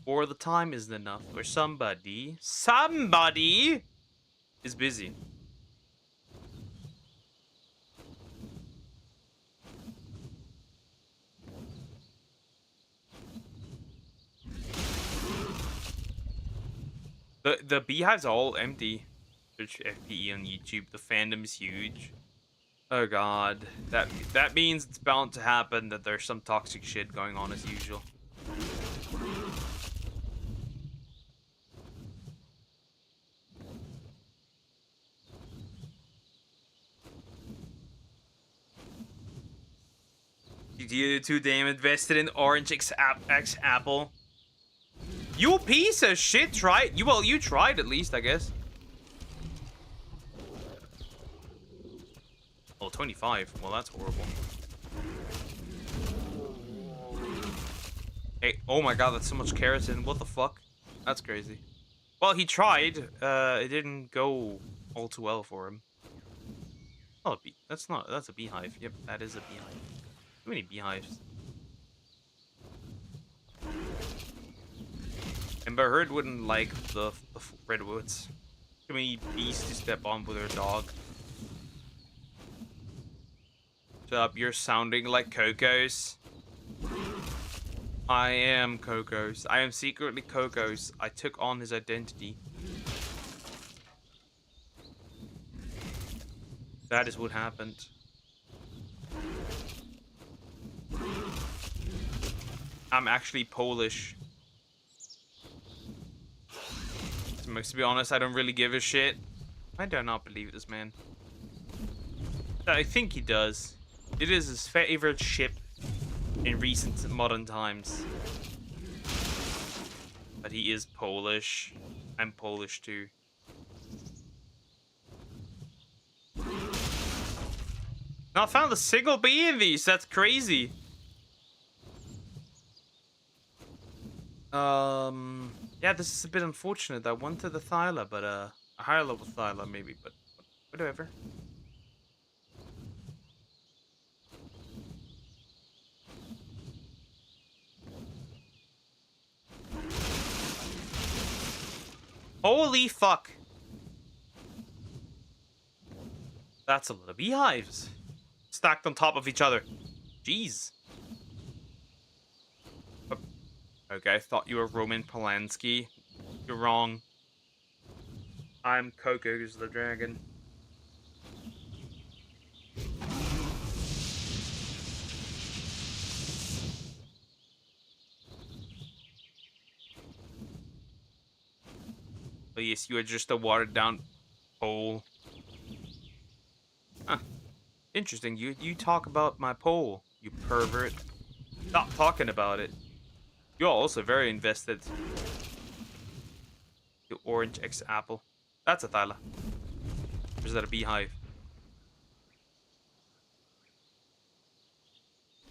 Or the time isn't enough, or somebody is busy. The beehives are all empty. Search FPE on YouTube. The fandom is huge. Oh god, that means it's bound to happen that there's some toxic shit going on as usual. You too damn invested in Orange X Apple. You piece of shit, right? You tried at least, I guess. Oh, 25. Well, that's horrible. Hey, oh my god, that's so much keratin. What the fuck? That's crazy. Well, he tried. It didn't go all too well for him. Oh, that's a beehive. Yep, that is a beehive. Too many beehives. Amber Heard wouldn't like the redwoods. Too many bees to step on with her dog. Shut up, you're sounding like Coco's. I am Coco's. I am secretly Coco's. I took on his identity. That is what happened. I'm actually Polish. To be honest, I don't really give a shit. I do not believe this man. I think he does. It is his favorite ship in recent modern times. But he is Polish. I'm Polish too. Now I found a single bee in these. That's crazy. Yeah, this is a bit unfortunate. I wanted the Thyla, but a higher level Thyla maybe, but whatever. Holy fuck. That's a lot of beehives. Stacked on top of each other. Jeez. Oh, okay, I thought you were Roman Polanski. You're wrong. I'm Coco's the dragon. Oh yes, you are just a watered down pole. Huh. Interesting. You talk about my pole, you pervert. Stop talking about it. You're also very invested. The orange X apple. That's a thyla. Or is that a beehive?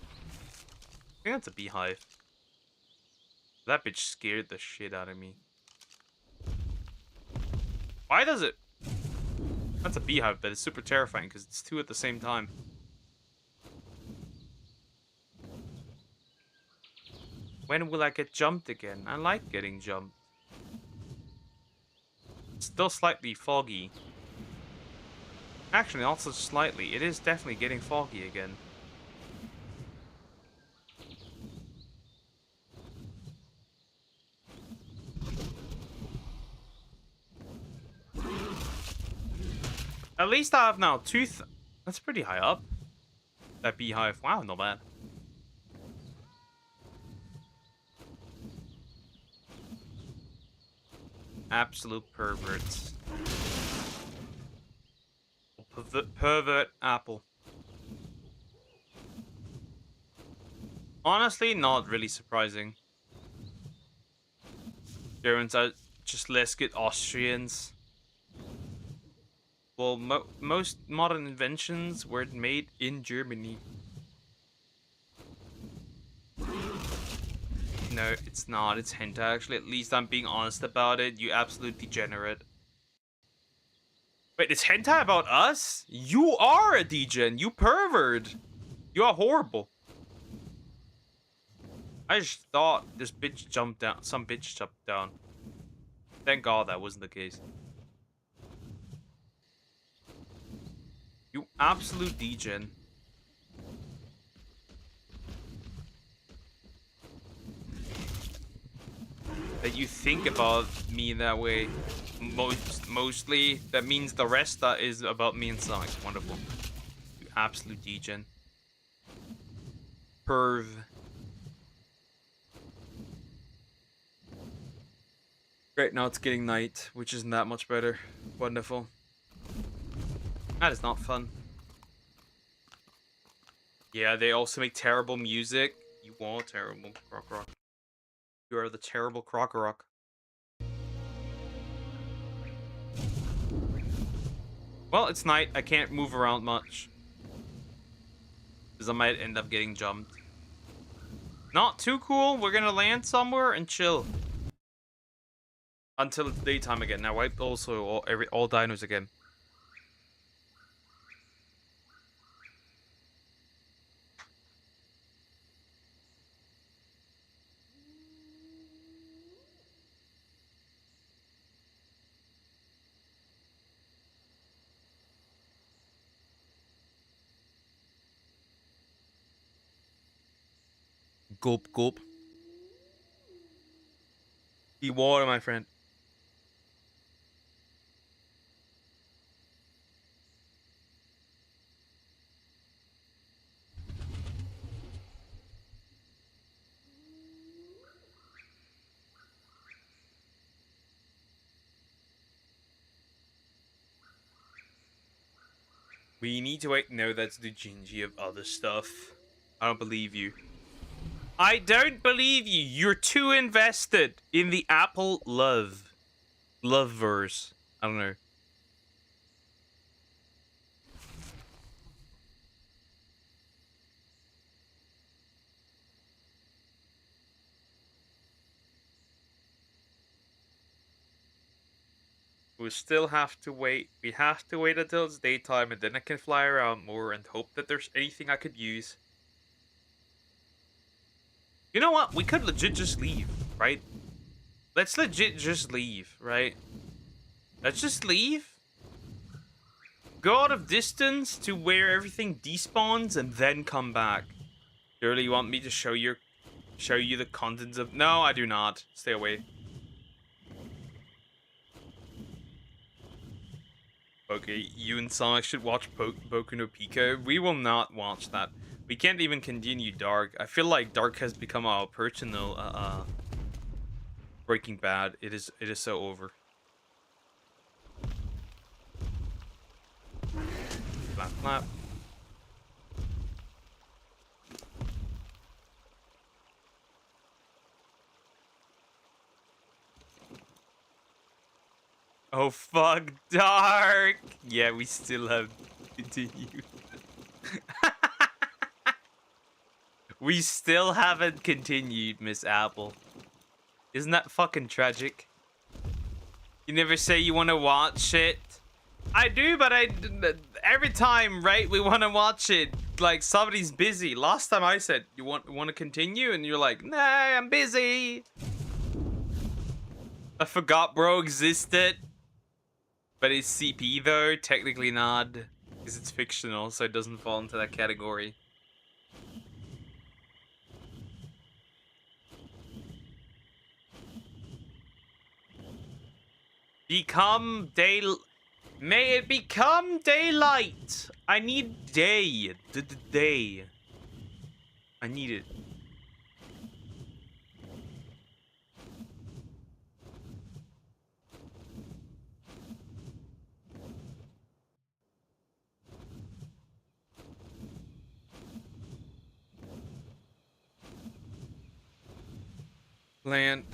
I think that's a beehive. That bitch scared the shit out of me. Why does it? That's a beehive, but it's super terrifying because it's two at the same time. When will I get jumped again? I like getting jumped. It's still slightly foggy. Actually, also slightly. It is definitely getting foggy again. At least I have now tooth. That's pretty high up. That beehive. Wow, not bad. Absolute perverts. Pervert apple. Honestly, not really surprising. Germans are just less good Austrians. Well, most modern inventions were made in Germany. No, it's not. It's hentai, actually. At least I'm being honest about it. You absolute degenerate. Wait, it's hentai about us? You are a degen. You pervert. You are horrible. I just thought this bitch jumped down. Some bitch jumped down. Thank God that wasn't the case. You absolute degen. That you think about me that way. Mostly. That means the rest that is about me and Sonic. Wonderful. You absolute degen. Perv. Great, now it's getting night, which isn't that much better. Wonderful. That is not fun. Yeah, they also make terrible music. You are terrible, Croc Rock. You are the terrible Croc Rock. Well, it's night. I can't move around much. Because I might end up getting jumped. Not too cool. We're gonna land somewhere and chill. Until it's daytime again. Now wipe also all dinos again. Gulp, gulp. Be water, my friend. We need to wait. No, that's the Gingy of other stuff. I don't believe you. I don't believe you. You're too invested in the Apple Loveverse. I don't know. We still have to wait. We have to wait until it's daytime, and then I can fly around more and hope that there's anything I could use. You know what? We could legit just leave, right? Let's legit just leave, right? Let's just leave. Go out of distance to where everything despawns and then come back. Surely you want me to show you the contents of... No, I do not. Stay away. Okay, you and Sonic should watch Boku no Pico. We will not watch that. We can't even continue Dark. I feel like Dark has become our personal Breaking Bad. It is so over. Flap flap. Oh fuck, Dark. Yeah, we still have continued. We still haven't continued, Miss Apple. Isn't that fucking tragic? You never say you want to watch it. I do, but every time, right? We want to watch it. Like somebody's busy. Last time I said you want to continue, and you're like, nah, I'm busy. I forgot bro existed. But it's CP though, technically not, because it's fictional, so it doesn't fall into that category. May it become daylight. I need day. Day. I need it. Land.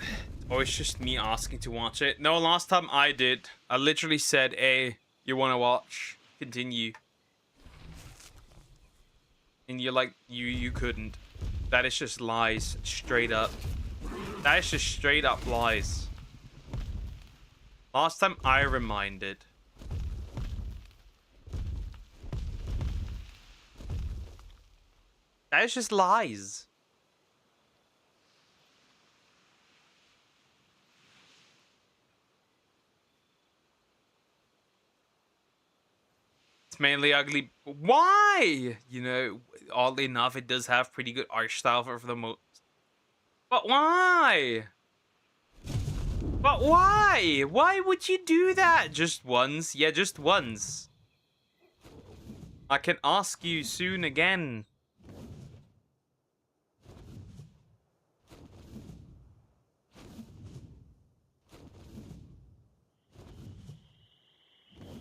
Oh, it's just me asking to watch it. No, last time I did. I literally said, hey, you want to watch? Continue. And you're like, you couldn't. That is just lies. Straight up. That is just straight up lies. Last time I reminded. That is just lies. It's mainly ugly. Why? You know, oddly enough, it does have pretty good art style for the most. But why? But why? Why would you do that? Just once? Yeah, just once. I can ask you soon again.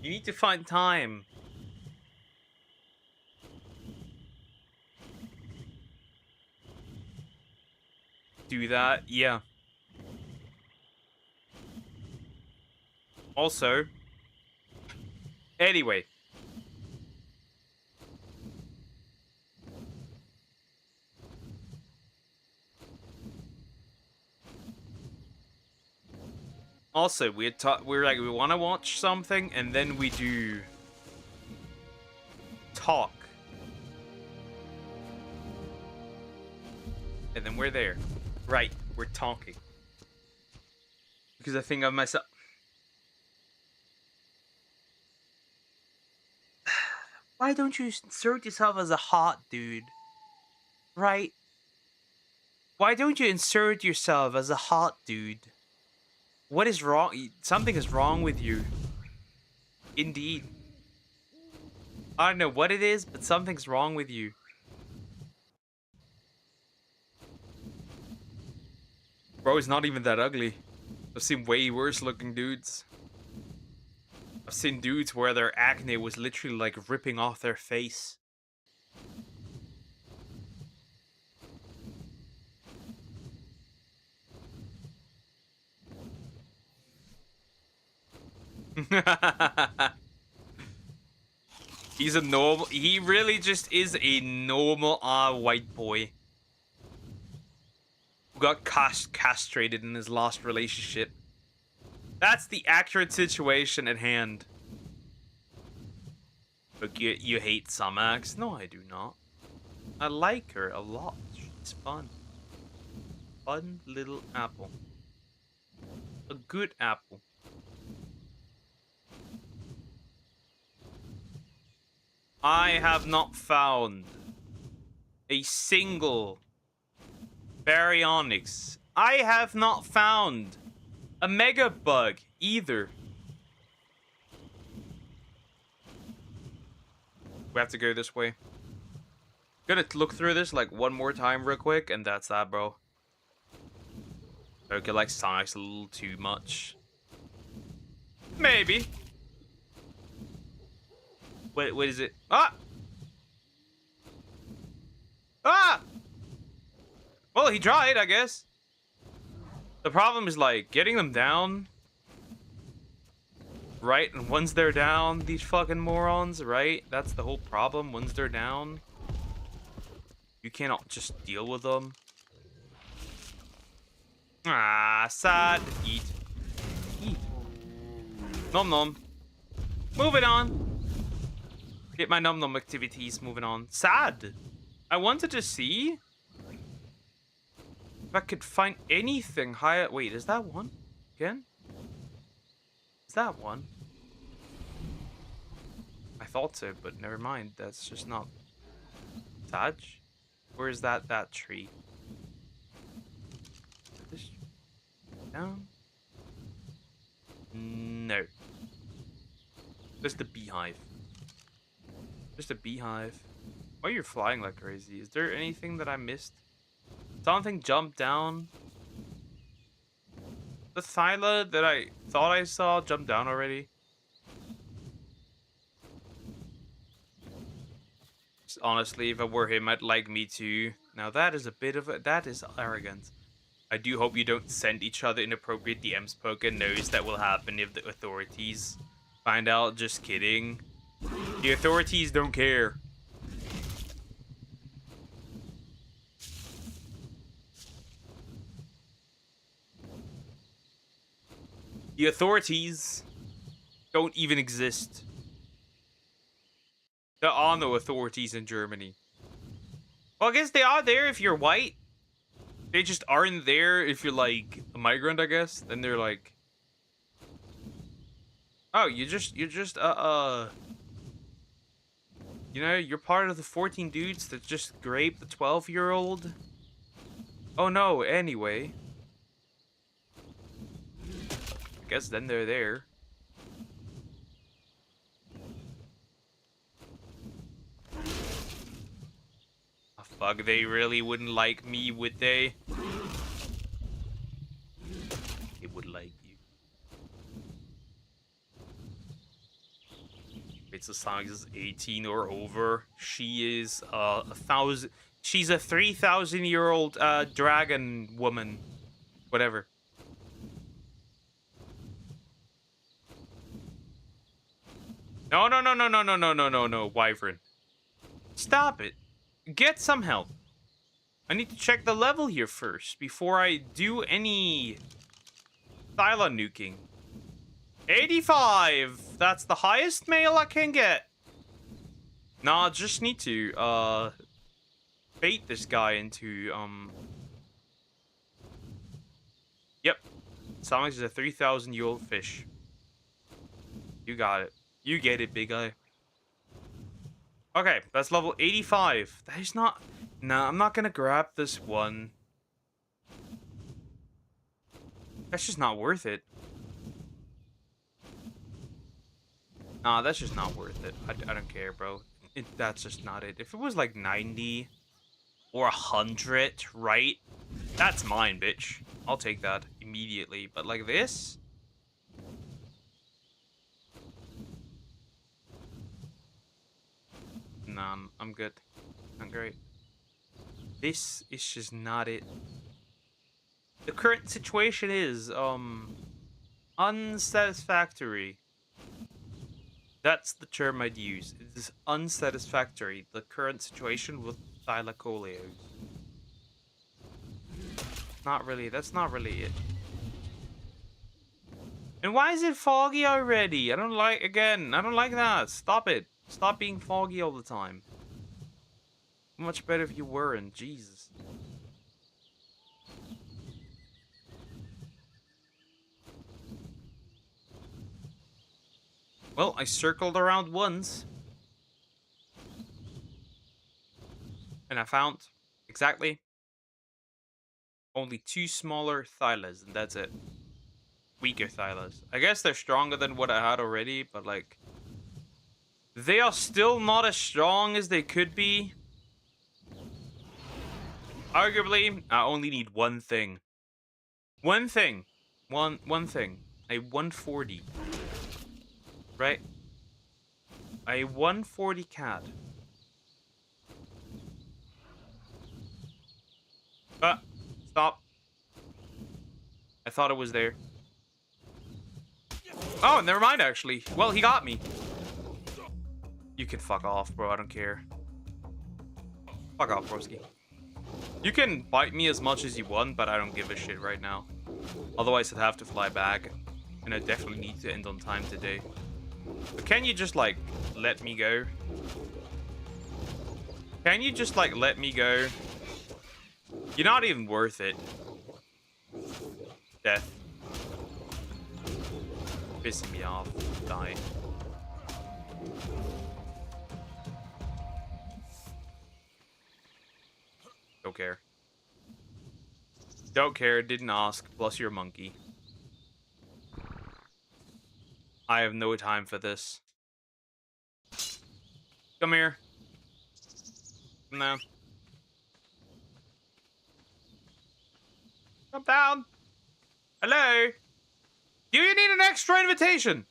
You need to find time. Do that, yeah. Also, anyway. Also, we're like, we want to watch something, and then we do talk. And then we're there. Right, we're talking. Because I think of myself. Why don't you insert yourself as a hot dude? Right? Why don't you insert yourself as a hot dude? What is wrong? Something is wrong with you. Indeed. I don't know what it is, but something's wrong with you. Bro, it's not even that ugly. I've seen way worse looking dudes. I've seen dudes where their acne was literally like ripping off their face. He's a normal. He really just is a normal white boy who got castrated in his last relationship. That's the accurate situation at hand. Look, you hate Samax? No, I do not. I like her a lot. She's fun. Fun little apple. A good apple. I have not found a single baryonyx. I have not found a mega bug either. We have to go this way. Gonna look through this like one more time real quick, and that's that, bro. Okay, like Sonic's a little too much. Maybe. Wait, what is it? Ah! Ah! Well, he tried, I guess. The problem is, like, getting them down. Right? And once they're down, these fucking morons, right? That's the whole problem. Once they're down, you cannot just deal with them. Ah, sad. Eat. Eat. Nom nom. Moving on. Get my nom nom activities moving on. Sad. I wanted to see if I could find anything higher. Wait, is that one? Again? Is that one? I thought so, but never mind. That's just not Taj. Where is that tree? This down? No. Just a beehive. Just a beehive. Why are you flying like crazy? Is there anything that I missed? Something jumped down. The Thyla that I thought I saw jumped down already. Honestly, if I were him, I'd like me too. Now that is a bit of a... That is arrogant. I do hope you don't send each other inappropriate DMs. Poker knows that will happen if the authorities find out. Just kidding. The authorities don't care. The authorities don't even exist. There are no authorities in Germany. Well, I guess they are there if you're white. They just aren't there if you're, like, a migrant, I guess. Then they're like... Oh, you're just, you know, you're part of the 14 dudes that just raped the 12-year-old. Oh, no, anyway. I guess then they're there. Oh, fuck, they really wouldn't like me, would they? They would like you. It's a song is 18 or over. She is she's a 3,000-year-old dragon woman. Whatever. No, Wyvern. Stop it. Get some help. I need to check the level here first before I do any Thyla nuking. 85! That's the highest male I can get. Nah, I just need to, bait this guy into, Yep. Sounds like a 3,000-year-old fish. You got it. You get it, big guy. Okay, that's level 85. That is not... Nah, I'm not gonna grab this one. That's just not worth it. Nah, that's just not worth it. I don't care, bro. That's just not it. If it was like 90 or 100, right? That's mine, bitch. I'll take that immediately. But like this... Nah, I'm good. I'm great. This is just not it. The current situation is, unsatisfactory. That's the term I'd use. It is unsatisfactory, the current situation with Thylacoleos. Not really, that's not really it. And why is it foggy already? I don't like that. Stop it. Stop being foggy all the time. Much better if you weren't. Jesus. Well, I circled around once. And I found exactly only 2 smaller Thylas, and that's it. Weaker Thylas. I guess they're stronger than what I had already, but like, they are still not as strong as they could be. Arguably, I only need one thing. One thing. One thing. A 140. Right? A 140 cat. Stop. I thought it was there. Oh, never mind, actually. Well, he got me. You can fuck off, bro. I don't care. Fuck off, broski. You can bite me as much as you want, but I don't give a shit right now. Otherwise, I'd have to fly back. And I definitely need to end on time today. But can you just, like, let me go? Can you just, like, let me go? You're not even worth it. Death. Pissing me off. Die. Don't care. Don't care. Didn't ask. Plus you're a monkey. I have no time for this. Come here. Come down. Come down. Hello? Do you need an extra invitation?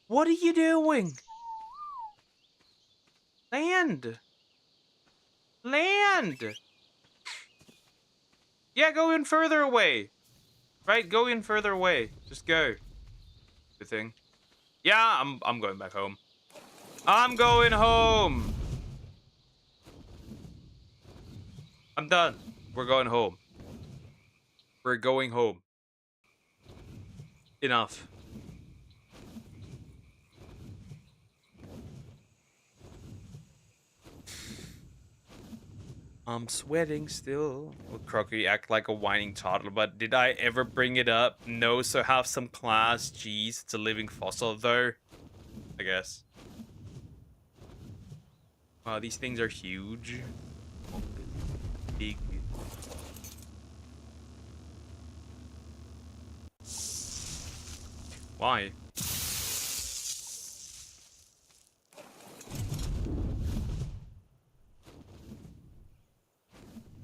What are you doing? Land. Land. Yeah, go in further away. Right, go in further away. Just go. Good thing. Yeah, I'm going back home. I'm going home. I'm done. We're going home. We're going home. Enough. I'm sweating still. Will Crocky act like a whining toddler, but did I ever bring it up? No, so have some class. Jeez, it's a living fossil though. I guess. Wow, these things are huge. Big. Why?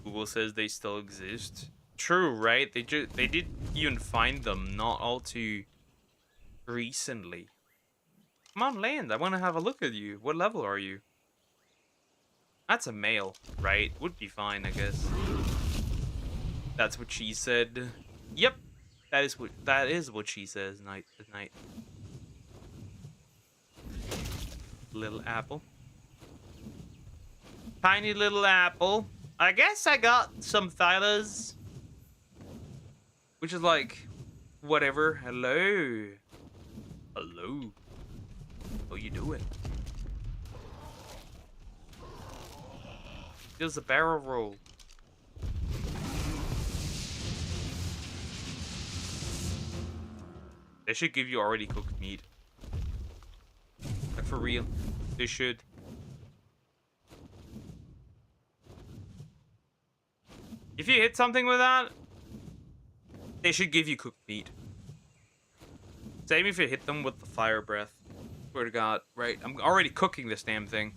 Google says they still exist. True, right? They did even find them not all too recently. Come on, land. I want to have a look at you. What level are you? That's a male, right? Would be fine, I guess. That's what she said. Yep. That is what she says night at night. Little apple. Tiny little apple. I guess I got some Thylas. Which is like, whatever. Hello. Hello. How you doing? There's a barrel roll. They should give you already cooked meat. Like for real. They should. If you hit something with that, they should give you cooked meat. Same if you hit them with the fire breath. Swear to God, right? I'm already cooking this damn thing.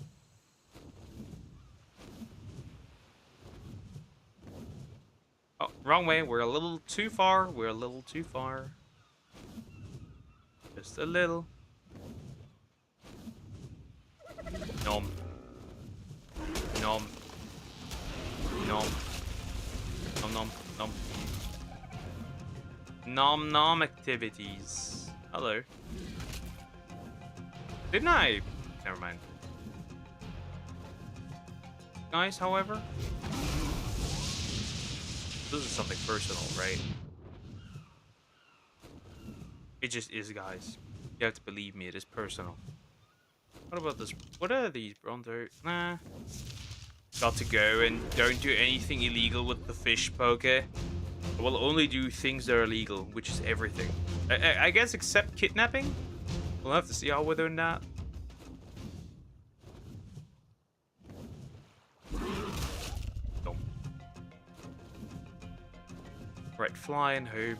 Oh, wrong way. We're a little too far. We're a little too far. Just a little. Nom. Nom. Nom. Nom nom nom. Nom nom activities. Hello. Didn't I? Never mind. Guys, however, this is something personal, right? It just is, guys. You have to believe me, it is personal. What about this? What are these bronzer? Nah. Got to go and don't do anything illegal with the fish poke. We'll only do things that are illegal, which is everything. I guess except kidnapping? We'll have to see how we're doing that. Right, flying home.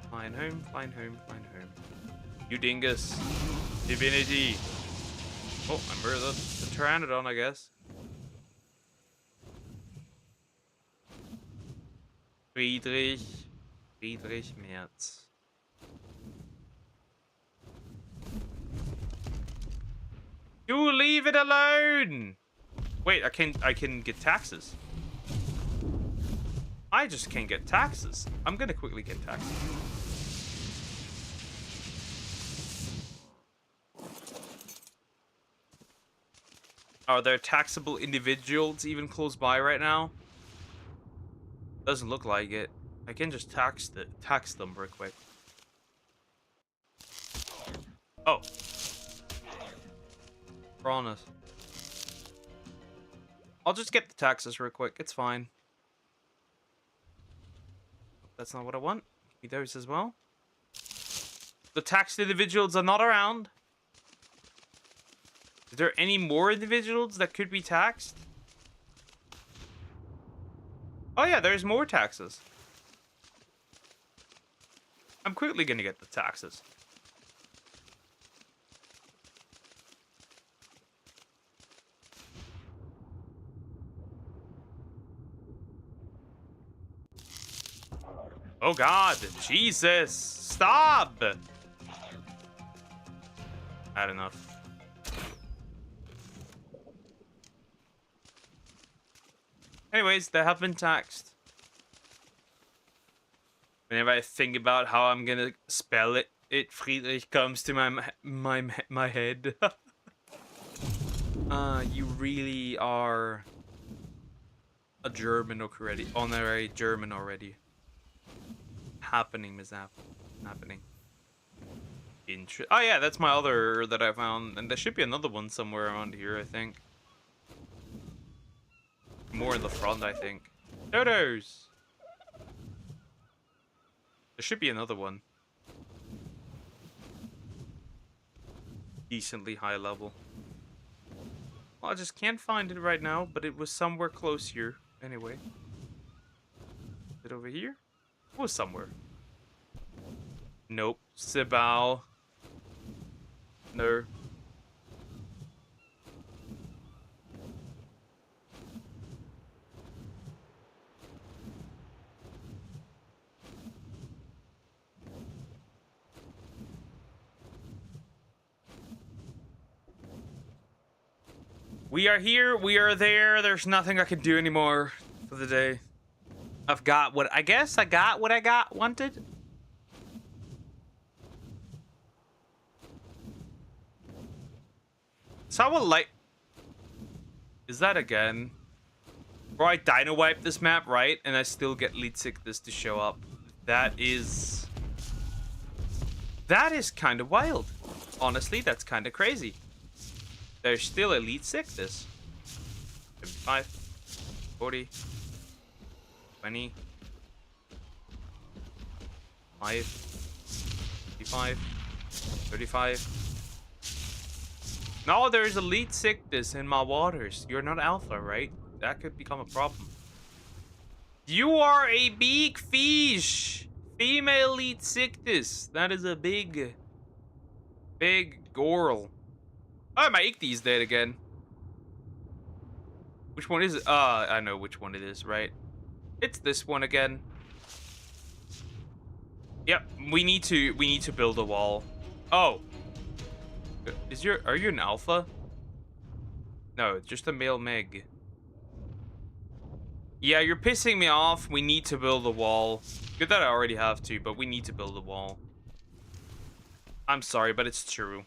Flying home, flying home, flying home. You dingus. Divinity. Oh, I'm the Pteranodon, I guess. Friedrich Merz. You leave it alone! Wait, I can get taxes. I just can't get taxes. I'm gonna quickly get taxes. Are there taxable individuals even close by right now? Doesn't look like it. I can just tax them real quick. Oh. We're on it. I'll just get the taxes real quick. It's fine. That's not what I want. Give me those as well. The taxed individuals are not around. Is there any more individuals that could be taxed? Oh yeah, there's more taxes. I'm quickly gonna get the taxes. Oh God, Jesus, stop! Had enough. Anyways, they have been taxed. Whenever I think about how I'm gonna spell it Friedrich comes to my head. You really are a German already. Honorary German already. Happening, mishap. Happening. Oh yeah, that's my other that I found, and there should be another one somewhere around here, I think. More in the front, I think. Dodos! There should be another one. Decently high level. Well, I just can't find it right now, but it was somewhere close here. Anyway. Is it over here? It was somewhere. Nope. Sibao. No. We are here, we are there, there's nothing I can do anymore for the day. I've got what, I guess I got what I wanted. So I will like... Is that again? Or I dino wipe this map, right? And I still get lead sickness to show up. That is kind of wild. Honestly, that's kind of crazy. There's still elite sickness. 75, 40, 20, 5, 55, 35. No, there's elite sickness in my waters. You're not alpha, right? That could become a problem. You are a big fish. Female elite sickness. That is a big girl. Oh, my Ichthys dead again. Which one is it? I know which one it is, right? It's this one again. Yep, we need to build a wall. Oh. Are you an alpha? No, just a male Meg. Yeah, you're pissing me off. We need to build a wall. Good that I already have to, but we need to build a wall. I'm sorry, but it's true.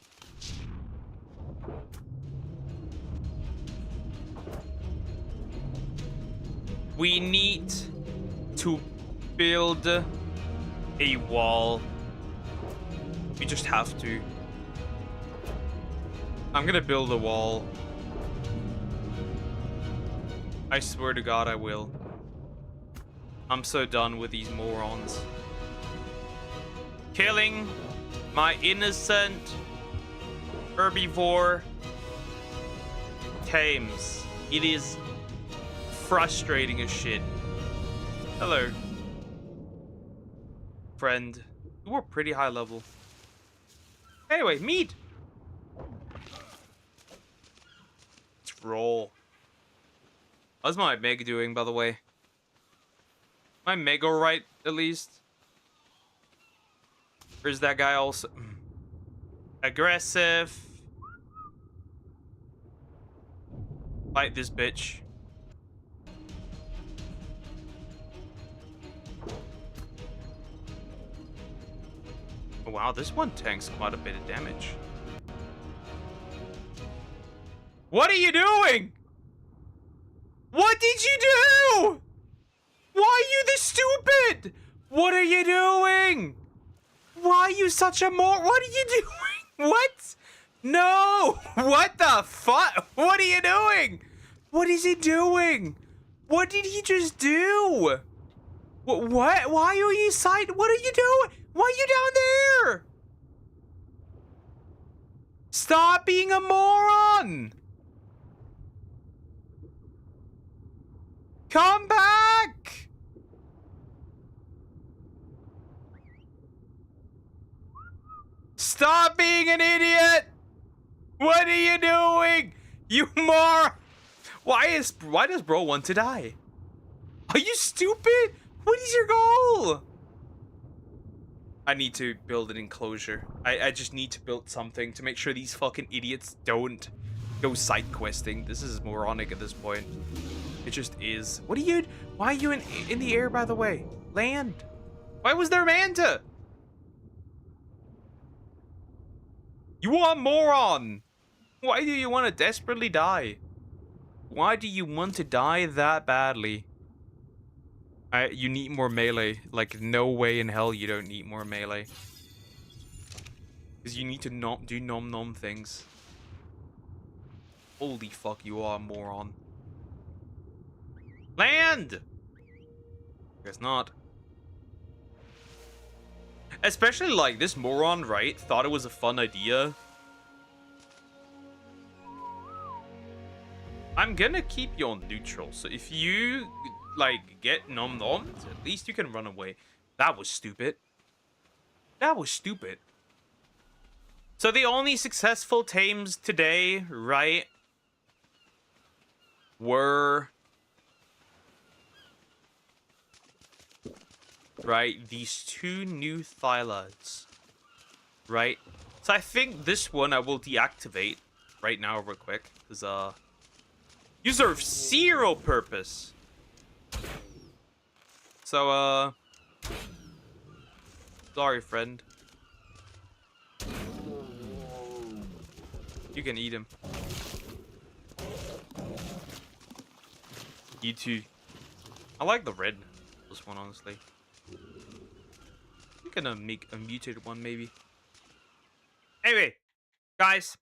We need to build a wall. We just have to. I'm gonna build a wall. I swear to God I will. I'm so done with these morons. Killing my innocent herbivore tames. It is frustrating as shit. Hello. friend. You were pretty high level. Anyway, meat. Let's roll. How's my Meg doing, by the way? My Meg alright, at least? Or is that guy also aggressive? Fight this bitch. Oh, wow, this one tanks quite a bit of damage. What are you doing? What did you do? Why are you this stupid? What are you doing? Why are you such a What are you doing? What? No! What the fuck? What are you doing? What is he doing? What did he just do? What? Why are you side? What are you doing? Why are you down there? Stop being a moron! Come back! Stop being an idiot! What are you doing? You moron! Why does bro want to die? Are you stupid? What is your goal? I need to build an enclosure. I just need to build something to make sure these fucking idiots don't go side questing. This is moronic at this point. It just is. What are you? Why are you in the air, by the way? Land. Why was there Manta? You are a moron. Why do you want to desperately die? Why do you want to die that badly? You need more melee. Like, no way in hell you don't need more melee. Because you need to not do nom things. Holy fuck, you are a moron. Land! Guess not. Especially, like, this moron, right? Thought it was a fun idea. I'm gonna keep you on neutral, so if you, like, get nommed, at least you can run away. That was stupid. That was stupid. So the only successful tames today, right, were... right, these two new Thylas. Right? So I think this one I will deactivate right now real quick. Because, you serve zero purpose. So, sorry, friend. You can eat him. You too. I like the red. This one, honestly. I'm gonna make a mutated one, maybe. Anyway, guys.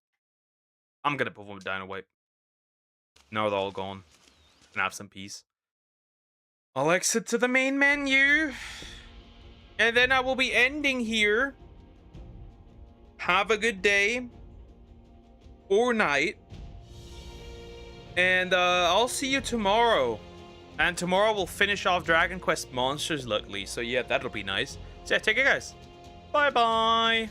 I'm gonna perform a dino wipe. Now they're all gone. And have some peace. I'll exit to the main menu. And then I will be ending here. Have a good day. Or night. And I'll see you tomorrow. And tomorrow we'll finish off Dragon Quest Monsters, luckily. So yeah, that'll be nice. So yeah, take care, guys. Bye-bye.